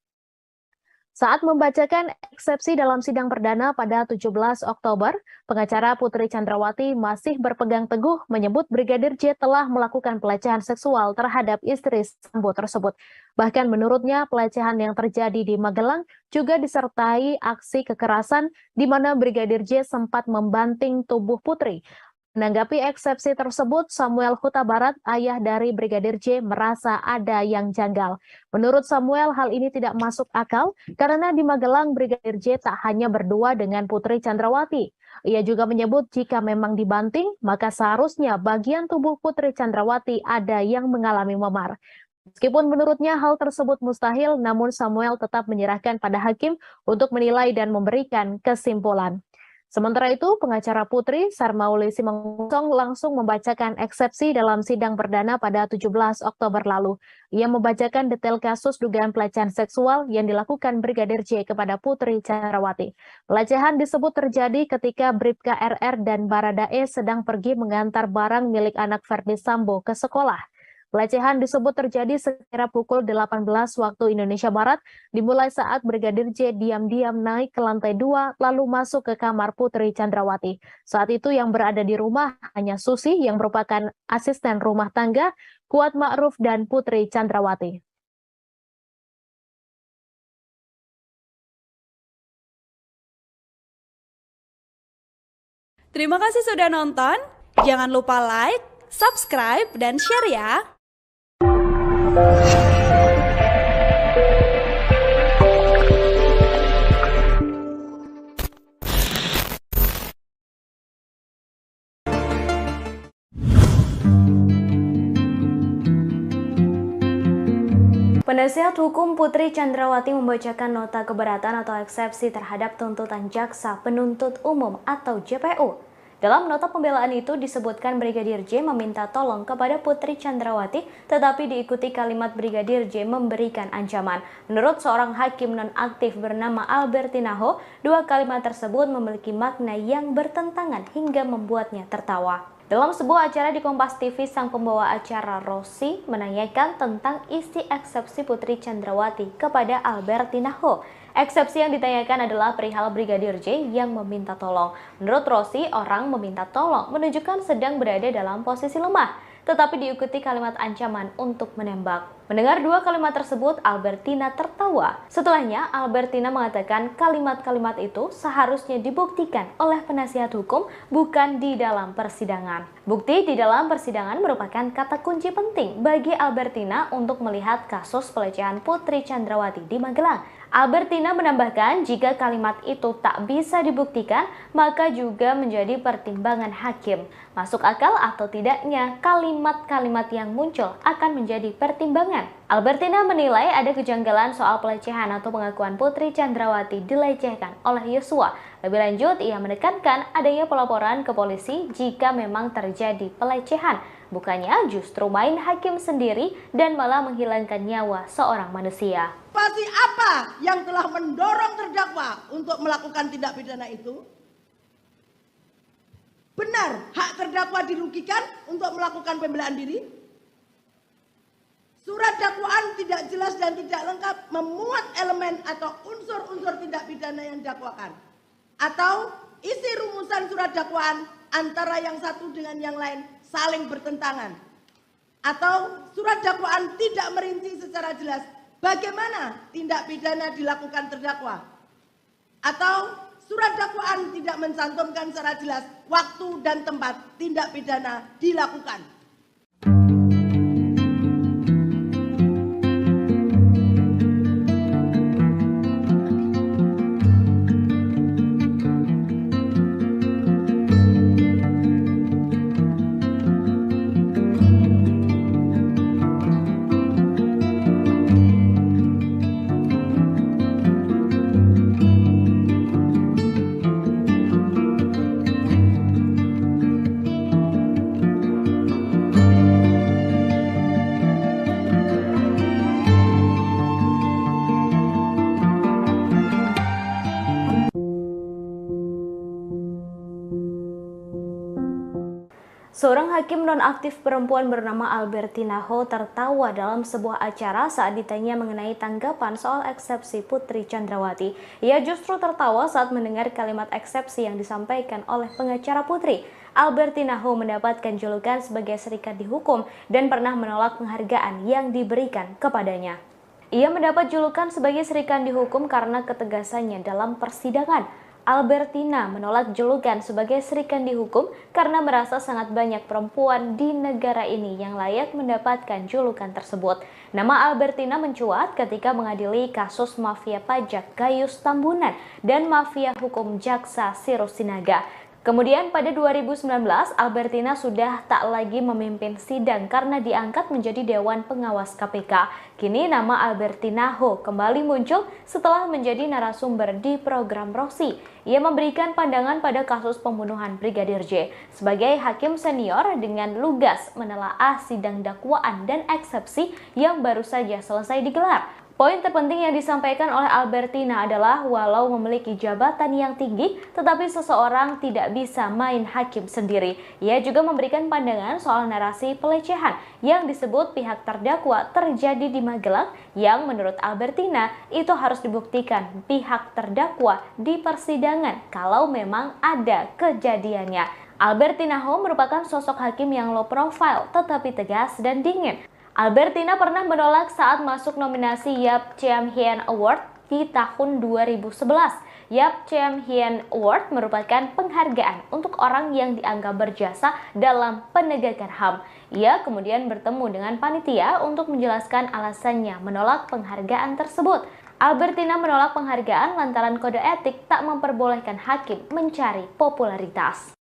Speaker 1: Saat membacakan eksepsi dalam sidang perdana pada 17 Oktober, pengacara Putri Chandrawati masih berpegang teguh menyebut Brigadir J telah melakukan pelecehan seksual terhadap istri Sambo tersebut. Bahkan menurutnya pelecehan yang terjadi di Magelang juga disertai aksi kekerasan di mana Brigadir J sempat membanting tubuh Putri. Menanggapi eksepsi tersebut, Samuel Huta Barat, ayah dari Brigadir J, merasa ada yang janggal. Menurut Samuel, hal ini tidak masuk akal karena di Magelang Brigadir J tak hanya berdua dengan Putri Chandrawati. Ia juga menyebut jika memang dibanting, maka seharusnya bagian tubuh Putri Chandrawati ada yang mengalami memar. Meskipun menurutnya hal tersebut mustahil, namun Samuel tetap menyerahkan pada hakim untuk menilai dan memberikan kesimpulan. Sementara itu, pengacara Putri, Sarmauli Simanggong, langsung membacakan eksepsi dalam sidang perdana pada 17 Oktober lalu. Ia membacakan detail kasus dugaan pelecehan seksual yang dilakukan Brigadir J kepada Putri Chandrawati. Pelecehan disebut terjadi ketika Bribka RR dan Baradae sedang pergi mengantar barang milik anak Verdi Sambo ke sekolah. Pelecehan disebut terjadi sekira pukul 18 waktu Indonesia Barat, dimulai saat Brigadir J diam-diam naik ke lantai 2 lalu masuk ke kamar Putri Chandrawati. Saat itu yang berada di rumah hanya Susi yang merupakan asisten rumah tangga, Kuat Ma'ruf dan Putri Chandrawati.
Speaker 6: Terima kasih sudah nonton. Jangan lupa like, subscribe, dan share ya.
Speaker 1: Penasihat hukum Putri Chandrawati membacakan nota keberatan atau eksepsi terhadap tuntutan Jaksa Penuntut Umum atau JPU. Dalam nota pembelaan itu disebutkan Brigadir J meminta tolong kepada Putri Chandrawati, tetapi diikuti kalimat Brigadir J memberikan ancaman. Menurut seorang hakim nonaktif bernama Albertina Ho, dua kalimat tersebut memiliki makna yang bertentangan hingga membuatnya tertawa. Dalam sebuah acara di Kompas TV, sang pembawa acara Rosi menanyakan tentang isi eksepsi Putri Chandrawati kepada Albertina Ho. Eksepsi yang ditanyakan adalah perihal Brigadir J yang meminta tolong. Menurut Rosi, orang meminta tolong menunjukkan sedang berada dalam posisi lemah, tetapi diikuti kalimat ancaman untuk menembak. Mendengar dua kalimat tersebut, Albertina tertawa. Setelahnya, Albertina mengatakan kalimat-kalimat itu seharusnya dibuktikan oleh penasihat hukum, bukan di dalam persidangan. Bukti di dalam persidangan merupakan kata kunci penting bagi Albertina untuk melihat kasus pelecehan Putri Chandrawati di Magelang. Albertina menambahkan jika kalimat itu tak bisa dibuktikan, maka juga menjadi pertimbangan hakim. Masuk akal atau tidaknya kalimat-kalimat yang muncul akan menjadi pertimbangan. Albertina menilai ada kejanggalan soal pelecehan atau pengakuan Putri Chandrawati dilecehkan oleh Yosua. Lebih lanjut, ia menekankan adanya pelaporan ke polisi jika memang terjadi pelecehan. Bukannya justru main hakim sendiri dan malah menghilangkan nyawa seorang manusia.
Speaker 2: Pasti apa yang telah mendorong terdakwa untuk melakukan tindak pidana itu? Benar, hak terdakwa dirugikan untuk melakukan pembelaan diri? Surat dakwaan tidak jelas dan tidak lengkap memuat elemen atau unsur-unsur tindak pidana yang didakwakan. Atau isi rumusan surat dakwaan antara yang satu dengan yang lain saling bertentangan. Atau surat dakwaan tidak merinci secara jelas bagaimana tindak pidana dilakukan terdakwa. Atau surat dakwaan tidak mencantumkan secara jelas waktu dan tempat tindak pidana dilakukan.
Speaker 1: Seorang hakim nonaktif perempuan bernama Albertina Ho tertawa dalam sebuah acara saat ditanya mengenai tanggapan soal eksepsi Putri Chandrawati. Ia justru tertawa saat mendengar kalimat eksepsi yang disampaikan oleh pengacara Putri. Albertina Ho mendapatkan julukan sebagai serikat dihukum dan pernah menolak penghargaan yang diberikan kepadanya. Ia mendapat julukan sebagai serikat dihukum karena ketegasannya dalam persidangan. Albertina menolak julukan sebagai serikan dihukum karena merasa sangat banyak perempuan di negara ini yang layak mendapatkan julukan tersebut. Nama Albertina mencuat ketika mengadili kasus mafia pajak Gayus Tambunan dan mafia hukum Jaksa Sirus Sinaga. Kemudian pada 2019, Albertina sudah tak lagi memimpin sidang karena diangkat menjadi Dewan Pengawas KPK. Kini nama Albertina Ho kembali muncul setelah menjadi narasumber di program Rosi. Ia memberikan pandangan pada kasus pembunuhan Brigadir J. Sebagai hakim senior dengan lugas menelaah sidang dakwaan dan eksepsi yang baru saja selesai digelar. Poin terpenting yang disampaikan oleh Albertina adalah walau memiliki jabatan yang tinggi, tetapi seseorang tidak bisa main hakim sendiri. Ia juga memberikan pandangan soal narasi pelecehan yang disebut pihak terdakwa terjadi di Magelang yang menurut Albertina itu harus dibuktikan pihak terdakwa di persidangan kalau memang ada kejadiannya. Albertina Ho merupakan sosok hakim yang low profile tetapi tegas dan dingin. Albertina pernah menolak saat masuk nominasi Yap Chiam Hien Award di tahun 2011. Yap Chiem Hien Award merupakan penghargaan untuk orang yang dianggap berjasa dalam penegakan HAM. Ia kemudian bertemu dengan panitia untuk menjelaskan alasannya menolak penghargaan tersebut. Albertina menolak penghargaan lantaran kode etik tak memperbolehkan hakim mencari popularitas.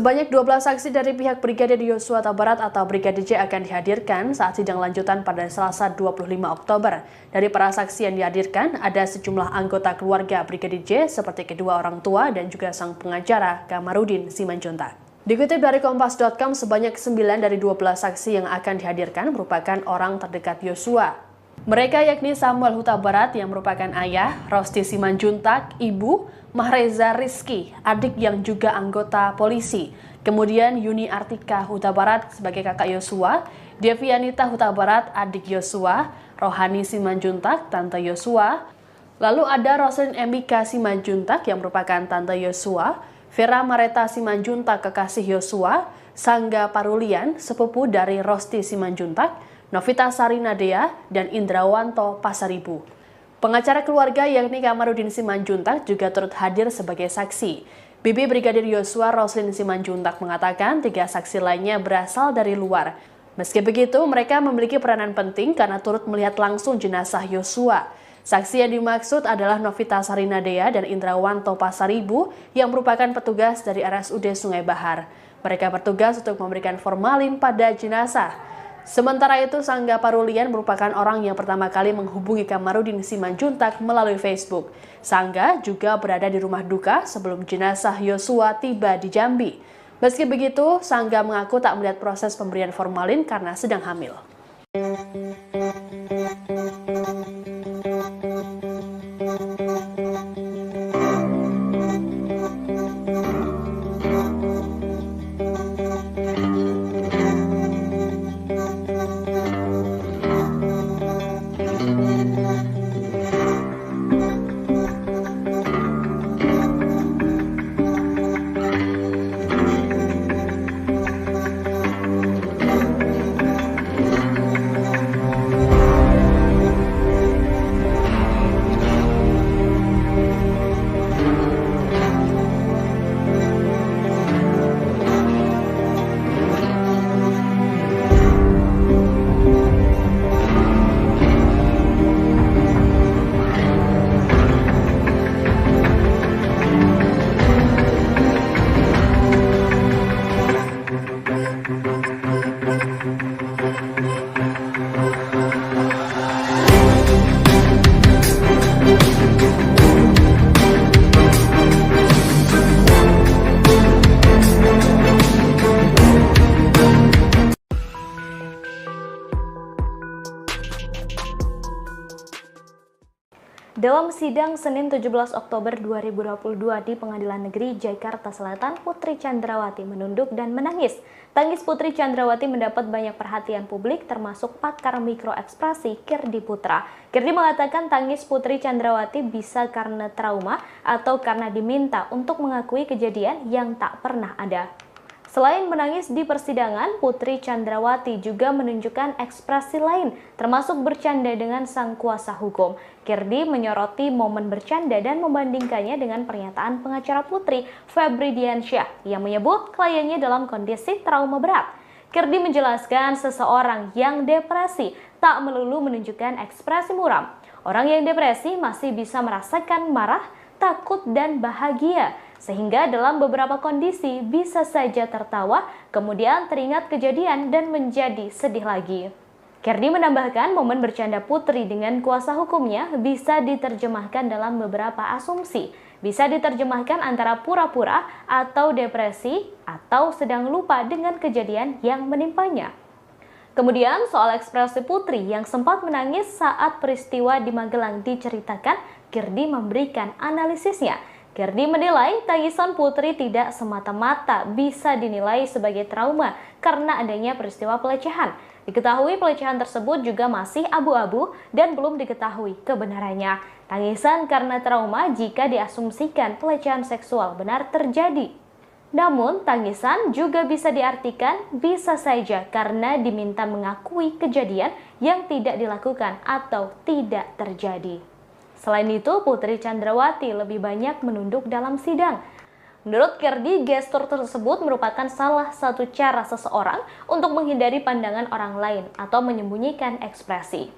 Speaker 3: Sebanyak 12 saksi dari pihak Brigadir Yosua Huta Barat atau Brigadir J akan dihadirkan saat sidang lanjutan pada Selasa 25 Oktober. Dari para saksi yang dihadirkan, ada sejumlah anggota keluarga Brigadir J seperti kedua orang tua dan juga sang pengacara Kamarudin Simanjuntak. Dikutip dari Kompas.com, sebanyak 9 dari 12 saksi yang akan dihadirkan merupakan orang terdekat Yosua. Mereka yakni Samuel Huta Barat yang merupakan ayah, Rosti Simanjuntak, ibu, Mahreza Rizky, adik yang juga anggota polisi. Kemudian Yuni Artika Huta Barat sebagai kakak Yosua, Devianita Huta Barat, adik Yosua, Rohani Simanjuntak, tante Yosua. Lalu ada Roslin Emika Simanjuntak yang merupakan tante Yosua, Vera Mareta Simanjuntak kekasih Yosua, Sangga Parulian, sepupu dari Rosti Simanjuntak, Novita Sarinadea, dan Indrawanto Pasaribu. Pengacara keluarga yakni Kamarudin Simanjuntak juga turut hadir sebagai saksi. Bibi Brigadir Yosua Roslin Simanjuntak mengatakan 3 saksi lainnya berasal dari luar. Meski begitu, mereka memiliki peranan penting karena turut melihat langsung jenazah Yosua. Saksi yang dimaksud adalah Novita Sarinadea dan Indrawanto Pasaribu yang merupakan petugas dari RSUD Sungai Bahar. Mereka bertugas untuk memberikan formalin pada jenazah. Sementara itu, Sangga Parulian merupakan orang yang pertama kali menghubungi Kamarudin Simanjuntak melalui Facebook. Sangga juga berada di rumah duka sebelum jenazah Yosua tiba di Jambi. Meski begitu, Sangga mengaku tak melihat proses pemberian formalin karena sedang hamil.
Speaker 1: Dalam sidang Senin 17 Oktober 2022 di Pengadilan Negeri Jakarta Selatan, Putri Chandrawati menunduk dan menangis. Tangis Putri Chandrawati mendapat banyak perhatian publik termasuk pakar mikroekspresi Kirdi Putra. Kirdi mengatakan tangis Putri Chandrawati bisa karena trauma atau karena diminta untuk mengakui kejadian yang tak pernah ada. Selain menangis di persidangan, Putri Chandrawati juga menunjukkan ekspresi lain, termasuk bercanda dengan sang kuasa hukum. Kirdi menyoroti momen bercanda dan membandingkannya dengan pernyataan pengacara Putri, Febri Diansyah, yang menyebut kliennya dalam kondisi trauma berat. Kirdi menjelaskan seseorang yang depresi tak melulu menunjukkan ekspresi muram. Orang yang depresi masih bisa merasakan marah, takut, dan bahagia. Sehingga dalam beberapa kondisi bisa saja tertawa, kemudian teringat kejadian dan menjadi sedih lagi. Kirdi menambahkan momen bercanda Putri dengan kuasa hukumnya bisa diterjemahkan dalam beberapa asumsi. Bisa diterjemahkan antara pura-pura atau depresi atau sedang lupa dengan kejadian yang menimpanya. Kemudian soal ekspresi Putri yang sempat menangis saat peristiwa di Magelang diceritakan, Kirdi memberikan analisisnya. Kirdi menilai tangisan Putri tidak semata-mata bisa dinilai sebagai trauma karena adanya peristiwa pelecehan. Diketahui pelecehan tersebut juga masih abu-abu dan belum diketahui kebenarannya. Tangisan karena trauma jika diasumsikan pelecehan seksual benar terjadi. Namun, tangisan juga bisa diartikan bisa saja karena diminta mengakui kejadian yang tidak dilakukan atau tidak terjadi. Selain itu, Putri Chandrawati lebih banyak menunduk dalam sidang. Menurut Kirdi, gestur tersebut merupakan salah satu cara seseorang untuk menghindari pandangan orang lain atau menyembunyikan ekspresi.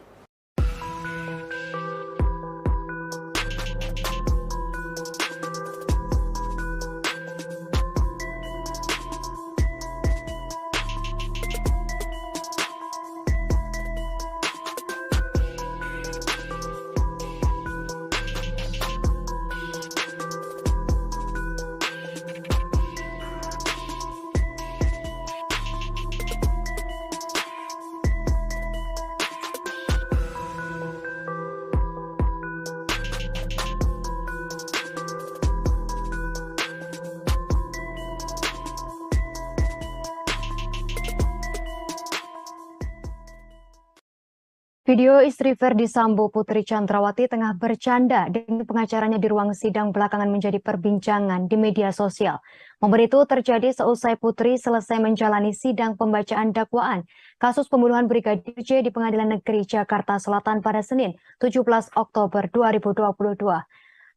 Speaker 4: Video istri Ferdi Sambo, Putri Chandrawati, tengah bercanda dengan pengacaranya di ruang sidang belakangan menjadi perbincangan di media sosial. Momen itu terjadi seusai Putri selesai menjalani sidang pembacaan dakwaan kasus pembunuhan Brigadir J di Pengadilan Negeri Jakarta Selatan pada Senin, 17 Oktober 2022.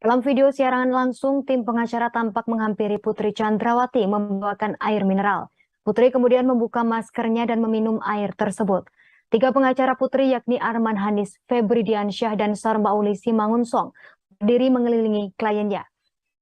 Speaker 4: Dalam video siaran langsung, tim pengacara tampak menghampiri Putri Chandrawati membawakan air mineral. Putri kemudian membuka maskernya dan meminum air tersebut. Tiga pengacara Putri yakni Arman Hanis, Febri Diansyah, dan Sarmauli Simangunsong berdiri mengelilingi kliennya.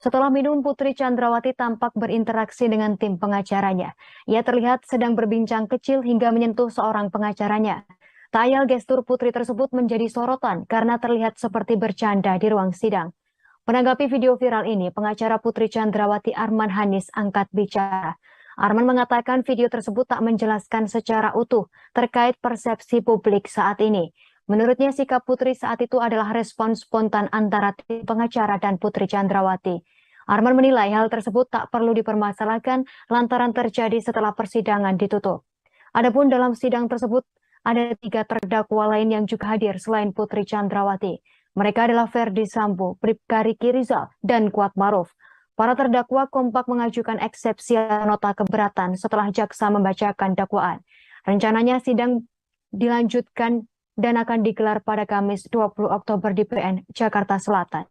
Speaker 4: Setelah minum, Putri Chandrawati tampak berinteraksi dengan tim pengacaranya. Ia terlihat sedang berbincang kecil hingga menyentuh seorang pengacaranya. Tak ayal gestur Putri tersebut menjadi sorotan karena terlihat seperti bercanda di ruang sidang. Menanggapi video viral ini, pengacara Putri Chandrawati Arman Hanis angkat bicara. Arman mengatakan video tersebut tak menjelaskan secara utuh terkait persepsi publik saat ini. Menurutnya sikap Putri saat itu adalah respon spontan antara tim pengacara dan Putri Chandrawati. Arman menilai hal tersebut tak perlu dipermasalahkan lantaran terjadi setelah persidangan ditutup. Adapun dalam sidang tersebut ada 3 terdakwa lain yang juga hadir selain Putri Chandrawati. Mereka adalah Ferdi Sambo, Bribka Riki Rizal, dan Kuat Maruf. Para terdakwa kompak mengajukan eksepsi nota keberatan setelah jaksa membacakan dakwaan. Rencananya sidang dilanjutkan dan akan digelar pada Kamis 20 Oktober di PN Jakarta Selatan.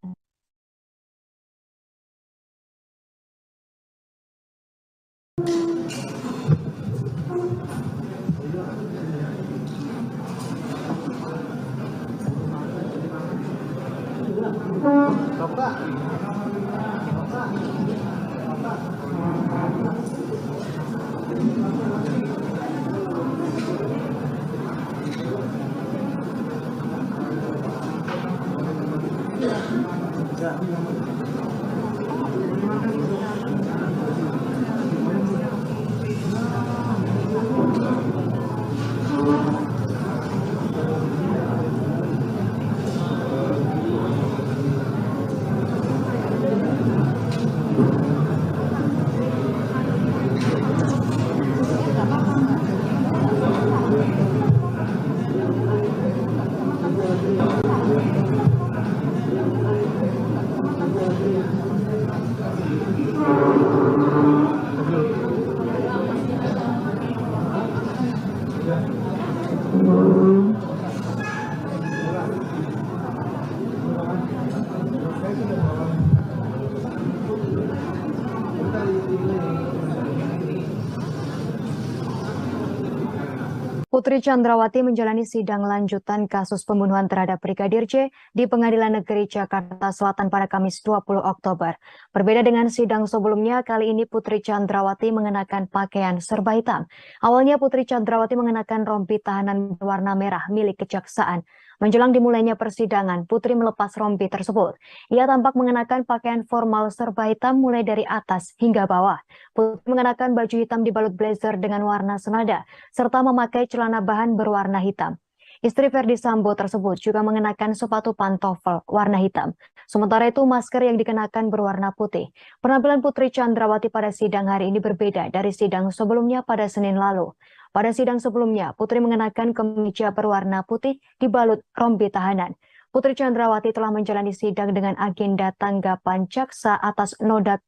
Speaker 4: Putri Chandrawati menjalani sidang lanjutan kasus pembunuhan terhadap Brigadir J di Pengadilan Negeri Jakarta Selatan pada Kamis 20 Oktober. Berbeda dengan sidang sebelumnya, kali ini Putri Chandrawati mengenakan pakaian serba hitam. Awalnya Putri Chandrawati mengenakan rompi tahanan berwarna merah milik kejaksaan. Menjelang dimulainya persidangan, Putri melepas rompi tersebut. Ia tampak mengenakan pakaian formal serba hitam mulai dari atas hingga bawah. Putri mengenakan baju hitam dibalut blazer dengan warna senada, serta memakai celana bahan berwarna hitam. Istri Ferdi Sambo tersebut juga mengenakan sepatu pantofel warna hitam. Sementara itu masker yang dikenakan berwarna putih. Penampilan Putri Chandrawati pada sidang hari ini berbeda dari sidang sebelumnya pada Senin lalu. Pada sidang sebelumnya, Putri mengenakan kemeja berwarna putih dibalut rompi tahanan. Putri Chandrawati telah menjalani sidang dengan agenda tanggapan jaksa atas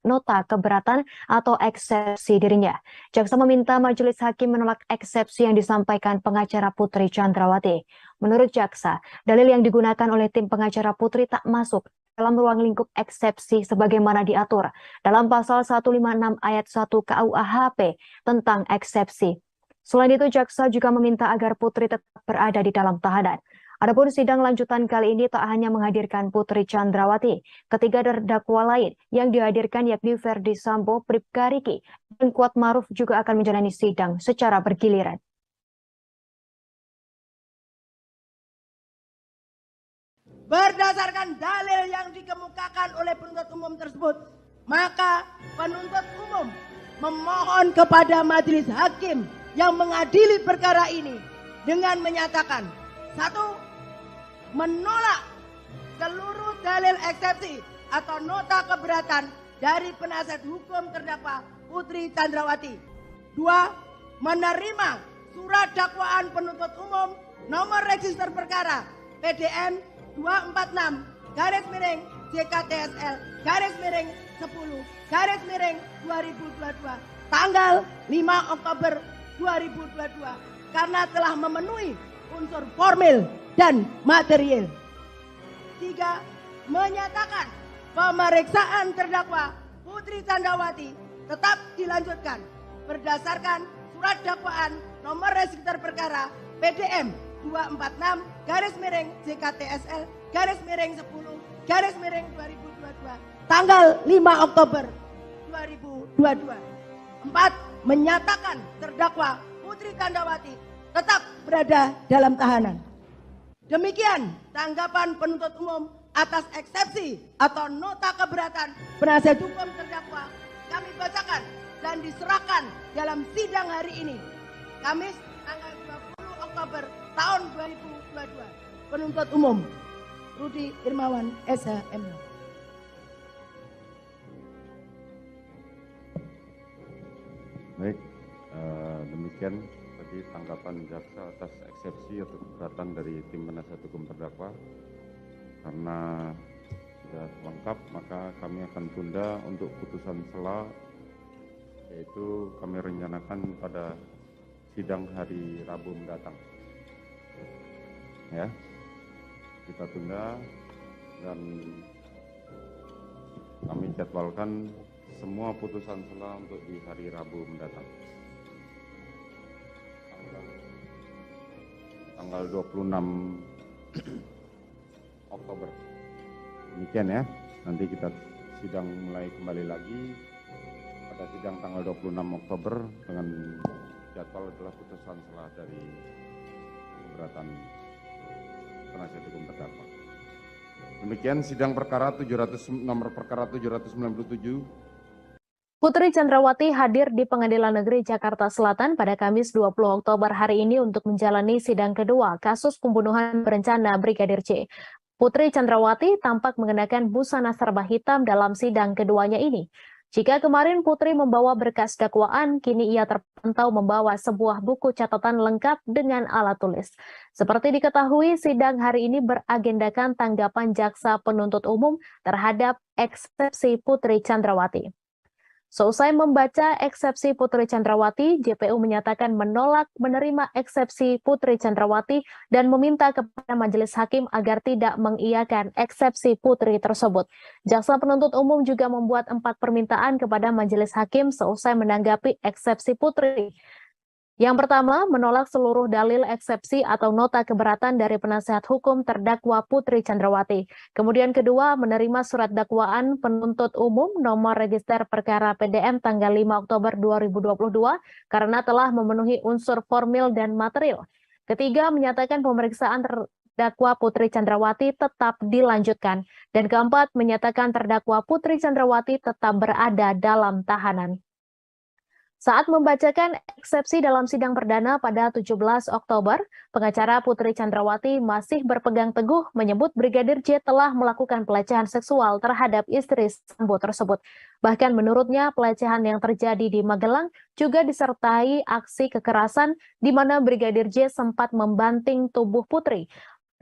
Speaker 4: nota keberatan atau eksepsi dirinya. Jaksa meminta majelis hakim menolak eksepsi yang disampaikan pengacara Putri Chandrawati. Menurut jaksa, dalil yang digunakan oleh tim pengacara Putri tak masuk dalam ruang lingkup eksepsi sebagaimana diatur dalam pasal 156 ayat 1 KUHP tentang eksepsi. Selain itu, jaksa juga meminta agar Putri tetap berada di dalam tahanan. Adapun sidang lanjutan kali ini tak hanya menghadirkan Putri Chandrawati, ketiga terdakwa lain yang dihadirkan yakni Ferdi Sambo, Bribka Riki, dan Kuat Maruf juga akan menjalani sidang secara bergiliran.
Speaker 2: Berdasarkan dalil yang dikemukakan oleh penuntut umum tersebut, maka penuntut umum memohon kepada majelis hakim yang mengadili perkara ini dengan menyatakan: 1. Menolak seluruh dalil eksepsi atau nota keberatan dari penasihat hukum terdakwa Putri Chandrawati. 2. Menerima surat dakwaan penuntut umum nomor register perkara PDM 246 garis miring JKTSL garis miring 10 garis miring 2022 tanggal 5 Oktober 2022 karena telah memenuhi unsur formil dan material. 3. Menyatakan pemeriksaan terdakwa Putri Candrawati tetap dilanjutkan berdasarkan surat dakwaan nomor register perkara PDM 246 garis miring JKTSL garis miring 10 garis miring 2022 tanggal 5 Oktober 2022. 4. Menyatakan terdakwa Putri Candrawati tetap berada dalam tahanan. Demikian tanggapan penuntut umum atas eksepsi atau nota keberatan penasihat hukum terdakwa kami bacakan dan diserahkan dalam sidang hari ini, Kamis tanggal 20 Oktober tahun 2022. Penuntut umum Rudi Irmawan SHM.
Speaker 5: Baik, demikian tadi tanggapan jaksa atas eksepsi atau keberatan dari tim penasihat hukum terdakwa. Karena sudah lengkap, maka kami akan tunda untuk putusan sela, yaitu kami rencanakan pada sidang hari Rabu mendatang. Ya, kita tunda dan kami jadwalkan semua putusan sela untuk di hari Rabu mendatang. Tanggal 26 Oktober. Demikian ya. Nanti kita sidang mulai kembali lagi pada sidang tanggal 26 Oktober dengan jadwal adalah putusan sela dari keberatan penasihat hukum terdakwa. Demikian sidang perkara nomor perkara 797.
Speaker 1: Putri Candrawati hadir di Pengadilan Negeri Jakarta Selatan pada Kamis 20 Oktober hari ini untuk menjalani sidang kedua kasus pembunuhan berencana Brigadir J. Putri Candrawati tampak mengenakan busana serba hitam dalam sidang keduanya ini. Jika kemarin Putri membawa berkas dakwaan, kini ia terpantau membawa sebuah buku catatan lengkap dengan alat tulis. Seperti diketahui, sidang hari ini beragendakan tanggapan jaksa penuntut umum terhadap eksepsi Putri Candrawati. Seusai membaca eksepsi Putri Candrawati, JPU menyatakan menolak menerima eksepsi Putri Candrawati dan meminta kepada majelis hakim agar tidak mengiyakan eksepsi Putri tersebut. Jaksa penuntut umum juga membuat 4 permintaan kepada majelis hakim seusai menanggapi eksepsi Putri. Yang pertama, menolak seluruh dalil eksepsi atau nota keberatan dari penasihat hukum terdakwa Putri Candrawati. Kemudian kedua, menerima surat dakwaan penuntut umum nomor register perkara PDM tanggal 5 Oktober 2022 karena telah memenuhi unsur formil dan material. Ketiga, menyatakan pemeriksaan terdakwa Putri Candrawati tetap dilanjutkan. Dan keempat, menyatakan terdakwa Putri Candrawati tetap berada dalam tahanan. Saat membacakan eksepsi dalam sidang perdana pada 17 Oktober, pengacara Putri Candrawati masih berpegang teguh menyebut Brigadir J telah melakukan pelecehan seksual terhadap istri Sambo tersebut. Bahkan menurutnya pelecehan yang terjadi di Magelang juga disertai aksi kekerasan di mana Brigadir J sempat membanting tubuh Putri.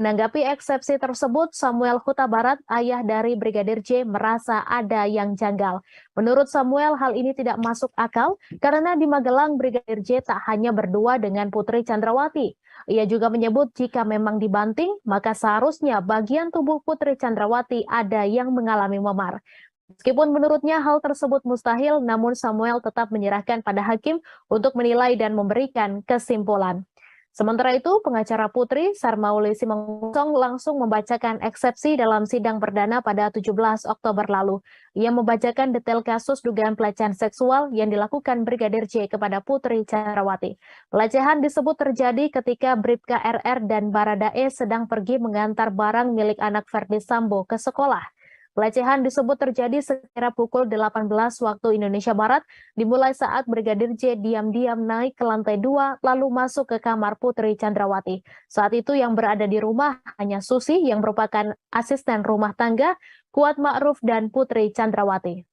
Speaker 1: Menanggapi eksepsi tersebut, Samuel Huta Barat, ayah dari Brigadir J, merasa ada yang janggal. Menurut Samuel, hal ini tidak masuk akal karena di Magelang Brigadir J tak hanya berdua dengan Putri Candrawati. Ia juga menyebut jika memang dibanting, maka seharusnya bagian tubuh Putri Candrawati ada yang mengalami memar. Meskipun menurutnya hal tersebut mustahil, namun Samuel tetap menyerahkan pada hakim untuk menilai dan memberikan kesimpulan. Sementara itu, pengacara Putri, Sarmauli Simanggong langsung membacakan eksepsi dalam sidang perdana pada 17 Oktober lalu. Ia membacakan detail kasus dugaan pelecehan seksual yang dilakukan Brigadir J kepada Putri Candrawati. Pelecehan disebut terjadi ketika Bribka RR dan Baradae sedang pergi mengantar barang milik anak Verdi Sambo ke sekolah. Pelecehan disebut terjadi sekira pukul 18 waktu Indonesia Barat, dimulai saat Brigadir J diam-diam naik ke lantai 2 lalu masuk ke kamar Putri Candrawati. Saat itu yang berada di rumah hanya Susi yang merupakan asisten rumah tangga, Kuat Ma'ruf dan Putri Candrawati.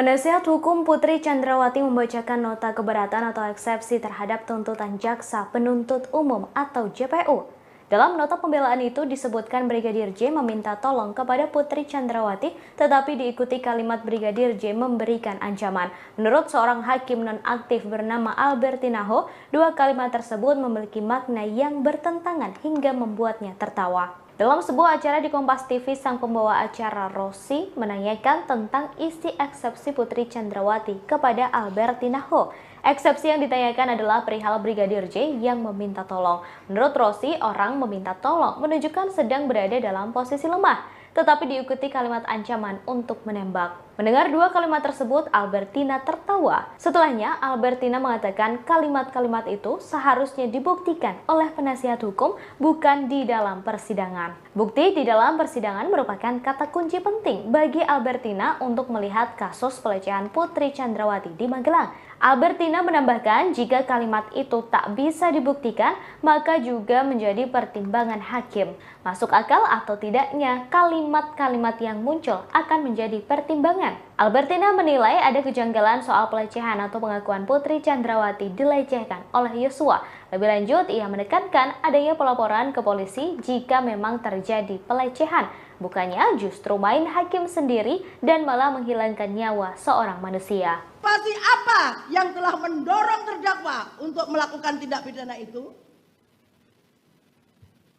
Speaker 1: Penasihat hukum Putri Chandrawati membacakan nota keberatan atau eksepsi terhadap tuntutan Jaksa Penuntut Umum atau JPU. Dalam nota pembelaan itu disebutkan Brigadir J meminta tolong kepada Putri Chandrawati, tetapi diikuti kalimat Brigadir J memberikan ancaman. Menurut seorang hakim nonaktif bernama Albertina Ho, dua kalimat tersebut memiliki makna yang bertentangan hingga membuatnya tertawa. Dalam sebuah acara di Kompas TV, sang pembawa acara Rosi menanyakan tentang isi eksepsi Putri Chandrawati kepada Albertina Ho. Eksepsi yang ditanyakan adalah perihal Brigadir J yang meminta tolong. Menurut Rosi, orang meminta tolong menunjukkan sedang berada dalam posisi lemah, tetapi diikuti kalimat ancaman untuk menembak. Mendengar dua kalimat tersebut, Albertina tertawa. Setelahnya, Albertina mengatakan kalimat-kalimat itu seharusnya dibuktikan oleh penasihat hukum, bukan di dalam persidangan. Bukti di dalam persidangan merupakan kata kunci penting bagi Albertina untuk melihat kasus pelecehan Putri Chandrawati di Magelang. Albertina menambahkan jika kalimat itu tak bisa dibuktikan, maka juga menjadi pertimbangan hakim. Masuk akal atau tidaknya kalimat-kalimat yang muncul akan menjadi pertimbangan. Albertina menilai ada kejanggalan soal pelecehan atau pengakuan Putri Chandrawati dilecehkan oleh Yosua. Lebih lanjut, ia menekankan adanya pelaporan ke polisi jika memang terjadi pelecehan. Bukannya justru main hakim sendiri dan malah menghilangkan nyawa seorang manusia.
Speaker 2: Pasti apa yang telah mendorong terdakwa untuk melakukan tindak pidana itu?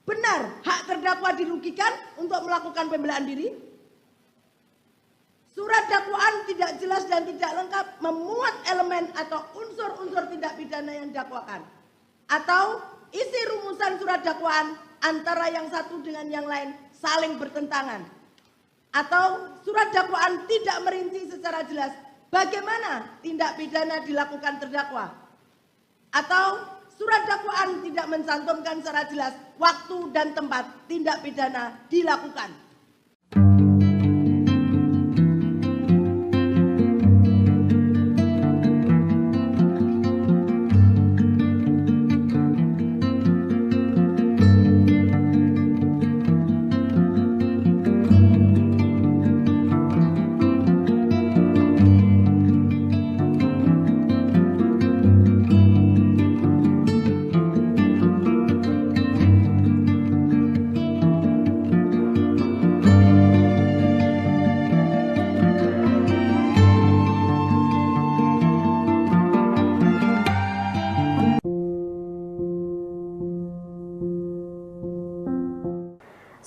Speaker 2: Benar, hak terdakwa dirugikan untuk melakukan pembelaan diri? Surat dakwaan tidak jelas dan tidak lengkap memuat elemen atau unsur-unsur tindak pidana yang didakwakan. Atau isi rumusan surat dakwaan antara yang satu dengan yang lain saling bertentangan. Atau surat dakwaan tidak merinci secara jelas bagaimana tindak pidana dilakukan terdakwa. Atau surat dakwaan tidak mencantumkan secara jelas waktu dan tempat tindak pidana dilakukan.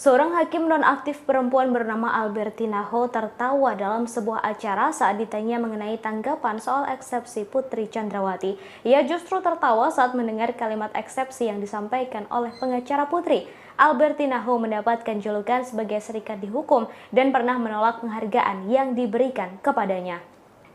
Speaker 1: Seorang hakim nonaktif perempuan bernama Albertina Ho tertawa dalam sebuah acara saat ditanya mengenai tanggapan soal eksepsi Putri Chandrawati. Ia justru tertawa saat mendengar kalimat eksepsi yang disampaikan oleh pengacara Putri. Albertina Ho mendapatkan julukan sebagai serikandi hukum dan pernah menolak penghargaan yang diberikan kepadanya.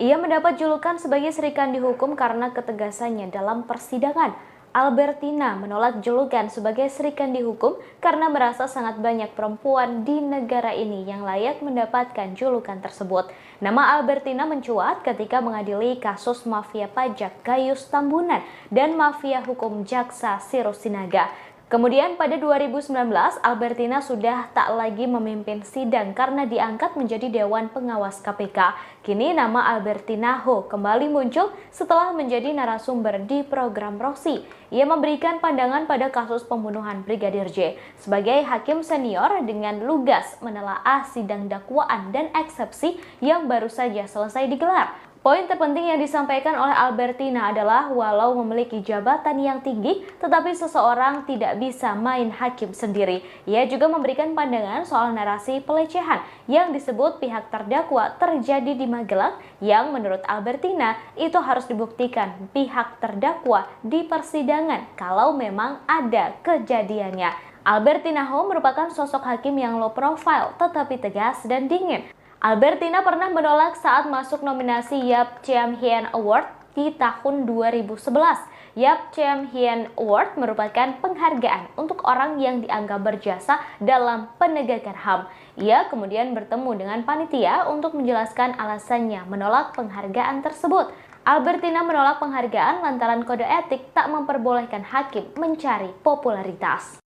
Speaker 1: Ia mendapat julukan sebagai serikandi hukum karena ketegasannya dalam persidangan. Albertina menolak julukan sebagai serikandi hukum karena merasa sangat banyak perempuan di negara ini yang layak mendapatkan julukan tersebut. Nama Albertina mencuat ketika mengadili kasus mafia pajak Gayus Tambunan dan mafia hukum Jaksa Sirus Sinaga. Kemudian pada 2019, Albertina sudah tak lagi memimpin sidang karena diangkat menjadi Dewan Pengawas KPK. Kini nama Albertina Ho kembali muncul setelah menjadi narasumber di program Rosi. Ia memberikan pandangan pada kasus pembunuhan Brigadir J. Sebagai hakim senior dengan lugas menelaah sidang dakwaan dan eksepsi yang baru saja selesai digelar. Poin terpenting yang disampaikan oleh Albertina adalah walau memiliki jabatan yang tinggi, tetapi seseorang tidak bisa main hakim sendiri. Ia juga memberikan pandangan soal narasi pelecehan yang disebut pihak terdakwa terjadi di Magelang yang menurut Albertina itu harus dibuktikan pihak terdakwa di persidangan kalau memang ada kejadiannya. Albertina Ho merupakan sosok hakim yang low profile tetapi tegas dan dingin. Albertina pernah menolak saat masuk nominasi Yap Chiem Hien Award di tahun 2011. Yap Chiem Hien Award merupakan penghargaan untuk orang yang dianggap berjasa dalam penegakan HAM. Ia kemudian bertemu dengan panitia untuk menjelaskan alasannya menolak penghargaan tersebut. Albertina menolak penghargaan lantaran kode etik tak memperbolehkan hakim mencari popularitas.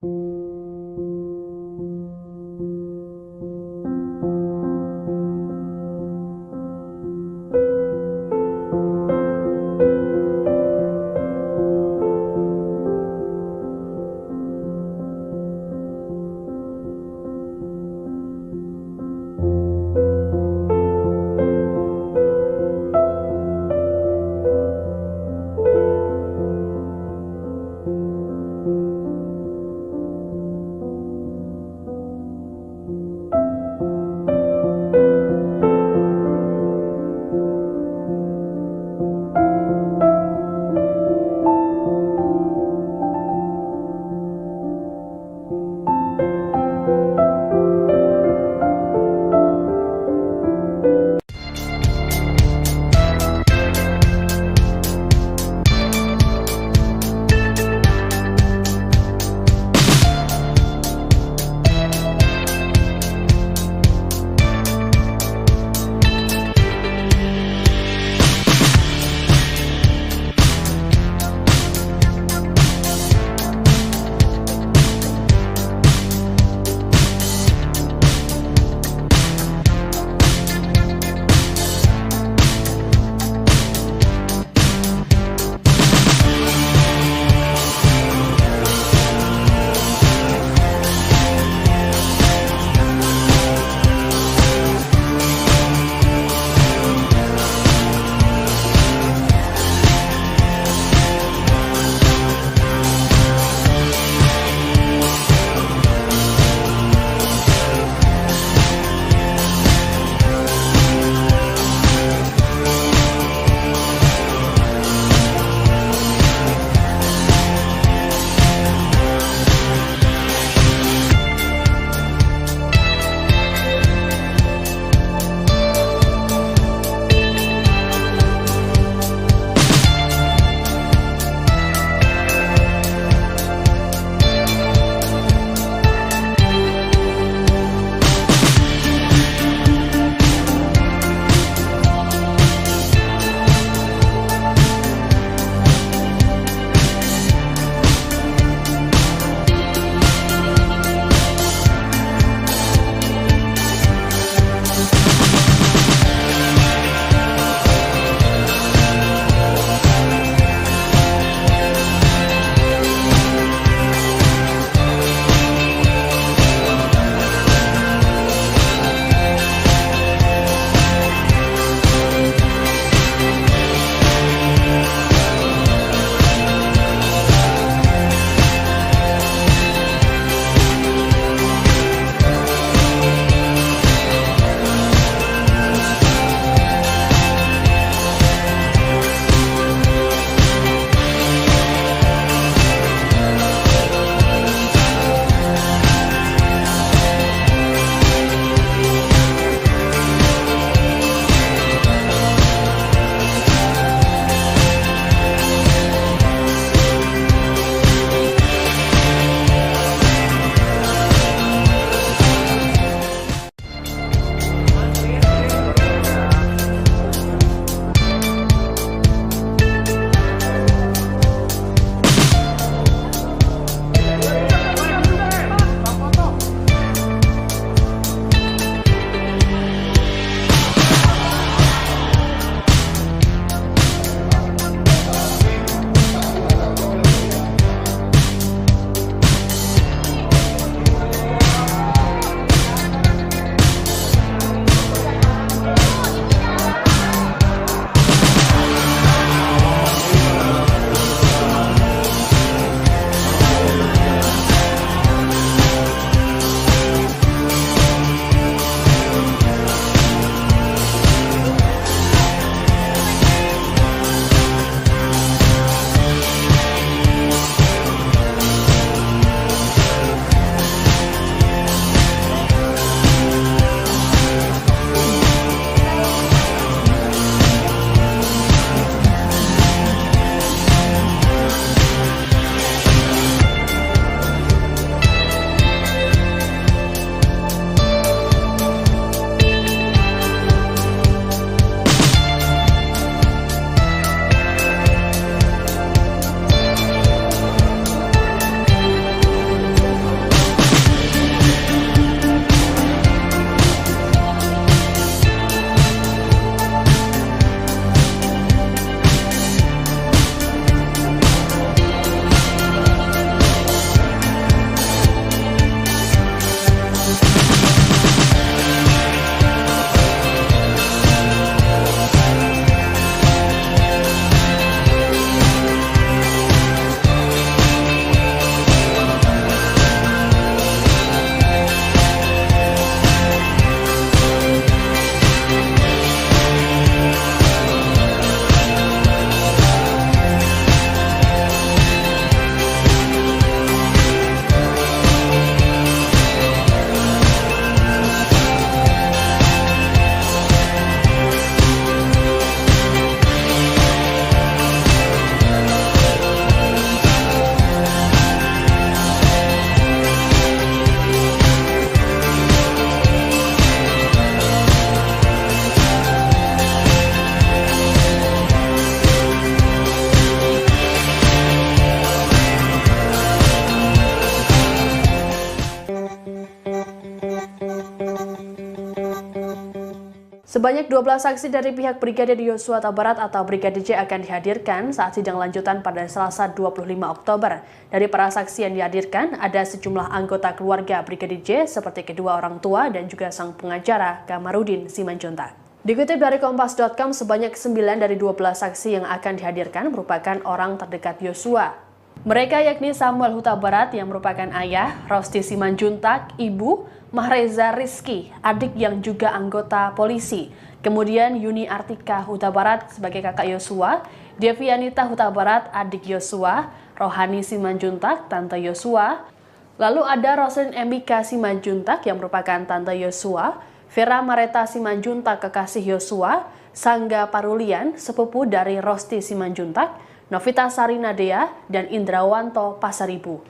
Speaker 3: Sebanyak 12 saksi dari pihak Brigadir Yosua Huta Barat atau Brigadir J akan dihadirkan saat sidang lanjutan pada Selasa 25 Oktober. Dari para saksi yang dihadirkan, ada sejumlah anggota keluarga Brigadir J seperti kedua orang tua dan juga sang pengacara Kamarudin Simanjuntak. Dikutip dari Kompas.com, sebanyak 9 dari 12 saksi yang akan dihadirkan merupakan orang terdekat Yosua. Mereka yakni Samuel Huta Barat yang merupakan ayah, Rosti Simanjuntak, ibu, Mahreza Rizky, adik yang juga anggota polisi. Kemudian Yuni Artika Huta Barat sebagai kakak Yosua, Devianita Huta Barat, adik Yosua, Rohani Simanjuntak, tante Yosua. Lalu ada Roslin Embika Simanjuntak yang merupakan tante Yosua, Vera Mareta Simanjuntak kekasih Yosua, Sangga Parulian, sepupu dari Rosti Simanjuntak, Novita Sarinadea, dan Indrawanto Pasaribu.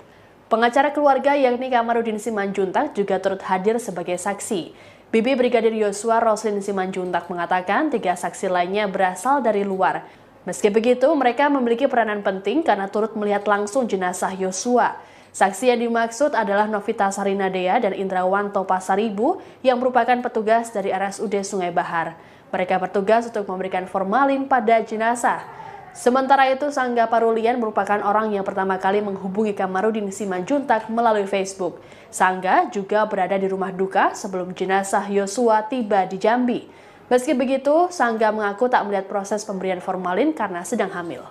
Speaker 3: Pengacara keluarga yakni Kamarudin Simanjuntak juga turut hadir sebagai saksi. Bibi Brigadir Yosua Roslin Simanjuntak mengatakan 3 saksi lainnya berasal dari luar. Meski begitu, mereka memiliki peranan penting karena turut melihat langsung jenazah Yosua. Saksi yang dimaksud adalah Novita Sarinadea dan Indrawanto Pasaribu yang merupakan petugas dari RSUD Sungai Bahar. Mereka bertugas untuk memberikan formalin pada jenazah. Sementara itu, Sangga Parulian merupakan orang yang pertama kali menghubungi Kamarudin Simanjuntak melalui Facebook. Sangga juga berada di rumah duka sebelum jenazah Yosua tiba di Jambi. Meski begitu, Sangga mengaku tak melihat proses pemberian formalin karena sedang hamil.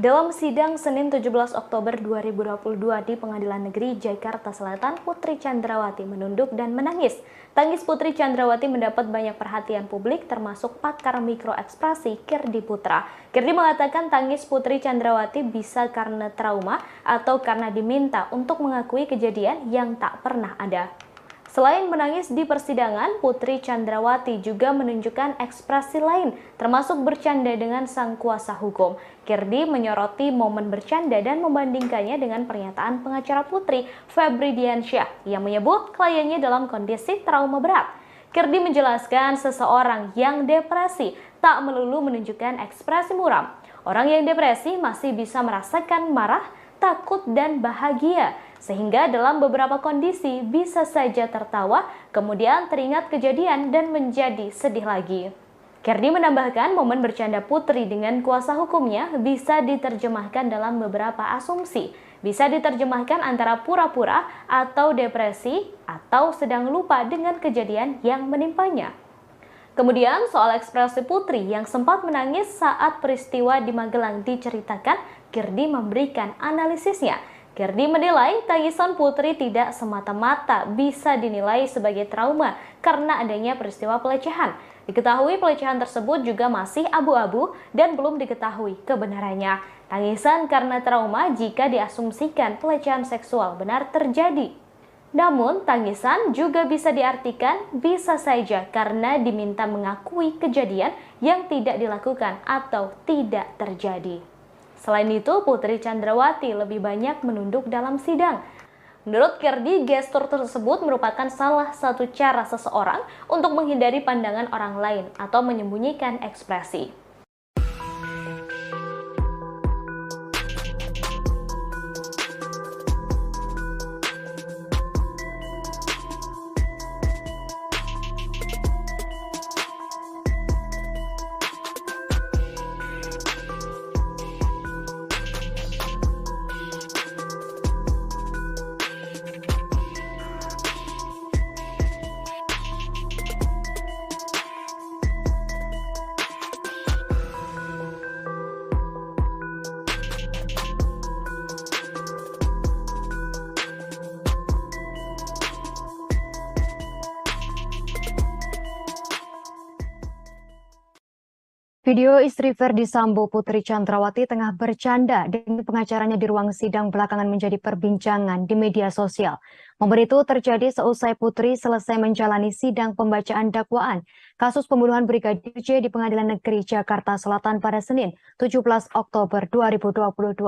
Speaker 1: Dalam sidang Senin 17 Oktober 2022 di Pengadilan Negeri Jakarta Selatan, Putri Chandrawati menunduk dan menangis. Tangis Putri Chandrawati mendapat banyak perhatian publik termasuk pakar mikroekspresi Kirdi Putra. Kirdi mengatakan tangis Putri Chandrawati bisa karena trauma atau karena diminta untuk mengakui kejadian yang tak pernah ada. Selain menangis di persidangan, Putri Chandrawati juga menunjukkan ekspresi lain, termasuk bercanda dengan sang kuasa hukum. Kirdi menyoroti momen bercanda dan membandingkannya dengan pernyataan pengacara Putri, Febri Diansyah, yang menyebut kliennya dalam kondisi trauma berat. Kirdi menjelaskan seseorang yang depresi tak melulu menunjukkan ekspresi muram. Orang yang depresi masih bisa merasakan marah, takut, dan bahagia. Sehingga dalam beberapa kondisi bisa saja tertawa, kemudian teringat kejadian dan menjadi sedih lagi. Kirdi menambahkan momen bercanda Putri dengan kuasa hukumnya bisa diterjemahkan dalam beberapa asumsi. Bisa diterjemahkan antara pura-pura atau depresi atau sedang lupa dengan kejadian yang menimpanya. Kemudian soal ekspresi Putri yang sempat menangis saat peristiwa di Magelang diceritakan, Kirdi memberikan analisisnya. Kirdi menilai tangisan Putri tidak semata-mata bisa dinilai sebagai trauma karena adanya peristiwa pelecehan. Diketahui pelecehan tersebut juga masih abu-abu dan belum diketahui kebenarannya. Tangisan karena trauma jika diasumsikan pelecehan seksual benar terjadi. Namun, tangisan juga bisa diartikan bisa saja karena diminta mengakui kejadian yang tidak dilakukan atau tidak terjadi. Selain itu, Putri Chandrawati lebih banyak menunduk dalam sidang. Menurut Kirdi, gestur tersebut merupakan salah satu cara seseorang untuk menghindari pandangan orang lain atau menyembunyikan ekspresi.
Speaker 4: Video istri Ferdi Sambo, Putri Chandrawati, tengah bercanda dengan pengacaranya di ruang sidang belakangan menjadi perbincangan di media sosial. Momen itu terjadi seusai Putri selesai menjalani sidang pembacaan dakwaan kasus pembunuhan Brigadir J di Pengadilan Negeri Jakarta Selatan pada Senin, 17 Oktober 2022.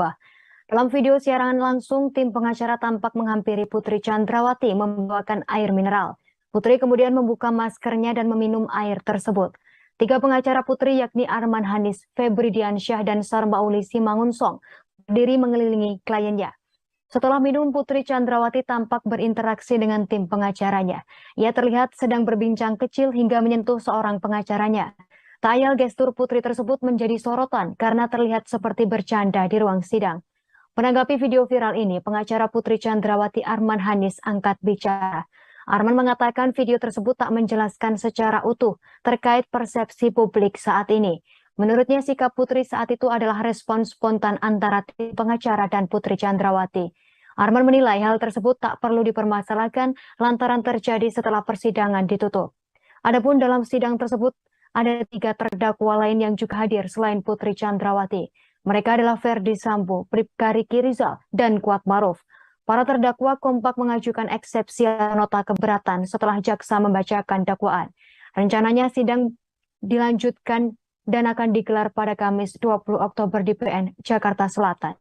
Speaker 4: Dalam video siaran langsung, tim pengacara tampak menghampiri Putri Chandrawati membawakan air mineral. Putri kemudian membuka maskernya dan meminum air tersebut. Tiga pengacara Putri yakni Arman Hanis, Febri Diansyah, dan Sarmauli Simangunsong berdiri mengelilingi kliennya. Setelah minum, Putri Chandrawati tampak berinteraksi dengan tim pengacaranya. Ia terlihat sedang berbincang kecil hingga menyentuh seorang pengacaranya. Tak ayal gestur Putri tersebut menjadi sorotan karena terlihat seperti bercanda di ruang sidang. Menanggapi video viral ini, pengacara Putri Chandrawati Arman Hanis angkat bicara. Arman mengatakan video tersebut tak menjelaskan secara utuh terkait persepsi publik saat ini. Menurutnya sikap Putri saat itu adalah respon spontan antara tim pengacara dan Putri Chandrawati. Arman menilai hal tersebut tak perlu dipermasalahkan lantaran terjadi setelah persidangan ditutup. Adapun dalam sidang tersebut ada 3 terdakwa lain yang juga hadir selain Putri Chandrawati. Mereka adalah Ferdi Sambo, Bribka Riki Rizal, dan Kuat Maruf. Para terdakwa kompak mengajukan eksepsi nota keberatan setelah jaksa membacakan dakwaan. Rencananya sidang dilanjutkan dan akan digelar pada Kamis 20 Oktober di PN Jakarta Selatan.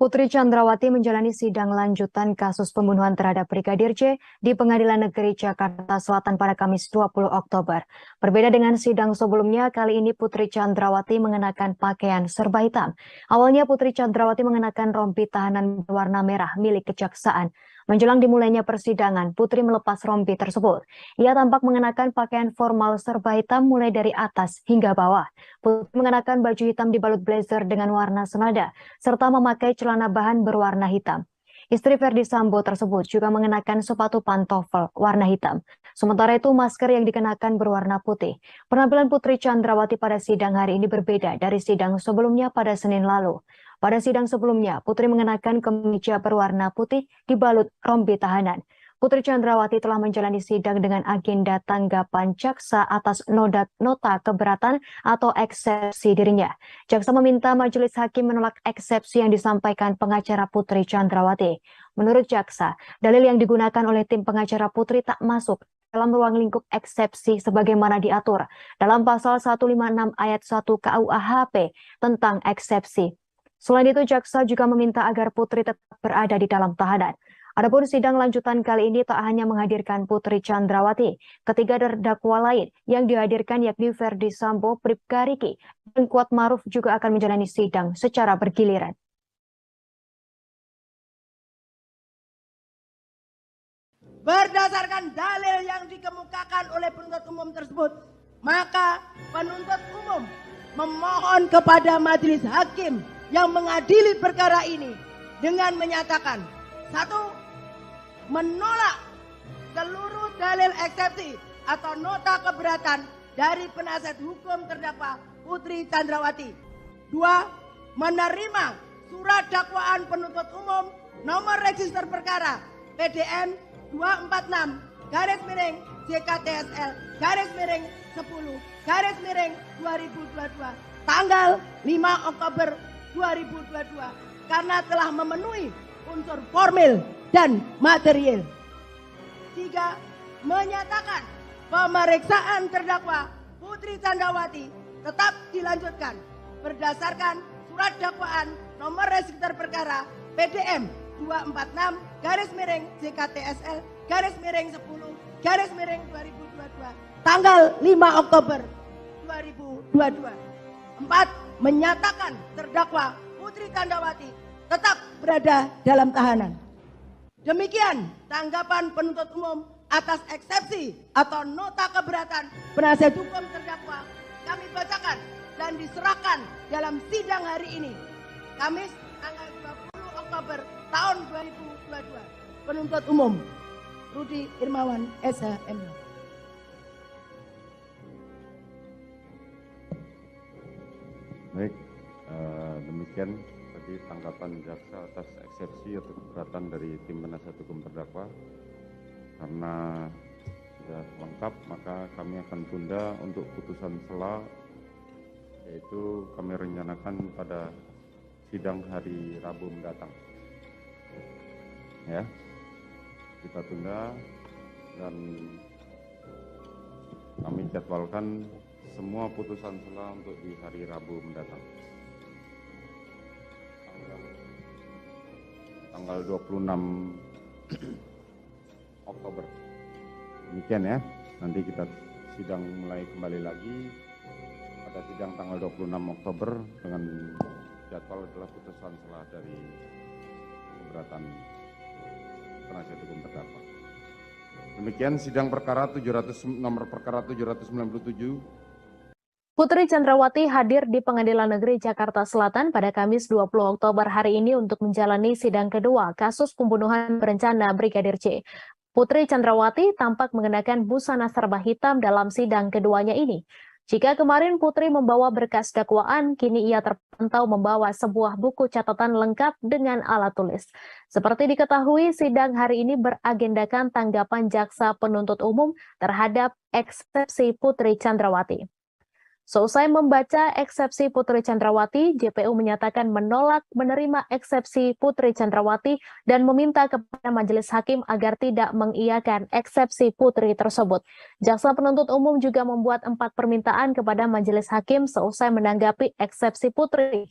Speaker 4: Putri Chandrawati menjalani sidang lanjutan kasus pembunuhan terhadap Brigadir J di Pengadilan Negeri Jakarta Selatan pada Kamis 20 Oktober. Berbeda dengan sidang sebelumnya, kali ini Putri Chandrawati mengenakan pakaian serba hitam. Awalnya Putri Chandrawati mengenakan rompi tahanan berwarna merah milik kejaksaan. Menjelang dimulainya persidangan, Putri melepas rompi tersebut. Ia tampak mengenakan pakaian formal serba hitam mulai dari atas hingga bawah. Putri mengenakan baju hitam dibalut blazer dengan warna senada, serta memakai celana bahan berwarna hitam. Istri Ferdi Sambo tersebut juga mengenakan sepatu pantofel warna hitam. Sementara itu masker yang dikenakan berwarna putih. Penampilan Putri Chandrawati pada sidang hari ini berbeda dari sidang sebelumnya pada Senin lalu. Pada sidang sebelumnya, Putri mengenakan kemeja berwarna putih dibalut rompi tahanan. Putri Chandrawati telah menjalani sidang dengan agenda tanggapan jaksa atas nota keberatan atau eksepsi dirinya. Jaksa meminta majelis hakim menolak eksepsi yang disampaikan pengacara Putri Chandrawati. Menurut jaksa, dalil yang digunakan oleh tim pengacara Putri tak masuk dalam ruang lingkup eksepsi sebagaimana diatur dalam pasal 156 ayat 1 KUHP tentang eksepsi. Selain itu, jaksa juga meminta agar Putri tetap berada di dalam tahanan. Adapun sidang lanjutan kali ini tak hanya menghadirkan Putri Chandrawati, ketiga terdakwa lain yang dihadirkan yakni Ferdi Sambo, Bribka Riki, dan Kuat Maruf juga akan menjalani sidang secara bergiliran.
Speaker 2: Berdasarkan dalil yang dikemukakan oleh penuntut umum tersebut, maka penuntut umum memohon kepada majelis hakim yang mengadili perkara ini dengan menyatakan: 1. Menolak seluruh dalil eksepsi atau nota keberatan dari penasihat hukum terdakwa Putri Chandrawati. 2. Menerima surat dakwaan penuntut umum nomor register perkara PDM 246 garis miring JKTSL garis miring 10 garis miring 2022 tanggal 5 Oktober 2022 karena telah memenuhi unsur formil dan material. 3. Menyatakan pemeriksaan terdakwa Putri Candrawati tetap dilanjutkan berdasarkan surat dakwaan nomor register perkara PDM 246 garis miring JKTSL garis miring 10 garis miring 2022 tanggal 5 Oktober 2022. 4. Menyatakan terdakwa Putri Candrawati tetap berada dalam tahanan. Demikian tanggapan penuntut umum atas eksepsi atau nota keberatan penasihat hukum terdakwa kami bacakan dan diserahkan dalam sidang hari ini, Kamis tanggal 20 Oktober tahun 2022. Penuntut umum Rudi Irmawan SHM.
Speaker 5: Baik, demikian tadi tanggapan jaksa atas eksepsi atau keberatan dari tim penasihat hukum terdakwa. Karena sudah lengkap, maka kami akan tunda untuk putusan sela, yaitu kami rencanakan pada sidang hari Rabu mendatang. Ya, kita tunda dan kami jadwalkan semua putusan sela untuk di hari Rabu mendatang. Tanggal 26 Oktober. Demikian ya. Nanti kita sidang mulai kembali lagi pada sidang tanggal 26 Oktober dengan jadwal adalah putusan sela dari keberatan penasihat hukum terdakwa. Demikian sidang perkara nomor perkara 797.
Speaker 1: Putri Candrawati hadir di Pengadilan Negeri Jakarta Selatan pada Kamis 20 Oktober hari ini untuk menjalani sidang kedua kasus pembunuhan berencana Brigadir J. Putri Candrawati tampak mengenakan busana serba hitam dalam sidang keduanya ini. Jika kemarin Putri membawa berkas dakwaan, kini ia terpantau membawa sebuah buku catatan lengkap dengan alat tulis. Seperti diketahui, sidang hari ini beragendakan tanggapan jaksa penuntut umum terhadap eksepsi Putri Candrawati. Seusai membaca eksepsi Putri Candrawati, JPU menyatakan menolak menerima eksepsi Putri Candrawati dan meminta kepada majelis hakim agar tidak mengiyakan eksepsi Putri tersebut. Jaksa penuntut umum juga membuat 4 permintaan kepada majelis hakim seusai menanggapi eksepsi Putri.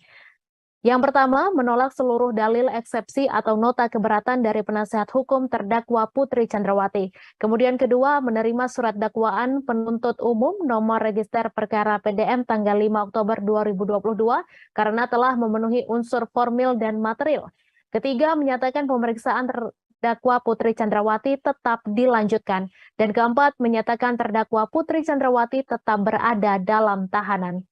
Speaker 1: Yang pertama, menolak seluruh dalil eksepsi atau nota keberatan dari penasihat hukum terdakwa Putri Candrawati. Kemudian kedua, menerima surat dakwaan penuntut umum nomor register perkara PDM tanggal 5 Oktober 2022 karena telah memenuhi unsur formil dan material. Ketiga, menyatakan pemeriksaan terdakwa Putri Candrawati tetap dilanjutkan. Dan keempat, menyatakan terdakwa Putri Candrawati tetap berada dalam tahanan.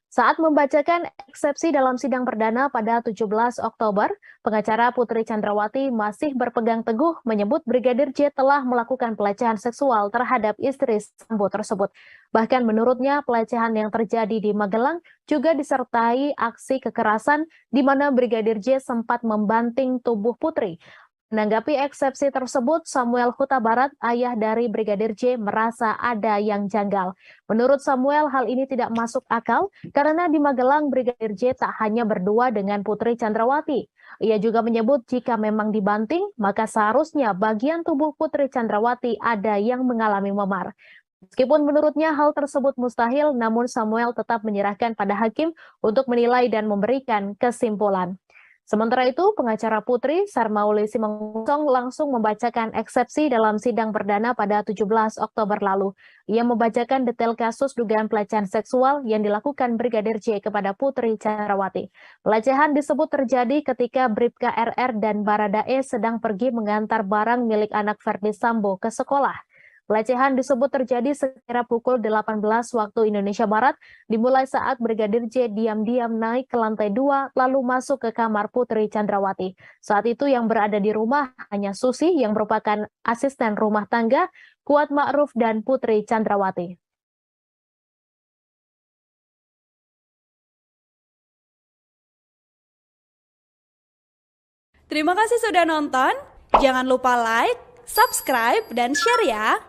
Speaker 1: Saat membacakan eksepsi dalam sidang perdana pada 17 Oktober, pengacara Putri Candrawati masih berpegang teguh menyebut Brigadir J telah melakukan pelecehan seksual terhadap istri Sambo tersebut. Bahkan menurutnya pelecehan yang terjadi di Magelang juga disertai aksi kekerasan di mana Brigadir J sempat membanting tubuh Putri. Menanggapi eksepsi tersebut, Samuel Huta Barat, ayah dari Brigadir J, merasa ada yang janggal. Menurut Samuel, hal ini tidak masuk akal karena di Magelang Brigadir J tak hanya berdua dengan Putri Candrawati. Ia juga menyebut jika memang dibanting, maka seharusnya bagian tubuh Putri Candrawati ada yang mengalami memar. Meskipun menurutnya hal tersebut mustahil, namun Samuel tetap menyerahkan pada hakim untuk menilai dan memberikan kesimpulan. Sementara itu, pengacara Putri, Sarmauli Simanggong langsung membacakan eksepsi dalam sidang perdana pada 17 Oktober lalu. Ia membacakan detail kasus dugaan pelecehan seksual yang dilakukan Brigadir J kepada Putri Candrawati. Pelecehan disebut terjadi ketika Bribka RR dan Baradae sedang pergi mengantar barang milik anak Verdi Sambo ke sekolah. Pelecehan disebut terjadi sekira pukul 18 waktu Indonesia Barat, dimulai saat Brigadir J diam-diam naik ke lantai 2 lalu masuk ke kamar Putri Candrawati. Saat itu yang berada di rumah hanya Susi yang merupakan asisten rumah tangga, Kuat Ma'ruf dan Putri Candrawati.
Speaker 6: Terima kasih sudah nonton. Jangan lupa like, subscribe, dan share ya.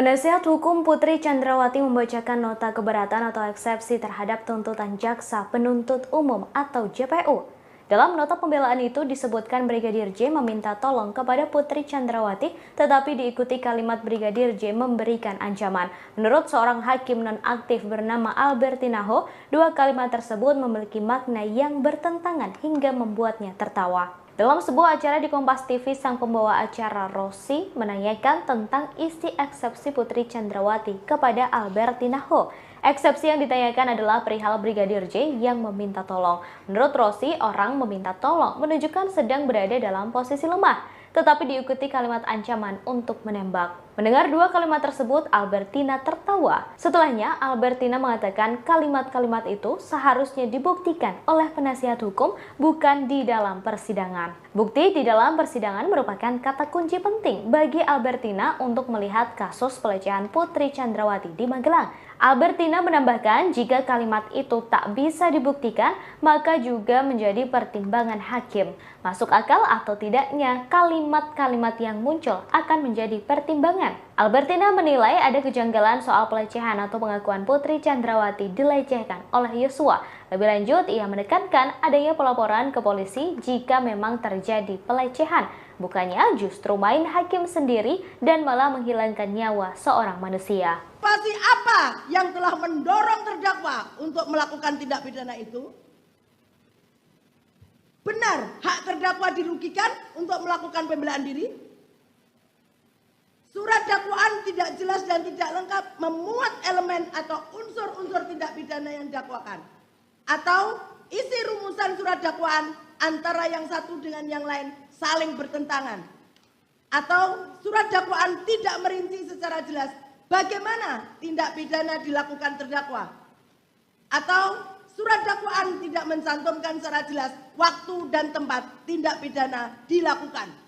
Speaker 1: Penasihat hukum Putri Chandrawati membacakan nota keberatan atau eksepsi terhadap tuntutan Jaksa Penuntut Umum atau JPU. Dalam nota pembelaan itu disebutkan Brigadir J meminta tolong kepada Putri Chandrawati, tetapi diikuti kalimat Brigadir J memberikan ancaman. Menurut seorang hakim nonaktif bernama Albertina Ho, dua kalimat tersebut memiliki makna yang bertentangan hingga membuatnya tertawa. Dalam sebuah acara di Kompas TV, sang pembawa acara Rosi menanyakan tentang isi eksepsi Putri Chandrawati kepada Albertina Ho. Eksepsi yang ditanyakan adalah perihal Brigadir J yang meminta tolong. Menurut Rosi, orang meminta tolong menunjukkan sedang berada dalam posisi lemah, tetapi diikuti kalimat ancaman untuk menembak. Mendengar dua kalimat tersebut, Albertina tertawa. Setelahnya, Albertina mengatakan kalimat-kalimat itu seharusnya dibuktikan oleh penasihat hukum, bukan di dalam persidangan. Bukti di dalam persidangan merupakan kata kunci penting bagi Albertina untuk melihat kasus pelecehan Putri Chandrawati di Magelang. Albertina menambahkan jika kalimat itu tak bisa dibuktikan, maka juga menjadi pertimbangan hakim. Masuk akal atau tidaknya kalimat-kalimat yang muncul akan menjadi pertimbangan. Albertina menilai ada kejanggalan soal pelecehan atau pengakuan Putri Chandrawati dilecehkan oleh Yosua. Lebih lanjut, ia menekankan adanya pelaporan ke polisi jika memang terjadi pelecehan. Bukannya justru main hakim sendiri dan malah menghilangkan nyawa seorang manusia.
Speaker 2: Pasti apa yang telah mendorong terdakwa untuk melakukan tindak pidana itu? Benar, hak terdakwa dirugikan untuk melakukan pembelaan diri? Surat dakwaan tidak jelas dan tidak lengkap memuat elemen atau unsur-unsur tindak pidana yang didakwakan. Atau isi rumusan surat dakwaan antara yang satu dengan yang lain saling bertentangan. Atau surat dakwaan tidak merinci secara jelas bagaimana tindak pidana dilakukan terdakwa. Atau surat dakwaan tidak mencantumkan secara jelas waktu dan tempat tindak pidana dilakukan.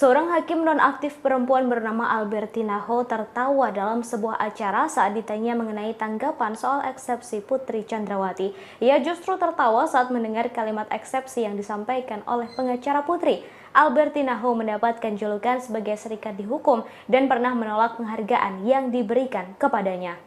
Speaker 1: Seorang hakim nonaktif perempuan bernama Albertina Ho tertawa dalam sebuah acara saat ditanya mengenai tanggapan soal eksepsi Putri Chandrawati. Ia justru tertawa saat mendengar kalimat eksepsi yang disampaikan oleh pengacara Putri. Albertina Ho mendapatkan julukan sebagai serikandi hukum dan pernah menolak penghargaan yang diberikan kepadanya.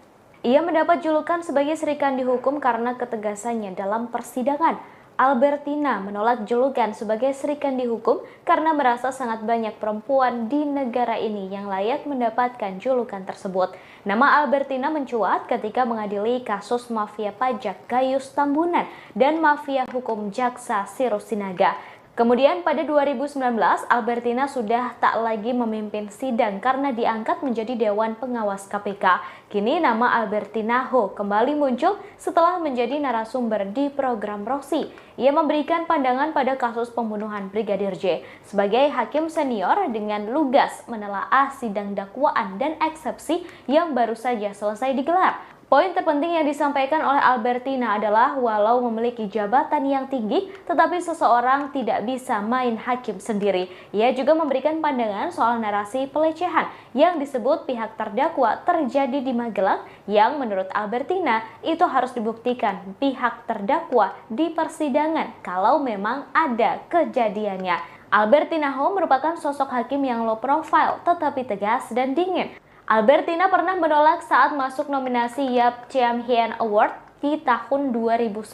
Speaker 1: Ia mendapat julukan sebagai serikandi hukum karena ketegasannya dalam persidangan. Albertina menolak julukan sebagai serikandi hukum karena merasa sangat banyak perempuan di negara ini yang layak mendapatkan julukan tersebut. Nama Albertina mencuat ketika mengadili kasus mafia pajak Gayus Tambunan dan mafia hukum Jaksa Sirus Sinaga. Kemudian pada 2019, Albertina sudah tak lagi memimpin sidang karena diangkat menjadi Dewan Pengawas KPK. Kini nama Albertina Ho kembali muncul setelah menjadi narasumber di program Rosi. Ia memberikan pandangan pada kasus pembunuhan Brigadir J. Sebagai hakim senior dengan lugas menelaah sidang dakwaan dan eksepsi yang baru saja selesai digelar. Poin terpenting yang disampaikan oleh Albertina adalah walau memiliki jabatan yang tinggi, tetapi seseorang tidak bisa main hakim sendiri. Ia juga memberikan pandangan soal narasi pelecehan yang disebut pihak terdakwa terjadi di Magelang yang menurut Albertina itu harus dibuktikan pihak terdakwa di persidangan kalau memang ada kejadiannya. Albertina Ho merupakan sosok hakim yang low profile tetapi tegas dan dingin. Albertina pernah menolak saat masuk nominasi Yap Chiam Hien Award di tahun 2011.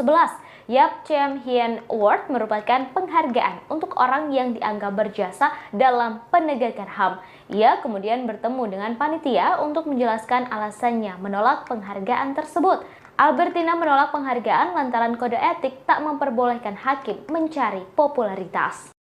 Speaker 1: Yap Chem Hien Award merupakan penghargaan untuk orang yang dianggap berjasa dalam penegakan HAM. Ia kemudian bertemu dengan panitia untuk menjelaskan alasannya menolak penghargaan tersebut. Albertina menolak penghargaan lantaran kode etik tak memperbolehkan hakim mencari popularitas.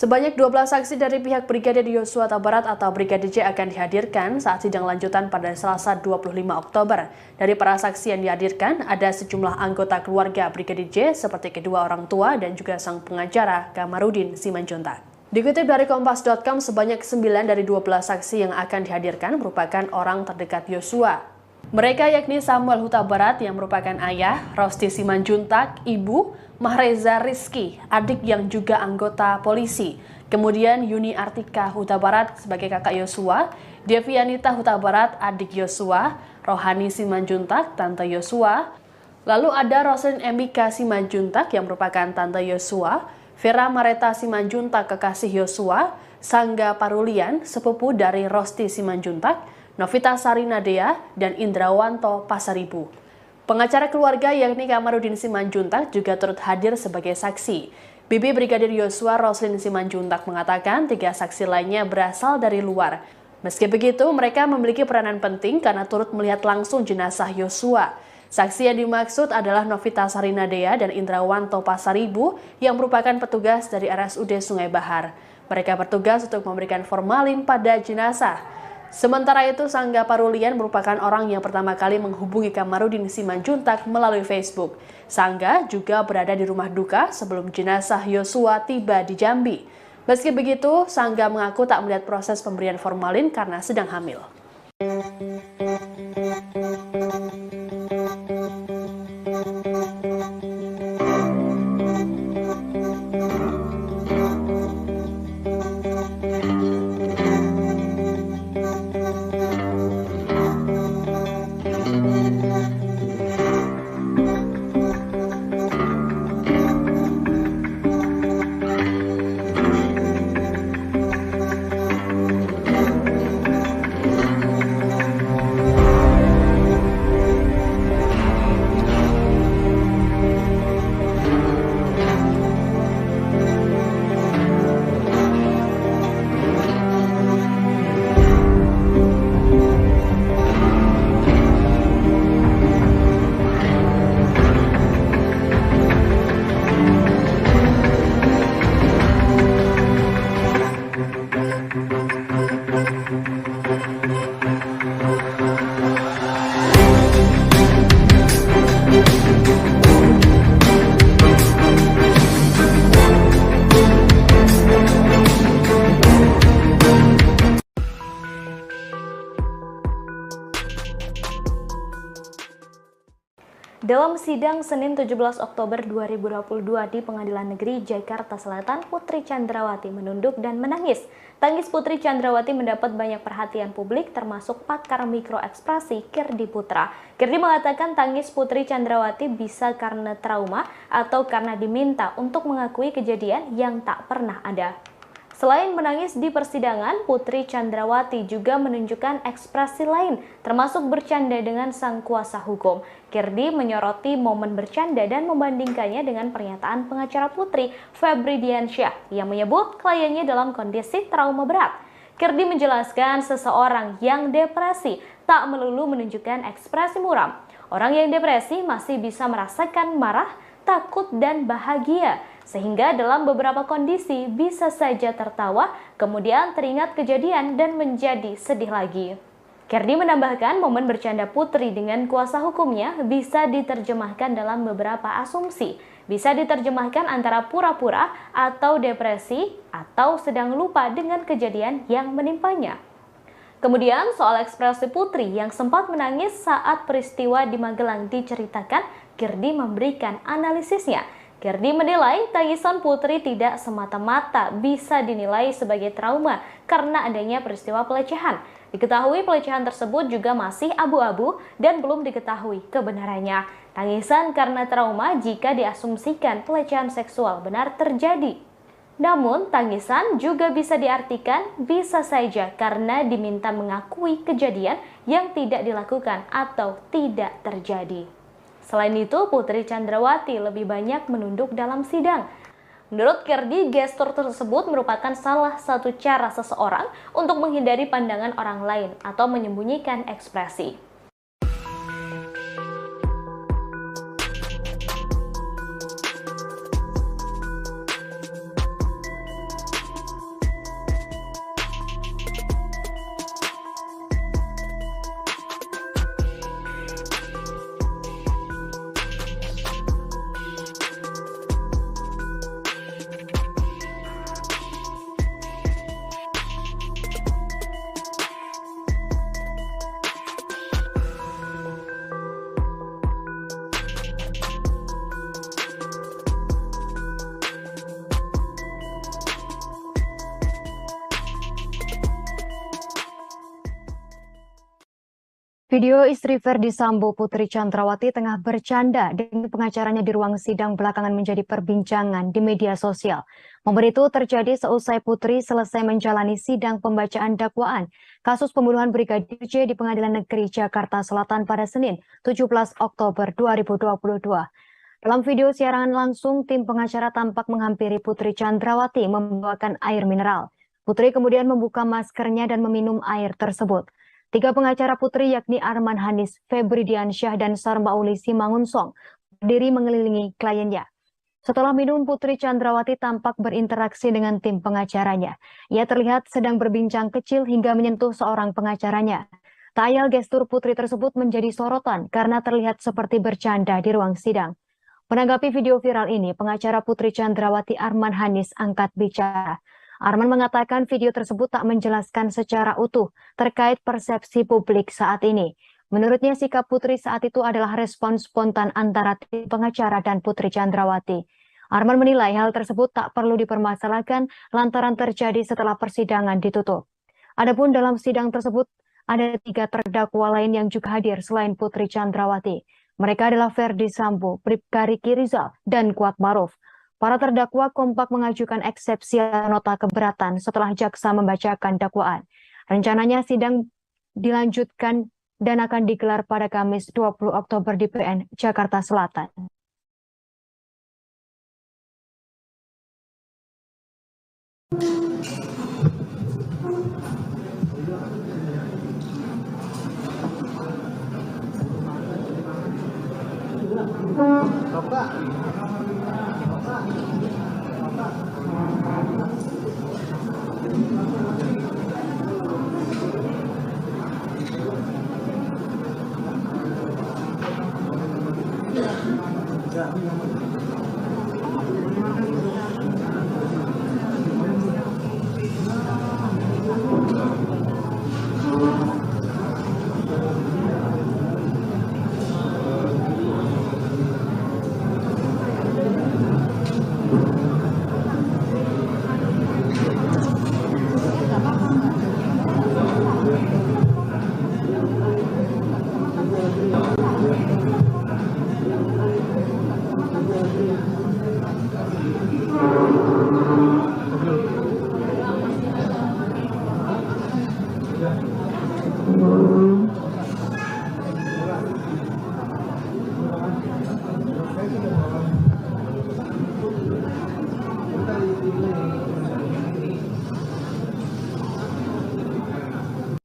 Speaker 3: Sebanyak 12 saksi dari pihak Brigadir Yosua Huta Barat atau Brigadir J akan dihadirkan saat sidang lanjutan pada Selasa 25 Oktober. Dari para saksi yang dihadirkan, ada sejumlah anggota keluarga Brigadir J seperti kedua orang tua dan juga sang pengacara Kamarudin Simanjuntak. Dikutip dari Kompas.com, sebanyak 9 dari 12 saksi yang akan dihadirkan merupakan orang terdekat Yosua. Mereka yakni Samuel Huta Barat yang merupakan ayah, Rosti Simanjuntak, ibu, Mahreza Rizky, adik yang juga anggota polisi. Kemudian Yuni Artika Huta Barat sebagai kakak Yosua, Devianita Huta Barat, adik Yosua, Rohani Simanjuntak, tante Yosua. Lalu ada Roslin Emika Simanjuntak yang merupakan tante Yosua, Vera Mareta Simanjuntak kekasih Yosua, Sangga Parulian, sepupu dari Rosti Simanjuntak, Novita Sarinadea, dan Indrawanto Pasaribu. Pengacara keluarga yakni Kamarudin Simanjuntak juga turut hadir sebagai saksi. Bibi Brigadir Yosua Roslin Simanjuntak mengatakan 3 saksi lainnya berasal dari luar. Meski begitu, mereka memiliki peranan penting karena turut melihat langsung jenazah Yosua. Saksi yang dimaksud adalah Novita Sarinadea dan Indrawanto Pasaribu yang merupakan petugas dari RSUD Sungai Bahar. Mereka bertugas untuk memberikan formalin pada jenazah. Sementara itu, Sangga Parulian merupakan orang yang pertama kali menghubungi Kamarudin Simanjuntak melalui Facebook. Sangga juga berada di rumah duka sebelum jenazah Yosua tiba di Jambi. Meski begitu, Sangga mengaku tak melihat proses pemberian formalin karena sedang hamil.
Speaker 1: Dalam sidang Senin 17 Oktober 2022 di Pengadilan Negeri Jakarta Selatan, Putri Chandrawati menunduk dan menangis. Tangis Putri Chandrawati mendapat banyak perhatian publik termasuk pakar mikroekspresi Kirdi Putra. Kirdi mengatakan tangis Putri Chandrawati bisa karena trauma atau karena diminta untuk mengakui kejadian yang tak pernah ada. Selain menangis di persidangan, Putri Chandrawati juga menunjukkan ekspresi lain, termasuk bercanda dengan sang kuasa hukum. Kirdi menyoroti momen bercanda dan membandingkannya dengan pernyataan pengacara Putri, Febri Diansyah, yang menyebut kliennya dalam kondisi trauma berat. Kirdi menjelaskan seseorang yang depresi tak melulu menunjukkan ekspresi muram. Orang yang depresi masih bisa merasakan marah, takut, dan bahagia. Sehingga dalam beberapa kondisi bisa saja tertawa, kemudian teringat kejadian dan menjadi sedih lagi. Kirdi menambahkan momen bercanda Putri dengan kuasa hukumnya bisa diterjemahkan dalam beberapa asumsi. Bisa diterjemahkan antara pura-pura atau depresi atau sedang lupa dengan kejadian yang menimpanya. Kemudian soal ekspresi Putri yang sempat menangis saat peristiwa di Magelang diceritakan, Kirdi memberikan analisisnya. Kirdi menilai tangisan Putri tidak semata-mata bisa dinilai sebagai trauma karena adanya peristiwa pelecehan. Diketahui pelecehan tersebut juga masih abu-abu dan belum diketahui kebenarannya. Tangisan karena trauma jika diasumsikan pelecehan seksual benar terjadi. Namun, tangisan juga bisa diartikan bisa saja karena diminta mengakui kejadian yang tidak dilakukan atau tidak terjadi. Selain itu, Putri Chandrawati lebih banyak menunduk dalam sidang. Menurut Kirdi, gestur tersebut merupakan salah satu cara seseorang untuk menghindari pandangan orang lain atau menyembunyikan ekspresi.
Speaker 4: Video istri Verdi Sambo, Putri Chandrawati, tengah bercanda dengan pengacaranya di ruang sidang belakangan menjadi perbincangan di media sosial. Momen itu terjadi seusai Putri selesai menjalani sidang pembacaan dakwaan kasus pembunuhan Brigadir J di Pengadilan Negeri Jakarta Selatan pada Senin, 17 Oktober 2022. Dalam video siaran langsung, tim pengacara tampak menghampiri Putri Chandrawati membawakan air mineral. Putri kemudian membuka maskernya dan meminum air tersebut. Tiga pengacara Putri yakni Arman Hanis, Febri Diansyah, dan Sarmauli Simangunsong berdiri mengelilingi kliennya. Setelah minum, Putri Chandrawati tampak berinteraksi dengan tim pengacaranya. Ia terlihat sedang berbincang kecil hingga menyentuh seorang pengacaranya. Tak ayal gestur Putri tersebut menjadi sorotan karena terlihat seperti bercanda di ruang sidang. Menanggapi video viral ini, pengacara Putri Chandrawati Arman Hanis angkat bicara. Arman mengatakan video tersebut tak menjelaskan secara utuh terkait persepsi publik saat ini. Menurutnya sikap Putri saat itu adalah respon spontan antara tim pengacara dan Putri Chandrawati. Arman menilai hal tersebut tak perlu dipermasalahkan lantaran terjadi setelah persidangan ditutup. Adapun dalam sidang tersebut ada 3 terdakwa lain yang juga hadir selain Putri Chandrawati. Mereka adalah Verdi Sambo, Bribka Riki Rizal, dan Kuat Maruf. Para terdakwa kompak mengajukan eksepsi nota keberatan setelah jaksa membacakan dakwaan. Rencananya sidang dilanjutkan dan akan digelar pada Kamis 20 Oktober di PN Jakarta Selatan.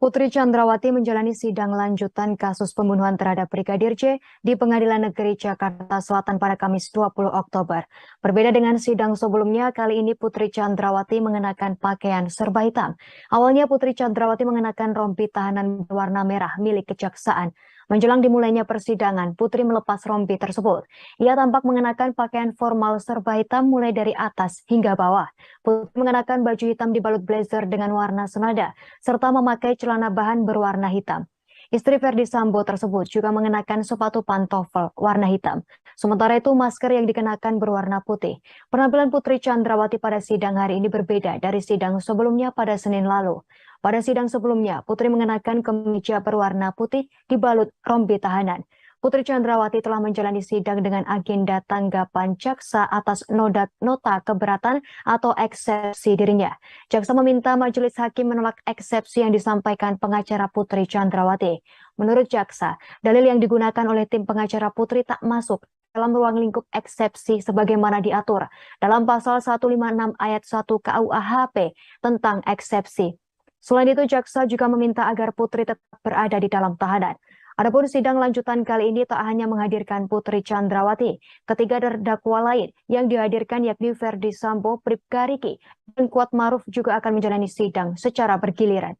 Speaker 4: Putri Chandrawati menjalani sidang lanjutan kasus pembunuhan terhadap Brigadir J di Pengadilan Negeri Jakarta Selatan pada Kamis 20 Oktober. Berbeda dengan sidang sebelumnya, kali ini Putri Chandrawati mengenakan pakaian serba hitam. Awalnya Putri Chandrawati mengenakan rompi tahanan berwarna merah milik kejaksaan. Menjelang dimulainya persidangan, Putri melepas rompi tersebut. Ia tampak mengenakan pakaian formal serba hitam mulai dari atas hingga bawah. Putri mengenakan baju hitam dibalut blazer dengan warna senada, serta memakai celana bahan berwarna hitam. Istri Verdi Sambo tersebut juga mengenakan sepatu pantofel warna hitam. Sementara itu masker yang dikenakan berwarna putih. Penampilan Putri Chandrawati pada sidang hari ini berbeda dari sidang sebelumnya pada Senin lalu. Pada sidang sebelumnya, Putri mengenakan kemeja berwarna putih dibalut rompi tahanan. Putri Chandrawati telah menjalani sidang dengan agenda tanggapan jaksa atas nota keberatan atau eksepsi dirinya. Jaksa meminta majelis hakim menolak eksepsi yang disampaikan pengacara Putri Chandrawati. Menurut jaksa, dalil yang digunakan oleh tim pengacara Putri tak masuk dalam ruang lingkup eksepsi sebagaimana diatur dalam pasal 156 ayat 1 KUHP tentang eksepsi. Selain itu, jaksa juga meminta agar Putri tetap berada di dalam tahanan. Adapun sidang lanjutan kali ini tak hanya menghadirkan Putri Chandrawati, ketiga terdakwa lain yang dihadirkan yakni Verdi Sambo, Bribka Riki, dan Kuat Maruf juga akan menjalani sidang secara bergiliran.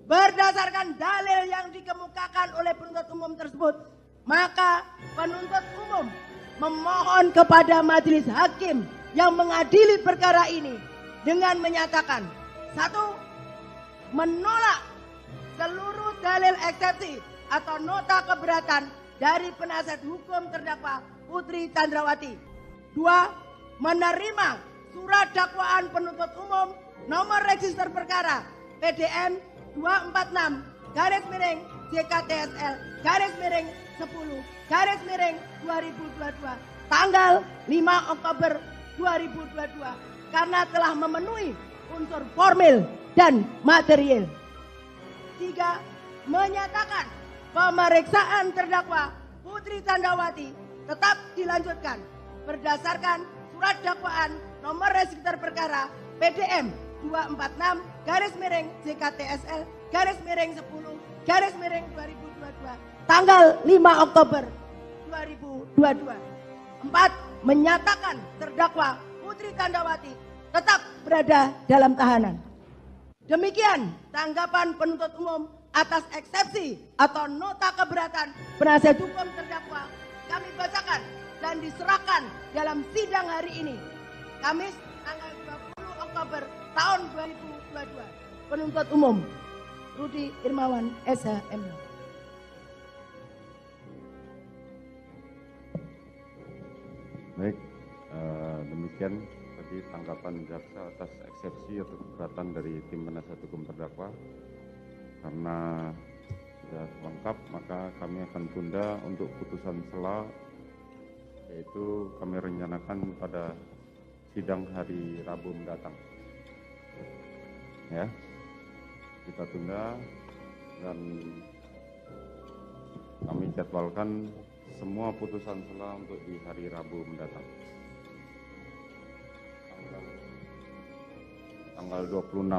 Speaker 2: Berdasarkan dalil yang dikemukakan oleh penuntut umum tersebut, maka penuntut umum memohon kepada majelis hakim yang mengadili perkara ini dengan menyatakan: 1. Menolak seluruh dalil eksepsi atau nota keberatan dari penasihat hukum terdakwa Putri Chandrawati. 2. Menerima surat dakwaan penuntut umum nomor register perkara PDM 246 garis miring JKTSL garis miring 10 garis miring 2022 tanggal 5 Oktober 2022 karena telah memenuhi unsur formil dan material. 3. Menyatakan pemeriksaan terdakwa Putri Chandrawati tetap dilanjutkan berdasarkan surat dakwaan nomor register perkara PDM 246 garis miring JKTSL garis miring 10 garis miring 2022 tanggal 5 Oktober 2022. 4. Menyatakan terdakwa Putri Chandrawati tetap berada dalam tahanan. Demikian tanggapan penuntut umum atas eksepsi atau nota keberatan penasihat hukum terdakwa kami bacakan dan diserahkan dalam sidang hari ini, Kamis tanggal 20 Oktober tahun 2022. Penuntut umum Rudi Irmawan SH.M.
Speaker 5: Baik, demikian tadi tanggapan jaksa atas eksepsi atau keberatan dari tim penasihat hukum terdakwa. Karena sudah lengkap, maka kami akan tunda untuk putusan sela, yaitu kami rencanakan pada sidang hari Rabu mendatang. Ya, kita tunda dan kami jadwalkan semua putusan sela untuk di hari Rabu mendatang. Tanggal 26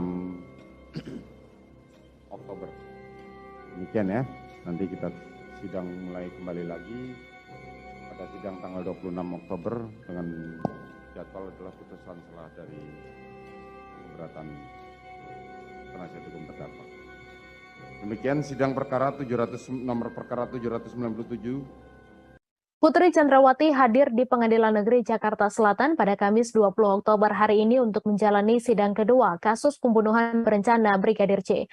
Speaker 5: Oktober. Demikian ya. Nanti kita sidang mulai kembali lagi pada sidang tanggal 26 Oktober dengan jadwal adalah putusan sela dari keberatan penasihat hukum terdakwa. Demikian sidang perkara nomor perkara 797.
Speaker 1: Putri Chandrawati hadir di Pengadilan Negeri Jakarta Selatan pada Kamis 20 Oktober hari ini untuk menjalani sidang kedua kasus pembunuhan berencana Brigadir J.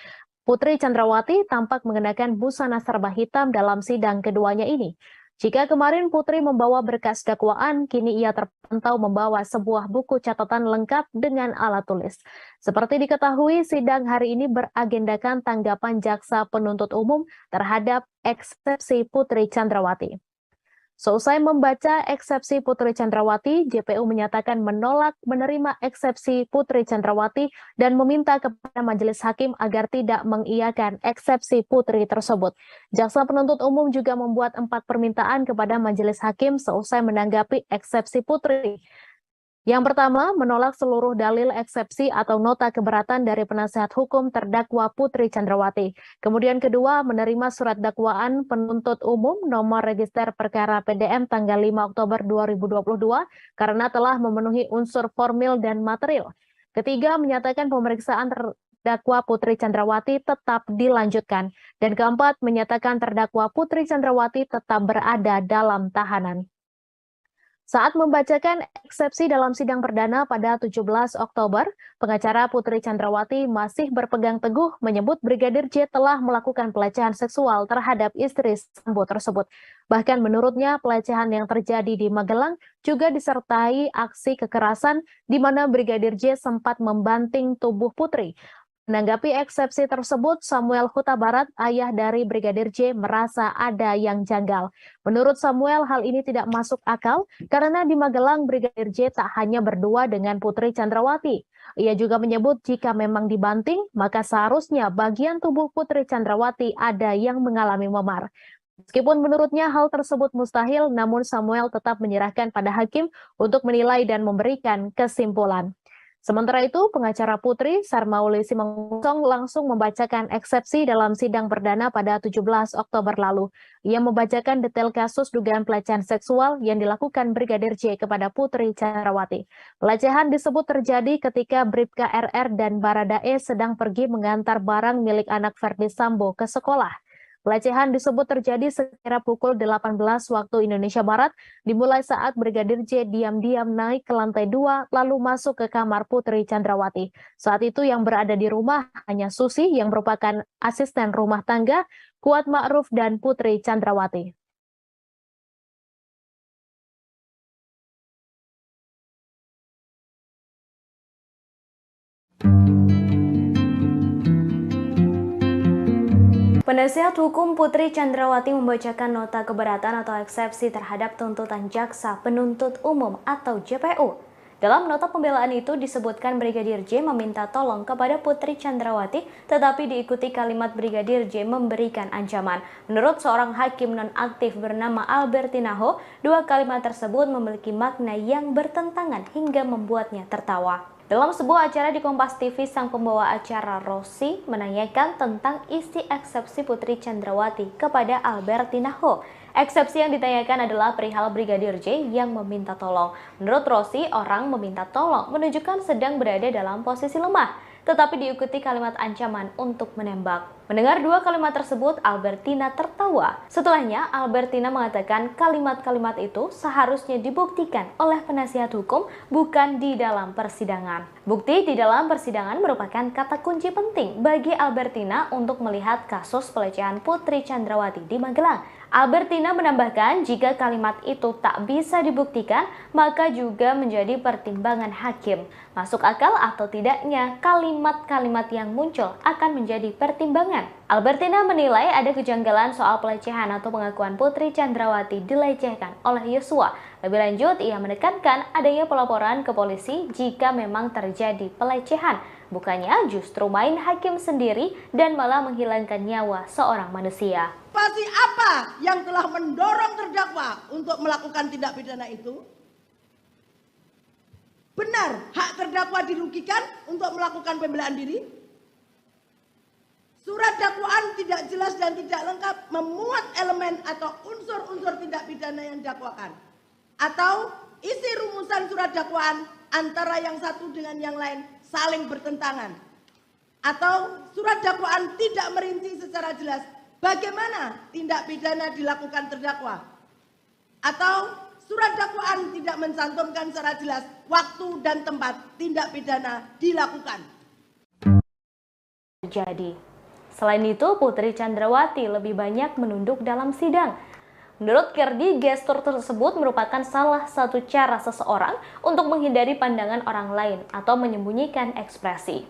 Speaker 1: Putri Chandrawati tampak mengenakan busana serba hitam dalam sidang keduanya ini. Jika kemarin Putri membawa berkas dakwaan, kini ia terpantau membawa sebuah buku catatan lengkap dengan alat tulis. Seperti diketahui, sidang hari ini beragendakan tanggapan jaksa penuntut umum terhadap eksepsi Putri Chandrawati. Seusai membaca eksepsi Putri Chandrawati, JPU menyatakan menolak menerima eksepsi Putri Chandrawati dan meminta kepada majelis hakim agar tidak mengiyakan eksepsi Putri tersebut. Jaksa penuntut umum juga membuat 4 permintaan kepada majelis hakim seusai menanggapi eksepsi Putri. Yang pertama, menolak seluruh dalil eksepsi atau nota keberatan dari penasihat hukum terdakwa Putri Chandrawati. Kemudian kedua, menerima surat dakwaan penuntut umum nomor register perkara PDM tanggal 5 Oktober 2022 karena telah memenuhi unsur formil dan material. Ketiga, menyatakan pemeriksaan terdakwa Putri Chandrawati tetap dilanjutkan. Dan keempat, menyatakan terdakwa Putri Chandrawati tetap berada dalam tahanan. Saat membacakan eksepsi dalam sidang perdana pada 17 Oktober, pengacara Putri Chandrawati masih berpegang teguh menyebut Brigadir J telah melakukan pelecehan seksual terhadap istri Sambo tersebut. Bahkan menurutnya pelecehan yang terjadi di Magelang juga disertai aksi kekerasan di mana Brigadir J sempat membanting tubuh Putri. Menanggapi eksepsi tersebut, Samuel Huta Barat, ayah dari Brigadir J, merasa ada yang janggal. Menurut Samuel, hal ini tidak masuk akal karena di Magelang Brigadir J tak hanya berdua dengan Putri Chandrawati. Ia juga menyebut jika memang dibanting, maka seharusnya bagian tubuh Putri Chandrawati ada yang mengalami memar. Meskipun menurutnya hal tersebut mustahil, namun Samuel tetap menyerahkan pada hakim untuk menilai dan memberikan kesimpulan. Sementara itu, pengacara Putri, Sarmauli Simanggong, langsung membacakan eksepsi dalam sidang perdana pada 17 Oktober lalu. Ia membacakan detail kasus dugaan pelecehan seksual yang dilakukan Brigadir J kepada Putri Chandrawati. Pelecehan disebut terjadi ketika Bribka RR dan Baradae sedang pergi mengantar barang milik anak Verdi Sambo ke sekolah. Pelecehan disebut terjadi sekira pukul 18 waktu Indonesia Barat, dimulai saat Brigadir J diam-diam naik ke lantai 2 lalu masuk ke kamar Putri Chandrawati. Saat itu yang berada di rumah hanya Susi yang merupakan asisten rumah tangga, Kuat Ma'ruf dan Putri Chandrawati. Penasihat hukum Putri Chandrawati membacakan nota keberatan atau eksepsi terhadap tuntutan jaksa penuntut umum atau JPU. Dalam nota pembelaan itu disebutkan Brigadir J meminta tolong kepada Putri Chandrawati, tetapi diikuti kalimat Brigadir J memberikan ancaman. Menurut seorang hakim nonaktif bernama Albertina Ho, dua kalimat tersebut memiliki makna yang bertentangan hingga membuatnya tertawa. Dalam sebuah acara di Kompas TV, sang pembawa acara Rosi menanyakan tentang isi eksepsi Putri Chandrawati kepada Albertina Ho. Eksepsi yang ditanyakan adalah perihal Brigadir J yang meminta tolong. Menurut Rosi, orang meminta tolong menunjukkan sedang berada dalam posisi lemah, tetapi diikuti kalimat ancaman untuk menembak. Mendengar dua kalimat tersebut, Albertina tertawa. Setelahnya, Albertina mengatakan kalimat-kalimat itu seharusnya dibuktikan oleh penasihat hukum, bukan di dalam persidangan. Bukti di dalam persidangan merupakan kata kunci penting bagi Albertina untuk melihat kasus pelecehan Putri Chandrawati di Magelang. Albertina menambahkan jika kalimat itu tak bisa dibuktikan, maka juga menjadi pertimbangan hakim. Masuk akal atau tidaknya kalimat-kalimat yang muncul akan menjadi pertimbangan. Albertina menilai ada kejanggalan soal pelecehan atau pengakuan Putri Chandrawati dilecehkan oleh Yosua. Lebih lanjut, ia menekankan adanya pelaporan ke polisi jika memang terjadi pelecehan. Bukannya justru main hakim sendiri dan malah menghilangkan nyawa seorang manusia.
Speaker 2: Pasti apa yang telah mendorong terdakwa untuk melakukan tindak pidana itu? Benar, hak terdakwa dirugikan untuk melakukan pembelaan diri? Surat dakwaan tidak jelas dan tidak lengkap memuat elemen atau unsur-unsur tindak pidana yang didakwakan. Atau isi rumusan surat dakwaan antara yang satu dengan yang lain saling bertentangan. Atau surat dakwaan tidak merinci secara jelas bagaimana tindak pidana dilakukan terdakwa. Atau surat dakwaan tidak mencantumkan secara jelas waktu dan tempat tindak pidana dilakukan.
Speaker 1: Jadi, selain itu, Putri Chandrawati lebih banyak menunduk dalam sidang. Menurut Kerdi, gestur tersebut merupakan salah satu cara seseorang untuk menghindari pandangan orang lain atau menyembunyikan ekspresi.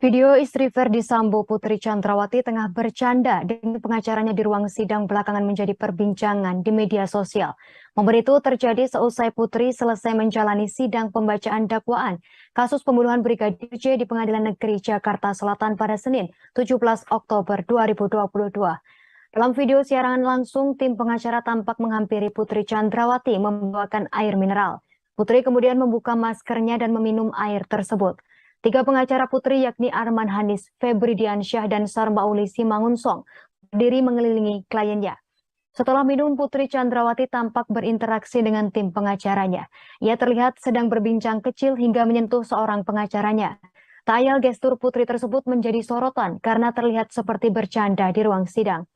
Speaker 4: Video istri Ferdi Sambo Putri Chandrawati tengah bercanda dengan pengacaranya di ruang sidang belakangan menjadi perbincangan di media sosial. Momen itu terjadi seusai Putri selesai menjalani sidang pembacaan dakwaan kasus pembunuhan Brigadir J di Pengadilan Negeri Jakarta Selatan pada Senin 17 Oktober 2022. Dalam video siaran langsung, tim pengacara tampak menghampiri Putri Chandrawati membawakan air mineral. Putri kemudian membuka maskernya dan meminum air tersebut. Tiga pengacara Putri yakni Arman Hanis, Febri Diansyah, dan Sarmauli Simangunsong berdiri mengelilingi kliennya. Setelah minum, Putri Chandrawati tampak berinteraksi dengan tim pengacaranya. Ia terlihat sedang berbincang kecil hingga menyentuh seorang pengacaranya. Tak ayal gestur Putri tersebut menjadi sorotan karena terlihat seperti bercanda di ruang sidang.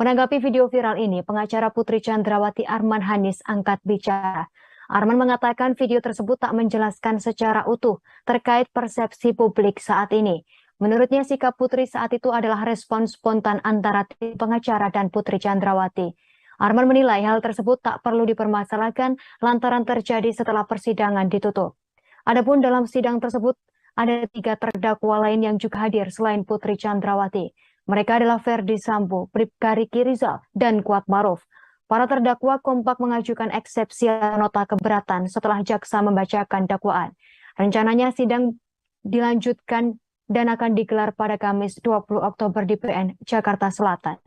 Speaker 4: Menanggapi video viral ini, pengacara Putri Chandrawati Arman Hanis angkat bicara. Arman mengatakan video tersebut tak menjelaskan secara utuh terkait persepsi publik saat ini. Menurutnya sikap Putri saat itu adalah respon spontan antara tim pengacara dan Putri Chandrawati. Arman menilai hal tersebut tak perlu dipermasalahkan lantaran terjadi setelah persidangan ditutup. Adapun dalam sidang tersebut ada 3 terdakwa lain yang juga hadir selain Putri Chandrawati. Mereka adalah Ferdi Sambo, Bribka Riki Rizal, dan Kuat Maruf. Para terdakwa kompak mengajukan eksepsi nota keberatan setelah jaksa membacakan dakwaan. Rencananya sidang dilanjutkan dan akan digelar pada Kamis 20 Oktober di PN Jakarta Selatan.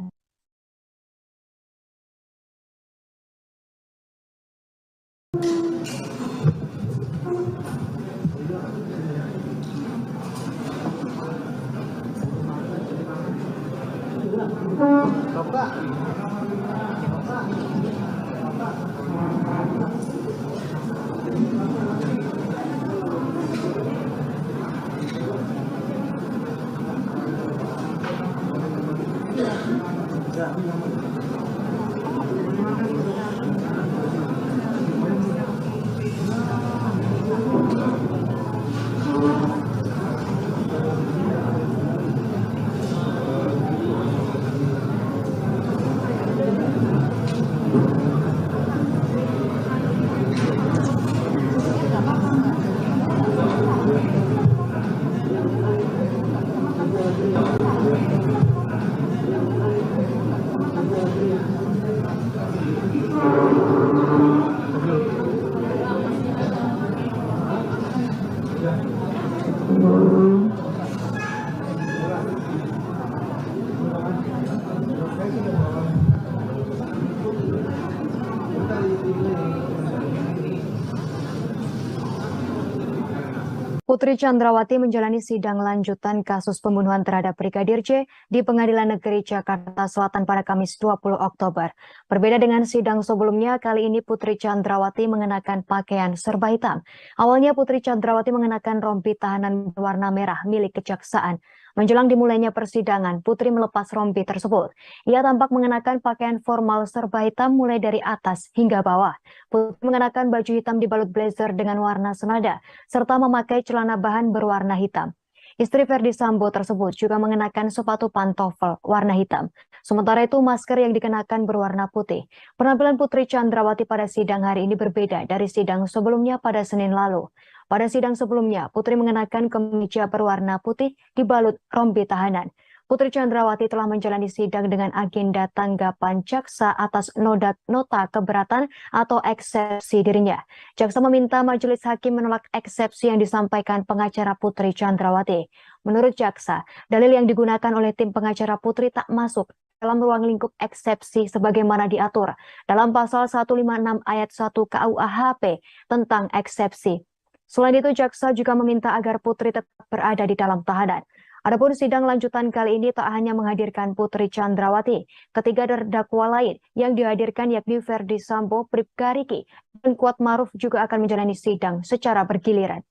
Speaker 4: Putri Chandrawati menjalani sidang lanjutan kasus pembunuhan terhadap Brigadir J di Pengadilan Negeri Jakarta Selatan pada Kamis 20 Oktober. Berbeda dengan sidang sebelumnya, kali ini Putri Chandrawati mengenakan pakaian serba hitam. Awalnya Putri Chandrawati mengenakan rompi tahanan berwarna merah milik kejaksaan. Menjelang dimulainya persidangan, Putri melepas rompi tersebut. Ia tampak mengenakan pakaian formal serba hitam mulai dari atas hingga bawah. Putri mengenakan baju hitam dibalut blazer dengan warna senada, serta memakai celana bahan berwarna hitam. Istri Verdi Sambo tersebut juga mengenakan sepatu pantofel warna hitam. Sementara itu masker yang dikenakan berwarna putih. Penampilan Putri Chandrawati pada sidang hari ini berbeda dari sidang sebelumnya pada Senin lalu. Pada sidang sebelumnya, Putri mengenakan kemeja berwarna putih dibalut rompi tahanan. Putri Chandrawati telah menjalani sidang dengan agenda tanggapan jaksa atas nota keberatan atau eksepsi dirinya. Jaksa meminta majelis hakim menolak eksepsi yang disampaikan pengacara Putri Chandrawati. Menurut jaksa, dalil yang digunakan oleh tim pengacara Putri tak masuk dalam ruang lingkup eksepsi sebagaimana diatur dalam pasal 156 ayat 1 KUHP tentang eksepsi. Selain itu, jaksa juga meminta agar Putri tetap berada di dalam tahanan. Adapun sidang lanjutan kali ini tak hanya menghadirkan Putri Chandrawati, ketiga terdakwa lain yang dihadirkan yakni Verdi Sambo, Bribka Riki, dan Kuat Maruf juga akan menjalani sidang secara bergiliran.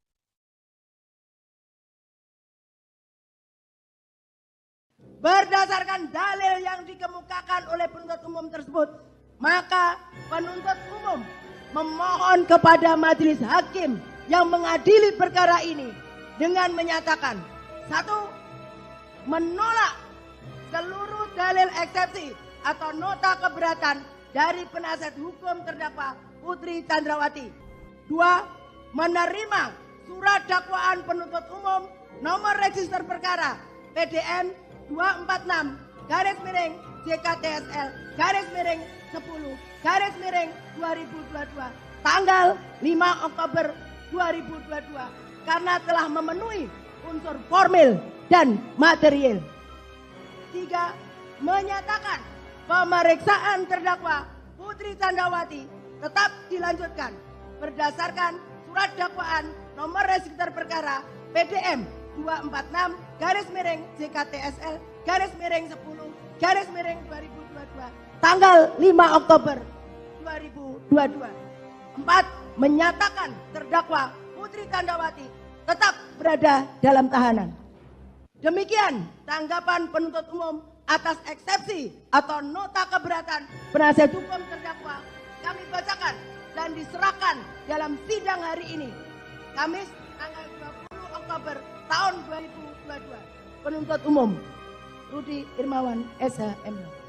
Speaker 2: Berdasarkan dalil yang dikemukakan oleh penuntut umum tersebut, maka penuntut umum memohon kepada majelis hakim yang mengadili perkara ini dengan menyatakan: 1. Menolak seluruh dalil eksepsi atau nota keberatan dari penasihat hukum terdakwa Putri Chandrawati. 2. Menerima surat dakwaan penuntut umum nomor register perkara PDN 246 JKTSL 10/2022 tanggal 5 Oktober 2022 karena telah memenuhi unsur formil dan material. 3. Menyatakan pemeriksaan terdakwa Putri Chandrawati tetap dilanjutkan berdasarkan surat dakwaan nomor register perkara PDM 246 JKTSL 10/2022 tanggal 5 Oktober 2022. 4. Menyatakan terdakwa Putri Chandrawati tetap berada dalam tahanan. Demikian tanggapan penuntut umum atas eksepsi atau nota keberatan penasihat hukum terdakwa kami bacakan dan diserahkan dalam sidang hari ini, Kamis tanggal 20 Oktober tahun 2022. Penuntut umum Rudi Irmawan SHM.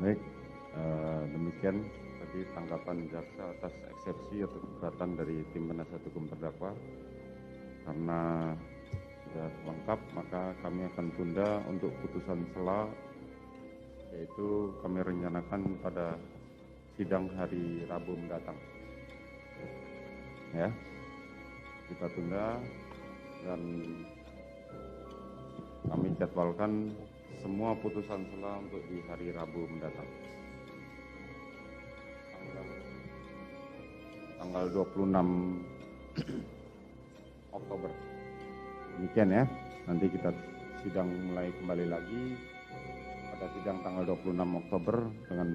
Speaker 5: Baik, demikian tadi tanggapan jaksa atas eksepsi atau keberatan dari tim penasihat hukum terdakwa. Karena sudah lengkap, maka kami akan tunda untuk putusan sela, yaitu kami rencanakan pada sidang hari Rabu mendatang. Ya, kita tunda dan kami jadwalkan semua putusan sela untuk di hari Rabu mendatang. Tanggal 26 Oktober. Demikian ya, nanti kita sidang mulai kembali lagi pada sidang tanggal 26 Oktober dengan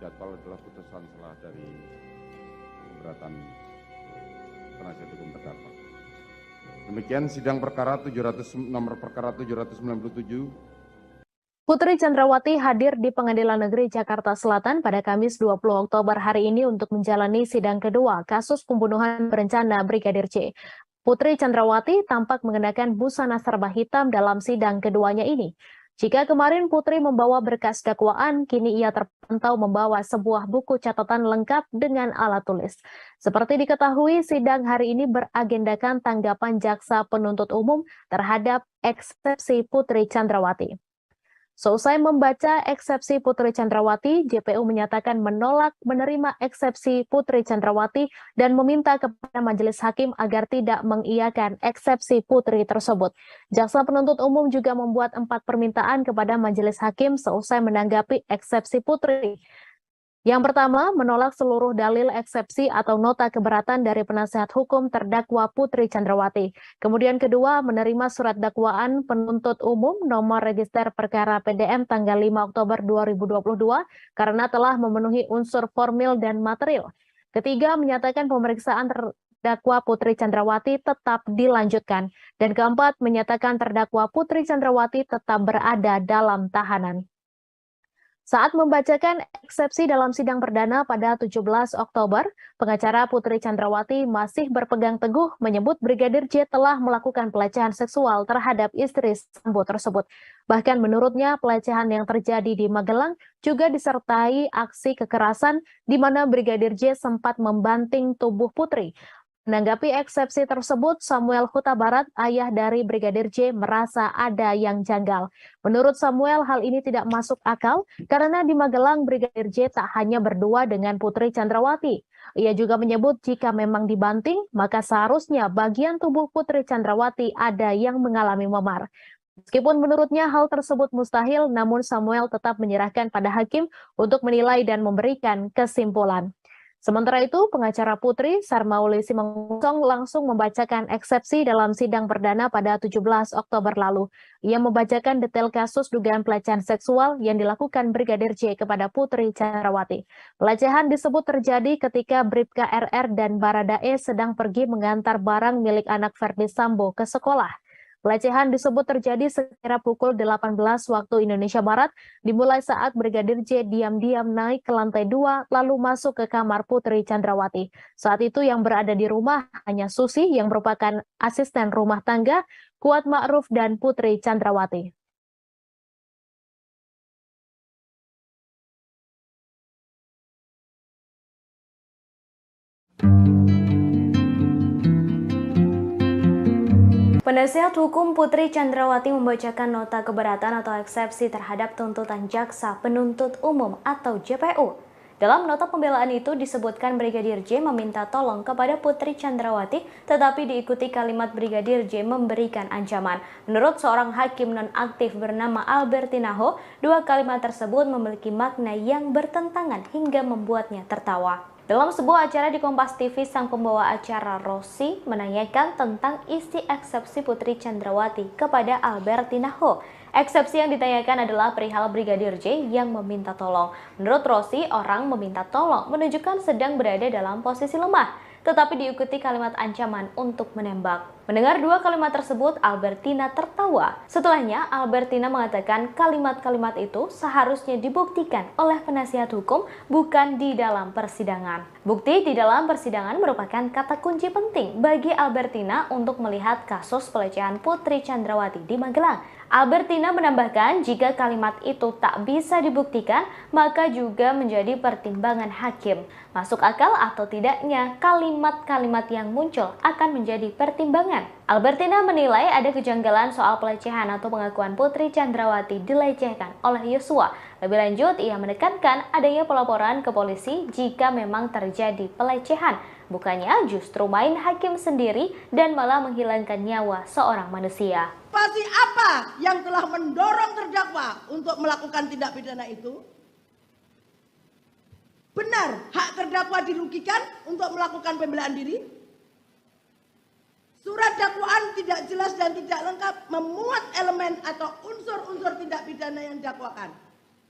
Speaker 5: jadwal adalah putusan selah dari keberatan penasihat hukum terdakwa. Demikian sidang perkara nomor perkara 797.
Speaker 3: Putri Chandrawati hadir di Pengadilan Negeri Jakarta Selatan pada Kamis 20 Oktober hari ini untuk menjalani sidang kedua kasus pembunuhan berencana Brigadir J. Putri Chandrawati tampak mengenakan busana serba hitam dalam sidang keduanya ini. Jika kemarin Putri membawa berkas dakwaan, kini ia terpantau membawa sebuah buku catatan lengkap dengan alat tulis. Seperti diketahui, sidang hari ini beragendakan tanggapan jaksa penuntut umum terhadap eksepsi Putri Chandrawati. Seusai membaca eksepsi Putri Chandrawati, JPU menyatakan menolak menerima eksepsi Putri Chandrawati dan meminta kepada majelis hakim agar tidak mengiyakan eksepsi Putri tersebut. Jaksa penuntut umum juga membuat 4 permintaan kepada majelis hakim seusai menanggapi eksepsi Putri. Yang pertama, menolak seluruh dalil eksepsi atau nota keberatan dari penasihat hukum terdakwa Putri Chandrawati. Kemudian kedua, menerima surat dakwaan penuntut umum nomor register perkara PDM tanggal 5 Oktober 2022 karena telah memenuhi unsur formil dan material. Ketiga, menyatakan pemeriksaan terdakwa Putri Chandrawati tetap dilanjutkan. Dan keempat, menyatakan terdakwa Putri Chandrawati tetap berada dalam tahanan. Saat membacakan eksepsi dalam sidang perdana pada 17 Oktober, pengacara Putri Chandrawati masih berpegang teguh menyebut Brigadir J telah melakukan pelecehan seksual terhadap istri Sambo tersebut. Bahkan menurutnya pelecehan yang terjadi di Magelang juga disertai aksi kekerasan di mana Brigadir J sempat membanting tubuh Putri. Menanggapi eksepsi tersebut, Samuel Huta Barat, ayah dari Brigadir J, merasa ada yang janggal. Menurut Samuel, hal ini tidak masuk akal karena di Magelang Brigadir J tak hanya berdua dengan Putri Chandrawati. Ia juga menyebut jika memang dibanting, maka seharusnya bagian tubuh Putri Chandrawati ada yang mengalami memar. Meskipun menurutnya hal tersebut mustahil, namun Samuel tetap menyerahkan pada hakim untuk menilai dan memberikan kesimpulan. Sementara itu, pengacara Putri, Sarmauli Simanggong langsung membacakan eksepsi dalam sidang perdana pada 17 Oktober lalu. Ia membacakan detail kasus dugaan pelecehan seksual yang dilakukan Brigadir J kepada Putri Chandrawati. Pelecehan disebut terjadi ketika Bribka RR dan Baradae sedang pergi mengantar barang milik anak Verdi Sambo ke sekolah. Pelecehan disebut terjadi sekira pukul 18 waktu Indonesia Barat, dimulai saat Brigadir J diam-diam naik ke lantai 2 lalu masuk ke kamar Putri Chandrawati. Saat itu yang berada di rumah hanya Susi yang merupakan asisten rumah tangga, Kuat Ma'ruf dan Putri Chandrawati.
Speaker 1: Penasihat hukum Putri Chandrawati membacakan nota keberatan atau eksepsi terhadap tuntutan jaksa penuntut umum atau JPU. Dalam nota pembelaan itu disebutkan Brigadir J meminta tolong kepada Putri Chandrawati, tetapi diikuti kalimat Brigadir J memberikan ancaman. Menurut seorang hakim nonaktif bernama Albertina Ho, dua kalimat tersebut memiliki makna yang bertentangan hingga membuatnya tertawa. Dalam sebuah acara di Kompas TV, sang pembawa acara Rossi menanyakan tentang isi eksepsi Putri Chandrawati kepada Albertina Ho. Eksepsi yang ditanyakan adalah perihal Brigadir J yang meminta tolong. Menurut Rossi, orang meminta tolong menunjukkan sedang berada dalam posisi lemah, tetapi diikuti kalimat ancaman untuk menembak. Mendengar dua kalimat tersebut, Albertina tertawa. Setelahnya, Albertina mengatakan kalimat-kalimat itu seharusnya dibuktikan oleh penasihat hukum, bukan di dalam persidangan. Bukti di dalam persidangan merupakan kata kunci penting bagi Albertina untuk melihat kasus pelecehan Putri Chandrawati di Magelang. Albertina menambahkan jika kalimat itu tak bisa dibuktikan, maka juga menjadi pertimbangan hakim. Masuk akal atau tidaknya kalimat-kalimat yang muncul akan menjadi pertimbangan. Albertina menilai ada kejanggalan soal pelecehan atau pengakuan Putri Chandrawati dilecehkan oleh Yosua. Lebih lanjut, ia menekankan adanya pelaporan ke polisi jika memang terjadi pelecehan. Bukannya justru main hakim sendiri dan malah menghilangkan nyawa seorang manusia.
Speaker 2: Pasti apa yang telah mendorong terdakwa untuk melakukan tindak pidana itu? Benar, hak terdakwa dirugikan untuk melakukan pembelaan diri? Surat dakwaan tidak tidak jelas dan tidak lengkap memuat elemen atau unsur-unsur tindak pidana yang didakwakan,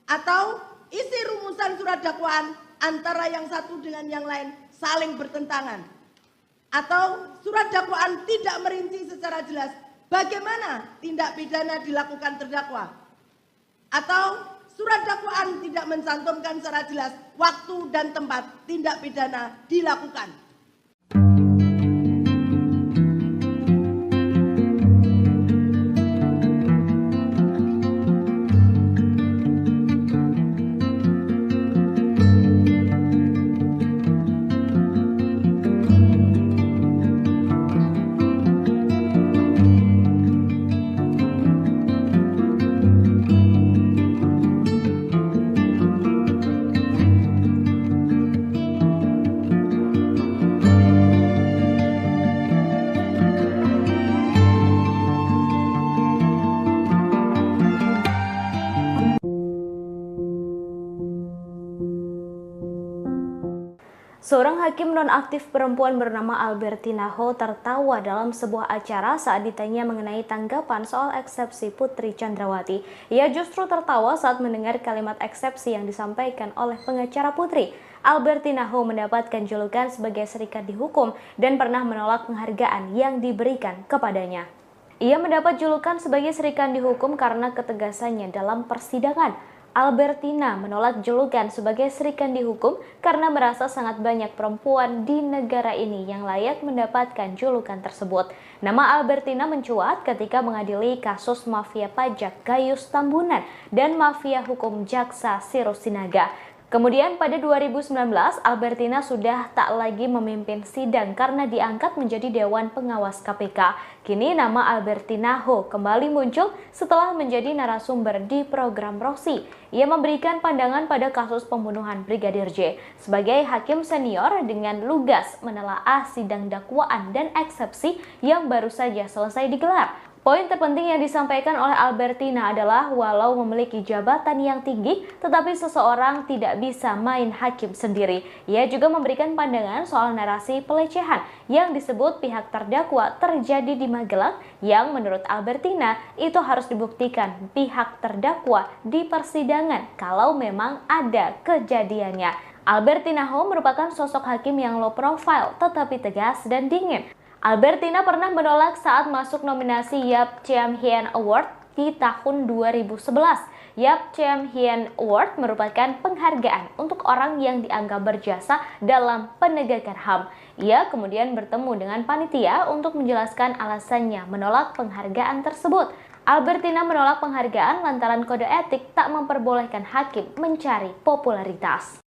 Speaker 2: atau isi rumusan surat dakwaan antara yang satu dengan yang lain saling bertentangan, atau surat dakwaan tidak merinci secara jelas bagaimana tindak pidana dilakukan terdakwa, atau surat dakwaan tidak mencantumkan secara jelas waktu dan tempat tindak pidana dilakukan.
Speaker 1: Seorang hakim nonaktif perempuan bernama Albertina Ho tertawa dalam sebuah acara saat ditanya mengenai tanggapan soal eksepsi Putri Chandrawati. Ia justru tertawa saat mendengar kalimat eksepsi yang disampaikan oleh pengacara Putri. Albertina Ho mendapatkan julukan sebagai serikat dihukum dan pernah menolak penghargaan yang diberikan kepadanya. Ia mendapat julukan sebagai serikat dihukum karena ketegasannya dalam persidangan. Albertina menolak julukan sebagai serikan dihukum karena merasa sangat banyak perempuan di negara ini yang layak mendapatkan julukan tersebut. Nama Albertina mencuat ketika mengadili kasus mafia pajak Gayus Tambunan dan mafia hukum Jaksa Sirus Sinaga. Kemudian pada 2019, Albertina sudah tak lagi memimpin sidang karena diangkat menjadi Dewan Pengawas KPK. Kini nama Albertina Ho kembali muncul setelah menjadi narasumber di program Rosi. Ia memberikan pandangan pada kasus pembunuhan Brigadir J. Sebagai hakim senior dengan lugas menelaah sidang dakwaan dan eksepsi yang baru saja selesai digelar. Poin terpenting yang disampaikan oleh Albertina adalah walau memiliki jabatan yang tinggi, tetapi seseorang tidak bisa main hakim sendiri. Ia juga memberikan pandangan soal narasi pelecehan yang disebut pihak terdakwa terjadi di Magelang yang menurut Albertina itu harus dibuktikan pihak terdakwa di persidangan kalau memang ada kejadiannya. Albertina Ho merupakan sosok hakim yang low profile tetapi tegas dan dingin. Albertina pernah menolak saat masuk nominasi Yap Chiem Hien Award di tahun 2011. Yap Chiem Hien Award merupakan penghargaan untuk orang yang dianggap berjasa dalam penegakan HAM. Ia kemudian bertemu dengan panitia untuk menjelaskan alasannya menolak penghargaan tersebut. Albertina menolak penghargaan lantaran kode etik tak memperbolehkan hakim mencari popularitas.